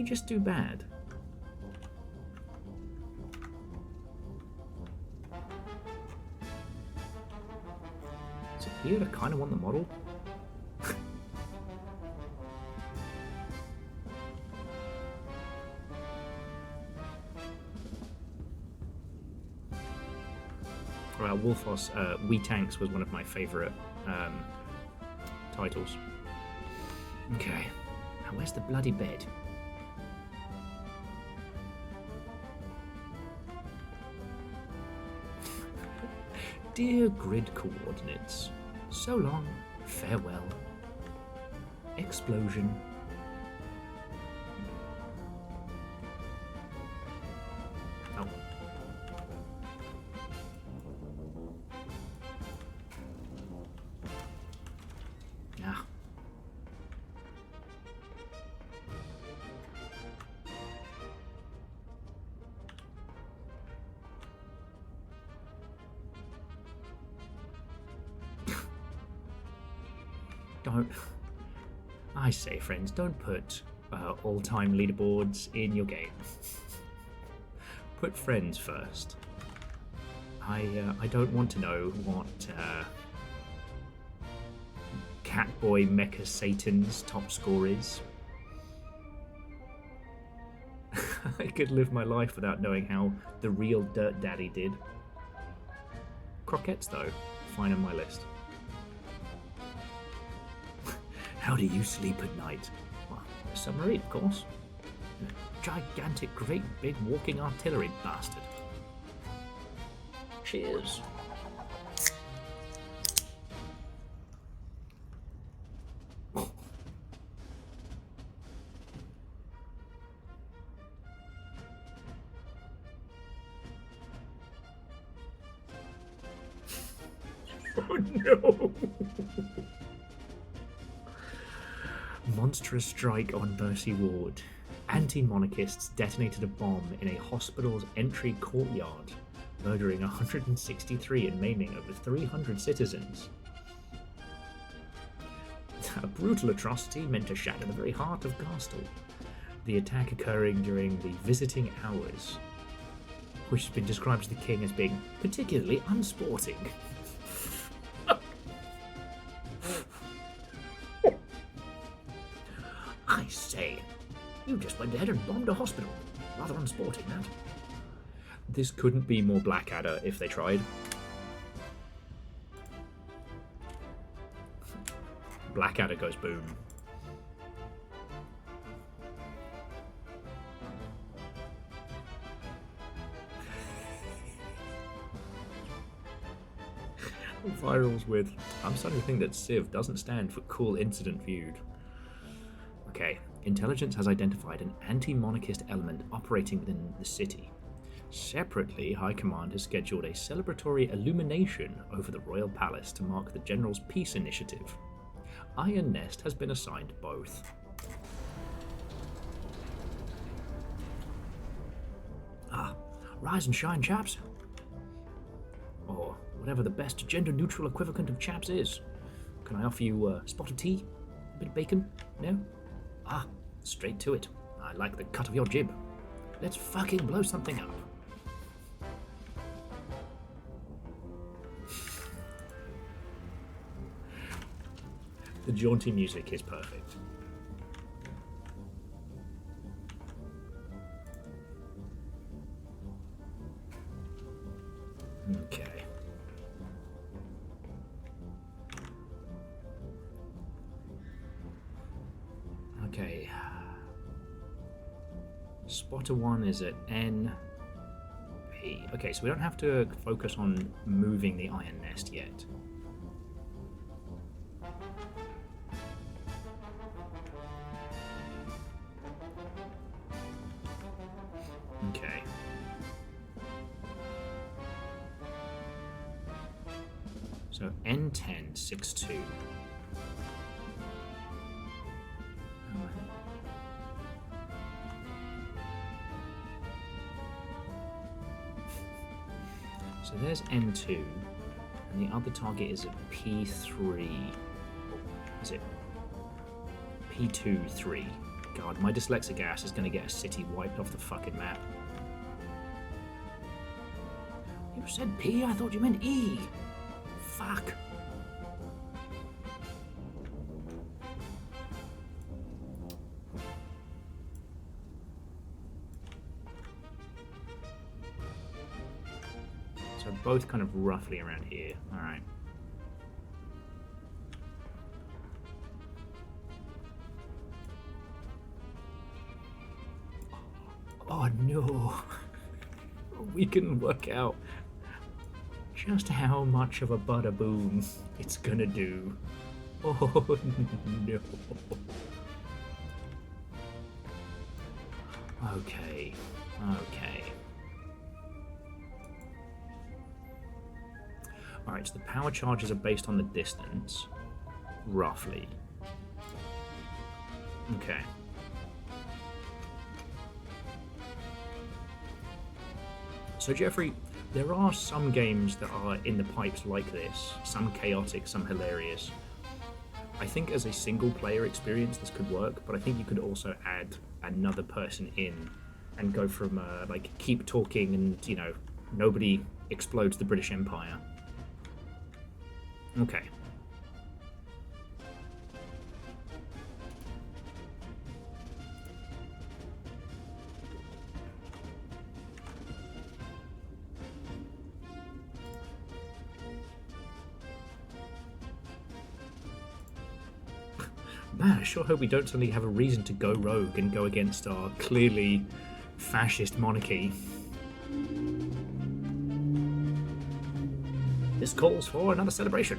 just do bad? Is it here? I kind of want the model. Wolfos, We Tanks was one of my favourite titles. Okay, now where's the bloody bed? Dear grid coordinates, so long, farewell. Explosion. Oh. Ah. Don't. I say, friends, don't put all-time leaderboards in your game. Put friends first. I don't want to know what Catboy Mecha Satan's top score is. I could live my life without knowing how the real Dirt Daddy did. Croquettes, though, fine on my list. How do you sleep at night? Well, a submarine, of course. A gigantic, great, big walking artillery bastard. Cheers. Oh no! Monstrous strike on Mercy Ward. Anti-monarchists detonated a bomb in a hospital's entry courtyard, murdering 163 and maiming over 300 citizens. A brutal atrocity meant to shatter the very heart of Garstel. The attack occurring during the visiting hours, which has been described to the king as being particularly unsporting. I say, you just went ahead and bombed a hospital. Rather unsporting, that. This couldn't be more Blackadder if they tried. Blackadder goes boom. Virals with, I'm starting to think that Civ doesn't stand for cool incident viewed. Okay, intelligence has identified an anti-monarchist element operating within the city. Separately, High Command has scheduled a celebratory illumination over the Royal Palace to mark the General's Peace Initiative. Iron Nest has been assigned both. Ah, rise and shine, chaps. Or whatever the best gender-neutral equivalent of chaps is. Can I offer you a spot of tea? A bit of bacon? No? Ah, straight to it. I like the cut of your jib. Let's fucking blow something up. The jaunty music is perfect. Okay. Okay. Spotter 1 is at N. P. Okay, so we don't have to focus on moving the iron nest yet. Okay. So N1062. So there's N2, and the other target is a P3. Is it P23? God, my dyslexic ass is going to get a city wiped off the fucking map. You said P? I thought you meant E. Fuck. So both kind of roughly around here. All right. Oh no. We can work out just how much of a bada boom it's gonna do. Oh no. Okay. Okay. Alright, so the power charges are based on the distance, roughly. Okay. So Jeffrey, there are some games that are in the pipes like this, some chaotic, some hilarious. I think as a single player experience this could work, but I think you could also add another person in and go from like keep talking and, you know, nobody explodes the British Empire. Okay. Man, I sure hope we don't suddenly have a reason to go rogue and go against our clearly fascist monarchy. This calls for another celebration.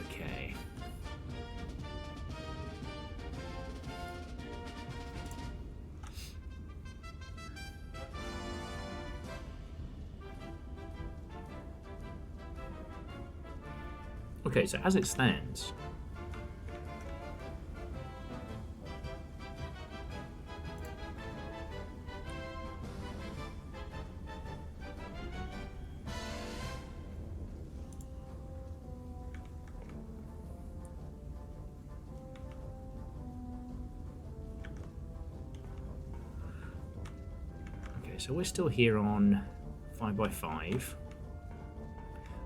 Okay. Okay, so as it stands, so we're still here on 5x5.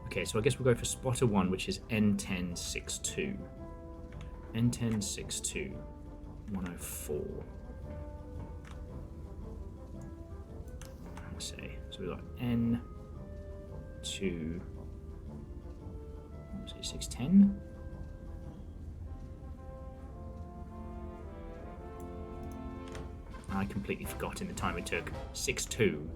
Okay, so I guess we'll go for spotter 1, which is N1062. N1062, 104. Let's see. So we've got N2, what was it, 610? I completely forgot in the time it took. 6-2.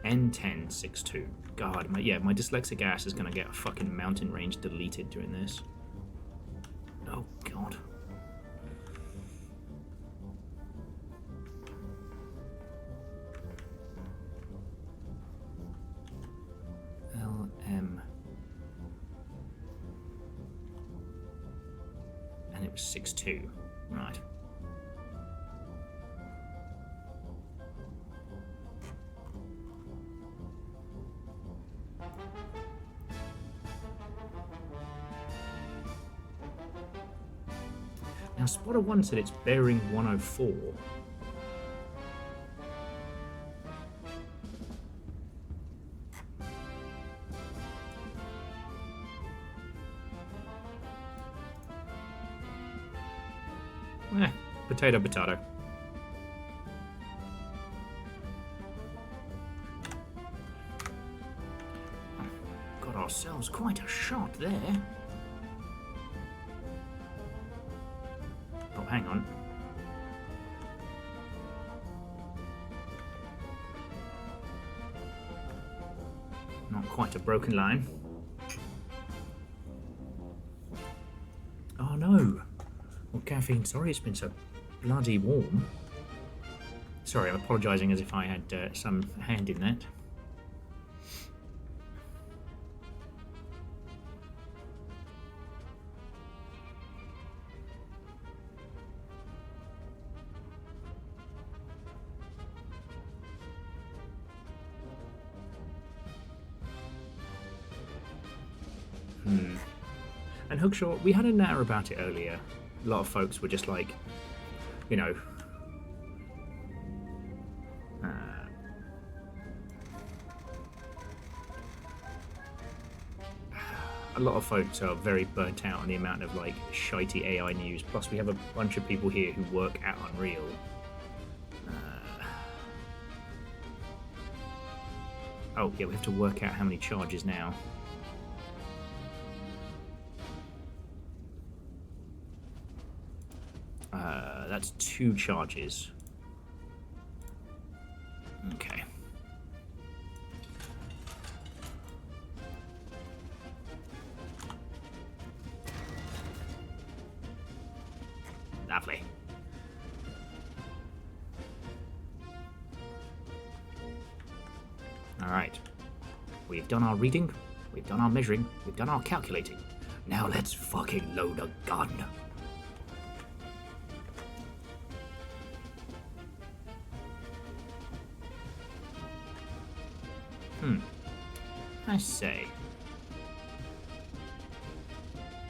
N10, 6-2. God, my dyslexic ass is gonna get a fucking mountain range deleted during this. Oh, God. LM. And it was 6-2. Right. Now, Spotter 1 said it's bearing 104. Potato, potato. Got ourselves quite a shot there. Oh, hang on. Not quite a broken line. Oh no! Well, caffeine, sorry it's been so bloody warm. Sorry, I'm apologising as if I had some hand in that. And Hookshaw, we had a natter about it earlier. A lot of folks were just like, you know, a lot of folks are very burnt out on the amount of like shitey AI news. Plus, we have a bunch of people here who work at Unreal. Oh yeah, we have to work out how many charges now. That's 2 charges. Okay. Lovely. All right. We've done our reading, we've done our measuring, we've done our calculating. Now let's fucking load a gun. I say.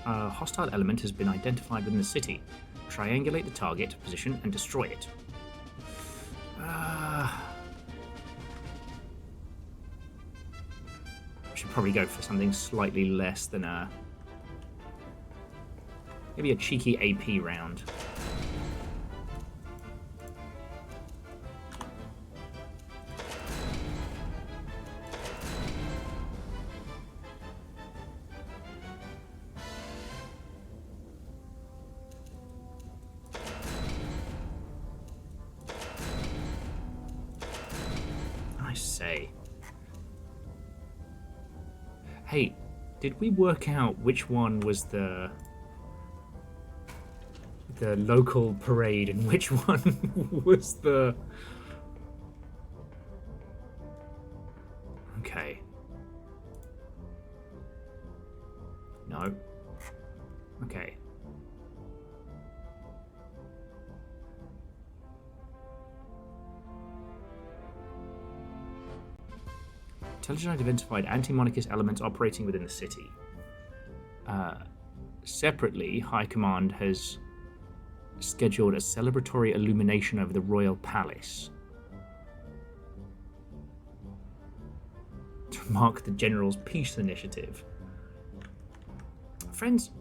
A hostile element has been identified within the city. Triangulate the target, position, and destroy it. Should probably go for something slightly less than a... maybe a cheeky AP round. Hey, did we work out which one was the local parade and which one was the... Okay. No. Okay. Intelligent identified anti-monarchist elements operating within the city. Separately, High Command has scheduled a celebratory illumination over the Royal Palace to mark the General's peace initiative. Friends,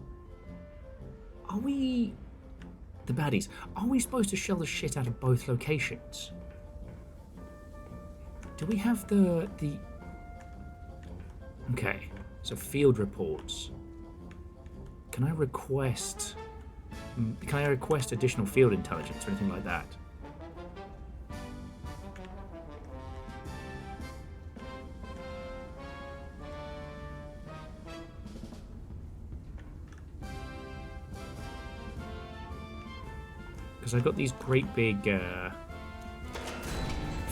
are we... the baddies, are we supposed to shell the shit out of both locations? Do we have the... Okay, so field reports. Can I request additional field intelligence or anything like that? Because I got these great big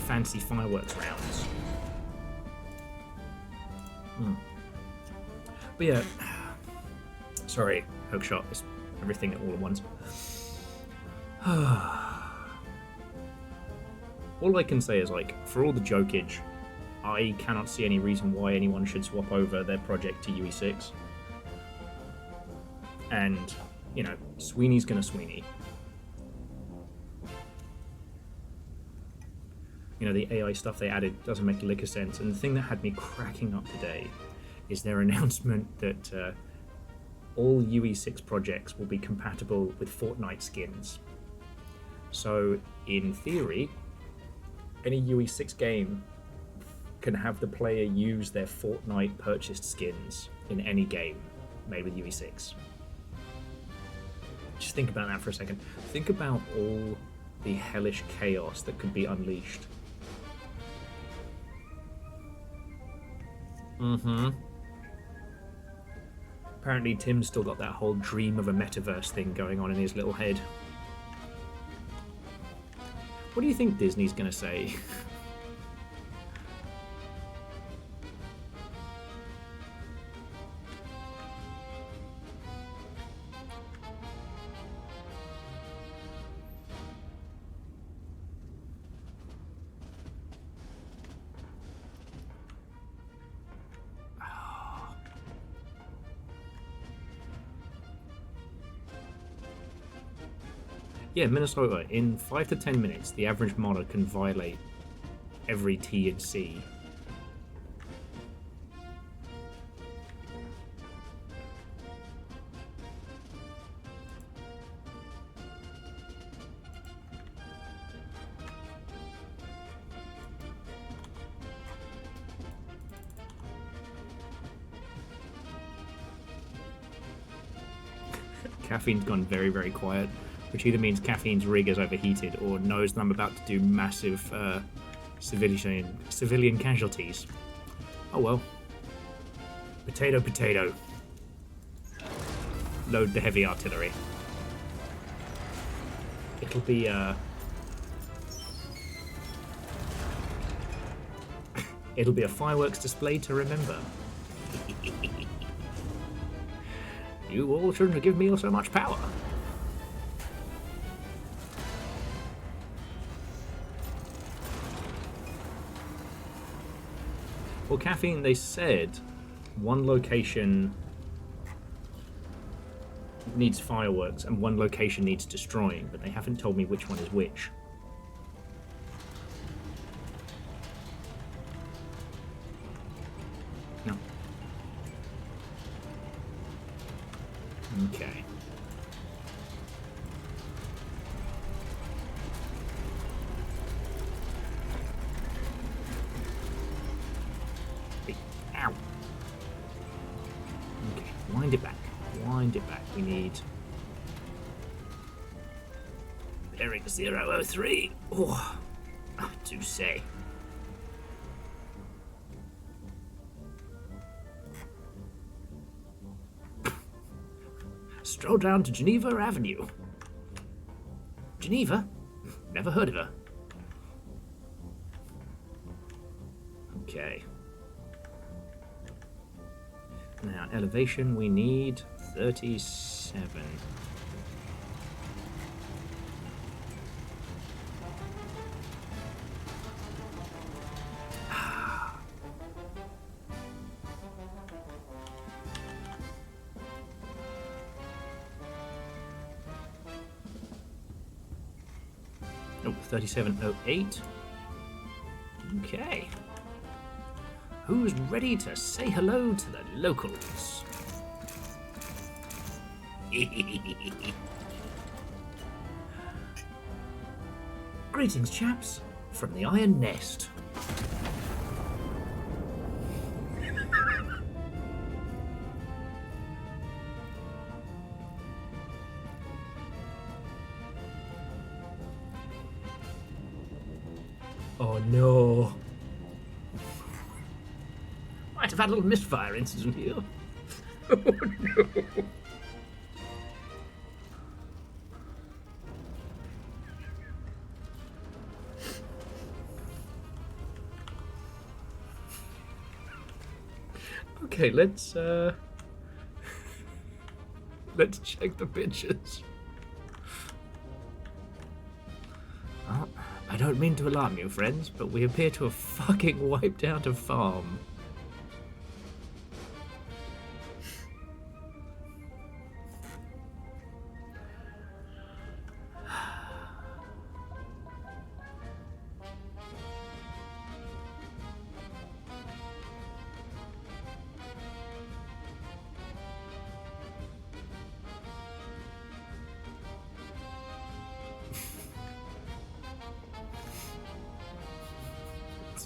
fancy fireworks rounds. But yeah, sorry, Hookshot, it's everything all at once. All I can say is, like, for all the jokage, I cannot see any reason why anyone should swap over their project to UE6. And you know, Sweeney's gonna Sweeney. You know, the AI stuff they added doesn't make a lick of sense. And the thing that had me cracking up today is their announcement that all UE6 projects will be compatible with Fortnite skins. So, in theory, any UE6 game can have the player use their Fortnite purchased skins in any game made with UE6. Just think about that for a second. Think about all the hellish chaos that could be unleashed. Apparently Tim's still got that whole dream of a metaverse thing going on in his little head. What do you think Disney's gonna say? Yeah, Minnesota, in 5 to 10 minutes, the average modder can violate every T and C. Caffeine's gone very, very quiet, which either means Caffeine's rig is overheated or knows that I'm about to do massive civilian casualties. Oh well. Potato, potato. Load the heavy artillery. It'll be it'll be a fireworks display to remember. You all shouldn't give me so much power. Well, Caffeine, they said one location needs fireworks and one location needs destroying, but they haven't told me which one is which. No. Okay. Ow. Okay, wind it back. Wind it back. We need Eric 003. Oh, to say. Stroll down to Geneva Avenue. Geneva? Never heard of her. Okay. Now, elevation, we need 37. Oh, 3708. Okay. Who's ready to say hello to the locals? Greetings, chaps, from the Iron Nest. Oh no. Might have had a little misfire incident here. Oh no. Okay, let's check the pictures. Oh, I don't mean to alarm you, friends, but we appear to have fucking wiped out a farm.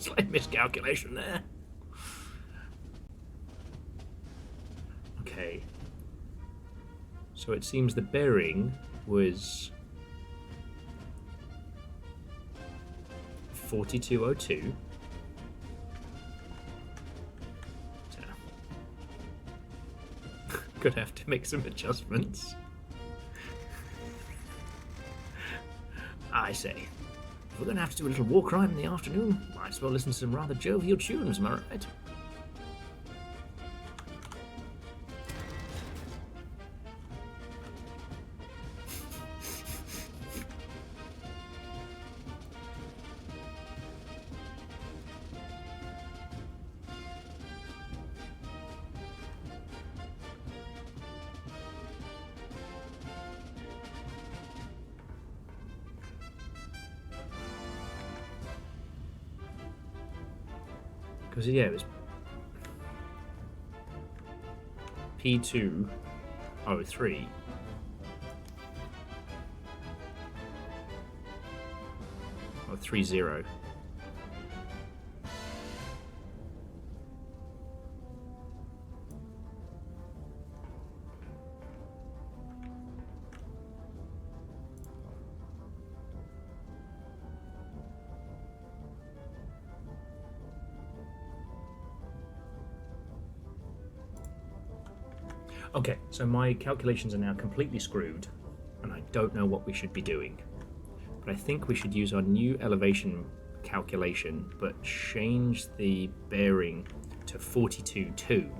Slight miscalculation there. Okay. So it seems the bearing was 4202. Gonna have to make some adjustments. I say, if we're gonna have to do a little war crime in the afternoon, might as well listen to some rather jovial tunes, am I right? Because, yeah, it was P203. Or 30. Okay, so my calculations are now completely screwed, and I don't know what we should be doing. But I think we should use our new elevation calculation, but change the bearing to 42.2.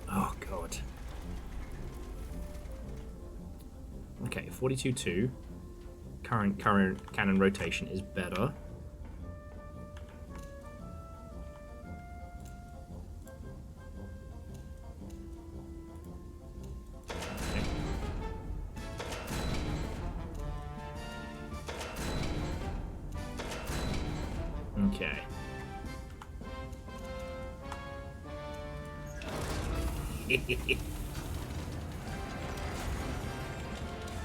Oh god. Okay, 42.2. Current cannon rotation is better. Okay.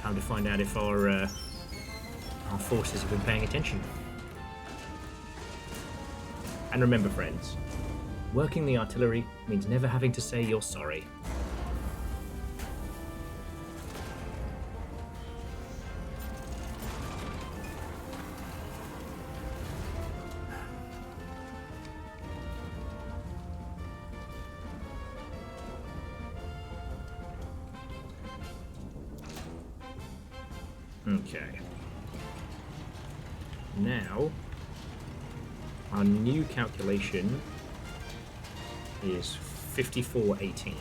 Time to find out if our forces have been paying attention. And remember, friends, working the artillery means never having to say you're sorry. Okay. Now, our new calculation is 5418.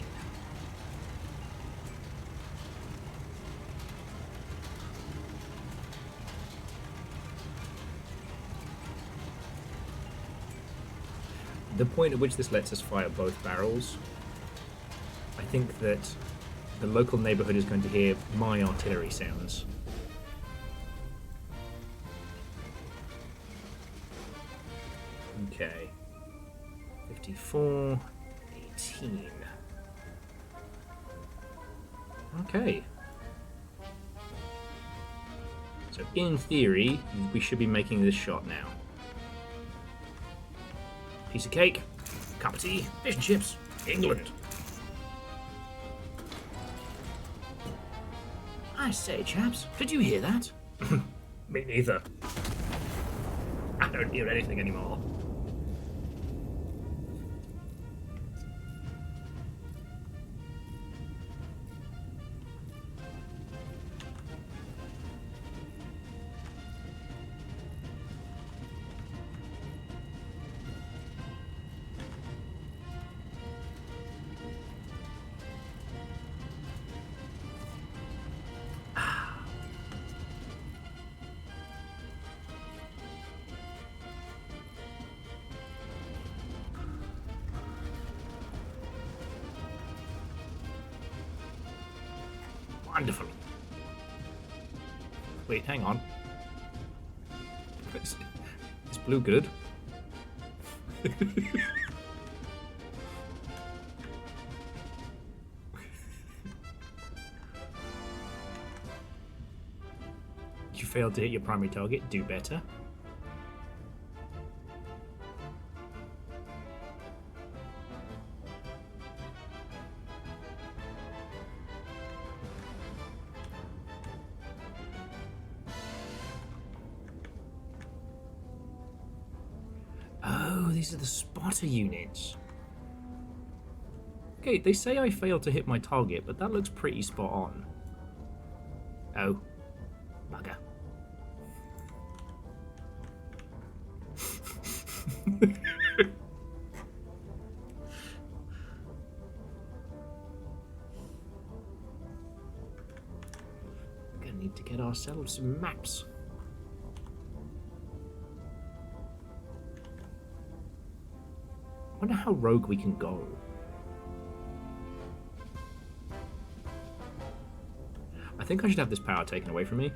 The point at which this lets us fire both barrels, I think that the local neighborhood is going to hear my artillery sounds. Okay. 5418. Okay. So in theory, we should be making this shot now. Piece of cake, cup of tea, fish and chips, England. I say, chaps, did you hear that? Me neither. I don't hear anything anymore. Wonderful. Wait, hang on. Is blue good? You failed to hit your primary target. Do better. Oh, these are the spotter units. Okay, they say I failed to hit my target, but that looks pretty spot on. Oh. Bugger. Gonna need to get ourselves some maps. I wonder how rogue we can go. I think I should have this power taken away from me.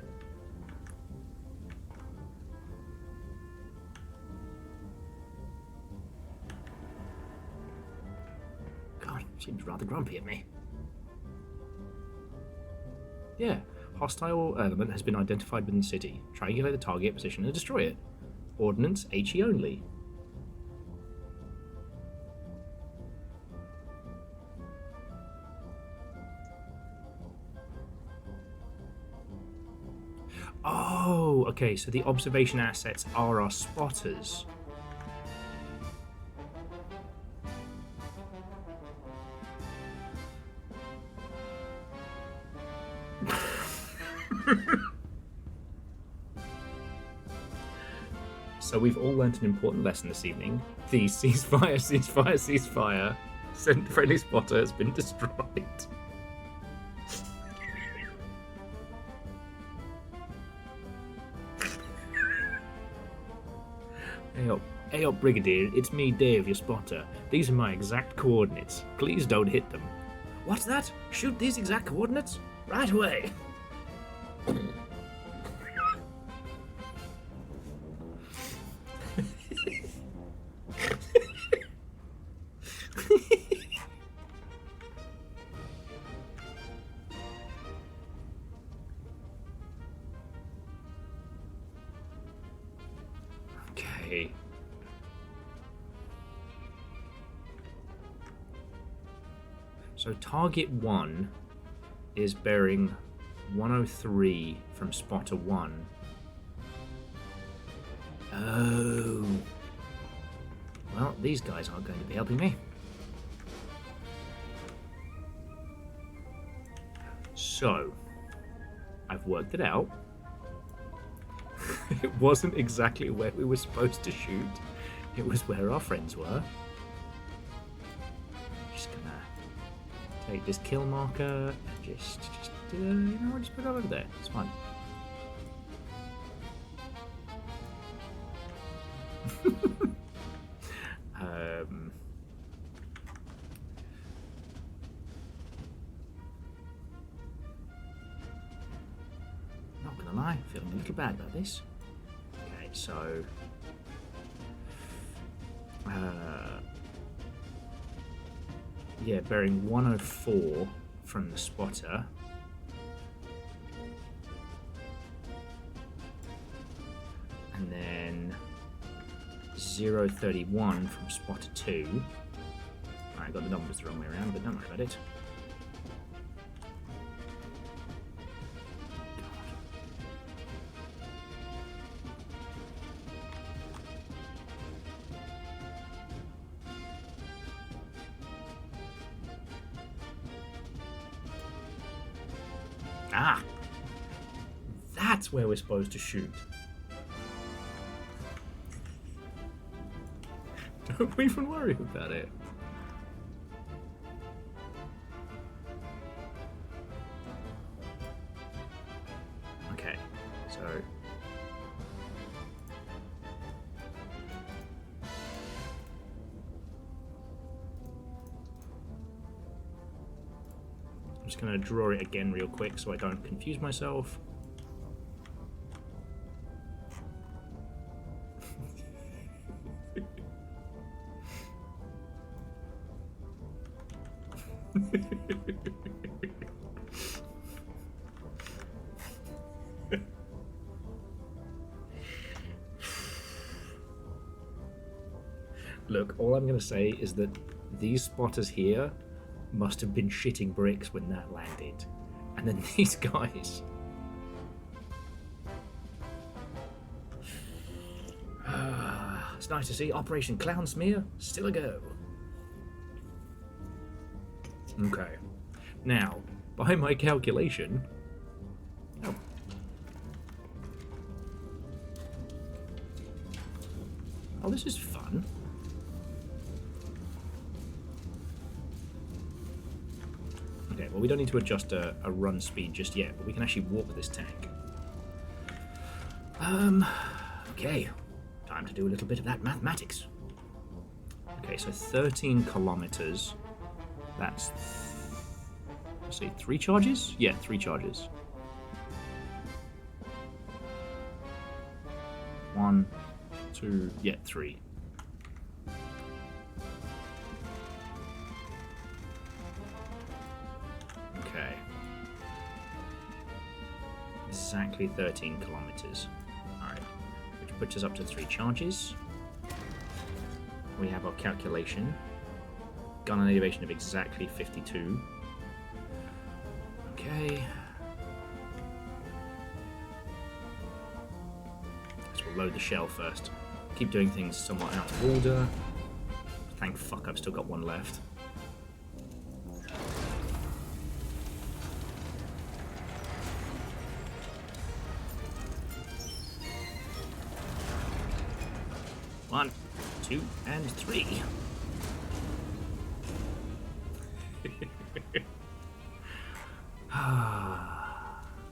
God, seems rather grumpy at me. Yeah, hostile element has been identified within the city. Triangulate the target position and destroy it. Ordnance HE only. Oh, okay, so the observation assets are our spotters. So we've all learnt an important lesson this evening. The ceasefire, ceasefire, ceasefire. Sent friendly spotter has been destroyed. Hey up, Brigadier, it's me, Dave, your spotter. These are my exact coordinates. Please don't hit them. What's that? Shoot these exact coordinates? Right away. Okay. So target 1 is bearing 103 from spotter 1. Oh. Well, these guys aren't going to be helping me. So, I've worked it out. It wasn't exactly where we were supposed to shoot. It was where our friends were. Just gonna take this kill marker and just you know, just put it over there. It's fine. Not gonna lie, feeling a little bad about this. Okay, so yeah, bearing 104 from the spotter. And then 031 from spotter 2. I got the numbers the wrong way around, but don't worry about it. Ah! That's where we're supposed to shoot. Don't even worry about it. Okay, so... I'm just going to draw it again real quick so I don't confuse myself. Look, all I'm going to say is that these spotters here must have been shitting bricks when that landed. And then these guys... it's nice to see Operation Clown Smear still a go. Okay. Now, by my calculation... Oh. Oh, this is fun. Okay, well, we don't need to adjust a run speed just yet, but we can actually walk this tank. Okay. Time to do a little bit of that mathematics. Okay, so 13 kilometers. That's... let's see, 3 charges? Yeah, 3 charges. 1, 2, yeah, 3. Okay. Exactly 13 kilometers. Alright. Which puts us up to 3 charges. We have our calculation. Gun an elevation of exactly 52. Okay. So we'll load the shell first. Keep doing things somewhat out of order. Thank fuck I've still got 1 left. One, 2, and 3.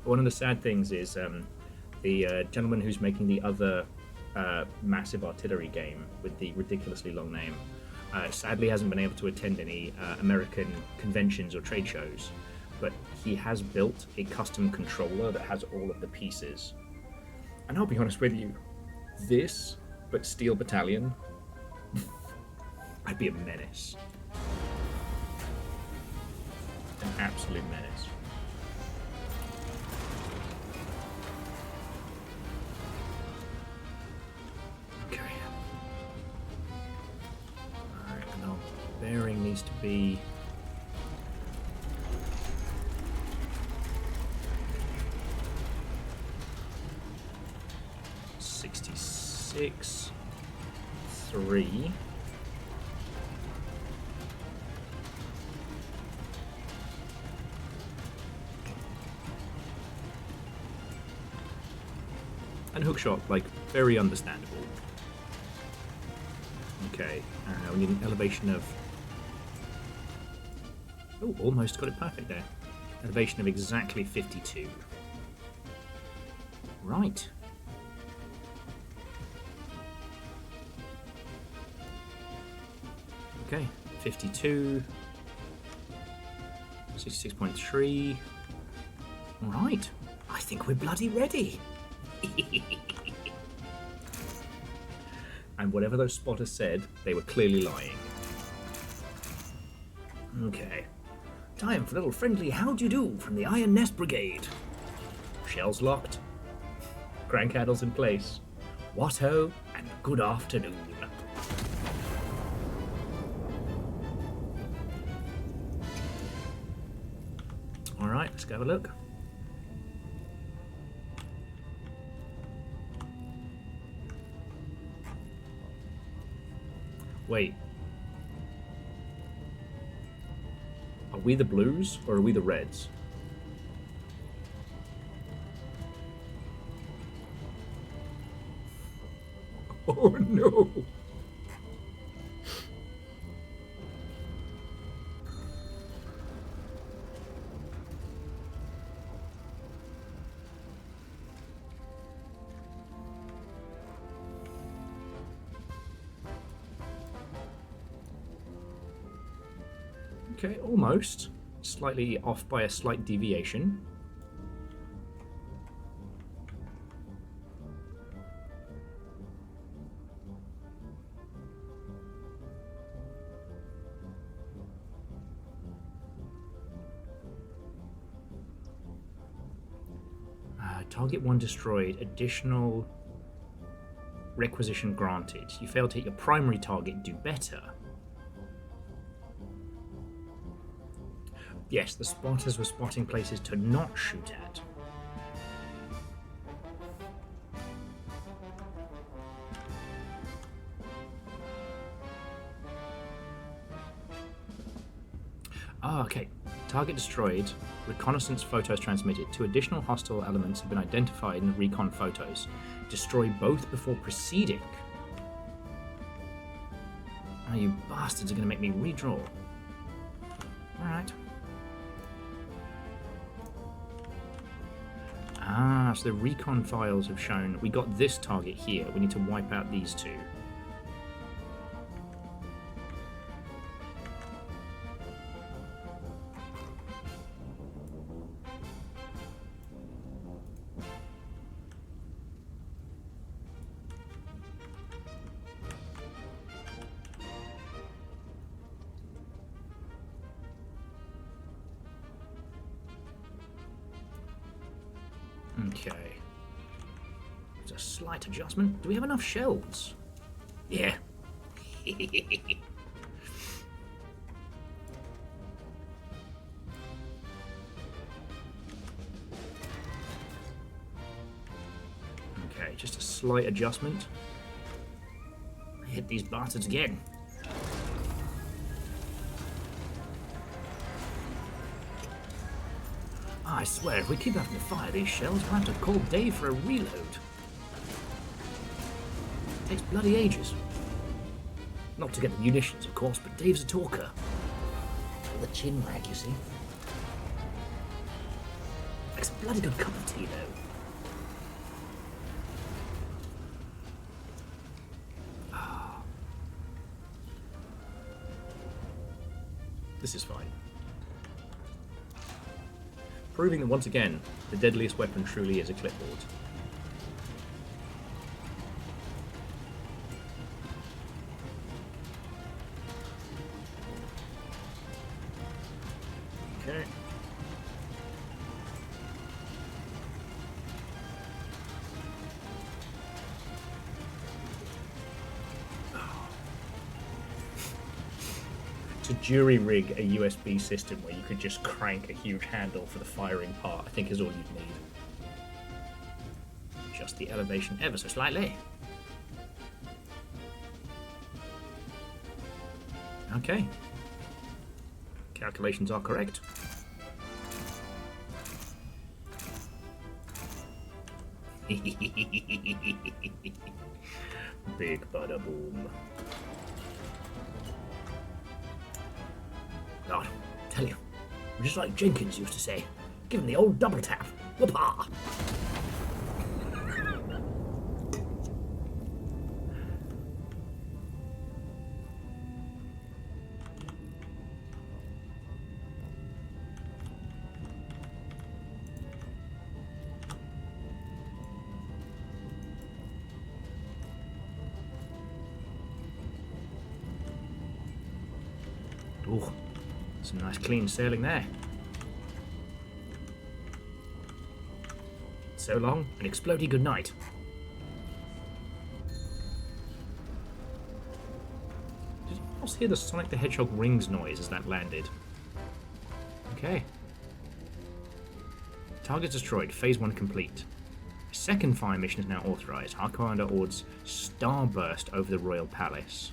One of the sad things is the gentleman who's making the other massive artillery game with the ridiculously long name sadly hasn't been able to attend any American conventions or trade shows, but he has built a custom controller that has all of the pieces. And I'll be honest with you, this, but Steel Battalion, I'd be a menace. An absolute menace. Okay. Alright, and our bearing needs to be... ...66... 3... And hookshot, like, very understandable. Okay, we need an elevation of... Oh, almost got it perfect there. Elevation of exactly 52. Right. Okay, 52. 66.3. Right. I think we're bloody ready. And whatever those spotters said, they were clearly lying. Okay. Time for a little friendly how do you do from the Iron Nest Brigade. Shells locked. Crank handles in place. What-ho, and good afternoon. Alright, let's go have a look. Wait. Are we the blues or are we the reds? Oh no! Okay, almost. slightly off by a slight deviation. Target 1 destroyed. Additional requisition granted. You failed to hit your primary target. Do better. Yes, the spotters were spotting places to not shoot at. Okay. Target destroyed. Reconnaissance photos transmitted. 2 additional hostile elements have been identified in the recon photos. Destroy both before proceeding. Oh, you bastards are going to make me redraw. Alright. So the recon files have shown we got this target here. We need to wipe out these 2. Okay. It's a slight adjustment. Do we have enough shells? Yeah. Okay, just a slight adjustment. Hit these bastards again. I swear, if we keep having to fire these shells, we'll have to call Dave for a reload. It takes bloody ages. Not to get the munitions, of course, but Dave's a talker. With a chin wag, you see. Makes a bloody good cup of tea, though. This is fine. Proving that once again, the deadliest weapon truly is a clipboard. Okay. To jury rig a USB system where you could just crank a huge handle for the firing part, I think is all you'd need. Just the elevation ever so slightly. Okay. Calculations are correct. Big bada boom. God, tell you, just like Jenkins used to say, give him the old double tap. Whoopah! Ooh. Some nice clean sailing there. So long, and explodey good night. Did you also hear the Sonic the Hedgehog rings noise as that landed? Okay. Target destroyed. Phase 1 complete. A second fire mission is now authorized. Our commander orders Starburst over the Royal Palace.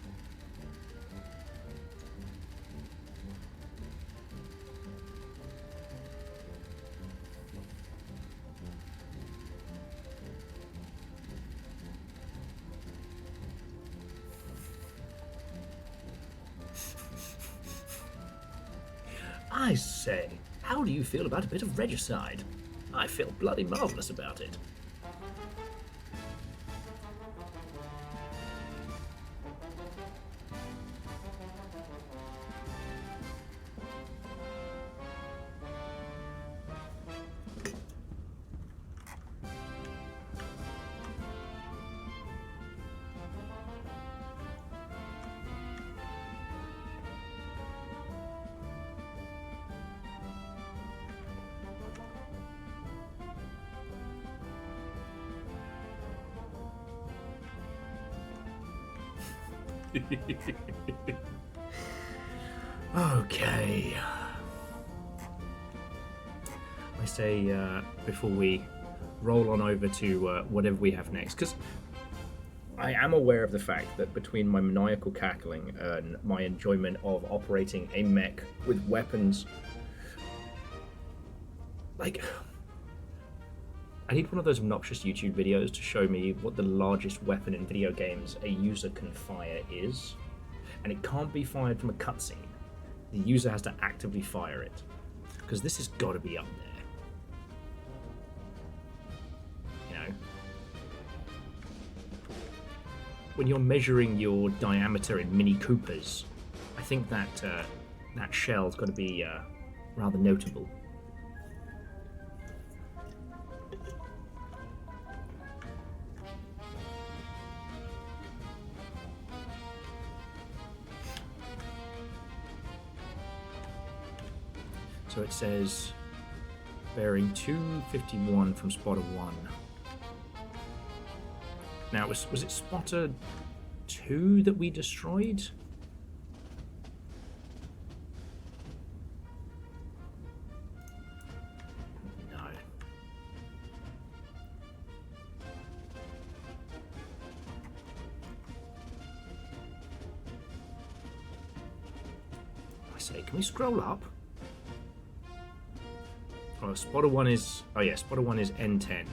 I say, how do you feel about a bit of regicide? I feel bloody marvellous about it. Okay. I say before we roll on over to whatever we have next, because I am aware of the fact that between my maniacal cackling and my enjoyment of operating a mech with weapons, like, I need one of those obnoxious YouTube videos to show me what the largest weapon in video games a user can fire is, and it can't be fired from a cutscene. The user has to actively fire it, because this has got to be up there. You know, when you're measuring your diameter in Mini Coopers, I think that that shell's got to be rather notable. So it says bearing 251 from spotter 1. Now, was it spotter 2 that we destroyed? No. I say, can we scroll up? Oh, spotter 1 is... Oh yeah, spotter 1 is N10.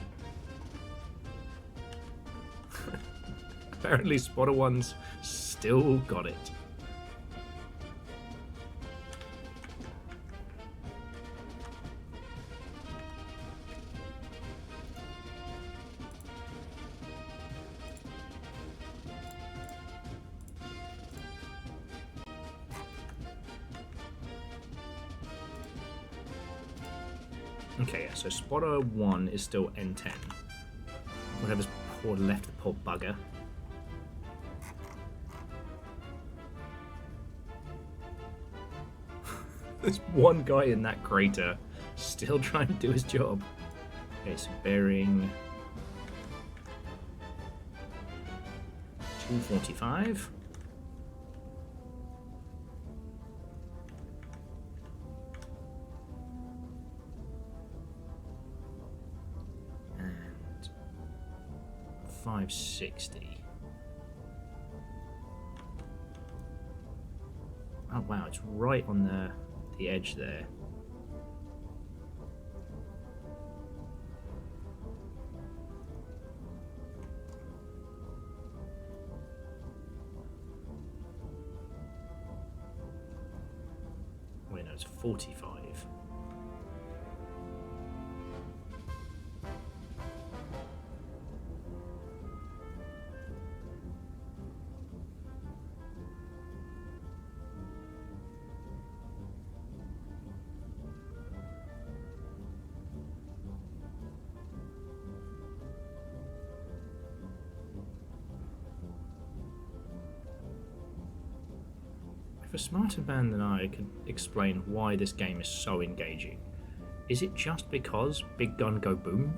Apparently spotter 1's still got it. Okay, yeah, so spotter 1 is still N10. Whatever's poor left, the poor bugger. There's one guy in that crater still trying to do his job. Okay, so bearing 245. And 560. Oh wow, it's right on the edge there. Wait, no, it's 45. If a smarter man than I could explain why this game is so engaging, is it just because Big Gun Go Boom?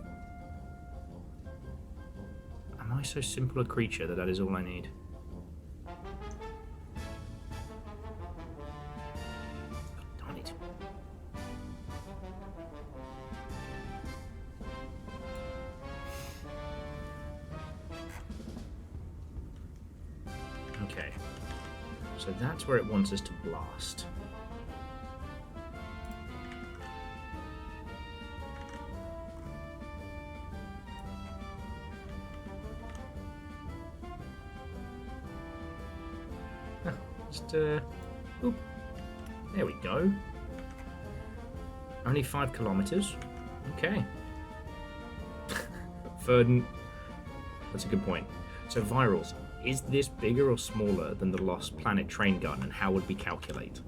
Am I so simple a creature that is all I need? Darn it. Okay. So that's where it wants us to blast. Just, oop. There we go. Only 5 kilometers. Okay. Third, that's a good point. So virals. Is this bigger or smaller than the Lost Planet train gun, and how would we calculate?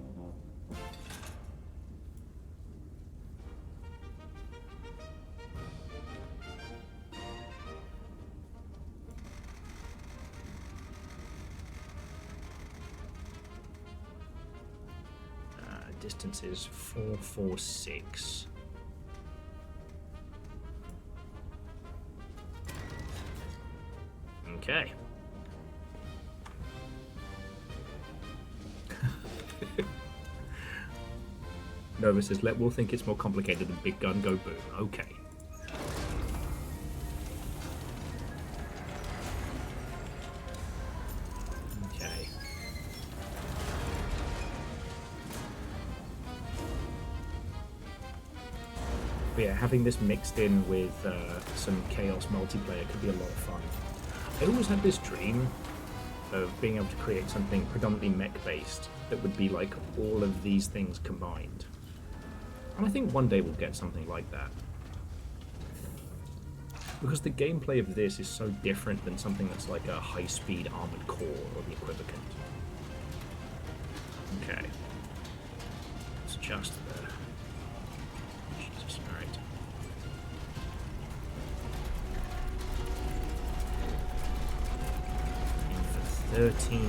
Distance is 446. Okay. Nova says, let Will think it's more complicated than Big Gun Go Boom. Okay. Okay. But yeah, having this mixed in with some Chaos multiplayer could be a lot of fun. I always had this dream of being able to create something predominantly mech-based that would be like all of these things combined. And I think one day we'll get something like that. Because the gameplay of this is so different than something that's like a high-speed Armored Core or the equivalent. Okay. Let's adjust the... Jesus, alright. For 13.3.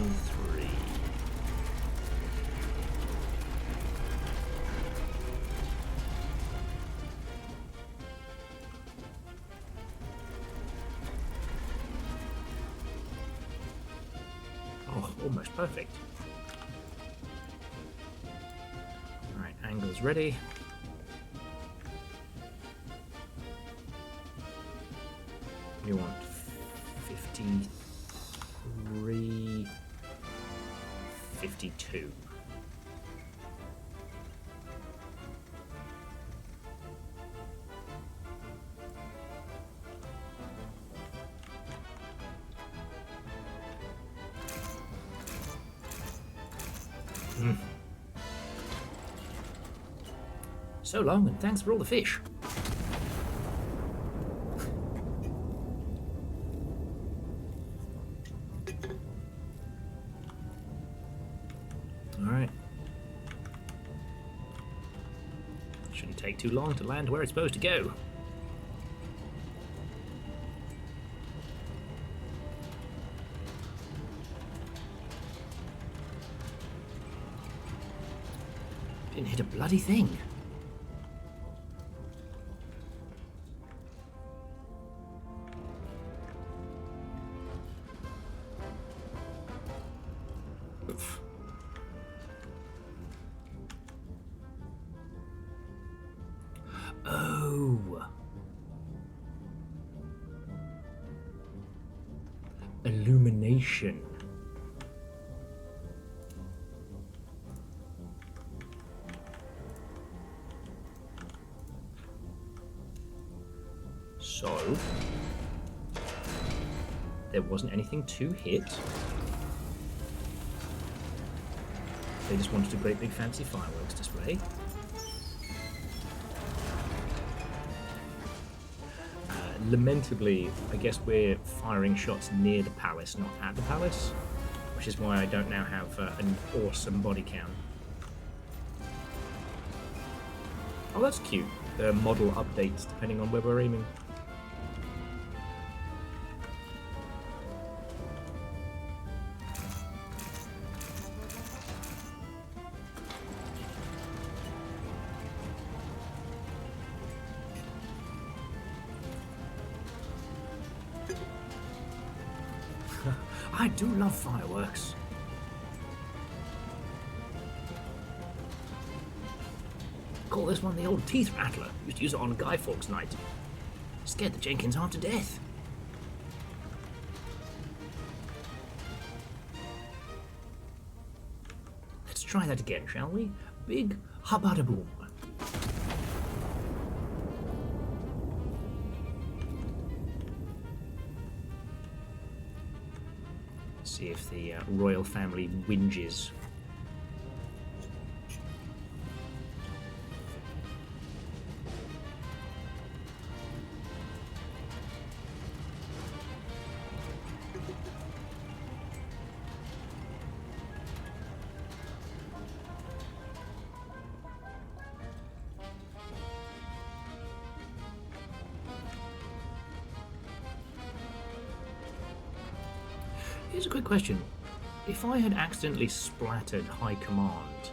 Oh, almost perfect. Alright, angle's ready. You want 53, 52. So long, and thanks for all the fish. Alright. Shouldn't take too long to land where it's supposed to go. Didn't hit a bloody thing. Oof. Oh. Illumination. So, there wasn't anything to hit. They just wanted a great big fancy fireworks display. Lamentably, I guess we're firing shots near the palace, not at the palace, which is why I don't now have an awesome body cam. Oh, that's cute. The model updates depending on where we're aiming. I do love fireworks. Call this one the old teeth rattler. Used to use it on Guy Fawkes night. Scared the Jenkins half to death. Let's try that again, shall we? Big hubbadaboom. See if the royal family whinges. Here's a quick question. If I had accidentally splattered High Command,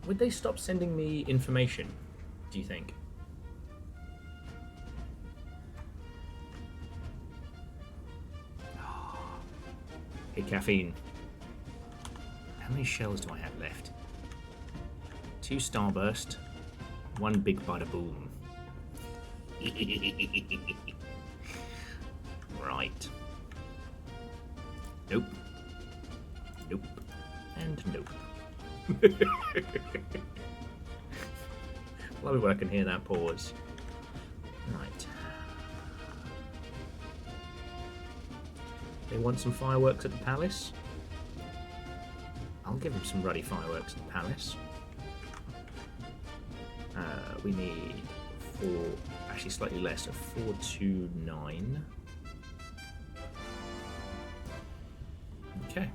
would they stop sending me information, do you think? Hey, Caffeine. How many shells do I have left? 2 Starburst, 1 Big Bada Boom. Right. Nope. Nope. And nope. Love it when I can hear that pause. Right. They want some fireworks at the palace? I'll give them some ruddy fireworks at the palace. We need 4, actually slightly less, so 429. Okay.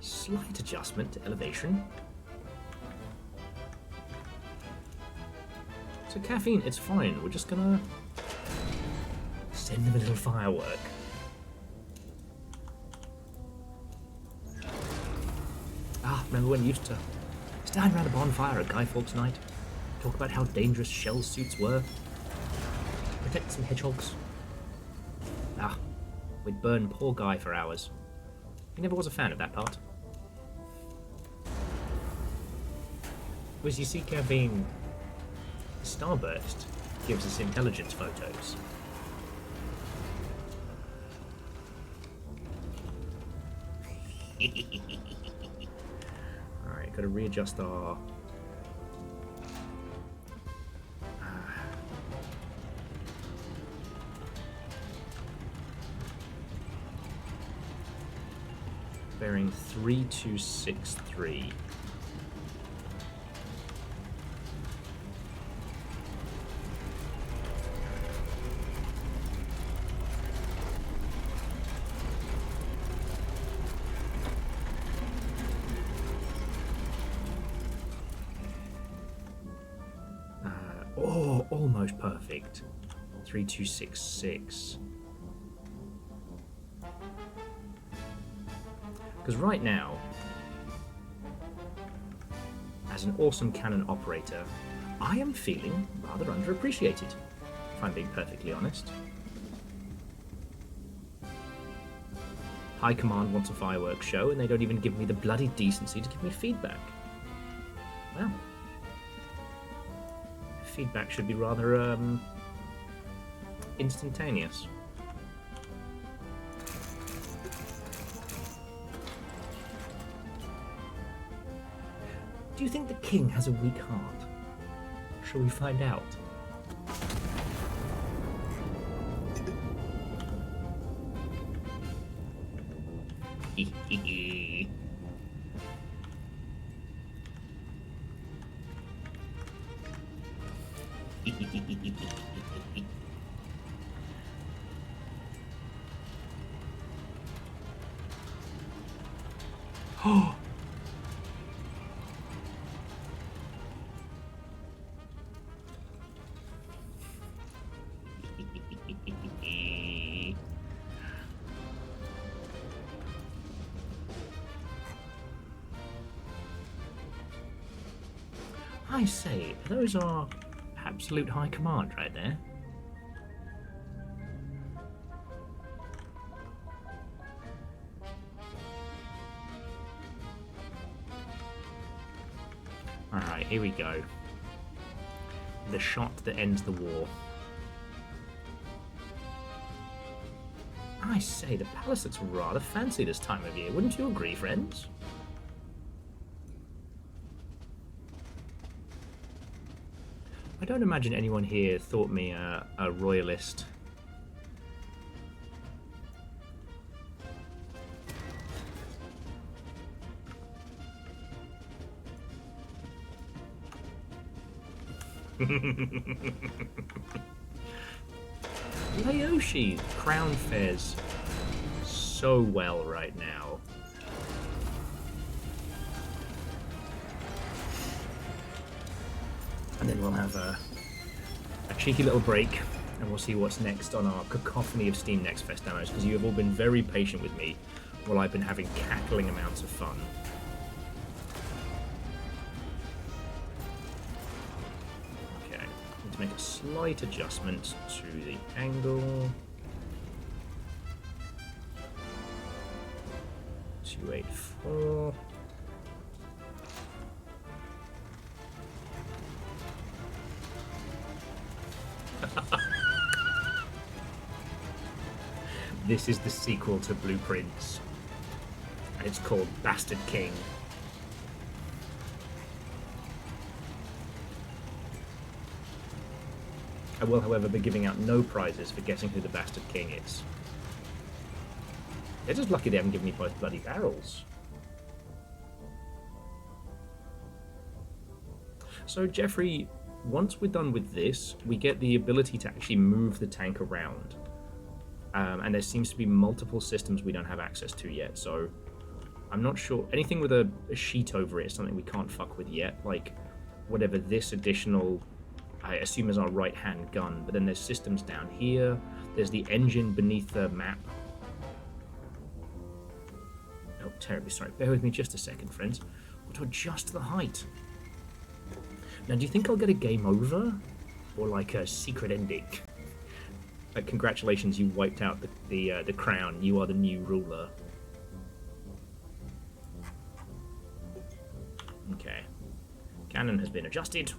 Slight adjustment to elevation. So Caffeine, it's fine. We're just gonna send them a little firework. Remember when we used to stand around a bonfire at Guy Fawkes Night, talk about how dangerous shell suits were, protect some hedgehogs? We'd burn poor Guy for hours. He never was a fan of that part. As you see, Caffeine, Starburst gives us intelligence photos. Alright, gotta readjust our... bearing 3263. Almost perfect. 3266. Because right now, as an awesome cannon operator, I am feeling rather underappreciated, if I'm being perfectly honest. High Command wants a fireworks show, and they don't even give me the bloody decency to give me feedback. Well, feedback should be rather, instantaneous. Do you think the king has a weak heart? Shall we find out? I say, those are absolute high command right there. Alright, here we go. The shot that ends the war. I say, the palace looks rather fancy this time of year, wouldn't you agree, friends? I don't imagine anyone here thought me a royalist. Laoshi crown fares so well right now. And then we'll have a cheeky little break, and we'll see what's next on our cacophony of Steam Next Fest demos, because you have all been very patient with me while I've been having cackling amounts of fun. Okay, need to make a slight adjustment to the angle. 284. This is the sequel to Blueprints, and it's called Bastard King. I will, however, be giving out no prizes for guessing who the Bastard King is. They're just lucky they haven't given me both bloody barrels. So, Jeffrey, once we're done with this, we get the ability to actually move the tank around. And there seems to be multiple systems we don't have access to yet, so I'm not sure. Anything with a sheet over it is something we can't fuck with yet, like whatever this additional, I assume, is our right-hand gun, but then there's systems down here, there's the engine beneath the map. Oh, terribly sorry. Bear with me just a second, friends. Got to adjust the height. Now, do you think I'll get a game over? Or like a secret ending? Congratulations, you wiped out the crown. You are the new ruler. Okay. Cannon has been adjusted.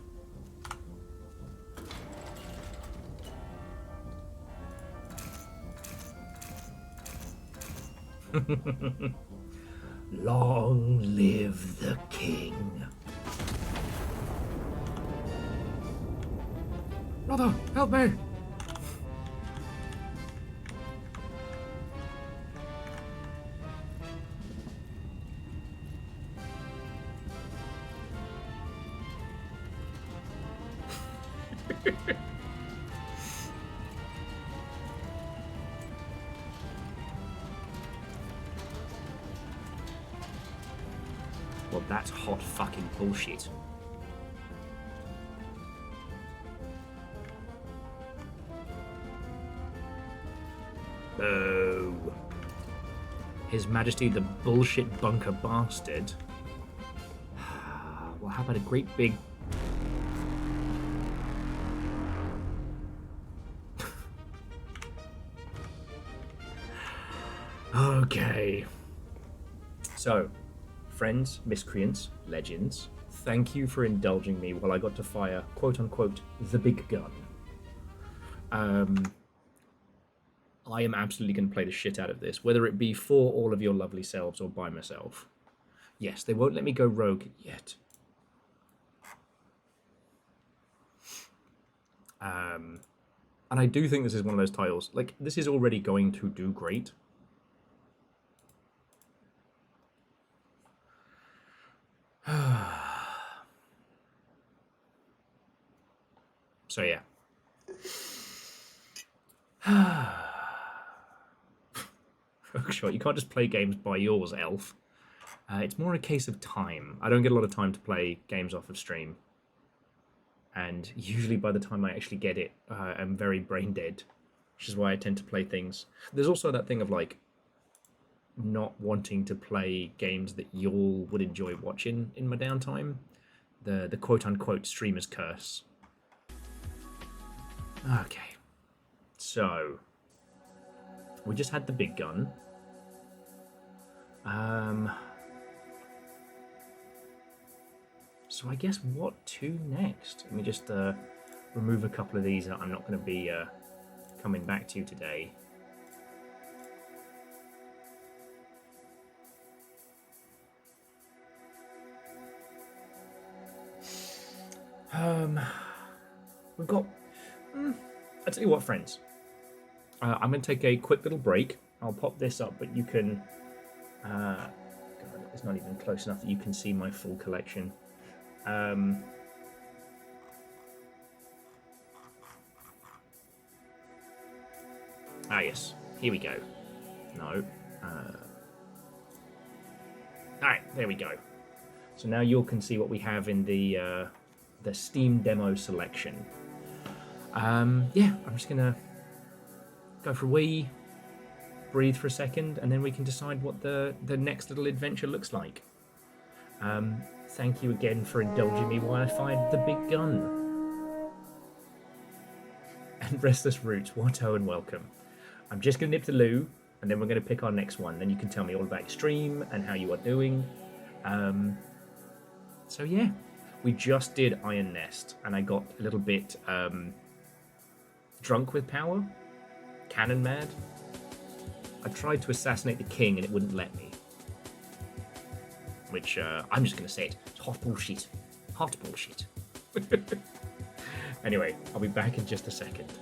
Long live the king. Brother, help me! Well, that's hot fucking bullshit. Oh. His Majesty the bullshit bunker bastard. Well, how about a great big... Okay. So, friends, miscreants, legends, thank you for indulging me while I got to fire, quote-unquote, the big gun. I am absolutely going to play the shit out of this, whether it be for all of your lovely selves or by myself. Yes, they won't let me go rogue yet. And I do think this is one of those titles, like, this is already going to do great. So yeah. Oh, sure, you can't just play games by yours, Elf. It's more a case of time. I don't get a lot of time to play games off of stream. And usually by the time I actually get it, I'm very brain dead. Which is why I tend to play things. There's also that thing of like, not wanting to play games that y'all would enjoy watching in my downtime. The quote-unquote streamer's curse. Okay. So, we just had the big gun. So I guess what to next? Let me just remove a couple of these that I'm not going to be coming back to today. We've got... I'll tell you what, friends. I'm going to take a quick little break. I'll pop this up, but you can... God, it's not even close enough that you can see my full collection. Ah, yes. Here we go. No. Alright, there we go. So now you all can see what we have in the Steam demo selection. Yeah, I'm just going to go for a wee, breathe for a second, and then we can decide what the next little adventure looks like. Thank you again for indulging me while I fired the big gun. And Restless Roots, what and welcome. I'm just going to nip to loo, and then we're going to pick our next one. Then you can tell me all about your stream and how you are doing. So yeah, we just did Iron Nest, and I got a little bit drunk with power, cannon mad. I tried to assassinate the king, and it wouldn't let me. Which, I'm just going to say it. It's hot bullshit. Hot bullshit. Anyway, I'll be back in just a second.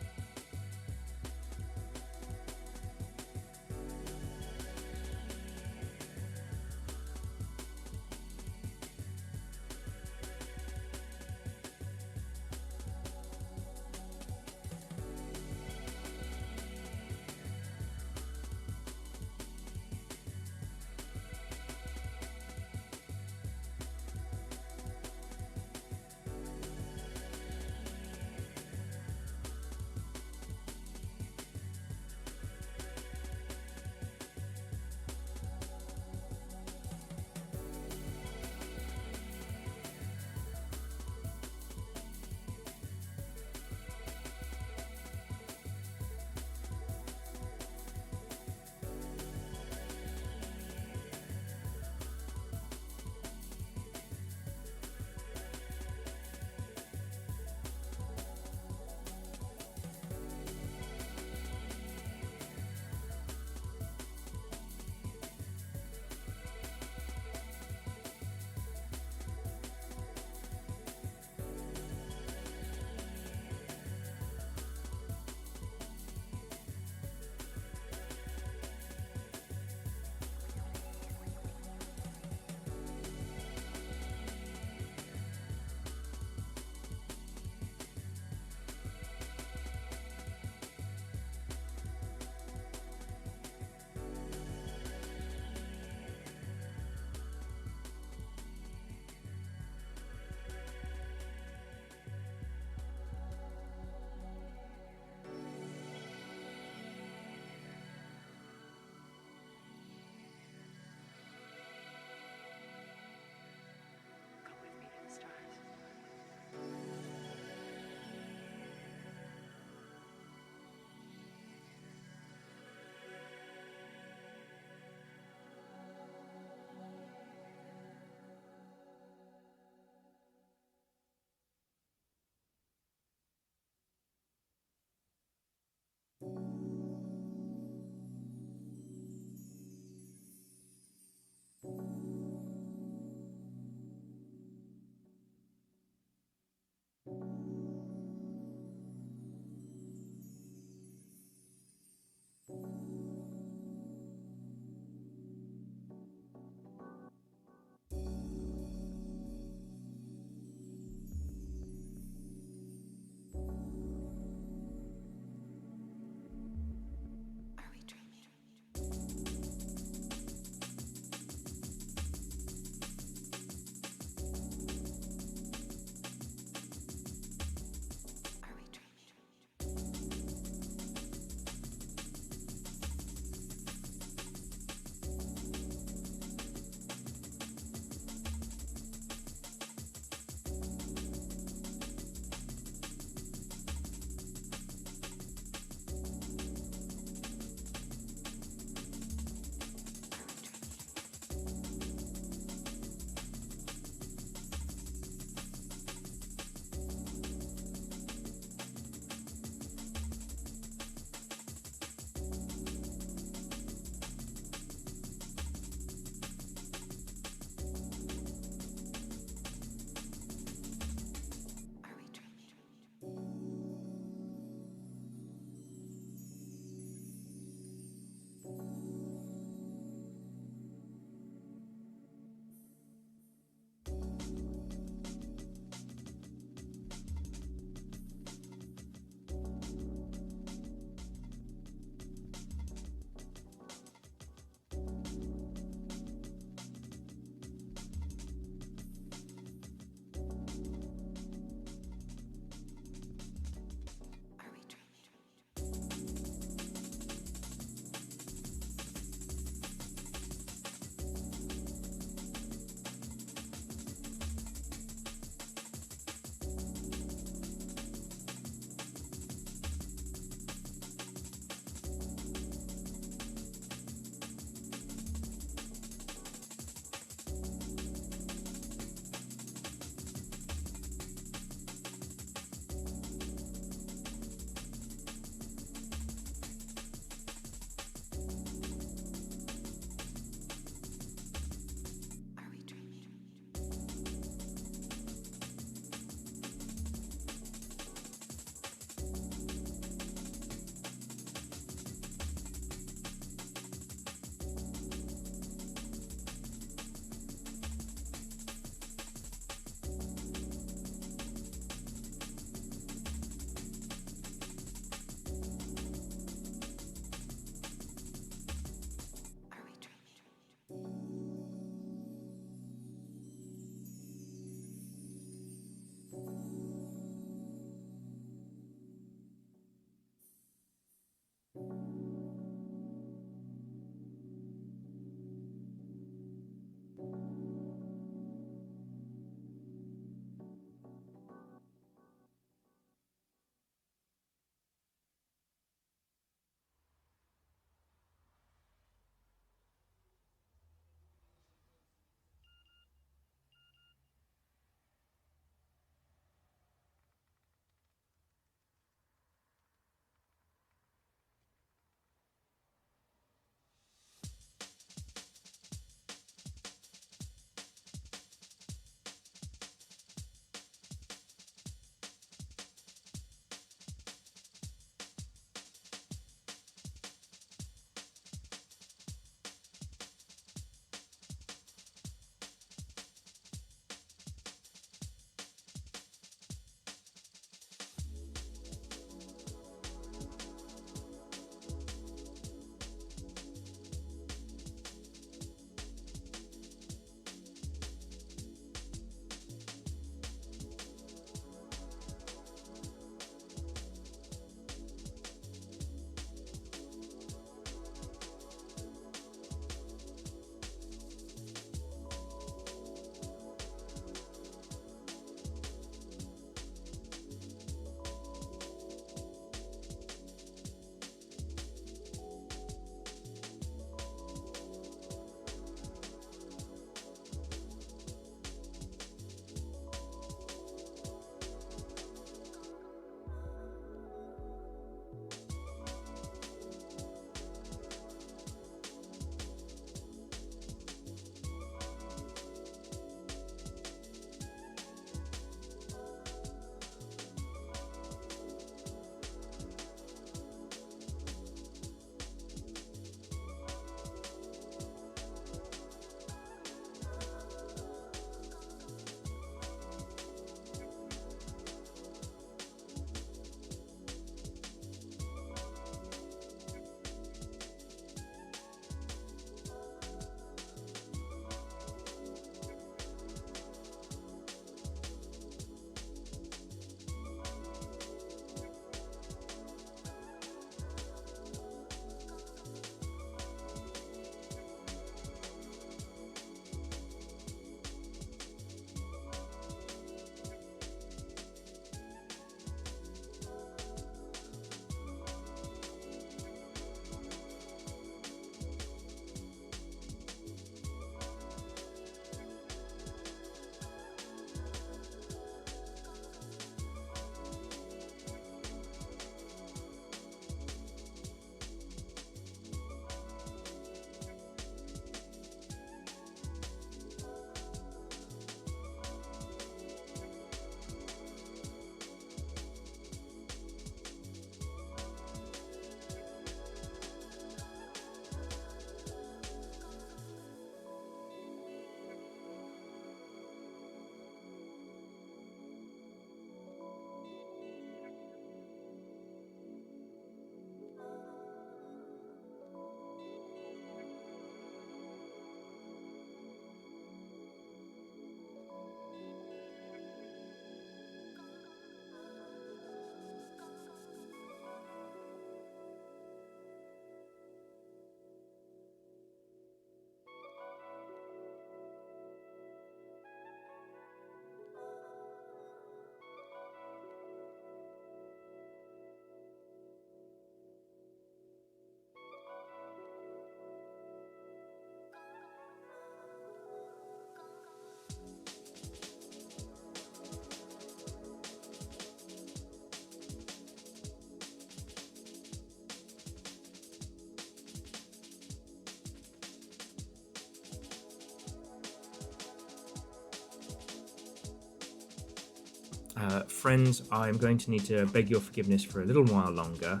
Friends, I'm going to need to beg your forgiveness for a little while longer.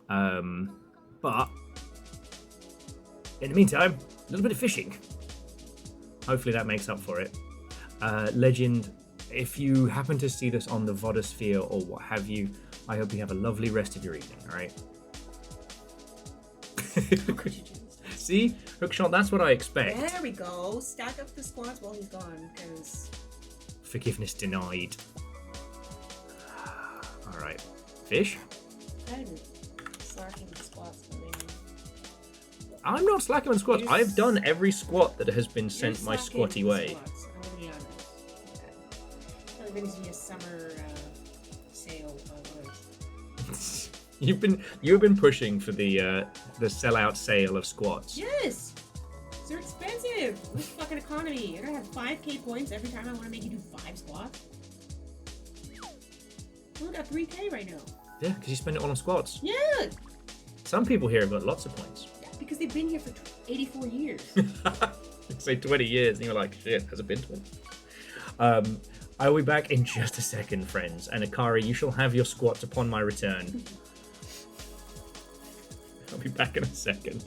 But in the meantime, a little bit of fishing. Hopefully that makes up for it. Legend, if you happen to see this on the Vodosphere or what have you, I hope you have a lovely rest of your evening, alright? See? Hookshot, that's what I expect. There we go. Stack up the squads while he's gone, because... Forgiveness denied. Alright. Fish? I'm slacking the squats. I'm not slacking on squats. I've done every squat that has been sent my squatty way. I'm gonna be honest. Okay. There needs to be a summer sale of those. You've been pushing for the sellout sale of squats. Yes! They're expensive! This fucking economy. You're gonna have 5k points every time I want to make you do 5 squats? I only got 3k right now. Yeah, because you spend it all on squats. Yeah! Some people here have got lots of points. Because they've been here for 84 years. Say 20 years, and you're like, shit, has it been 20? I will be back in just a second, friends. And Akari, you shall have your squats upon my return. I'll be back in a second.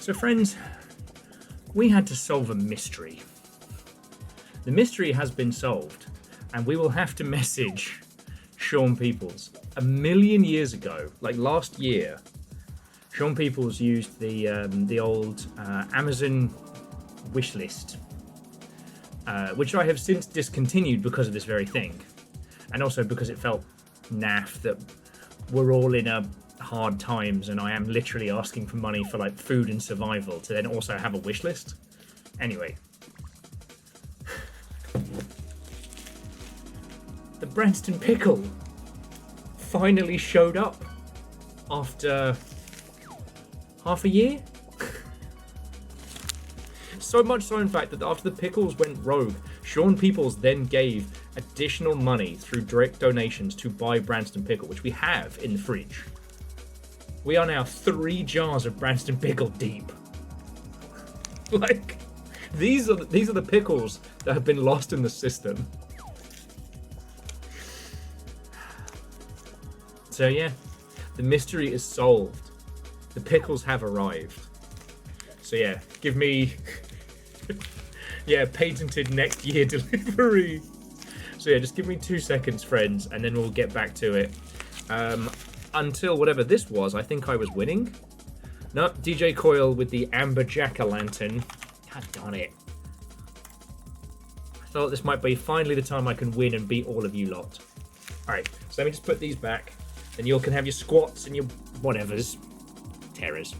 So, friends, we had to solve a mystery. The mystery has been solved, and we will have to message Sean Peoples. 1,000,000 years ago, like last year, Sean Peoples used the old Amazon wish list, which I have since discontinued because of this very thing, and also because it felt naff that we're all in a hard times and I am literally asking for money for like food and survival to then also have a wish list. Anyway, the Branston Pickle finally showed up after half a year. So much so, in fact, that after the pickles went rogue, Sean Peoples then gave additional money through direct donations to buy Branston Pickle, which we have in the fridge. We are now 3 jars of Branston Pickle deep. Like, these are the pickles that have been lost in the system. So yeah, the mystery is solved. The pickles have arrived. So yeah, give me yeah, patented next year delivery. So yeah, just give me 2 seconds, friends, and then we'll get back to it. Until whatever this was, I think I was winning. No, DJ Coil with the Amber Jack-o'-lantern. God darn it. I thought this might be finally the time I can win and beat all of you lot. Alright, so let me just put these back. Then you all can have your squats and your whatevers. Terrors.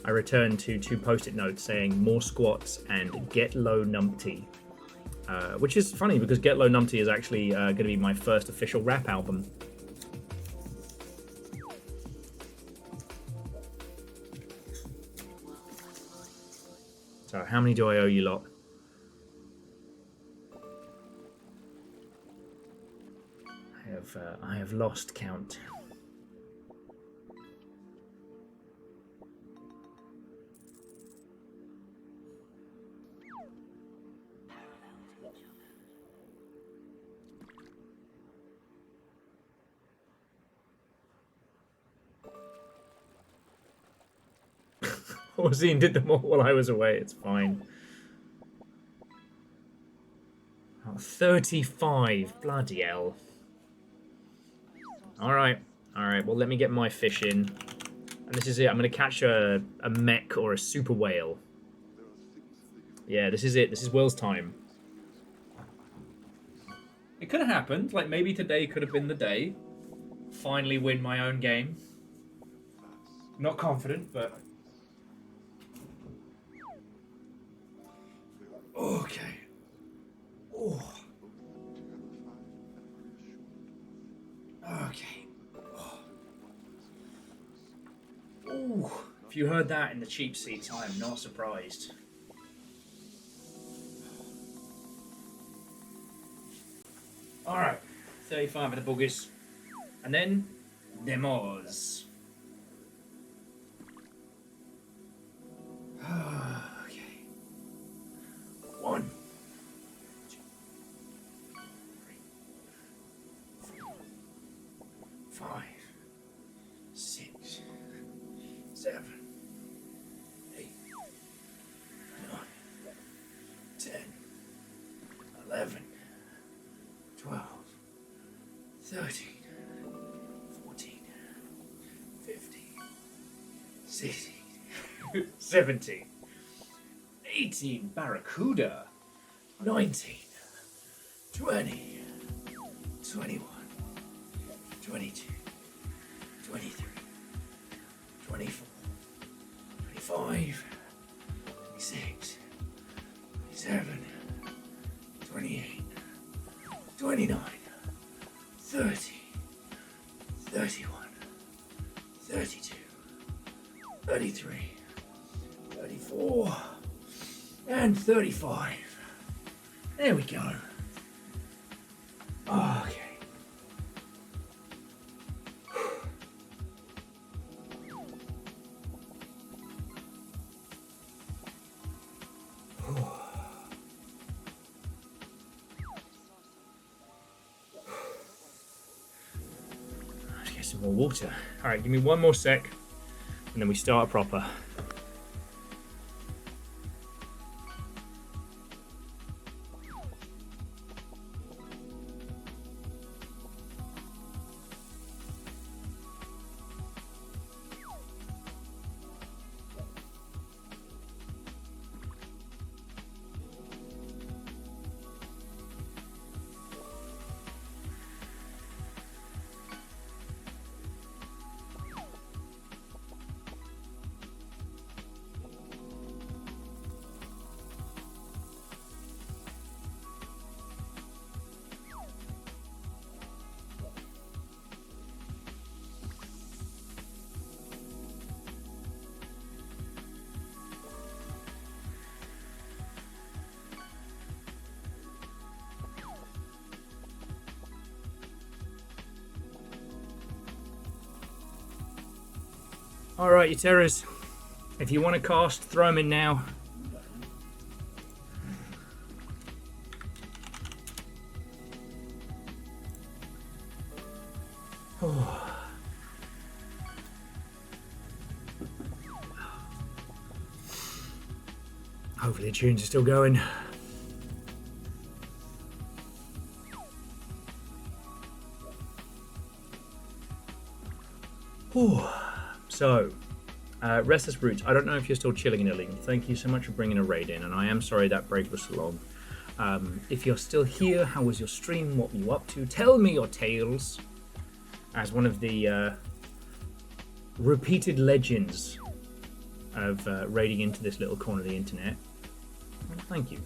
I returned to 2 post-it notes saying more squats and get low numpty. Which is funny because Get Low Numpty is actually going to be my first official rap album. So how many do I owe you lot? I have lost count. Orzine did them all while I was away, it's fine. Oh, 35, bloody hell. Alright, well let me get my fish in. And this is it, I'm going to catch a mech or a super whale. Yeah, this is it, this is Will's time. It could have happened, like maybe today could have been the day. Finally win my own game. Not confident, but... Okay. Oh. Okay. Oh. If you heard that in the cheap seats, I am not surprised. Alright. 35 of the boogers. And then, Nemours. Okay. 1, 2, 3, 4, 5, 6, 7, 8, 9, 10, 11, 12, 13, 14, 15, 16, 17, 18, Barracuda, 19, 20, 21, 22, 23, 24, 25, 26, 27, 28, 29, 30, 31, 32, 33, 34, and 35. There we go. Okay. Let's get some more water. Alright, give me one more sec, and then we start proper. Alright, you terrors. If you want to cast, throw them in now. Hopefully the tunes are still going. So, Restless Roots, I don't know if you're still chilling in Italy. Thank you so much for bringing a raid in, and I am sorry that break was so long. If you're still here, how was your stream? What were you up to? Tell me your tales. As one of the repeated legends of raiding into this little corner of the internet. Well, thank you.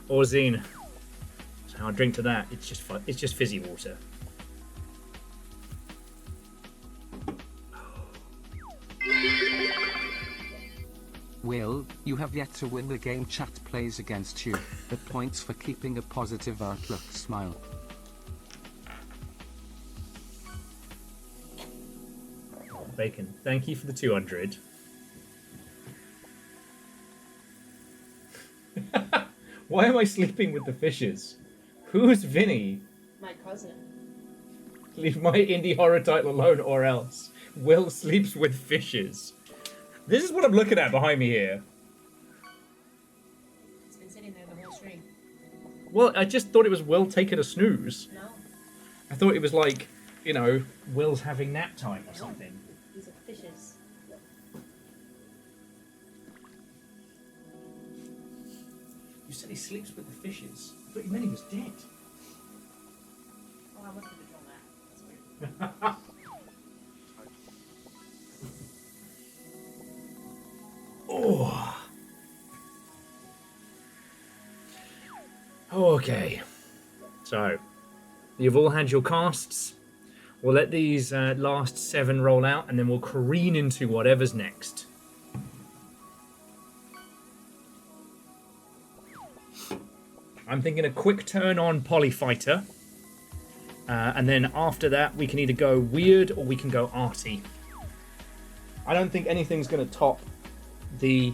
Orzine. So I'll drink to that. It's just fizzy water. Will, you have yet to win the game chat plays against you, but points for keeping a positive outlook. Smile. Bacon, thank you for the 200. Why am I sleeping with the fishes? Who's Vinny? My cousin. Leave my indie horror title alone or else. Will sleeps with fishes. This is what I'm looking at behind me here. It's been sitting there the whole stream. Well, I just thought it was Will taking a snooze. No. I thought it was like, you know, Will's having nap time or something. These are fishes. You said he sleeps with the fishes. I thought you meant he was dead. Oh, I must have drawn that. That's weird. Oh. Okay. So, you've all had your casts. We'll let these last 7 roll out, and then we'll careen into whatever's next. I'm thinking a quick turn on Polyfighter. And then after that, we can either go weird or we can go arty. I don't think anything's going to top the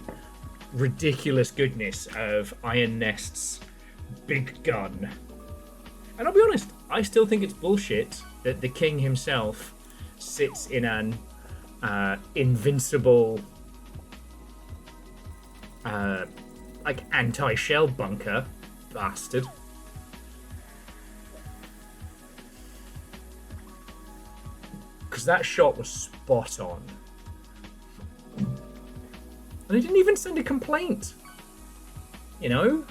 ridiculous goodness of Iron Nest's big gun. And I'll be honest, I still think it's bullshit that the king himself sits in an invincible like anti-shell bunker. Bastard. Because that shot was spot on. And he didn't even send a complaint. You know?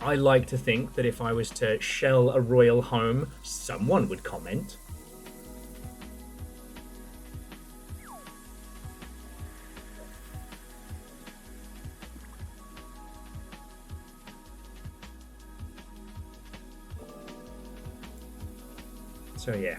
I like to think that if I was to shell a royal home, someone would comment. So yeah.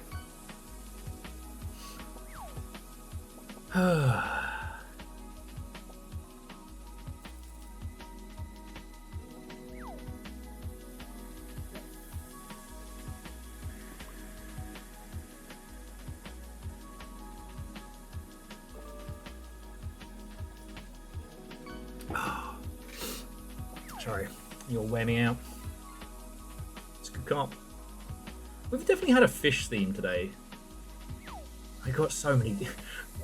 Sorry, you'll wear me out. It's a good cop. We've definitely had a fish theme today. I got so many.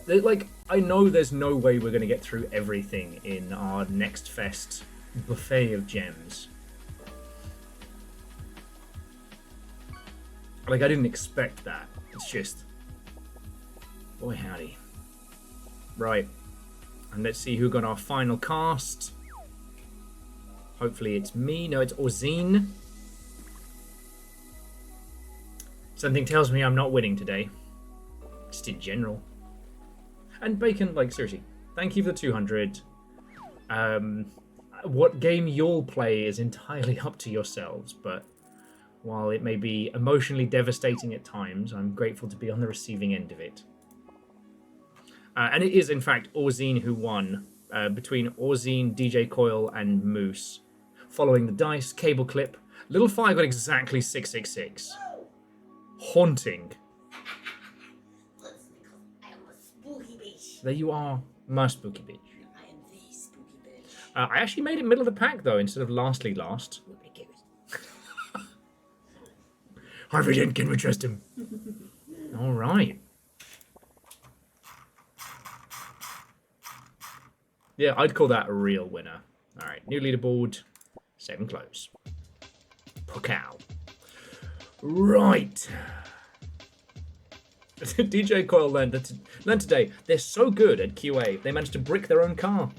Like, I know there's no way we're going to get through everything in our next fest buffet of gems. Like, I didn't expect that. It's just, boy howdy. Right, and let's see who got our final cast. Hopefully it's me. No, it's Orzine. Something tells me I'm not winning today. Just in general. And Bacon, like, seriously, thank you for the 200. What game you'll play is entirely up to yourselves, but while it may be emotionally devastating at times, I'm grateful to be on the receiving end of it. And it is, in fact, Orzine who won, between Orzine, DJ Coil, and Moose. Following the dice, cable clip, Little Fire got exactly 666. Haunting. I am a spooky bitch. There you are, my spooky bitch. I am the spooky bitch. I actually made it middle of the pack, though, instead of lastly last. Harvey Dent, can we trust him? All right. Yeah, I'd call that a real winner. All right, new leaderboard, 7 close. Pokow. Right. DJ Coil learned today they're so good at QA, they managed to brick their own car.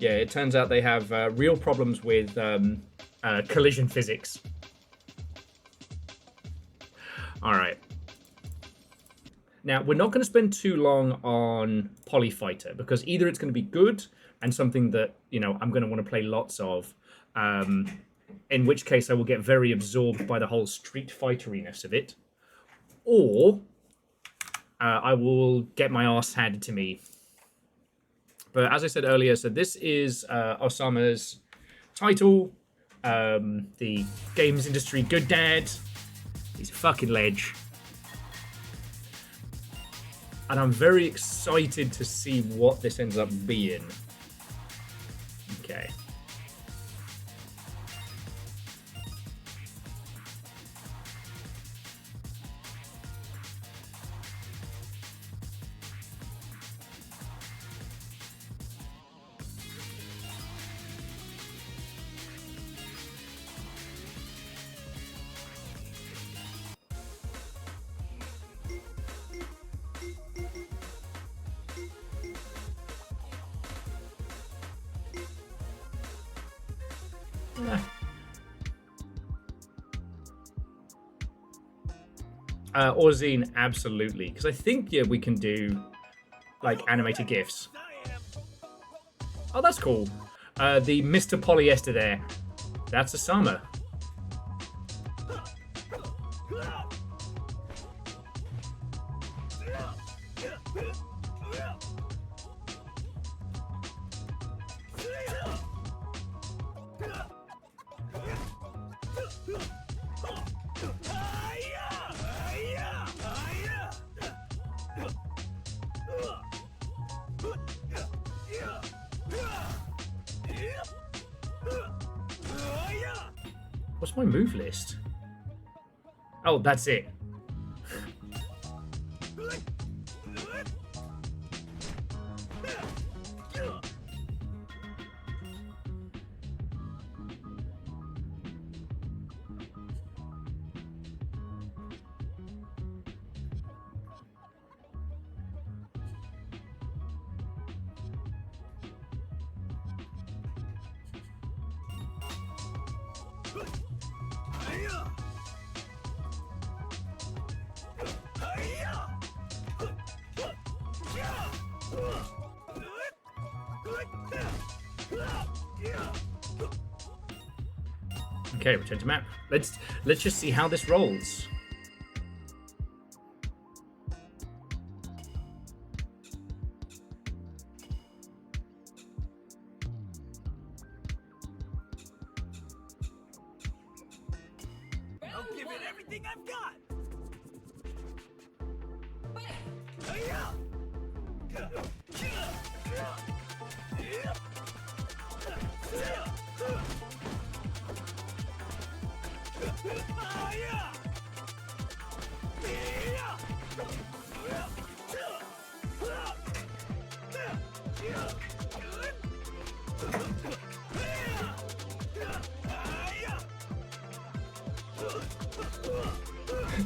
Yeah, it turns out they have real problems with Collision physics. All right. Now, we're not going to spend too long on Polyfighter because either it's going to be good and something that, I'm going to want to play lots of, in which case I will get very absorbed by the whole Street Fighter-iness of it, or I will get my arse handed to me. But as I said earlier, so this is Osama's title, the games industry good dad. He's a fucking ledge. And I'm very excited to see what this ends up being. Okay. Orzine, absolutely. Because I think, we can do, like, animated GIFs. Oh, that's cool. The Mr. Polyester there. That's Osama. What's my move list? Oh, that's it. Okay, return to map. Let's just see how this rolls. I'll give it everything I've got.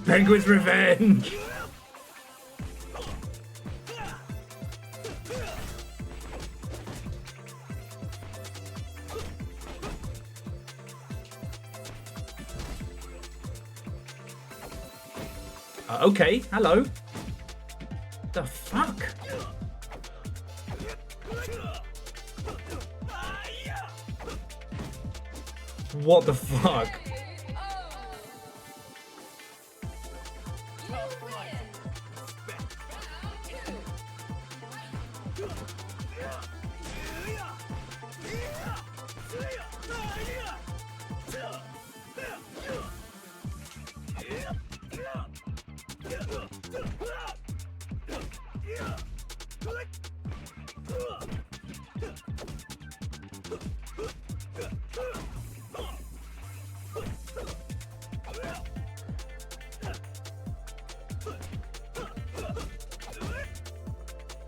Penguin's Revenge! Okay, hello. The fuck? What the fuck?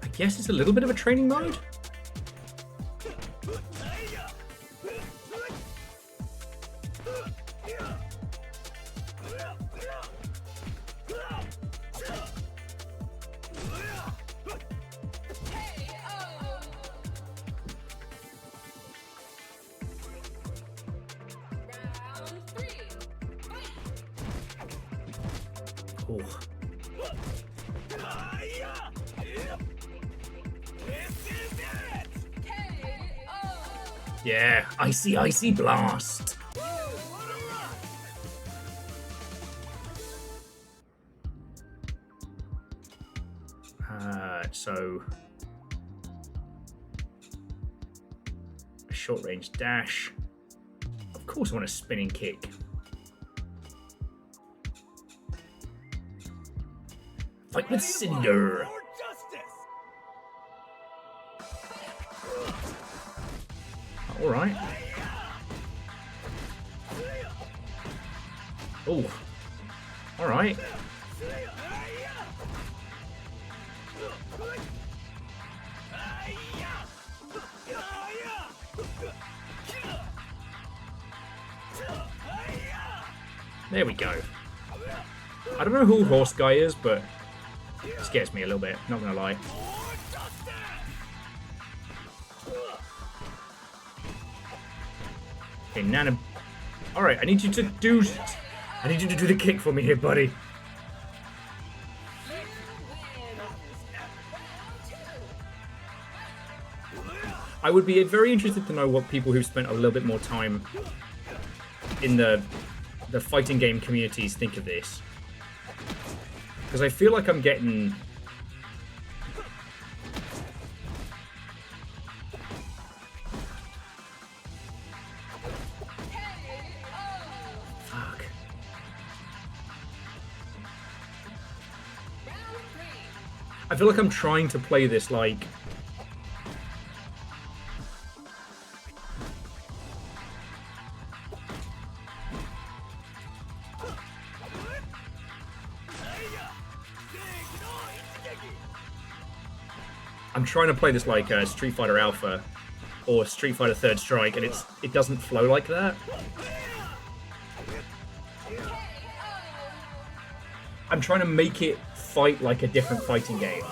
I guess it's a little bit of a training mode. Oh. Yeah, icy blast. So a short range dash. Of course, I want a spinning kick. Fight with Cinder. All right. Oh. All right. There we go. I don't know who Horse Guy is, but it scares me a little bit, not gonna lie. Okay, Nana. Alright, I need you to do the kick for me here, buddy. I would be very interested to know what people who've spent a little bit more time in the fighting game communities think of this. Because I feel like I'm getting... Fuck. I feel like I'm trying to play this like... I'm trying to play this like Street Fighter Alpha or Street Fighter Third Strike, and it doesn't flow like that. I'm trying to make it fight like a different fighting game.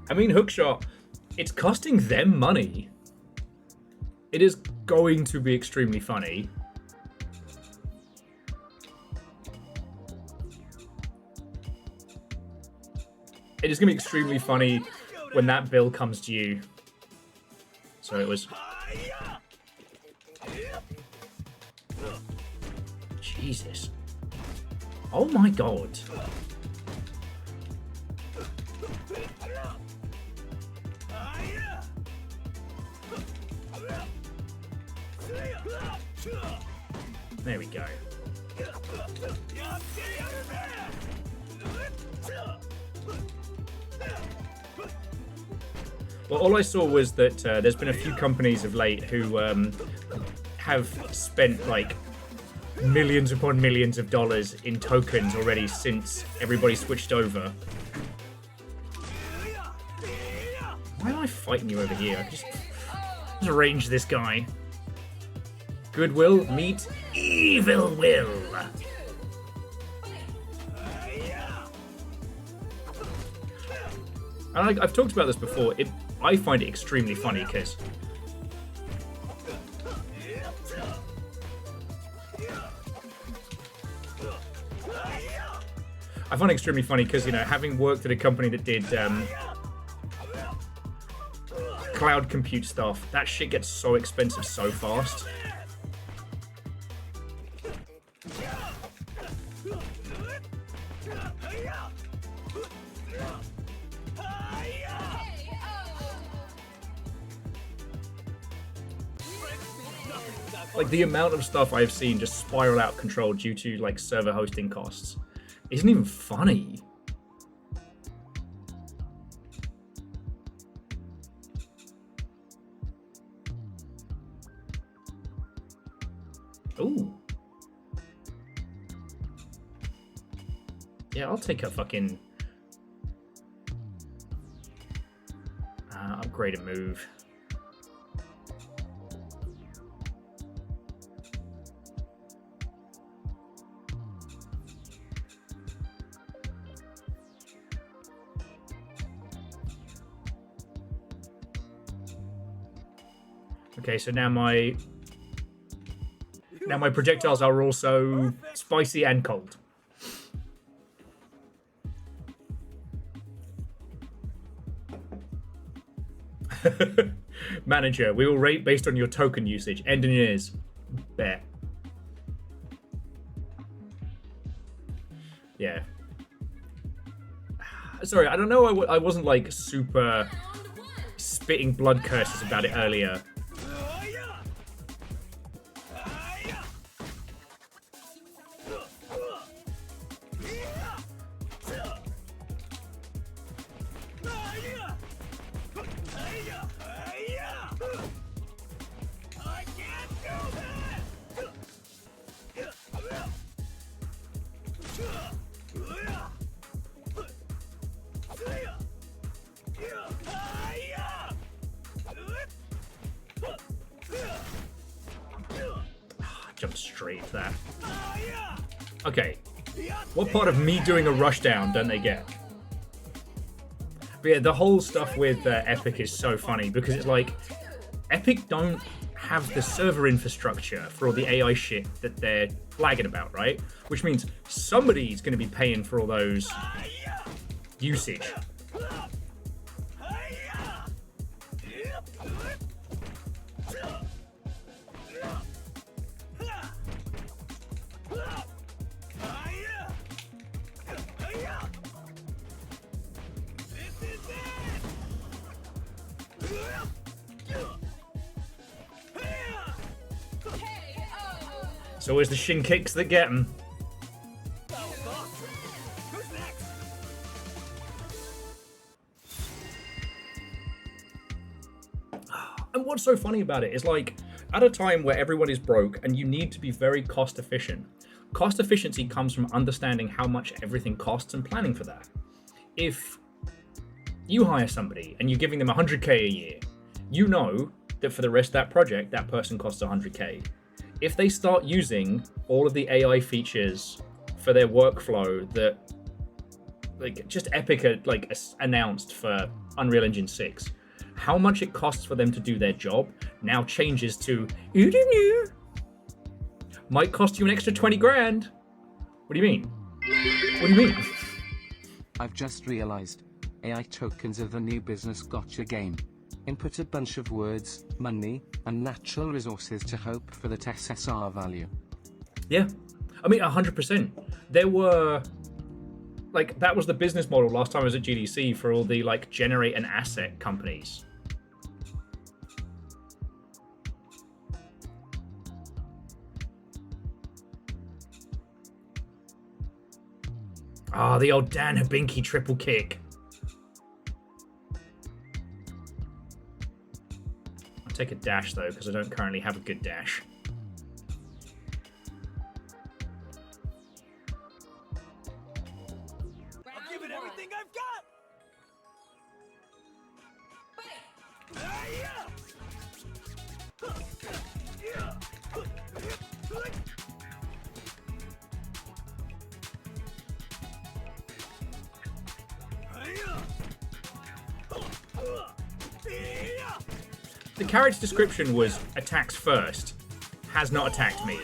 I mean, Hookshot, it's costing them money. It is going to be extremely funny. It is going to be extremely funny when that bill comes to you. So it was... Jesus. Oh my god. There we go. Well, all I saw was that there's been a few companies of late who have spent like millions upon millions of dollars in tokens already since everybody switched over. Why am I fighting you over here? I just arrange this guy. Goodwill meet Evil Will. And I've talked about this before. I find it extremely funny because you know, having worked at a company that did cloud compute stuff, that shit gets so expensive so fast. Like, the amount of stuff I've seen just spiral out of control due to, like, server hosting costs isn't even funny. Ooh. Yeah, I'll take a fucking... upgrade a move. Okay, so now my projectiles are also spicy and cold. Manager, we will rate based on your token usage. Engineers, bet. Yeah. Sorry, I don't know. I wasn't like super spitting blood curses about it earlier. Jump straight to that. Okay. What part of me doing a rush down don't they get? But yeah, the whole stuff with Epic is so funny because it's like Epic don't have the server infrastructure for all the AI shit that they're flagging about, right? Which means somebody's going to be paying for all those usage. It's always the shin kicks that get him. And what's so funny about it is like, at a time where everyone is broke and you need to be very cost efficient, cost efficiency comes from understanding how much everything costs and planning for that. If you hire somebody and you're giving them 100k a year, you know that for the rest of that project, that person costs 100k. If they start using all of the AI features for their workflow that like just Epic had like announced for Unreal Engine 6, how much it costs for them to do their job now changes to might cost you an extra 20 grand. What do you mean? What do you mean? I've just realized AI tokens are the new business gotcha game. Input a bunch of words, money, and natural resources to hope for that SSR value. Yeah. I mean, 100%. There were, like, that was the business model last time I was at GDC for all the, like, generate an asset companies. Ah, the old Dan Habinky triple kick. Take a dash though, because I don't currently have a good dash. I'll give it everything I've got. The character description was attacks first, has not attacked me.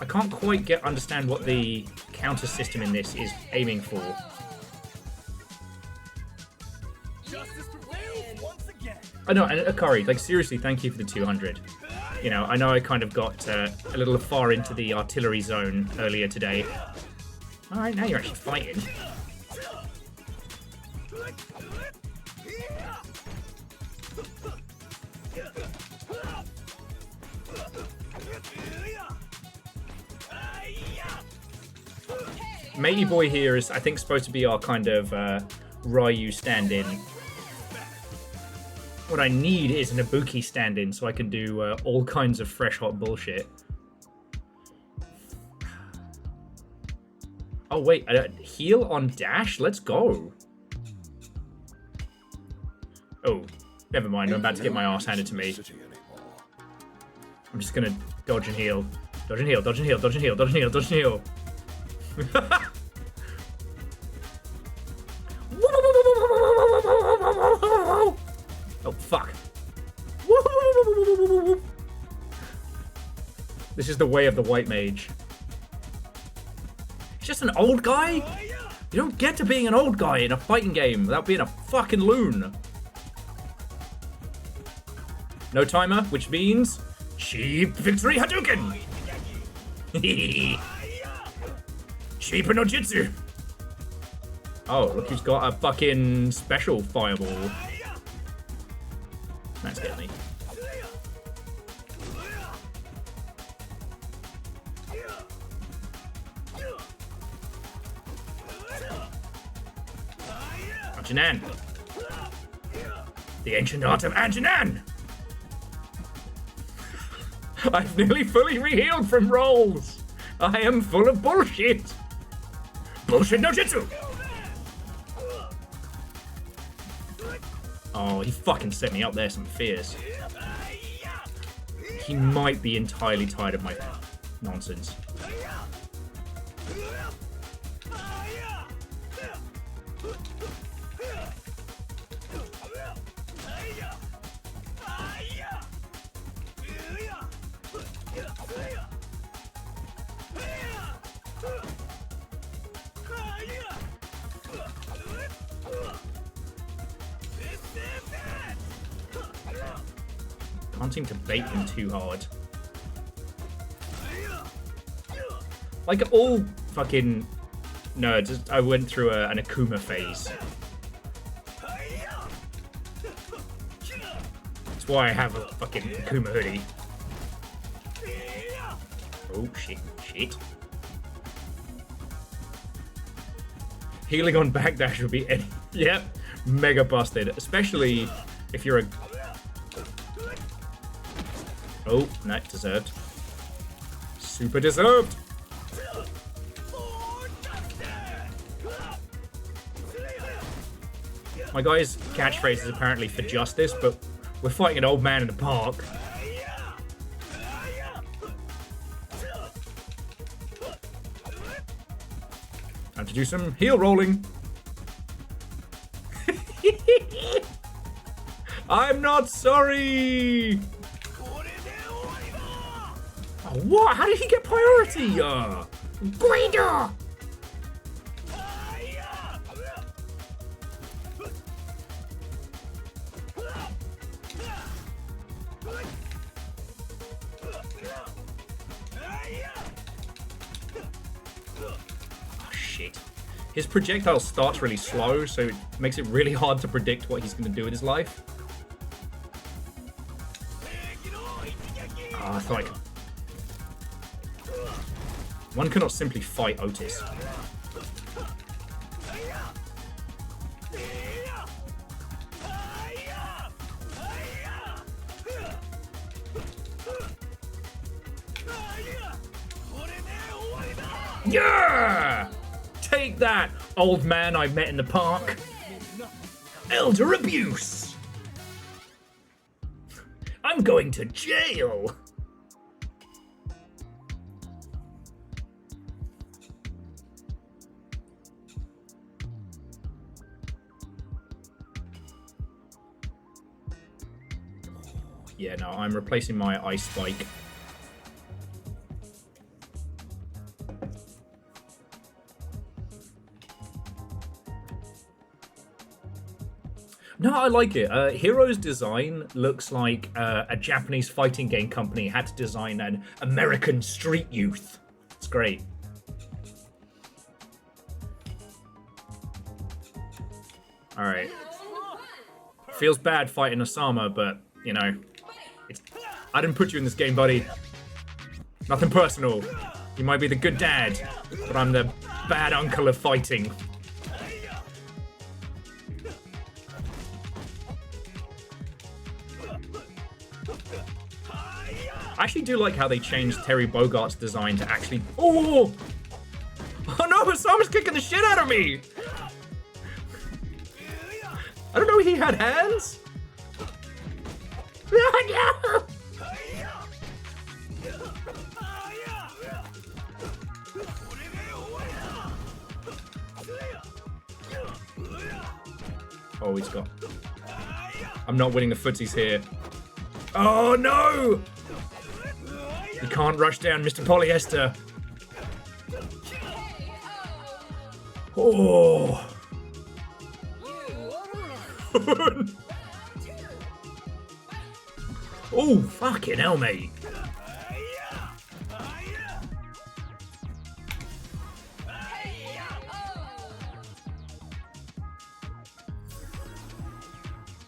I can't quite understand what the counter system in this is aiming for. I know, and Akari, like seriously, thank you for the 200. You know, I know I kind of got a little far into the artillery zone earlier today. All right, now you're actually fighting. Matey Boy here is, I think, supposed to be our kind of Ryu stand-in. What I need is an Ibuki stand-in so I can do all kinds of fresh hot bullshit. Oh wait, heal on dash? Let's go. Oh, never mind, I'm about to get my ass handed to me. I'm just gonna dodge and heal. Dodge and heal, dodge and heal, dodge and heal, dodge and heal, dodge and heal. This is the way of the white mage. He's just an old guy? You don't get to being an old guy in a fighting game without being a fucking loon. No timer, which means cheap victory Hadouken! Cheap no Jitsu! Oh, look who's got a fucking special fireball. That's getting me. Anjanan! The ancient art of Anjanan! I've nearly fully re-healed from rolls! I am full of bullshit! Bullshit no Jitsu! Oh, he fucking set me up there some fears. He might be entirely tired of my nonsense. Can't seem to bait him too hard. Like all fucking nerds, I went through an Akuma phase. That's why I have a fucking Akuma hoodie. Oh shit, shit. Healing on backdash would be yep, mega busted, especially if you're a. Oh, not deserved. Super deserved. My guy's catchphrase is apparently for justice, but we're fighting an old man in the park. Time to do some heel rolling. I'm not sorry. Oh, what? How did he get priority? Guido! Oh, shit. His projectile starts really slow, so it makes it really hard to predict what he's going to do with his life. I thought I could. One cannot simply fight Otis. Yeah! Take that, old man I met in the park. Elder abuse. I'm going to jail. Yeah, no, I'm replacing my ice spike. No, I like it. Hero's design looks like a Japanese fighting game company had to design an American street youth. It's great. Alright. Feels bad fighting Osama, but, you know, I didn't put you in this game, buddy. Nothing personal. You might be the good dad, but I'm the bad uncle of fighting. I actually do like how they changed Terry Bogart's design to actually... Oh! Oh no, Osama's kicking the shit out of me! I don't know he had hands! No! Oh, he's got... I'm not winning the footsies here. Oh, no! You can't rush down Mr. Polyester. Oh. Oh, fucking hell, mate.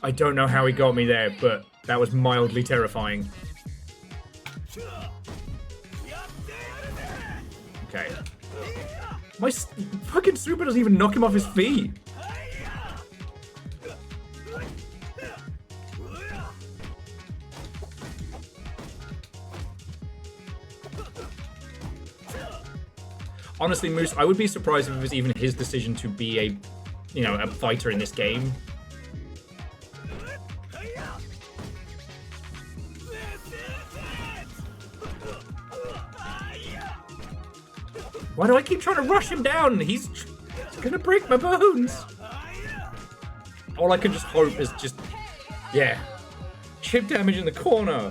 I don't know how he got me there, but that was mildly terrifying. Okay. My fucking super doesn't even knock him off his feet. Honestly, Moose, I would be surprised if it was even his decision to be a, you know, a fighter in this game. Why do I keep trying to rush him down? He's gonna break my bones. All I can just hope is just, yeah, chip damage in the corner.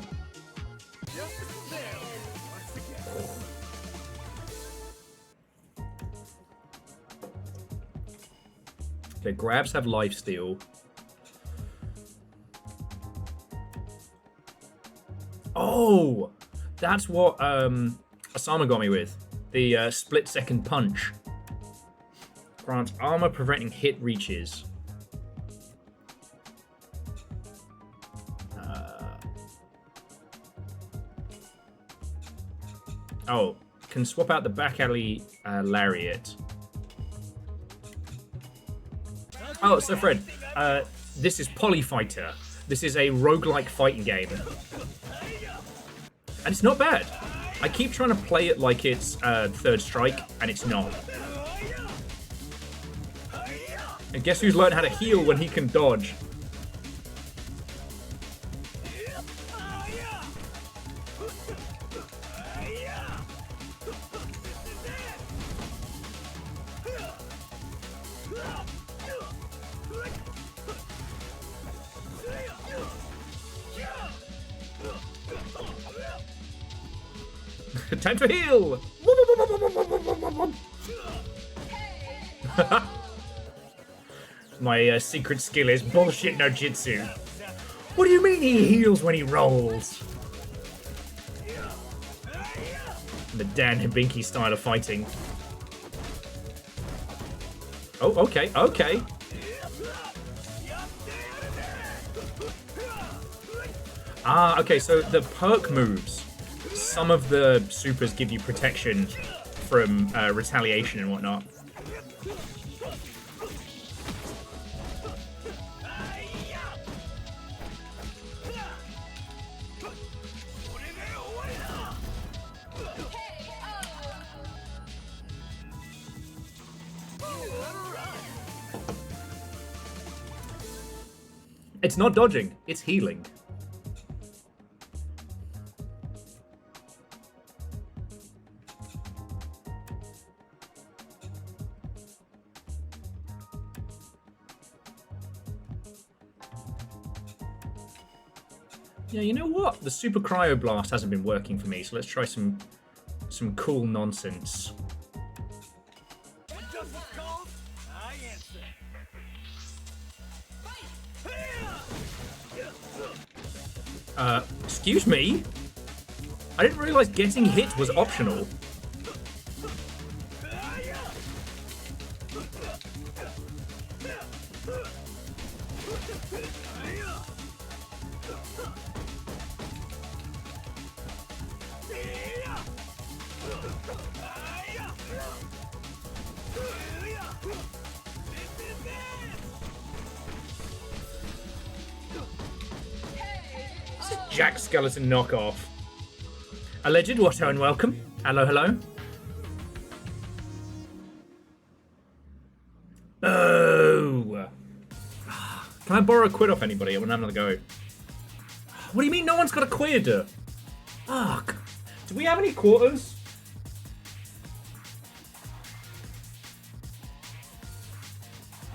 Okay, grabs have lifesteal. Oh, that's what Asama got me with. The split-second punch. Grants armor preventing hit reaches. Oh, can swap out the back alley lariat. Oh, so Fred, this is Polyfighter. This is a roguelike fighting game. And it's not bad. I keep trying to play it like it's Third Strike, and it's not. And guess who's learned how to heal when he can dodge? Time to heal! My secret skill is bullshit no jutsu. What do you mean he heals when he rolls? The Dan Hibinki style of fighting. Oh, okay, okay. Ah, okay, so the perk moves. Some of the supers give you protection from retaliation and whatnot. It's not dodging, it's healing. Yeah, you know what? The Super Cryo Blast hasn't been working for me, so let's try some cool nonsense. Excuse me? I didn't realize getting hit was optional. Jack Skeleton knockoff. Alleged, what and welcome. Hello, hello. Oh. Can I borrow a quid off anybody? I want another go. What do you mean no one's got a quid? Fuck. Do we have any quarters?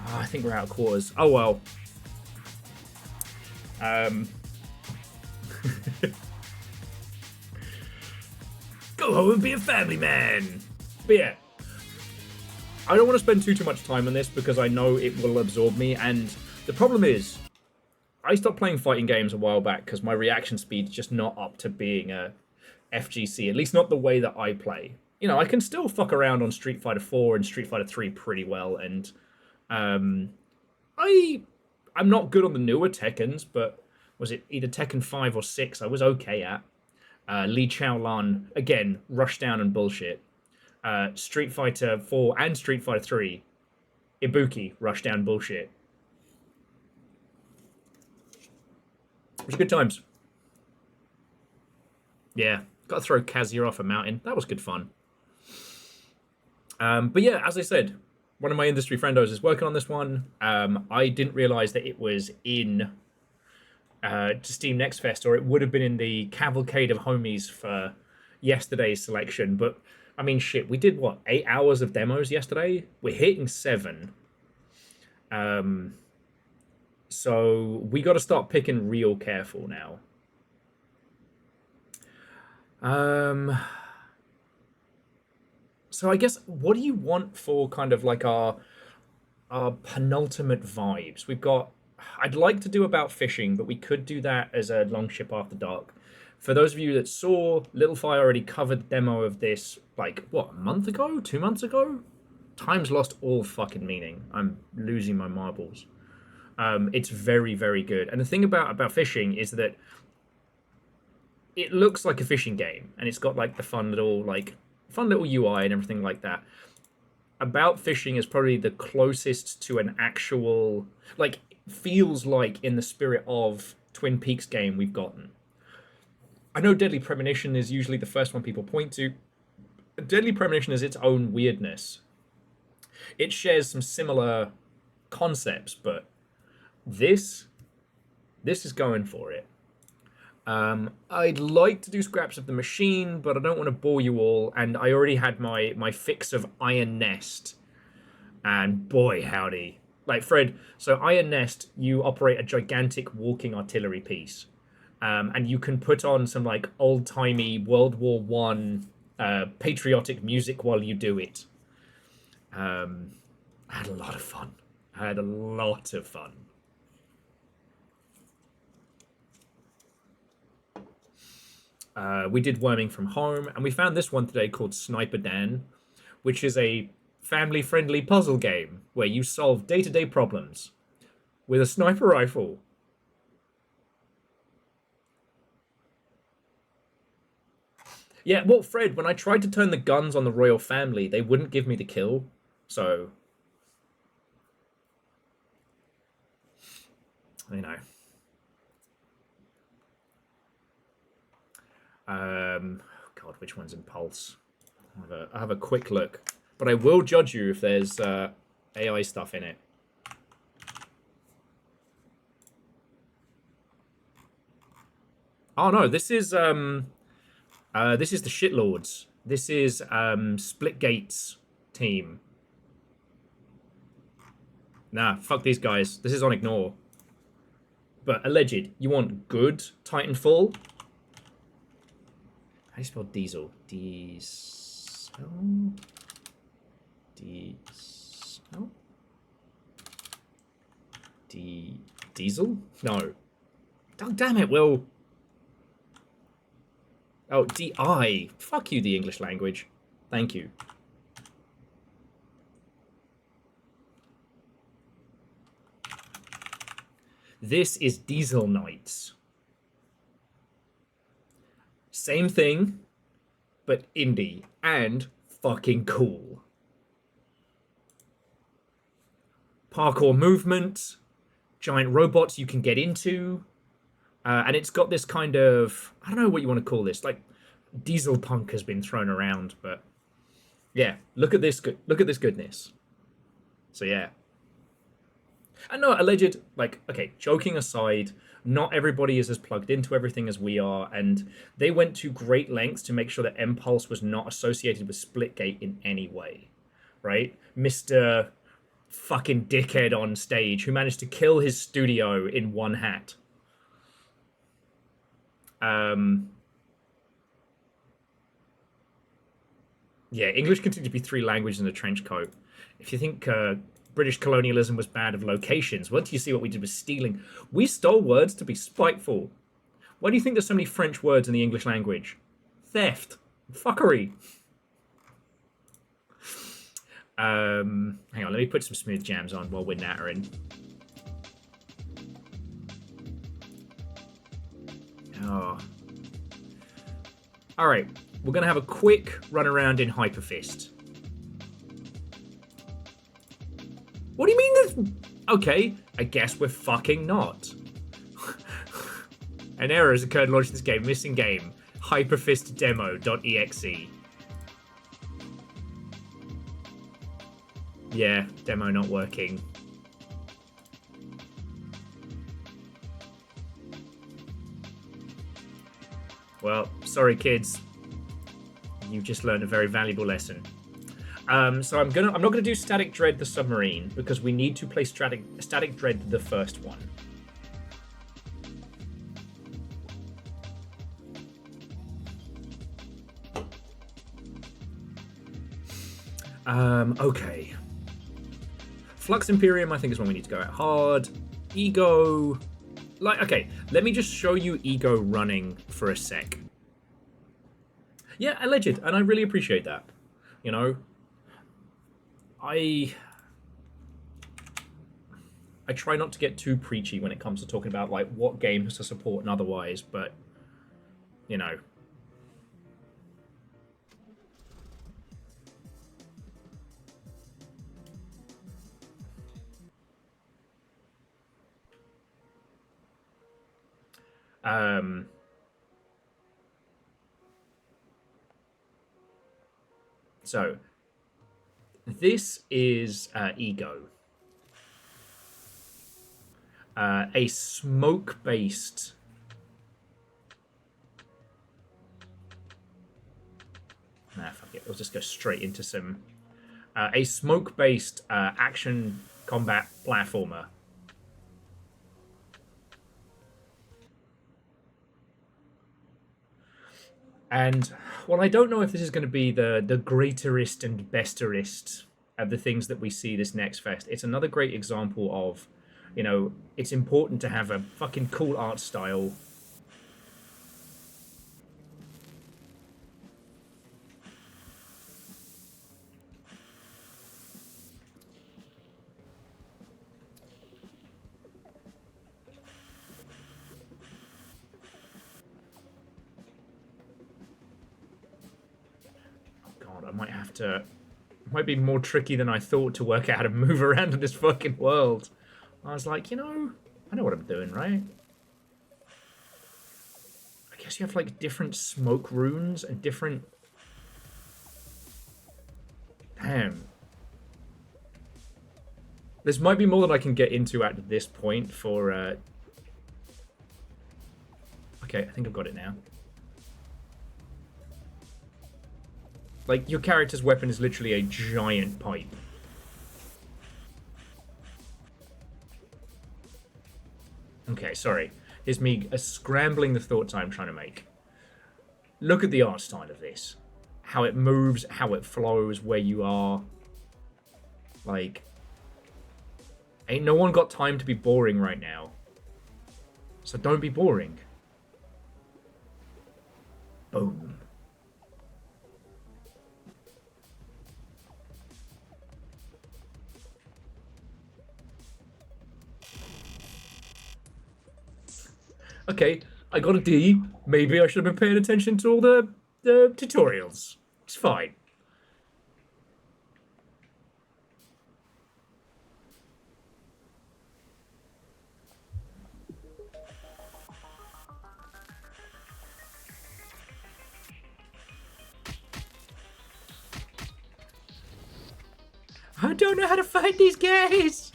Oh, I think we're out of quarters. Oh well. Go home and be a family man. But yeah, I don't want to spend too much time on this because I know it will absorb me. And the problem is, I stopped playing fighting games a while back because my reaction speed's just not up to being a FGC, at least not the way that I play. You know, I can still fuck around on Street Fighter 4 and Street Fighter 3 pretty well, and I'm not good on the newer Tekkens, but was it either Tekken 5 or 6 I was okay at. Li Chaolan, again, rushdown and bullshit. Street Fighter 4 and Street Fighter 3, Ibuki, rushdown bullshit. It was good times. Yeah, got to throw Kazuya off a mountain. That was good fun. But yeah, as I said, one of my industry friendos is working on this one. I didn't realize that it was in Steam Next Fest, or it would have been in the cavalcade of homies for yesterday's selection. But I mean, shit, we did what, 8 hours of demos yesterday? We're hitting 7. So we got to start picking real careful now. So I guess, what do you want for kind of like our penultimate vibes? We've got, I'd like to do about fishing, but we could do that as a long ship after dark. For those of you that saw, Little Fire already covered the demo of this, like, what, a month ago? 2 months ago? Time's lost all fucking meaning. I'm losing my marbles. It's very, very good. And the thing about fishing is that it looks like a fishing game, and it's got like the fun little UI and everything like that. About Fishing is probably the closest to an actual, like, feels like in the spirit of Twin Peaks game we've gotten. I know Deadly Premonition is usually the first one people point to. Deadly Premonition is its own weirdness. It shares some similar concepts, but this is going for it. I'd like to do scraps of the machine, but I don't want to bore you all, and I already had my fix of Iron Nest, and boy howdy. Like, Fred, so Iron Nest, you operate a gigantic walking artillery piece, and you can put on some like old-timey World War I patriotic music while you do it. I had a lot of fun. We did Worming from Home, and we found this one today called Sniper Dan, which is a family-friendly puzzle game where you solve day-to-day problems with a sniper rifle. Yeah, well, Fred, when I tried to turn the guns on the royal family, they wouldn't give me the kill, so... you know. God, which one's Impulse? I'll have a quick look. But I will judge you if there's AI stuff in it. Oh no, this is the Shitlords. This is Splitgate's team. Nah, fuck these guys. This is on ignore. But alleged, you want good Titanfall? How do you spell diesel? Diesel? Diesel? No. Oh, damn it, Will. Oh, D-I. Fuck you, the English language. Thank you. This is Diesel Knights. Same thing, but indie and fucking cool. Parkour movement, giant robots you can get into, and it's got this kind of, I don't know what you want to call this, like diesel punk has been thrown around, but yeah, look at this goodness. So yeah. And no, alleged, like, okay, joking aside, not everybody is as plugged into everything as we are, and they went to great lengths to make sure that Impulse was not associated with Splitgate in any way, right? Mr. fucking dickhead on stage who managed to kill his studio in one hat. Yeah, English continued to be 3 languages in a trench coat. If you think British colonialism was bad of locations, what do you see what we did with stealing? We stole words to be spiteful. Why do you think there's so many French words in the English language? Theft. Fuckery. Hang on, let me put some smooth jams on while we're nattering. Oh. Alright, we're going to have a quick run around in Hyperfist. What do you mean there's... Okay, I guess we're fucking not. An error has occurred launching this game. Missing game. Hyperfistdemo.exe. Yeah, demo not working. Well, sorry kids. You just learned a very valuable lesson. So I'm not gonna do Static Dread the Submarine because we need to play Static Dread the first one. Okay. Flux Imperium, I think, is one we need to go at hard. Ego. Okay, let me just show you Ego running for a sec. Yeah, alleged, and I really appreciate that. You know, I try not to get too preachy when it comes to talking about like what games to support and otherwise, but you know. So this is Ego, a smoke-based fuck it, we'll just go straight into some a smoke-based action combat platformer. And while I don't know if this is going to be the greaterest and besterest of the things that we see this next fest, it's another great example of, you know, it's important to have a fucking cool art style. It might be more tricky than I thought to work out how to move around in this fucking world. I was like, you know, I know what I'm doing, right? I guess you have like different smoke runes and different... Damn. This might be more than I can get into at this point for... Okay, I think I've got it now. Like, your character's weapon is literally a giant pipe. Okay, sorry. Here's me scrambling the thoughts I'm trying to make. Look at the art style of this. How it moves, how it flows, where you are. Like, ain't no one got time to be boring right now. So don't be boring. Boom. Okay, I got a D. Maybe I should have been paying attention to all the tutorials. It's fine. I don't know how to fight these guys!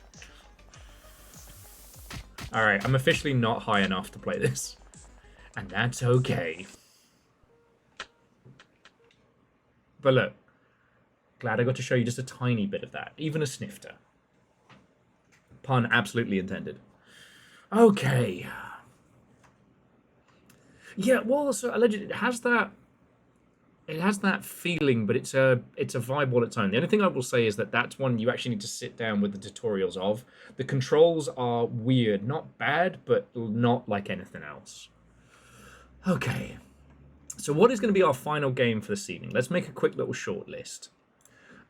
Alright, I'm officially not high enough to play this. And that's okay. But look, glad I got to show you just a tiny bit of that. Even a snifter. Pun absolutely intended. Okay. Yeah, well, so allegedly it has that... it has that feeling, but it's a vibe all its own. The only thing I will say is that that's one you actually need to sit down with the tutorials of. The controls are weird, not bad, but not like anything else. Okay, so what is going to be our final game for this evening? Let's make a quick little short list.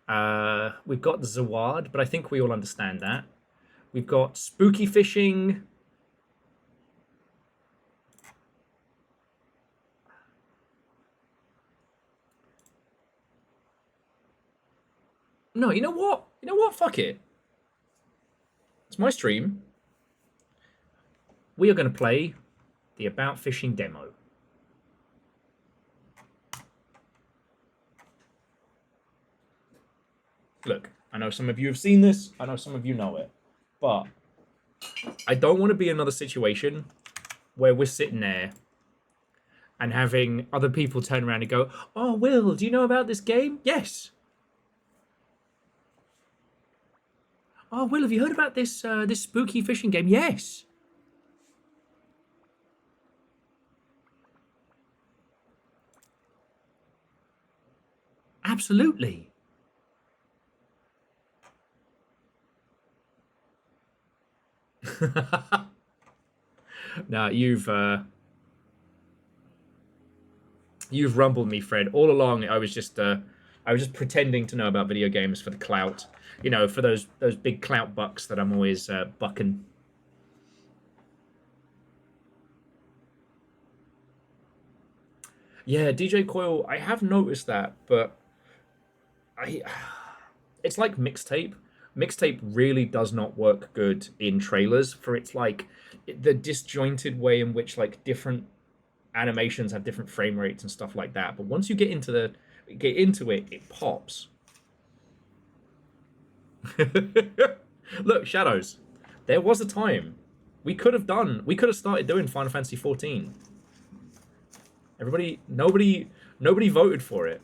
We've got Zawad, but I think we all understand that. We've got Spooky Fishing. No, you know what? You know what? Fuck it. It's my stream. We are going to play the About Fishing demo. Look, I know some of you have seen this. I know some of you know it. But I don't want to be in another situation where we're sitting there and having other people turn around and go, "Oh, Will, do you know about this game?" Yes. "Oh, Will, have you heard about this this spooky fishing game?" Yes. Absolutely. Now you've rumbled me, Fred. All along, I was just pretending to know about video games for the clout. You know, for those big clout bucks that I'm always bucking. Yeah, DJ Coil, I have noticed that, but it's like mixtape. Mixtape really does not work good in trailers for its like the disjointed way in which like different animations have different frame rates and stuff like that. But once you get into it, it pops. Look, Shadows. There was a time we could have started doing Final Fantasy 14. Nobody voted for it.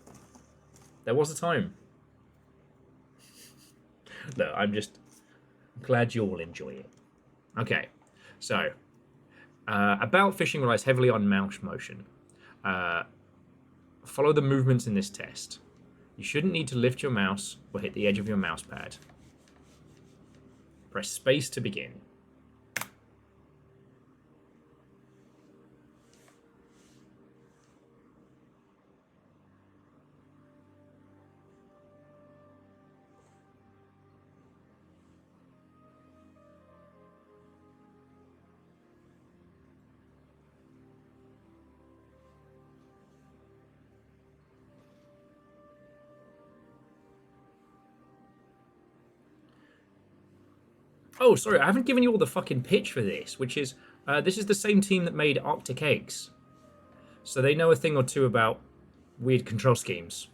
There was a time. No, I'm just glad you all enjoy it. Okay, so About Fishing relies heavily on mouse motion. Follow the movements in this test. You shouldn't need to lift your mouse or hit the edge of your mouse pad. Press space to begin. Oh, sorry, I haven't given you all the fucking pitch for this, which is, this is the same team that made Arctic Eggs. So they know a thing or two about weird control schemes.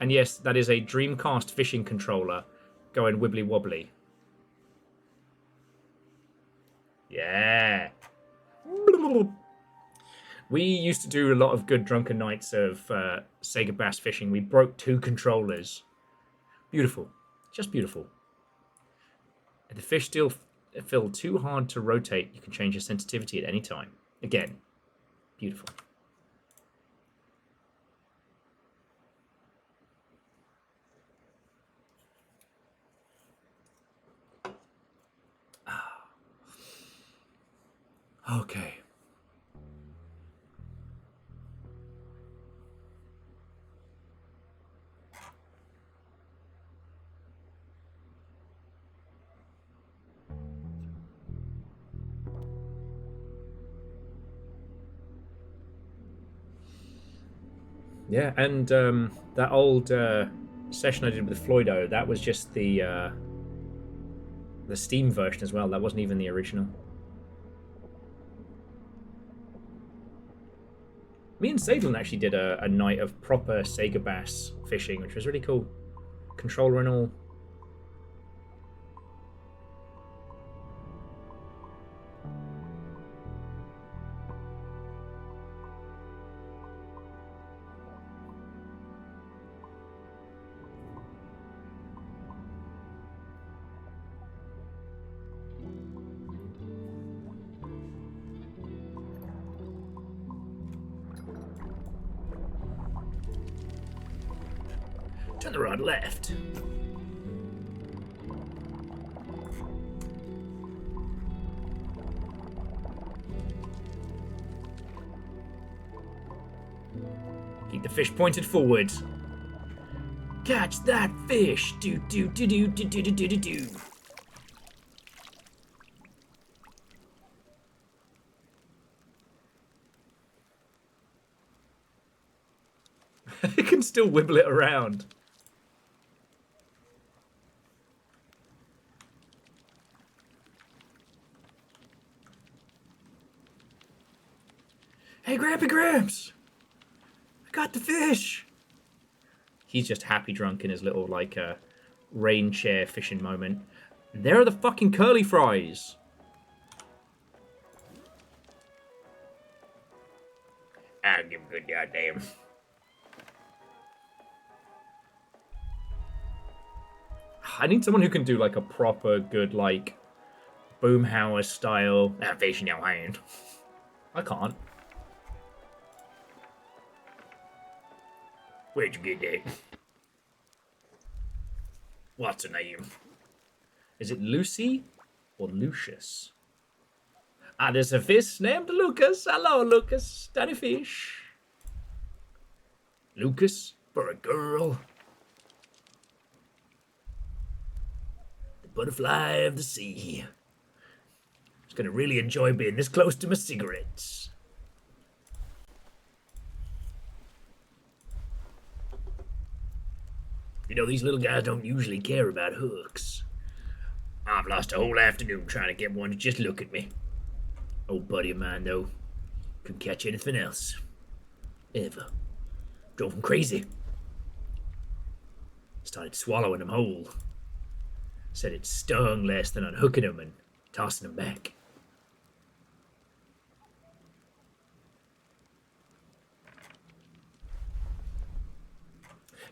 And yes, that is a Dreamcast fishing controller going wibbly wobbly. Yeah. We used to do a lot of good drunken nights of Sega bass fishing. We broke 2 controllers. Beautiful. Just beautiful. If the fish still feel too hard to rotate, you can change your sensitivity at any time. Again, beautiful. Okay. Yeah, and that old session I did with Floydo, that was just the Steam version as well. That wasn't even the original. Me and Savelin actually did a night of proper Sega bass fishing, which was really cool. Controller and all. Turn the rod left. Keep the fish pointed forward. Catch that fish! Do do do do do do do do do do. It can still wibble it around. Hey, Grampy Gramps! I got the fish! He's just happy drunk in his little, like, rain chair fishing moment. And there are the fucking curly fries! I'll give him a good goddamn. I need someone who can do, like, a proper good, like, Boomhauer style fish in your hand. I can't. Where'd you get that? What's her name? Is it Lucy or Lucius? Ah, there's a fish named Lucas. Hello, Lucas. Danny Fish. Lucas for a girl. The butterfly of the sea. Just gonna really enjoy being this close to my cigarettes. You know, these little guys don't usually care about hooks. I've lost a whole afternoon trying to get one to just look at me. Old buddy of mine, though, couldn't catch anything else. Ever. Drove him crazy. Started swallowing him whole. Said it stung less than unhooking him and tossing him back.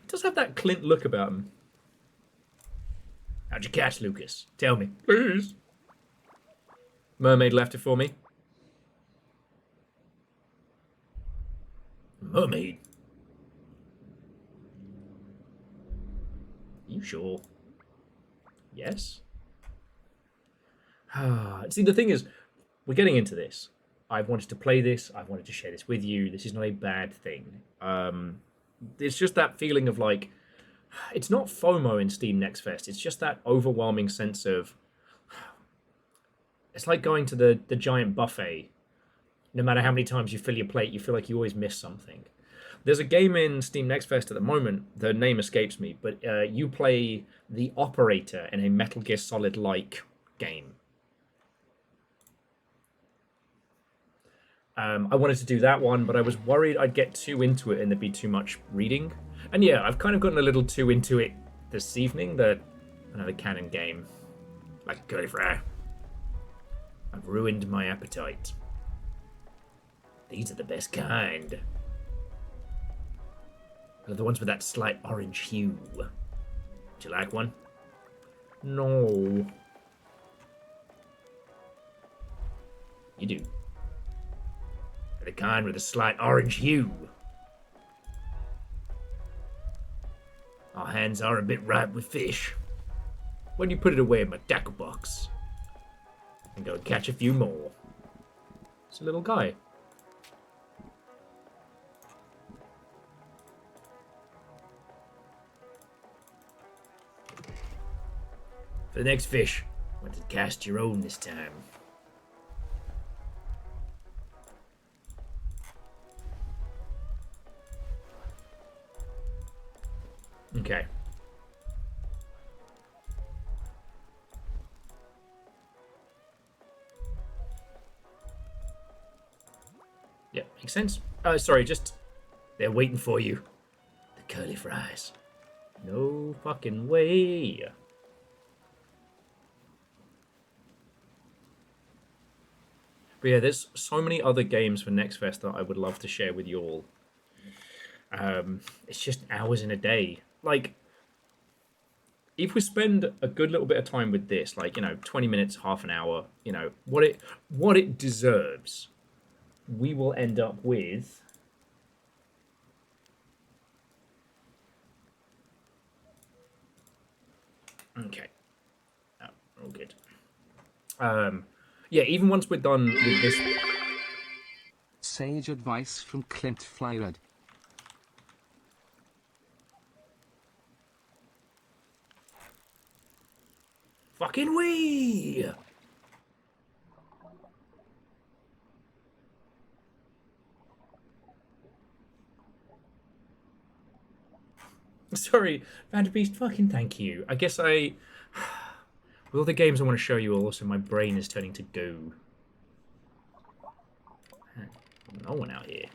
Does have that Clint look about him. How'd you catch Lucas? Tell me, please. Mermaid left it for me. Mermaid? You sure? Yes? See, the thing is, we're getting into this. I've wanted to play this. I've wanted to share this with you. This is not a bad thing. It's just that feeling of like, it's not FOMO in Steam Next Fest. It's just that overwhelming sense of, it's like going to the giant buffet. No matter how many times you fill your plate, you feel like you always miss something. There's a game in Steam Next Fest at the moment, the name escapes me, but you play the operator in a Metal Gear Solid-like game. I wanted to do that one, but I was worried I'd get too into it and there'd be too much reading. And yeah, I've kind of gotten a little too into it this evening. Another canon game. Like a curly fry. I've ruined my appetite. These are the best kind. They're the ones with that slight orange hue. Would you like one? No. You do. They're the kind with a slight orange hue. Our hands are a bit ripe with fish. When you put it away in my tackle box, and go catch a few more. It's a little guy. For the next fish, I want to cast your own this time. Okay. Yep, makes sense. Sorry, just... They're waiting for you. The curly fries. No fucking way. But yeah, there's so many other games for Next Fest that I would love to share with you all. It's just hours in a day. Like, if we spend a good little bit of time with this, like, 20 minutes, half an hour, what it deserves, we will end up with Okay. Oh, all good. Yeah, even once we're done with this... Sage advice from Clint Flyrad. Fucking wee! Sorry, Vanderbeast, fucking thank you. I guess with all the games I want to show you, also my brain is turning to goo. No one out here.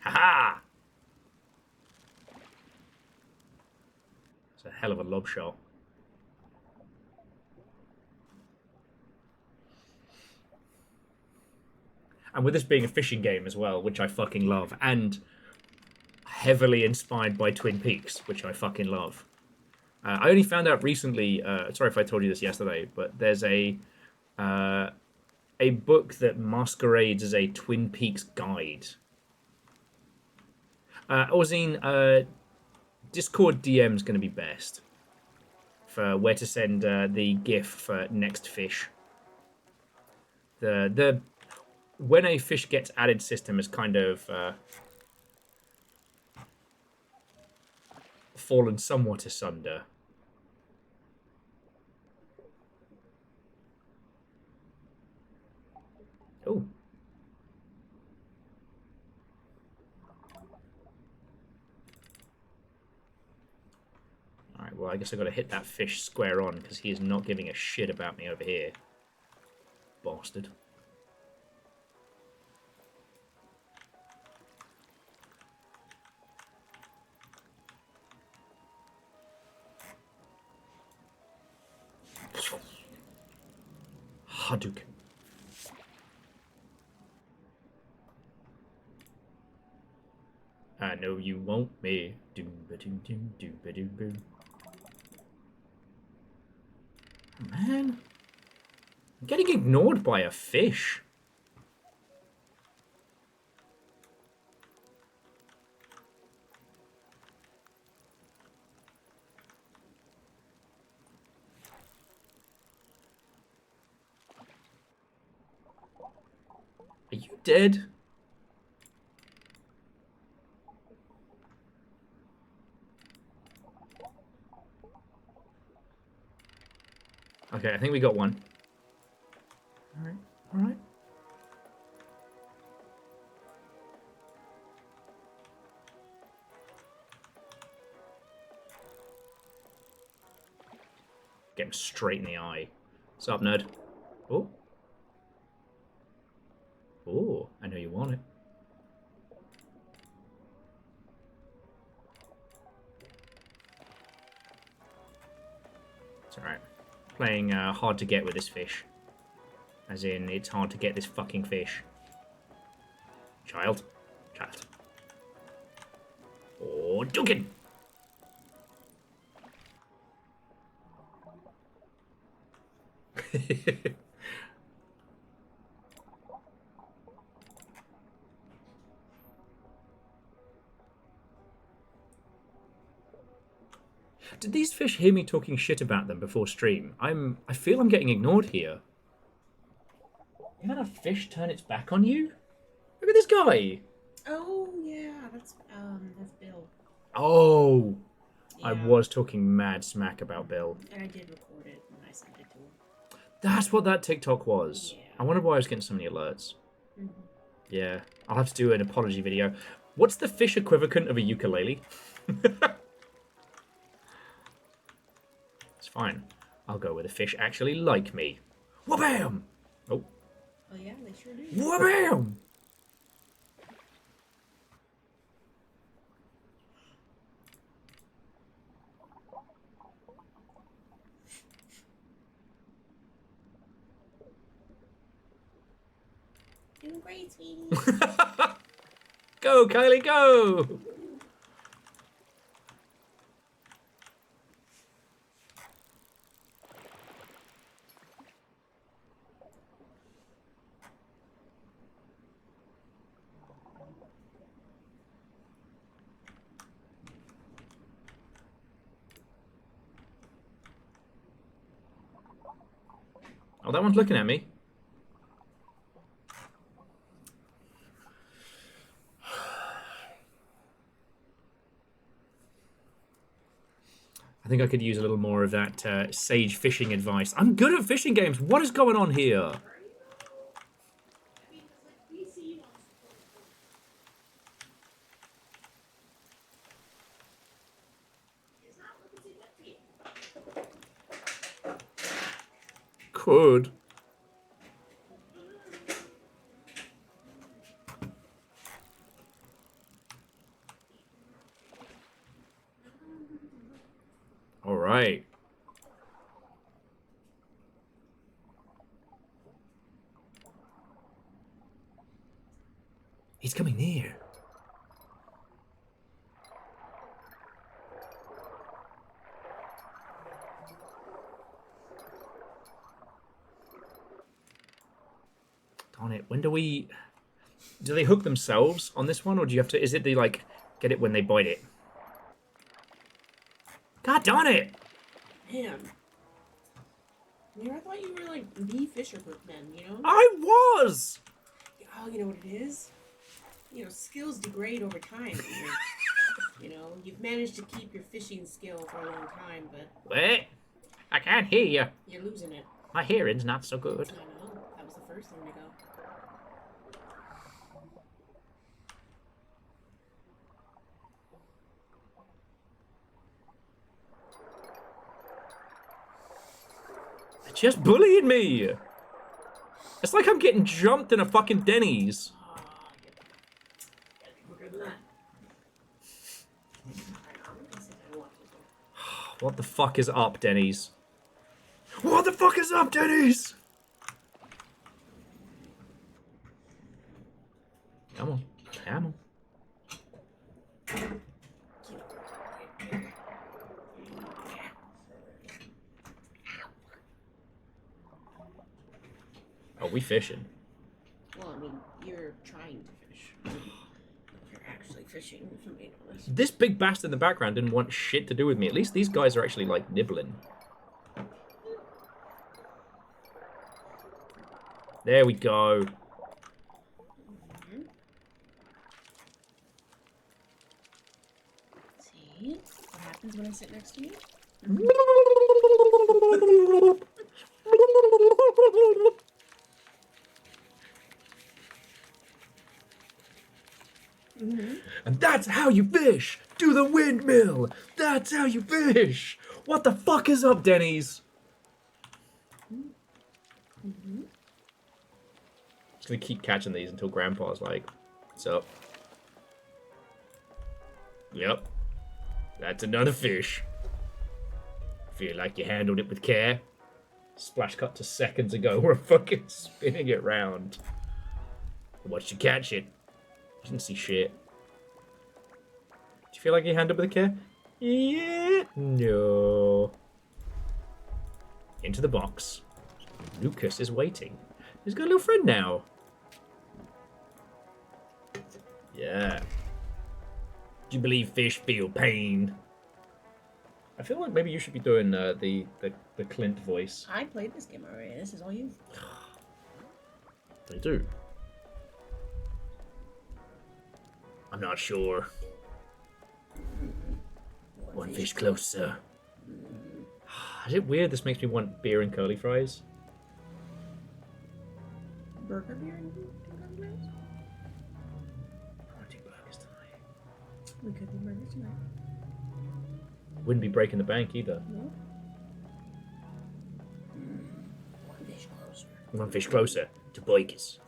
Ha-ha! It's a hell of a lob shot. And with this being a fishing game as well, which I fucking love, and heavily inspired by Twin Peaks, which I fucking love. I only found out recently, sorry if I told you this yesterday, but there's a book that masquerades as a Twin Peaks guide. Ozine, Discord DM's going to be best for where to send the GIF for next fish. The when a fish gets added system is kind of fallen somewhat asunder. Oh. Alright, well, I guess I got to hit that fish square on because he is not giving a shit about me over here. Bastard. Hadouken. I know you want me. Man. I'm getting ignored by a fish. Are you dead? Okay, I think we got one. Alright, alright. Get him straight in the eye. What's up, nerd? Oh. Oh, I know you want it. It's alright. Playing hard to get with this fish. As in, it's hard to get this fucking fish. Child. Child. Oh, Dugan! Did these fish hear me talking shit about them before stream? I feel I'm getting ignored here. You had a fish turn its back on you? Look at this guy! Oh yeah, that's Bill. Oh! Yeah. I was talking mad smack about Bill. And I did record it and I sent it to him. That's what that TikTok was. Yeah. I wonder why I was getting so many alerts. Mm-hmm. Yeah, I'll have to do an apology video. What's the fish equivalent of a ukulele? It's fine. I'll go where the fish actually like me. Wha-bam! Oh. Oh yeah, they sure do. Wha-bam! Doing great, sweetie. Go, Kylie, go! Oh, that one's looking at me. I think I could use a little more of that sage fishing advice. I'm good at fishing games. What is going on here? Could. All right. He's coming near. Darn it. When do we... Do they hook themselves on this one, or do you have to... Is it they, like, get it when they bite it? God darn it! Man. Mayor, I thought you were like the fisher bookman, you know? I was! Oh, you know what it is? You know, skills degrade over time. You know, you've managed to keep your fishing skill for a long time, but... Wait, I can't hear you. You're losing it. My hearing's not so good. I know. That was the first thing to go. They're just bullying me. It's like I'm getting jumped in a fucking Denny's. What the fuck is up, Denny's? What the fuck is up, Denny's? Come on. Come on. Are we fishing? Well, I mean, you're trying to fish. You're actually fishing, if I'm being honest. This big bastard in the background didn't want shit to do with me. At least these guys are actually, like, nibbling. There we go. See? What happens when I sit next to you? And that's how you fish! Do the windmill! That's how you fish! What the fuck is up, Denny's? Just gonna keep catching these until Grandpa's like, what's up? Yep. That's another fish. Feel like you handled it with care? Splash cut to seconds ago. We're fucking spinning it round. Watch you catch it. Didn't see shit. Do you feel like you handled it with care? Yeah. No. Into the box. Lucas is waiting. He's got a little friend now. Yeah. Do you believe fish feel pain? I feel like maybe you should be doing the Clint voice. I played this game already. This is all you. They do. I'm not sure. One fish closer. Is it weird this makes me want beer and curly fries? Burger beer and curly fries? I want to do burgers tonight. We could do burgers tonight. Wouldn't be breaking the bank either. No? One fish closer. One fish closer to bikers.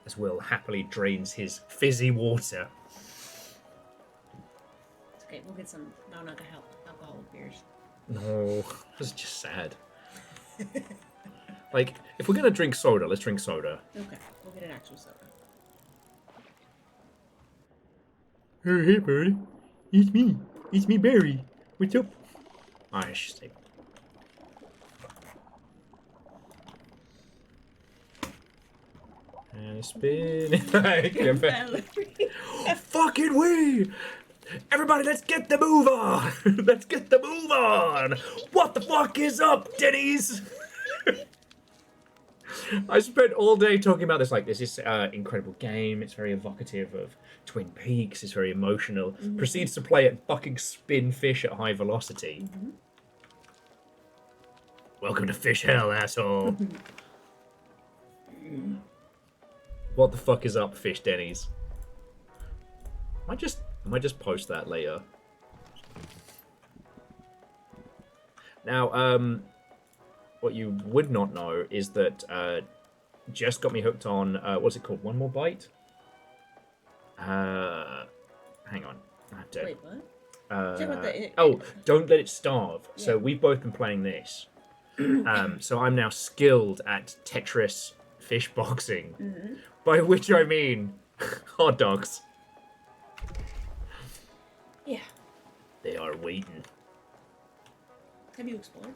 As Will happily drains his fizzy water. It's okay, we'll get some non-alcoholic beers. No, that's just sad. Like, if we're gonna drink soda, let's drink soda. Okay, we'll get an actual soda. Hey, buddy. It's me. It's me, Barry. What's up? I should say. And spin it back. Fucking way! Everybody, let's get the move on! Let's get the move on! What the fuck is up, Denny's? I spent all day talking about this, like, this is incredible game, it's very evocative of Twin Peaks, it's very emotional. Proceeds to play it fucking spin fish at high velocity. Welcome to Fish Hell, asshole. What the fuck is up, Fish Denny's? I might just post that later. Now, what you would not know is that Jess got me hooked on what's it called? One More Bite? Hang on. I have to. Wait, what? Oh, Don't Let It Starve. Yeah. So we've both been playing this. So I'm now skilled at Tetris fish boxing, by which I mean hot dogs. Yeah. They are waiting. Have you explored?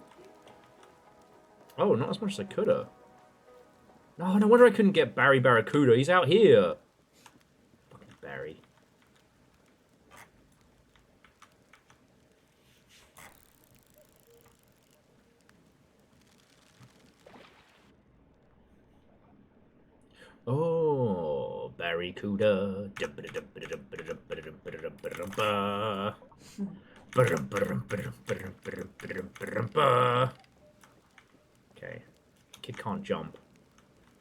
Oh, not as much as I coulda. No wonder I couldn't get Barry Barracuda. He's out here. Fucking Barry. Oh, Barracuda. Okay. Kid can't jump.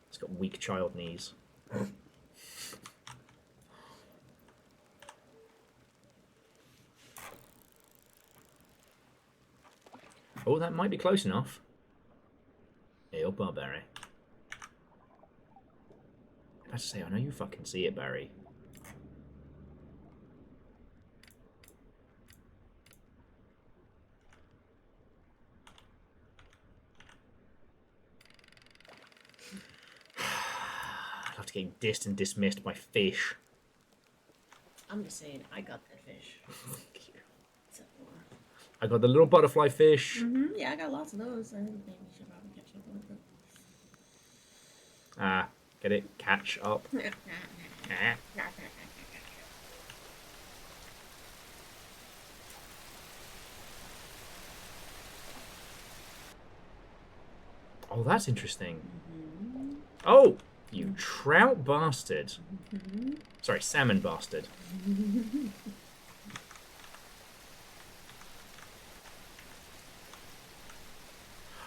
He's got weak child knees. Oh, that might be close enough. Hey, up, Barry. I have to say, I know you fucking see it, Barry. I'd love to get dissed and dismissed by fish. I'm just saying, I got that fish. I got the little butterfly fish. Yeah, I got lots of those. I think we should probably catch up with them. Ah, get it? Catch up. Oh, that's interesting. Oh, you trout bastard. Sorry, salmon bastard.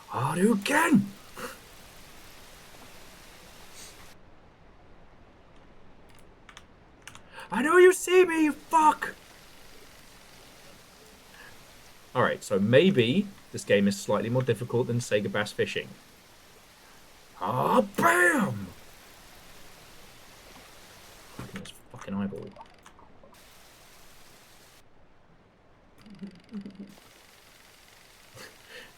Hadouken! I know you see me, you fuck! Alright, so maybe this game is slightly more difficult than Sega Bass Fishing. Ah, bam! Fucking this fucking eyeball.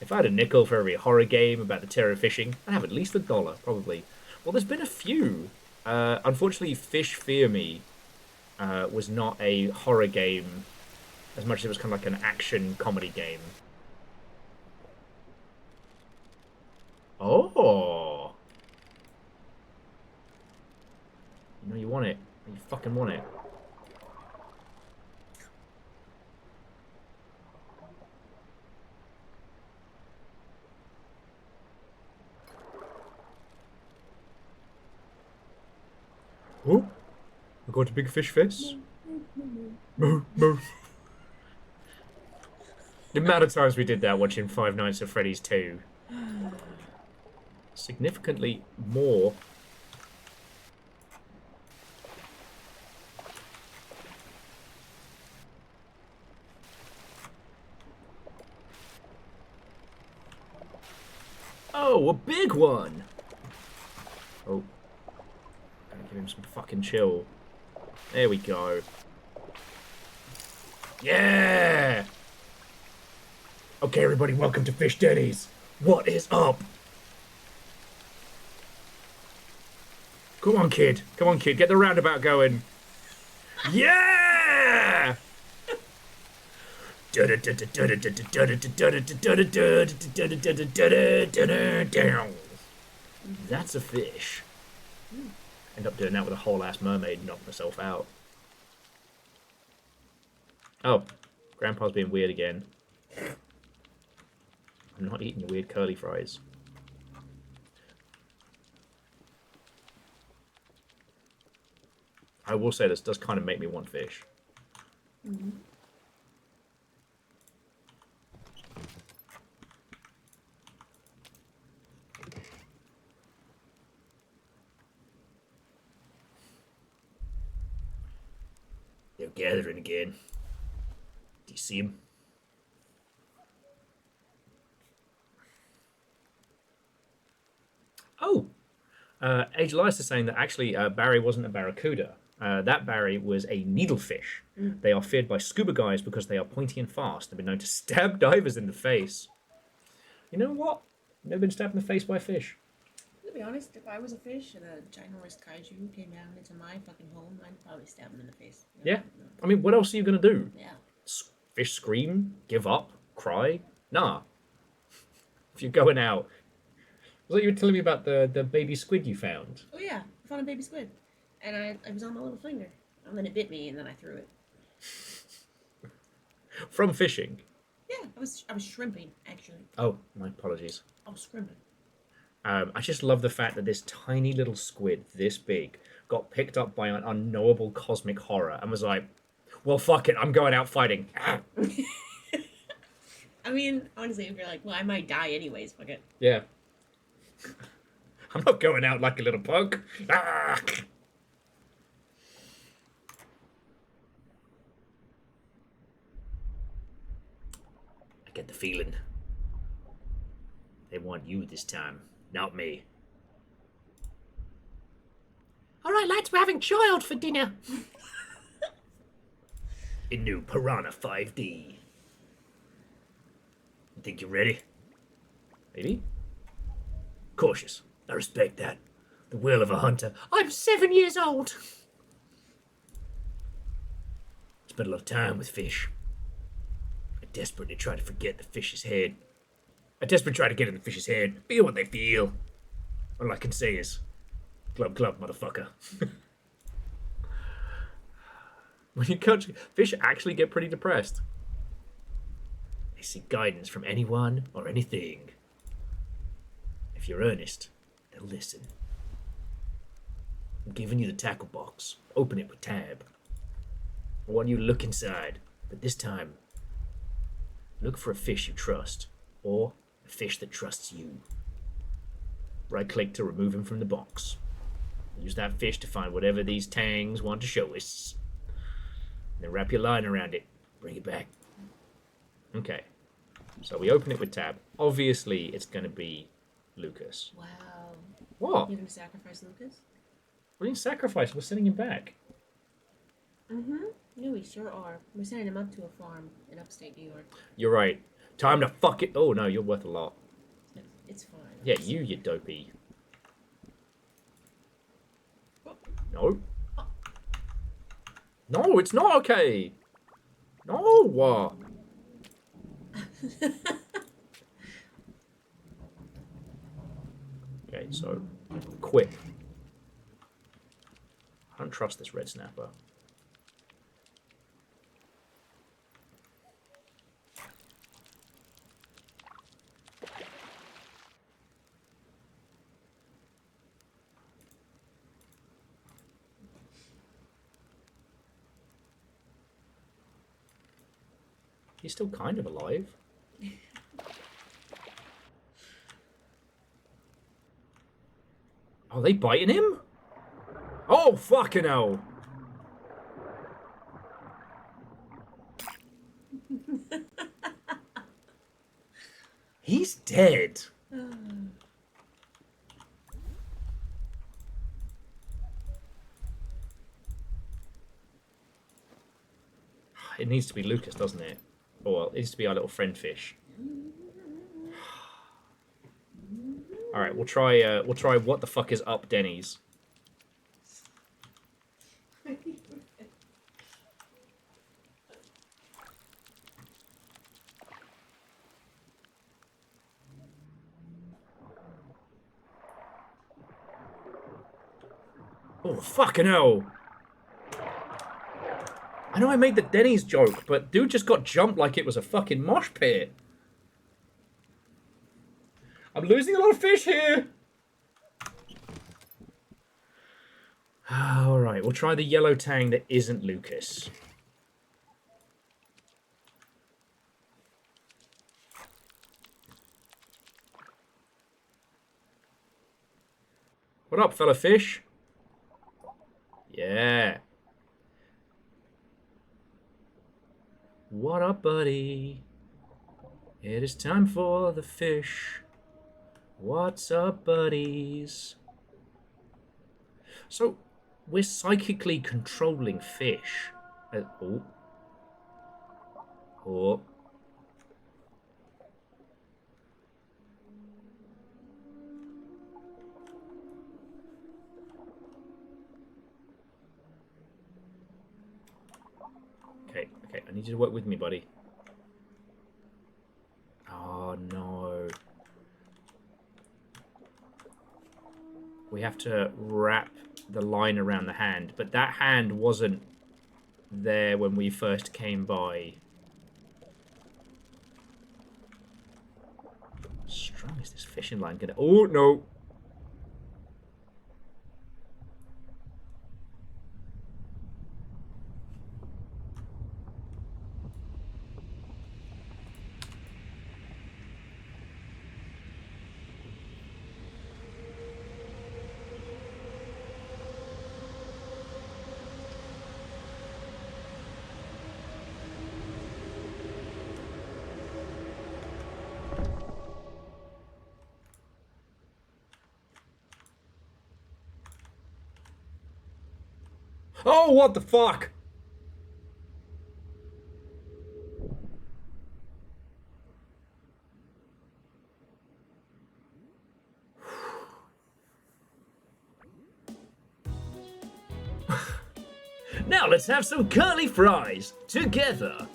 If I had a nickel for every horror game about the terror of fishing, I'd have at least $1, probably. Well, there's been a few. Unfortunately, Fish Fear Me was not a horror game as much as it was kind of like an action comedy game. Oh! You know you want it. You fucking want it. Oh, I got a big fish face. Moo, moo. The amount of times we did that watching Five Nights at Freddy's 2. Significantly more. Oh, a big one! Oh. Give him some fucking chill. There we go. Yeah! Okay, everybody, welcome to Fish Denny's. What is up? Come on, kid. Come on, kid. Get the roundabout going. Yeah! That's a fish. End up doing that with a whole ass mermaid and knock myself out. Oh, Grandpa's being weird again. I'm not eating your weird curly fries. I will say this does kind of make me want fish. Mm-hmm. They're gathering again. Do you see them? Oh! Age Elias is saying that actually Barry wasn't a barracuda. That Barry was a needlefish. Mm. They are feared by scuba guys because they are pointy and fast. They've been known to stab divers in the face. You know what? Never been stabbed in the face by a fish. To be honest, if I was a fish and a ginormous kaiju came down into my fucking home, I'd probably stab him in the face. You know? Yeah. I mean, what else are you going to do? Yeah. Fish scream? Give up? Cry? Nah. If you're going out... Was that you were telling me about the baby squid you found? Oh yeah, I found a baby squid, and I was on my little finger, and then it bit me, and then I threw it. From fishing? Yeah, I was shrimping actually. Oh, my apologies. I was shrimping. I just love the fact that this tiny little squid, this big, got picked up by an unknowable cosmic horror and was like, well, fuck it, I'm going out fighting. I mean, honestly, if you're like, well, I might die anyways, fuck it. Yeah. I'm not going out like a little punk. Ah! I get the feeling they want you this time, not me. All right, lads, we're having child for dinner. In new Piranha 5D. You think you're ready? Maybe? Cautious. I respect that. The will of a hunter. I'm 7 years old. Spent a lot of time with fish. I desperately try to forget the fish's head. I desperately try to get in the fish's head, feel what they feel. All I can say is, glub glub, motherfucker. When you catch fish, actually get pretty depressed. They seek guidance from anyone or anything. If you're earnest, they'll listen. I'm giving you the tackle box. Open it with tab. I want you to look inside, but this time, look for a fish you trust, or a fish that trusts you. Right-click to remove him from the box. Use that fish to find whatever these tangs want to show us. Then wrap your line around it. Bring it back. Okay. So we open it with tab. Obviously, it's going to be Lucas. Wow. What? You're gonna sacrifice Lucas? We didn't sacrifice. We're sending him back. Mm-hmm. No, we sure are. We're sending him up to a farm in upstate New York. You're right. Time to fuck it. Oh, no, you're worth a lot. It's fine. Yeah, you dopey. No. No, it's not okay. No. Okay, so quick. I don't trust this red snapper. He's still kind of alive. Are they biting him? Oh, fucking hell. He's dead. It needs to be Lucas, doesn't it? Or well, it needs to be our little friend fish. All right, we'll try what the fuck is up, Denny's. Oh, fucking hell. I I know I made the Denny's joke, but dude just got jumped like it was a fucking mosh pit. I'm losing a lot of fish here. Alright, we'll try the yellow tang that isn't Lucas. What up, fella fish? Yeah. What up, buddy? It is time for the fish. What's up, buddies? So, we're psychically controlling fish. Oh. Oh. Okay, I need you to work with me, buddy. Oh, no. We have to wrap the line around the hand, but that hand wasn't there when we first came by. How strong is this fishing line gonna... Oh, no. Oh, what the fuck? Now let's have some curly fries together.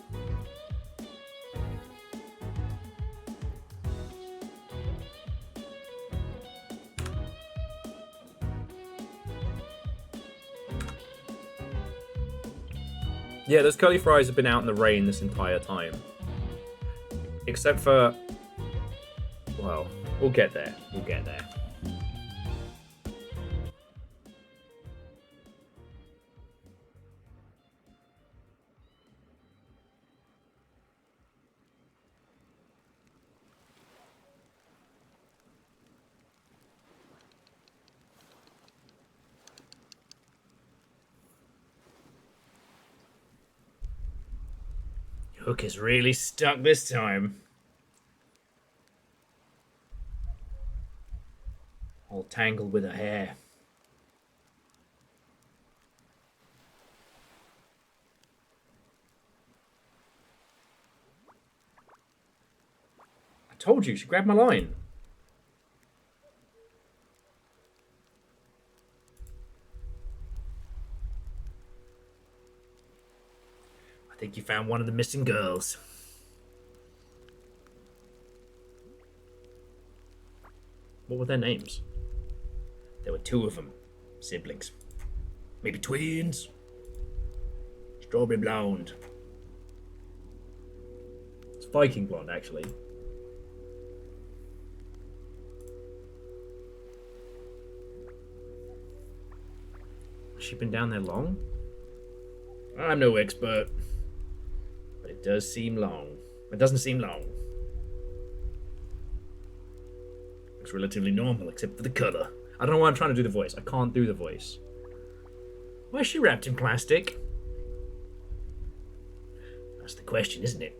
Yeah, those curly fries have been out in the rain this entire time. Except for... Well, we'll get there. We'll get there. Hook is really stuck this time. All tangled with her hair. I told you, she grabbed my line. I think you found one of the missing girls. What were their names? There were two of them. Siblings. Maybe twins. Strawberry blonde. It's Viking blonde, actually. Has she been down there long? I'm no expert. But it does seem long. It doesn't seem long. Looks relatively normal, except for the colour. I don't know why I'm trying to do the voice. I can't do the voice. Why is she wrapped in plastic? That's the question, isn't it?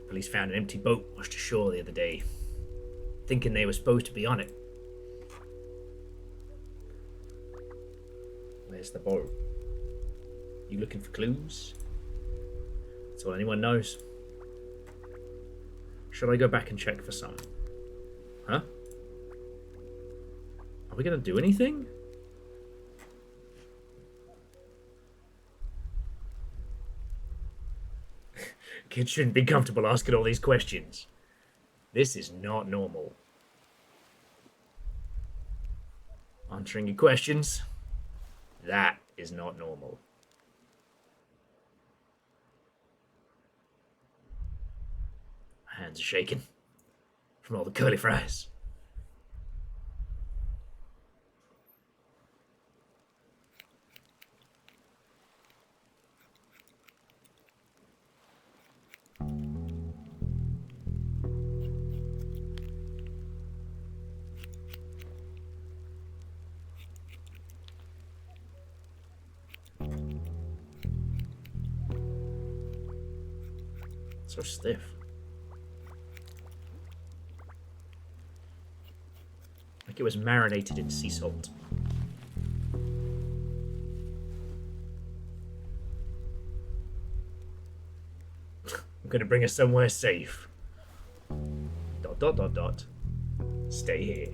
Police found an empty boat washed ashore the other day, thinking they were supposed to be on it. Where's the boat? You looking for clues? That's all anyone knows. Should I go back and check for some? Huh? Are we gonna do anything? Kids shouldn't be comfortable asking all these questions. This is not normal. answering your questions. That is not normal. My hands are shaking from all the curly fries. So stiff. Like it was marinated in sea salt. I'm gonna bring us somewhere safe. ... Stay here.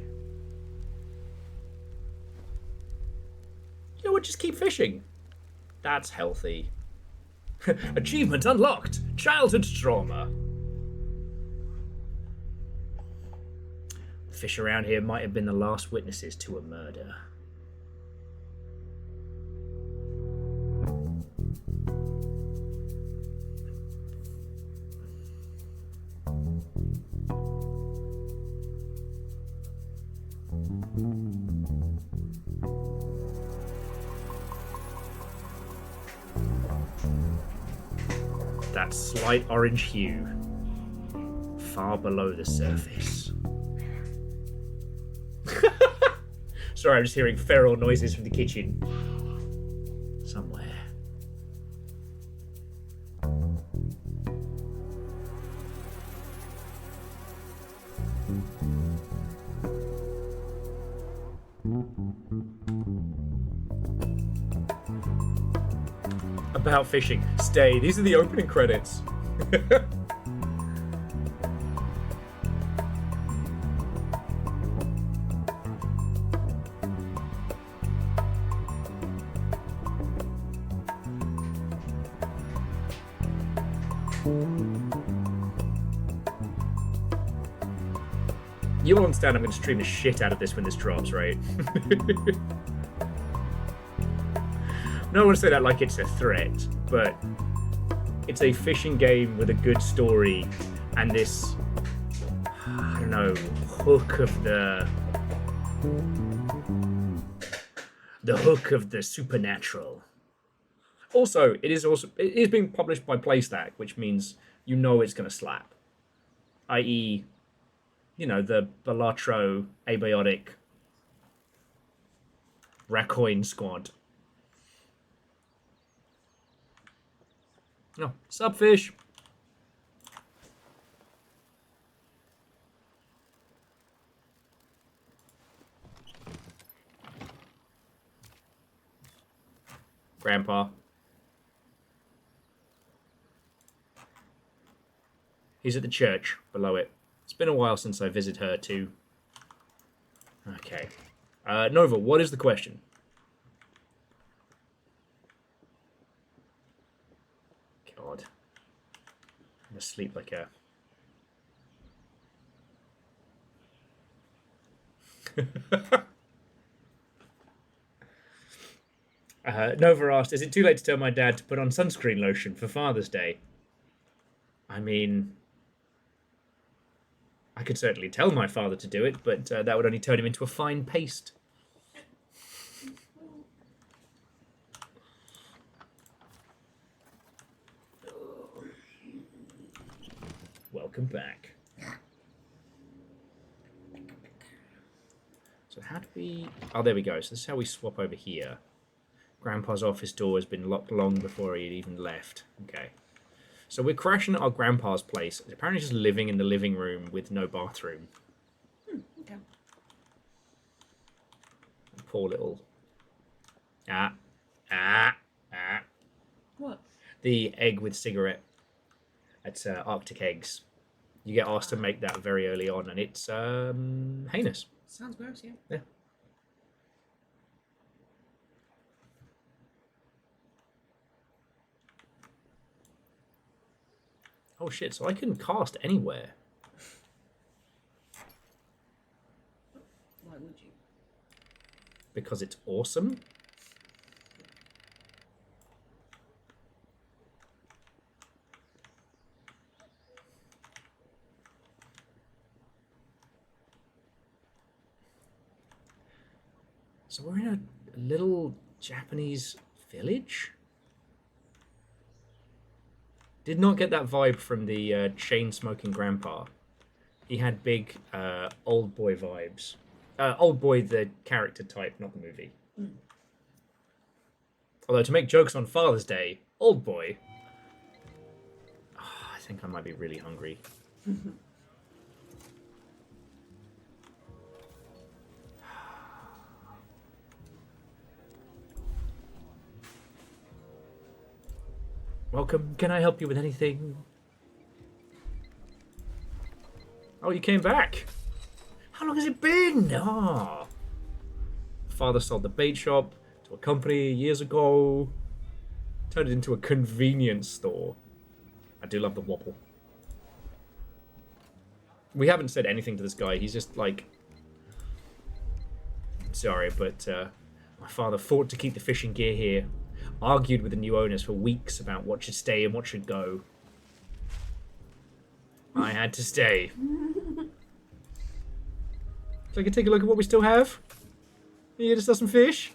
You know what? Just keep fishing. That's healthy. Achievement unlocked. Childhood trauma. The fish around here might have been the last witnesses to a murder. That slight orange hue, far below the surface. Sorry, I'm just hearing feral noises from the kitchen. Somewhere. About fishing. Stay. These are the opening credits. You'll understand I'm going to stream the shit out of this when this drops, right? No, I want to say that like it's a threat, but it's a fishing game with a good story and this, I don't know, hook of the hook of the supernatural. Also, it is being published by PlayStack, which means you know it's going to slap. I.e., you know, the Balatro Abiotic Racoin squad. No, subfish. Grandpa. He's at the church below it. It's been a while since I visited her too. Okay. Nova, what is the question? God. I'm gonna sleep like a... Nova asked, is it too late to tell my dad to put on sunscreen lotion for Father's Day? I mean, I could certainly tell my father to do it, but that would only turn him into a fine paste. Welcome back. So how do we... Oh, there we go. So this is how we swap over here. Grandpa's office door has been locked long before he had even left. Okay. So we're crashing at our grandpa's place. He's apparently just living in the living room with no bathroom. Okay. Poor little... What? The egg with cigarette. It's Arctic Eggs. You get asked to make that very early on, and it's heinous. Sounds gross, yeah. Yeah. Oh shit, so I can cast anywhere. Why would you? because it's awesome. So we're in a little Japanese village? Did not get that vibe from the chain-smoking grandpa. He had big old boy vibes. Old boy, the character type, not the movie. Although to make jokes on Father's Day, old boy. Oh, I think I might be really hungry. Welcome. Can I help you with anything? Oh, you came back. How long has it been? Ah. Father sold the bait shop to a company years ago. Turned it into a convenience store. I do love the wobble. We haven't said anything to this guy. He's just like... Sorry, but my father fought to keep the fishing gear here. Argued with the new owners for weeks about what should stay and what should go. I had to stay. So I can take a look at what we still have. You get us some fish?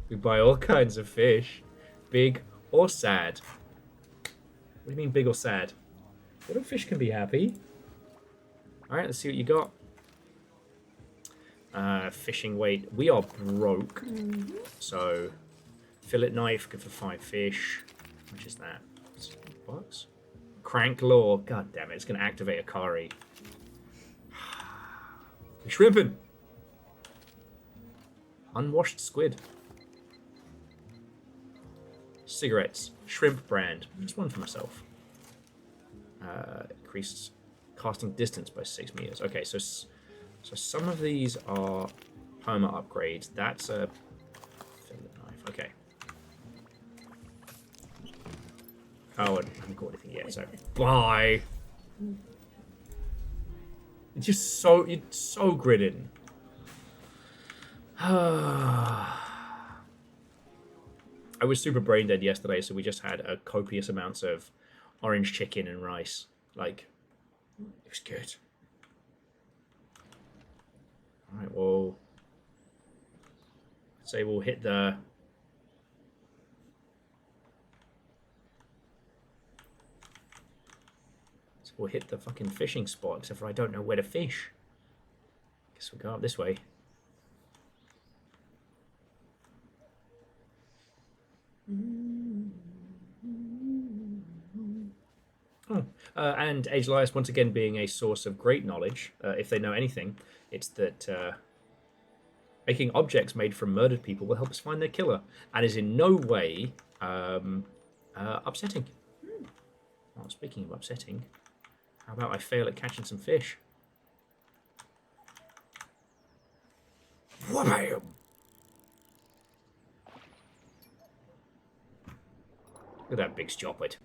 We buy all kinds of fish. Big or sad. What do you mean big or sad? What if fish can be happy? Alright, let's see what you got. Fishing weight. We are broke. So... Fillet knife, good for 5 fish. How much is that? $6. Crank law. God damn it, it's going to activate Akari. We're shrimping. Unwashed squid. Cigarettes. Shrimp brand. Just one for myself. Increased casting distance by 6 meters. Okay, so some of these are perma upgrades. That's a fillet knife. Okay. Oh, I haven't got anything yet, so bye. It's just so gritted. I was super brain dead yesterday, so we just had a copious amounts of orange chicken and rice. Like, it was good. All right, well, say we'll hit the. We'll hit the fucking fishing spot, except for I don't know where to fish. Guess we'll go up this way. Oh, and Age Elias once again being a source of great knowledge. If they know anything, it's that making objects made from murdered people will help us find their killer, and is in no way upsetting. Well, speaking of upsetting... How about I fail at catching some fish? Wham! Look at that big stoplet.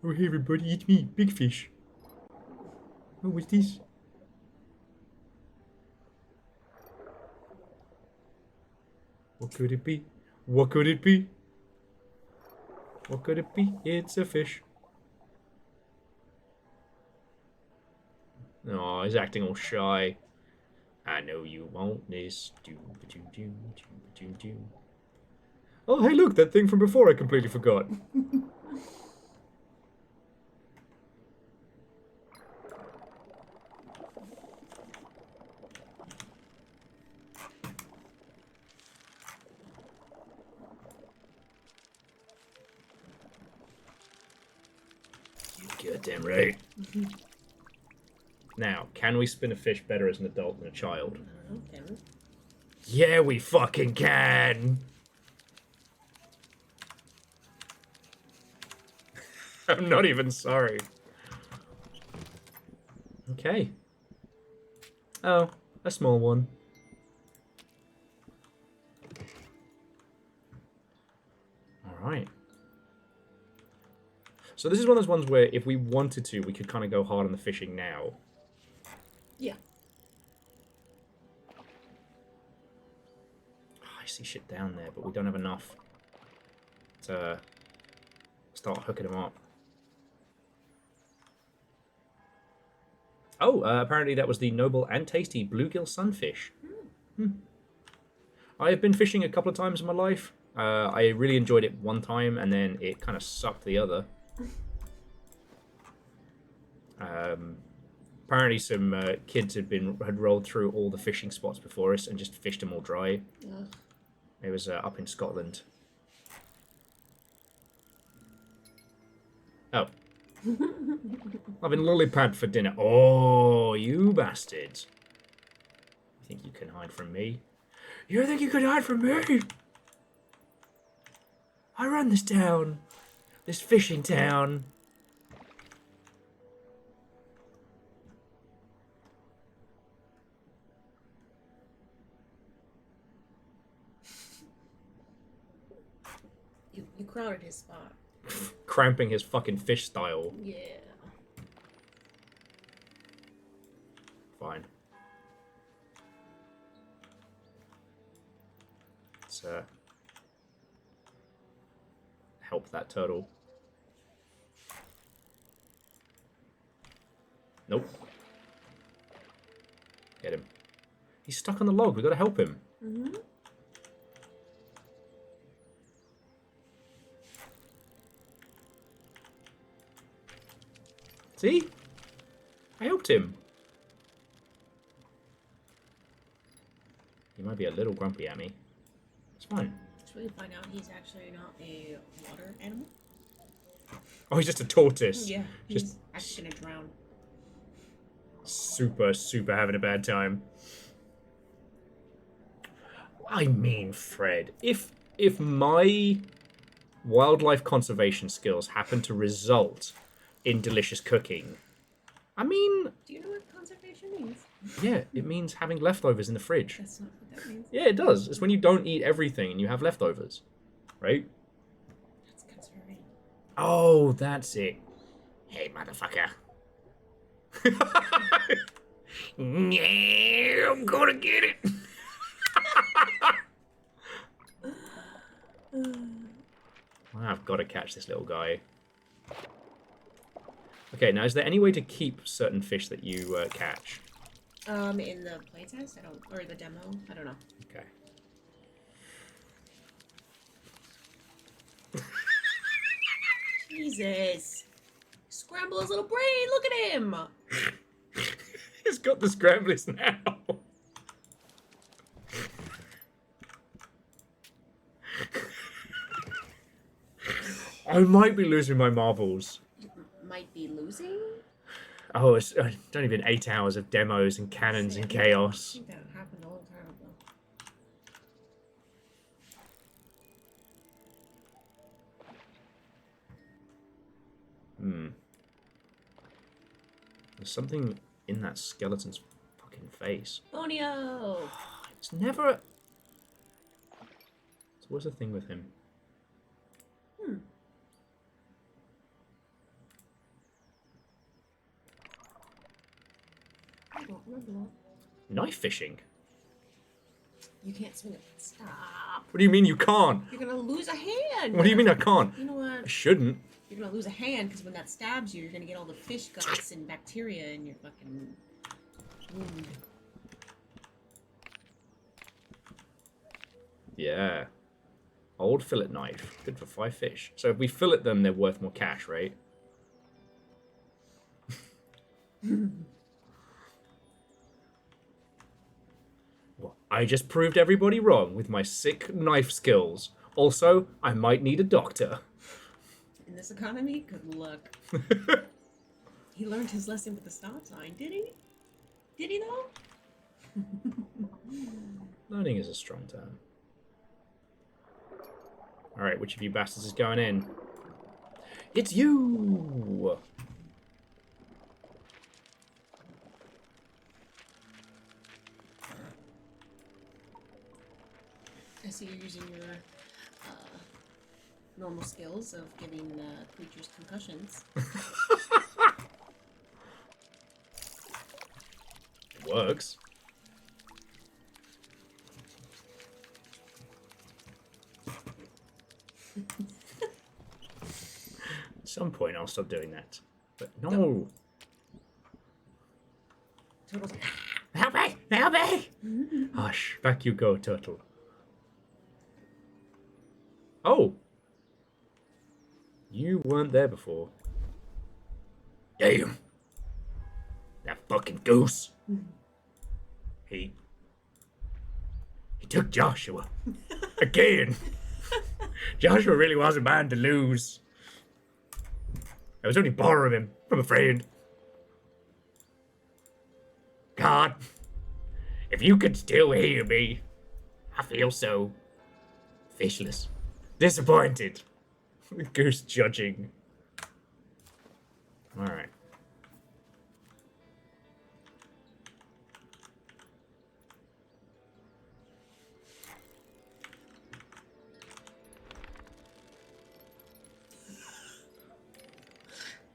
Oh, hey everybody, eat me, big fish. Oh, what's this? What could it be? What could it be? What could it be? It's a fish. Oh, he's acting all shy. I know you want this. Oh, hey, look, that thing from before I completely forgot. You goddamn right. Now, can we spin a fish better as an adult than a child? Okay. Yeah, we fucking can! I'm not even sorry. Okay. Oh, a small one. Alright. So this is one of those ones where if we wanted to, we could kind of go hard on the fishing now. Yeah. see shit down there, but we don't have enough to start hooking them up. Oh, apparently that was the noble and tasty bluegill sunfish. I have been fishing a couple of times in my life. I really enjoyed it one time, and then it kind of sucked the other. Apparently some kids had rolled through all the fishing spots before us and just fished them all dry. Ugh. It was up in Scotland. Oh. I've been lollipad for dinner. Oh, you bastards. You think you can hide from me? You think you can hide from me? I run this town. This fishing town. You crowded his spot. Cramping his fucking fish style. Yeah. Fine. Let's help that turtle. Nope. Get him. He's stuck on the log. We've got to help him. Mm-hmm. See? I helped him. He might be a little grumpy at me. It's fine. Should we find out he's actually not a water animal? Oh, he's just a tortoise. Yeah, he's Just actually gonna drown. super having a bad time. I mean, Fred, if my wildlife conservation skills happen to result in delicious cooking, I mean, Do you know what conservation means? yeah, it means having leftovers in the fridge. That's not what that means. Yeah, it does. It's when you don't eat everything and you have leftovers, right? That's conserving. Oh, that's it. Hey, motherfucker. Yeah, I'm gonna get it. I've got to catch this little guy. Okay, now is there any way to keep certain fish that you catch? In the playtest, or the demo, I don't know. Okay. Jesus. Scramble his little brain, look at him! He's got the scramblers now. I might be losing my marbles. Might be losing? Oh, it's only been 8 hours of demos and cannons and chaos. I think that happened a long time ago. There's something in that skeleton's fucking face. Bonio! It's never... So what's the thing with him? I don't remember that. Knife fishing? You can't swing it. Stop. What do you mean you can't? You're gonna lose a hand. What do you mean I can't? You know I what? shouldn't. You're gonna lose a hand because when that stabs you, you're gonna get all the fish guts and bacteria in your fucking wound. Yeah. Old fillet knife. Good for 5 fish. So if we fillet them, they're worth more cash, right? Well, I just proved everybody wrong with my sick knife skills. Also, I might need a doctor. In this economy, good luck. He learned his lesson with the stop sign, did he? Did he though? Learning is a strong term. Alright, which of you bastards is going in? It's you! I see you're using your normal skills of giving creatures concussions. It works. At some point, I'll stop doing that. But no. Turtle's like, Help me! Help me! Hush. Back you go, Turtle. Oh. You weren't there before. Damn. That fucking goose. He took Joshua. Again. Joshua really was a man to lose. I was only borrowing him from a friend. God, if you could still hear me, I feel so fishless. Disappointed. Goose judging. Alright.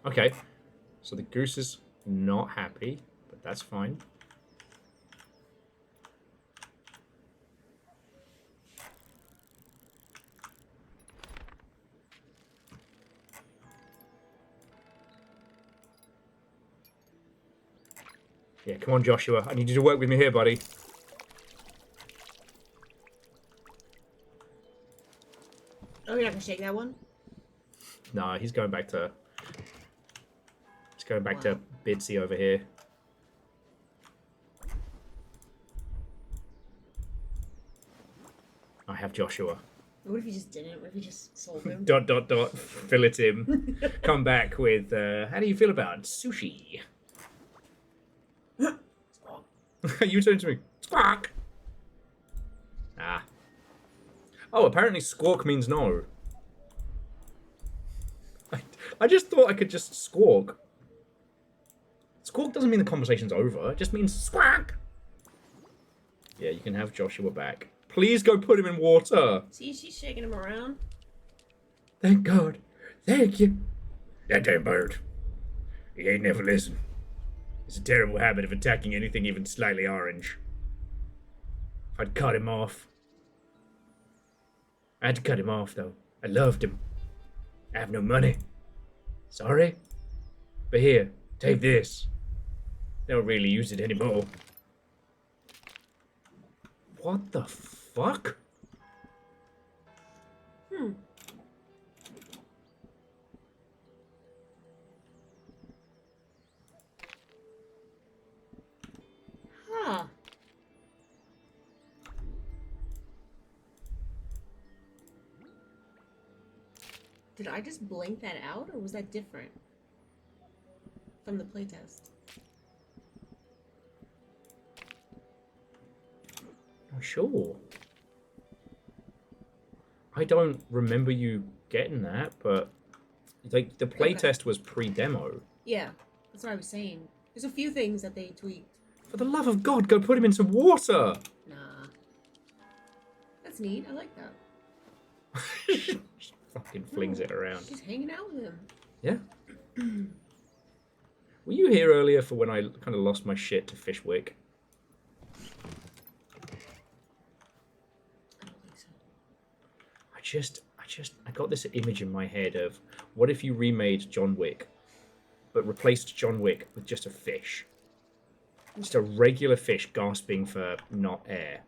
Okay, so the goose is not happy, but that's fine. Yeah, come on, Joshua. I need you to work with me here, buddy. oh, you're not gonna shake that one? No, he's going back to... He's going back to Bitsy over here. I have Joshua. What if you just didn't? What if you just sold him? ... Fillet him. Come back with, how do you feel about sushi? You turned to me. Squawk! Ah. Oh, apparently squawk means no. I just thought I could just squawk. Squawk doesn't mean the conversation's over. It just means squawk. Yeah, you can have Joshua back. Please go put him in water. See, she's shaking him around. Thank God. Thank you. That damn bird. He ain't never listen. It's a terrible habit of attacking anything even slightly orange. If I'd cut him off. I had to cut him off, though. I loved him. I have no money. Sorry? But here, take this. They don't really use it anymore. What the fuck? Huh. Did I just blink that out, or was that different from the playtest? Not sure. I don't remember you getting that, but like the playtest was pre-demo. Yeah, that's what I was saying. There's a few things that they tweaked. For the love of God, go put him in some water. Nah. That's neat. I like that. Fucking flings it around. She's hanging out with him. Yeah. Were you here earlier for when I kind of lost my shit to Fishwick? I don't think so. I got this image in my head of what if you remade John Wick, but replaced John Wick with just a fish. Just a regular fish gasping for not air.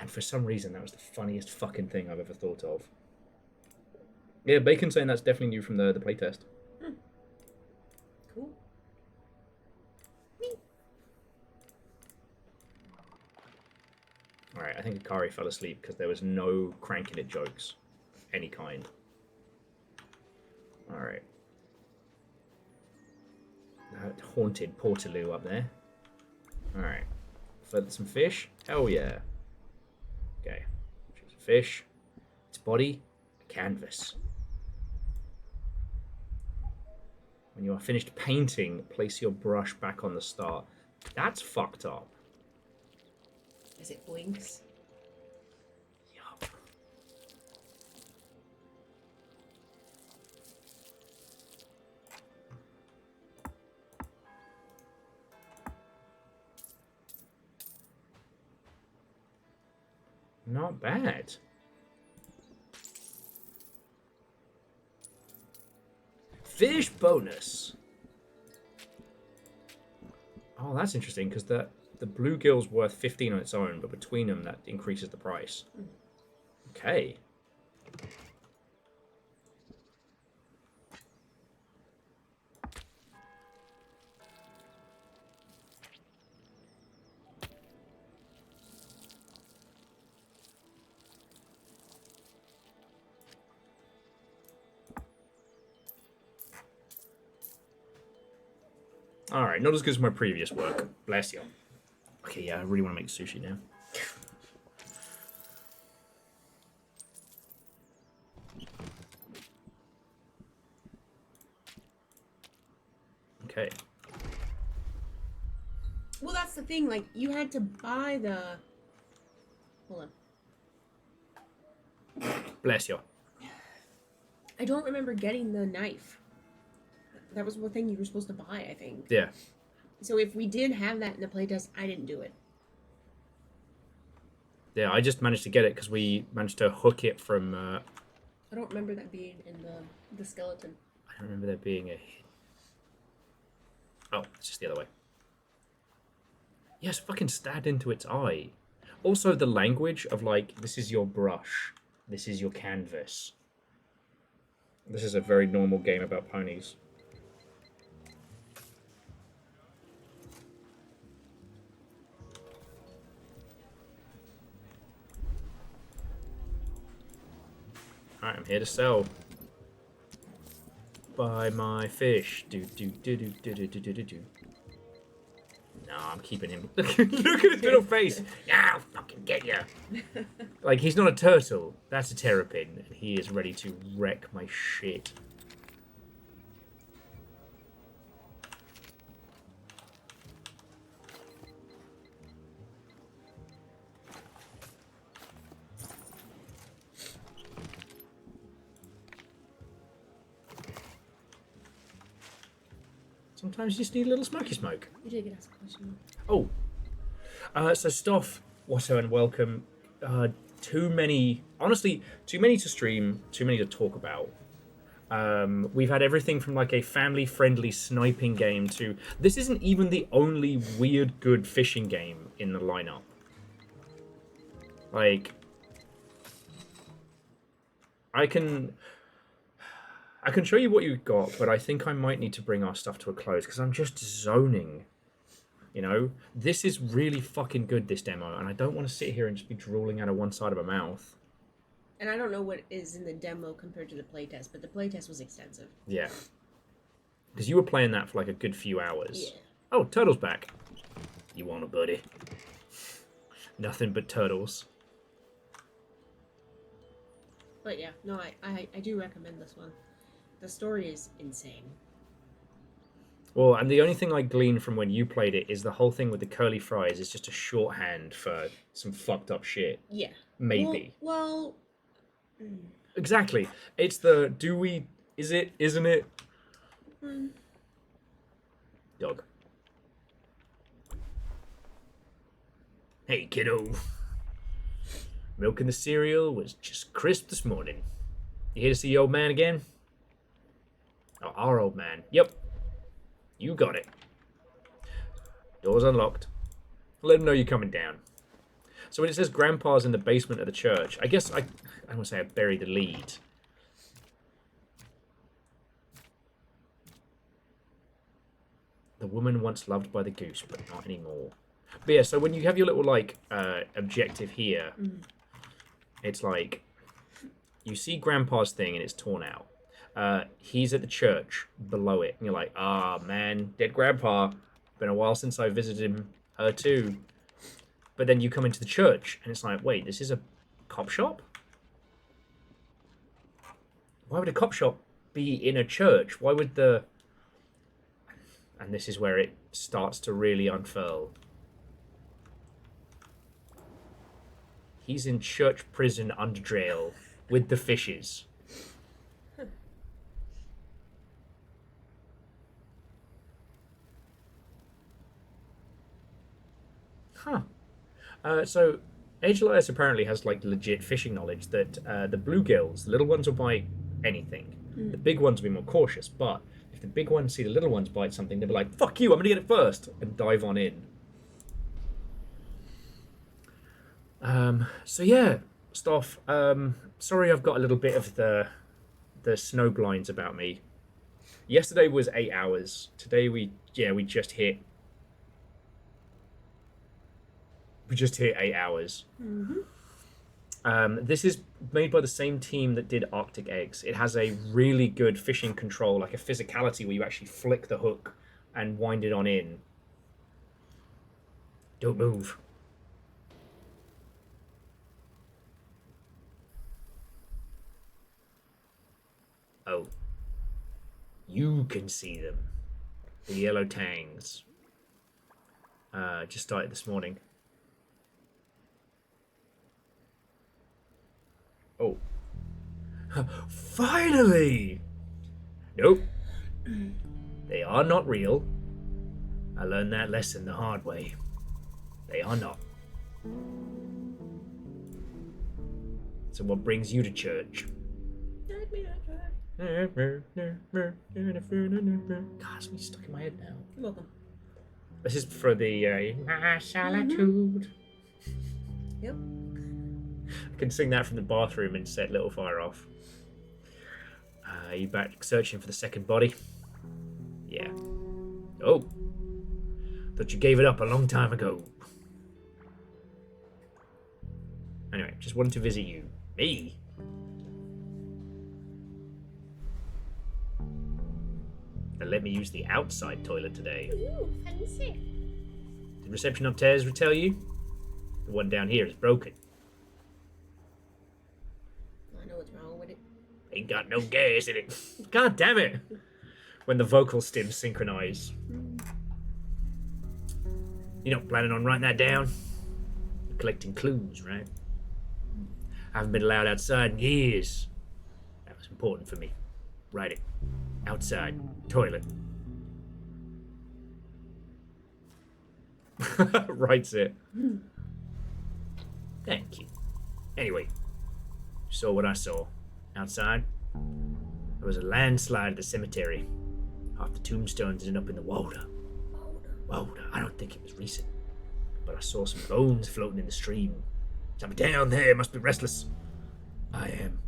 And for some reason, that was the funniest fucking thing I've ever thought of. Yeah, Bacon saying that's definitely new from the playtest. Cool. Alright, I think Akari fell asleep because there was no cranking it jokes. Of any kind. Alright. That haunted Portaloo up there. Alright. Feather some fish? Hell yeah. Okay. Choose a fish. Its body, a canvas. When you are finished painting, place your brush back on the start. That's fucked up. As it blinks. Yup. Not bad. Fish bonus. Oh, that's interesting because the bluegill's worth 15 on its own, but between them that increases the price. Okay. Alright, not as good as my previous work. Bless you. Okay, yeah, I really want to make sushi now. Okay. Well, that's the thing. Like, you had to buy the. Hold on. Bless you. I don't remember getting the knife. That was one thing you were supposed to buy, I think. Yeah. So if we did have that in the playtest, I didn't do it. Yeah, I just managed to get it because we managed to hook it from... I don't remember that being in the skeleton. I don't remember there being a... Oh, it's just the other way. Yes, fucking stabbed into its eye. Also, the language of, like, this is your brush. This is your canvas. This is a very normal game about ponies. Alright, I'm here to sell. Buy my fish. Do do do do do do do do do do. No, I'm keeping him. Look at his little face. Yeah, I'll fucking get you. Like, he's not a turtle. That's a terrapin. And he is ready to wreck my shit. Sometimes you just need a little smoky smoke. You did get asked a question. Oh. So Stoff, Watto, and welcome. Too many, honestly, too many to stream, too many to talk about. We've had everything from like a family-friendly sniping game to... This isn't even the only weird good fishing game in the lineup. Like... I can show you what you've got, but I think I might need to bring our stuff to a close because I'm just zoning. You know, this is really fucking good, this demo, and I don't want to sit here and just be drooling out of one side of my mouth. And I don't know what is in the demo compared to the playtest, but the playtest was extensive. Yeah. Because you were playing that for like a good few hours. Yeah. Oh, Turtle's back. You want it, buddy? Nothing but turtles. But yeah, no, I do recommend this one. The story is insane. Well, and the only thing I gleaned from when you played it is the whole thing with the curly fries is just a shorthand for some fucked up shit. Yeah. Maybe. Well. Exactly. It's the is it, isn't it? Dog. Hey, kiddo. Milking the cereal was just crisp this morning. You here to see the old man again? Oh, our old man. Yep. You got it. Door's unlocked. Let him know you're coming down. So when it says Grandpa's in the basement of the church, I guess I don't want to say I buried the lead. The woman once loved by the goose, but not anymore. But yeah, so when you have your little, like, objective here, it's like, you see Grandpa's thing and it's torn out. He's at the church below it, and you're like, ah, man, dead Grandpa. Been a while since I visited her too. But then you come into the church, and it's like, wait, this is a cop shop? Why would a cop shop be in a church? Why would the... And this is where it starts to really unfurl. He's in church prison Underdale with the fishes. Huh. So, Age Elias apparently has, like, legit fishing knowledge that the bluegills, the little ones, will buy anything. The big ones will be more cautious, but if the big ones see the little ones bite something, they'll be like, fuck you, I'm gonna get it first, and dive on in. So yeah, Stoff, sorry I've got a little bit of the snow blinds about me. Yesterday was 8 hours. Today we just hit 8 hours. This is made by the same team that did Arctic Eggs. It has a really good fishing control, like a physicality where you actually flick the hook and wind it on in. Don't move. Oh. You can see them. The yellow tangs. Just started this morning. Oh. Finally! Nope. They are not real. I learned that lesson the hard way. They are not. So what brings you to church? Take me to church. God, it's stuck in my head now. You're welcome. This is for the my solitude. Yep. I can sing that from the bathroom and set Little Fire off. Are you back searching for the second body? Yeah. Oh. Thought you gave it up a long time ago. Anyway, just wanted to visit you. Me? And let me use the outside toilet today. Ooh, fancy. Did reception upstairs tell you? The one down here is broken. I know what's wrong with it. Ain't got no gas in it. God damn it! When the vocal stems synchronize. You're not planning on writing that down? You're collecting clues, right? I haven't been allowed outside in years. That was important for me. Write it. Outside. Toilet. Writes it. Thank you. Anyway, you saw what I saw. Outside, there was a landslide at the cemetery. Half the tombstones ended up in the water. Water. I don't think it was recent, but I saw some bones floating in the stream. Something down there must be restless. I am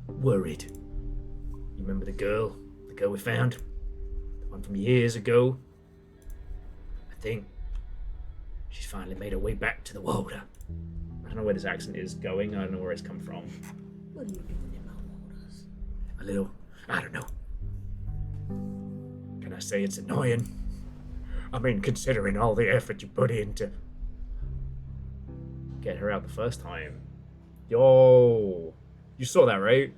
worried. You remember the girl? The girl we found? The one from years ago? I think she's finally made her way back to the water. I don't know where this accent is going. I don't know where it's come from. What are you doing in my waters? A little, I don't know. Can I say it's annoying? I mean, considering all the effort you put in to get her out the first time. Yo, you saw that, right?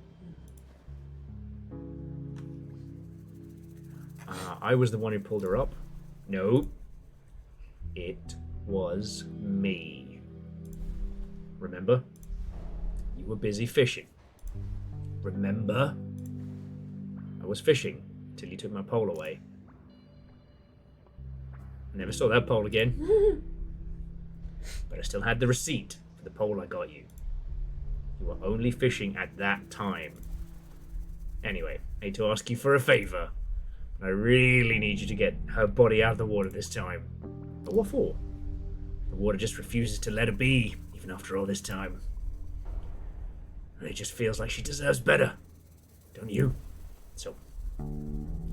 I was the one who pulled her up. No, it was me. Remember? You were busy fishing. Remember? I was fishing until you took my pole away. I never saw that pole again. But I still had the receipt for the pole I got you. You were only fishing at that time. Anyway, I need to ask you for a favor. I really need you to get her body out of the water this time. But what for? The water just refuses to let her be, even after all this time. And it just feels like she deserves better. Don't you? So,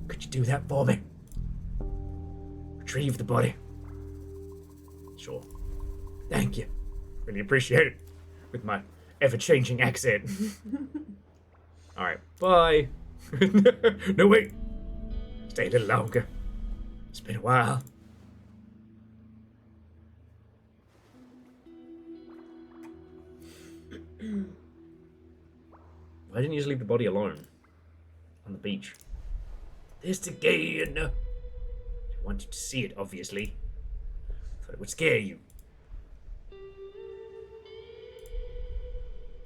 could you do that for me? Retrieve the body. Sure. Thank you. Really appreciate it. With my ever-changing accent. Alright, bye. No, wait. Stay a little longer. It's been a while. Why didn't you just leave the body alone? On the beach. This again. I wanted to see it, obviously. Thought it would scare you.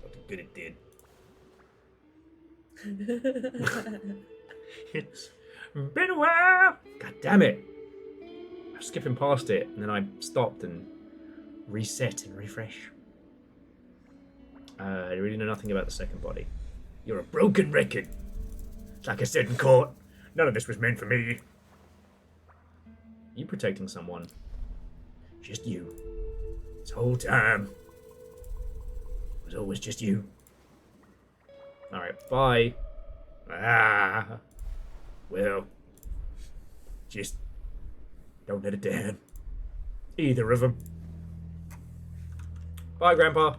Not good it did. It's been a while. God damn it. I was skipping past it and then I stopped and reset and refresh. I really know nothing about the second body. You're a broken record. Like I said in court, none of this was meant for me. You protecting someone. Just you. This whole time. It was always just you. Alright, bye. Well. Just don't let it down. Either of them. Bye, Grandpa.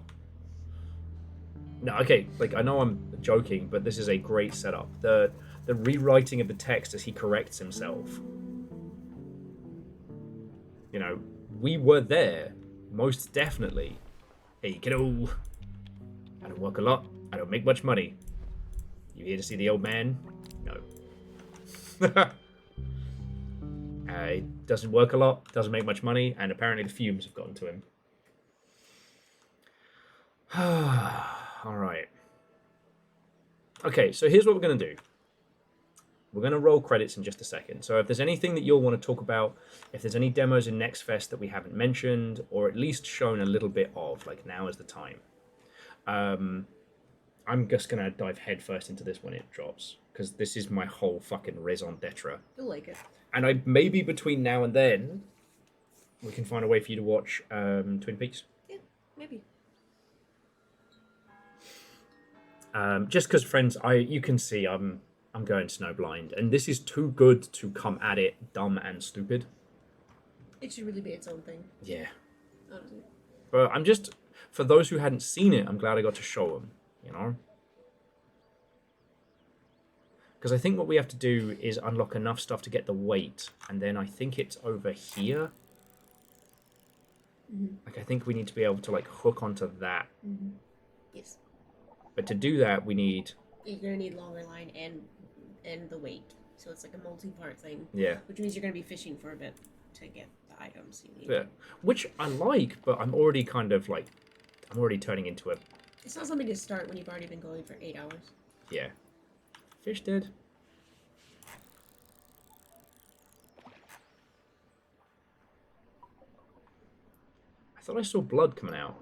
No, okay, like, I know I'm joking, but this is a great setup. The rewriting of the text as he corrects himself. You know, we were there, most definitely. Hey, kiddo. I don't work a lot. I don't make much money. You here to see the old man? No. He doesn't work a lot, doesn't make much money, and apparently the fumes have gotten to him. Alright. Okay, so here's what we're going to do. We're going to roll credits in just a second. So if there's anything that you'll want to talk about, if there's any demos in Next Fest that we haven't mentioned, or at least shown a little bit of, like, now is the time. I'm just going to dive headfirst into this when it drops, because this is my whole fucking raison d'etre. You'll like it. And maybe between now and then, we can find a way for you to watch Twin Peaks. Yeah, maybe. Just because, friends, you can see I'm going snowblind, and this is too good to come at it dumb and stupid. It should really be its own thing. Yeah. Honestly. But I'm just, for those who hadn't seen it, I'm glad I got to show them, you know? Because I think what we have to do is unlock enough stuff to get the weight, and then I think it's over here. Mm-hmm. Like, I think we need to be able to, like, hook onto that. Mm-hmm. Yes. But to do that, we need... You're going to need longer line and the weight. So it's like a multi-part thing. Yeah. Which means you're going to be fishing for a bit to get the items you need. Yeah. Which I like, but I'm already kind of, like... I'm already turning into a... It's not something to start when you've already been going for 8 hours. Yeah. Fish dead. I thought I saw blood coming out.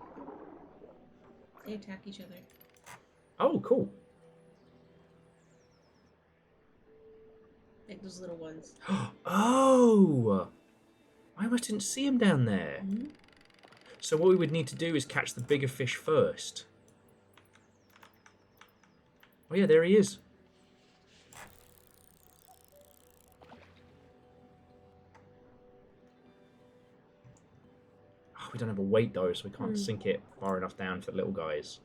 They attack each other. Oh, cool. Like those little ones. Oh! I almost didn't see him down there. Mm-hmm. So what we would need to do is catch the bigger fish first. Oh yeah, there he is. Oh, we don't have a weight though, so we can't sink it far enough down for the little guys.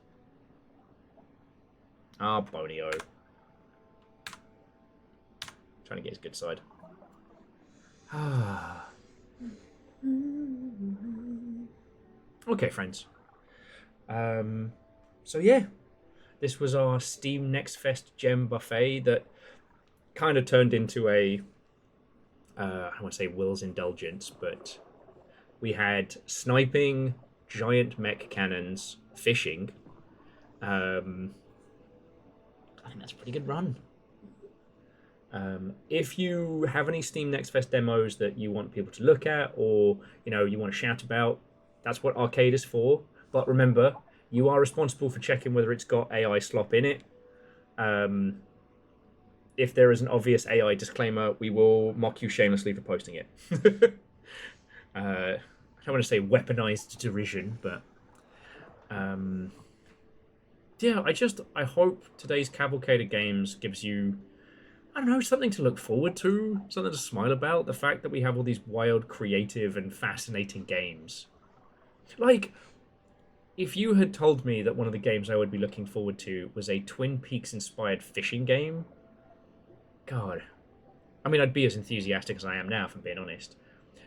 Ah, Bonio. Trying to get his good side. Okay, friends. So yeah, this was our Steam Next Fest Gem Buffet that kind of turned into a, I want to say Will's Indulgence, but we had sniping, giant mech cannons, fishing. I think that's a pretty good run. If you have any Steam Next Fest demos that you want people to look at, or you want to shout about, that's what Arcade is for. But remember, you are responsible for checking whether it's got AI slop in it. If there is an obvious AI disclaimer, we will mock you shamelessly for posting it. I don't want to say weaponized derision, but yeah, I hope today's Cavalcade of Games gives you, I don't know, something to look forward to, something to smile about. The fact that we have all these wild, creative, and fascinating games. Like, if you had told me that one of the games I would be looking forward to was a Twin Peaks-inspired fishing game, God. I mean, I'd be as enthusiastic as I am now, if I'm being honest.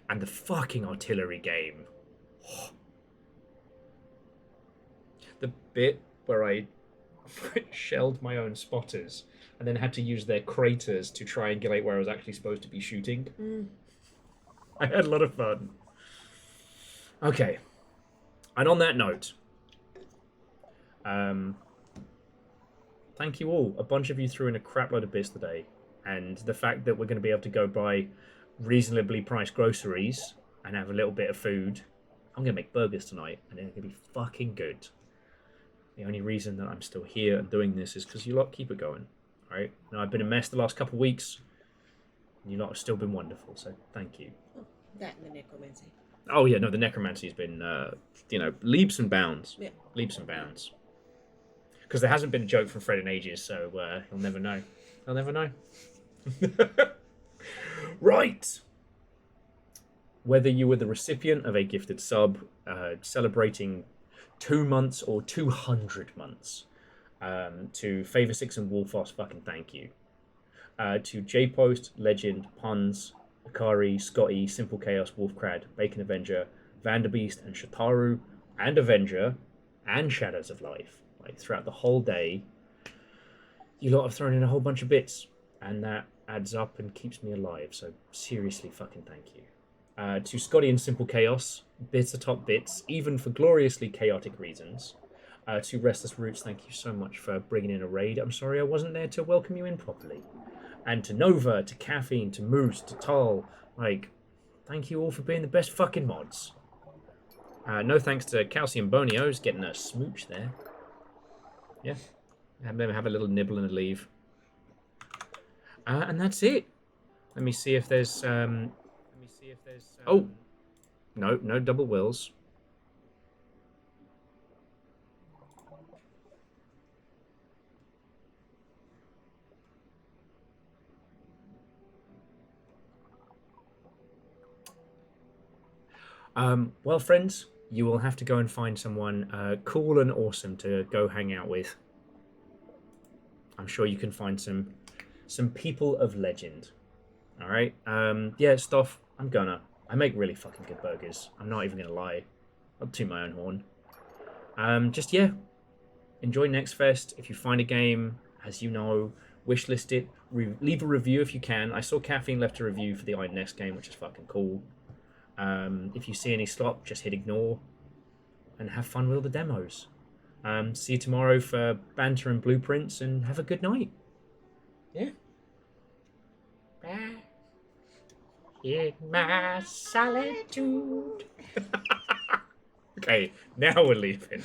And the fucking artillery game. The bit where I shelled my own spotters and then had to use their craters to triangulate where I was actually supposed to be shooting. I had a lot of fun. Okay. And on that note, thank you all. A bunch of you threw in a crap load of bits today. And the fact that we're going to be able to go buy reasonably priced groceries and have a little bit of food. I'm going to make burgers tonight, and they're going to be fucking good. The only reason that I'm still here and doing this is because you lot keep it going. Right? Now, I've been a mess the last couple of weeks. And you lot have still been wonderful, so thank you. Oh, that and the necromancy. Oh, yeah, no, the necromancy's been, leaps and bounds. Yeah. Leaps and bounds. Because there hasn't been a joke from Fred in ages, so he'll never know. He'll never know. Right! Whether you were the recipient of a gifted sub, celebrating 2 months or 200 months, to Favor6 and Wolfos, fucking thank you. To J-Post, Legend, Puns, Akari, Scotty, Simple Chaos, Wolfcrad, Bacon Avenger, Vanderbeast, and Shataru, and Avenger, and Shadows of Life. Like, throughout the whole day, you lot have thrown in a whole bunch of bits, and that adds up and keeps me alive, so seriously fucking thank you. To Scotty and Simple Chaos, bits atop bits, even for gloriously chaotic reasons. To Restless Roots, thank you so much for bringing in a raid. I'm sorry I wasn't there to welcome you in properly. And to Nova, to Caffeine, to Moose, to Tal, thank you all for being the best fucking mods. No thanks to Calcium Bonios getting a smooch there. Yeah, have a little nibble and a leave. And that's it. Let me see if there's... Oh! No double wills. Well, friends, you will have to go and find someone cool and awesome to go hang out with. I'm sure you can find some people of legend. All right. Yeah, Stoff. I make really fucking good burgers. I'm not even gonna lie. I'll toot my own horn. Yeah. Enjoy Next Fest. If you find a game, as you know, wishlist it. Leave a review if you can. I saw Caffeine left a review for the Iron Next game, which is fucking cool. If you see any slop, just hit ignore and have fun with all the demos. See you tomorrow for banter and blueprints, and have a good night. Yeah. Bye. In my solitude. Okay, now we're leaving.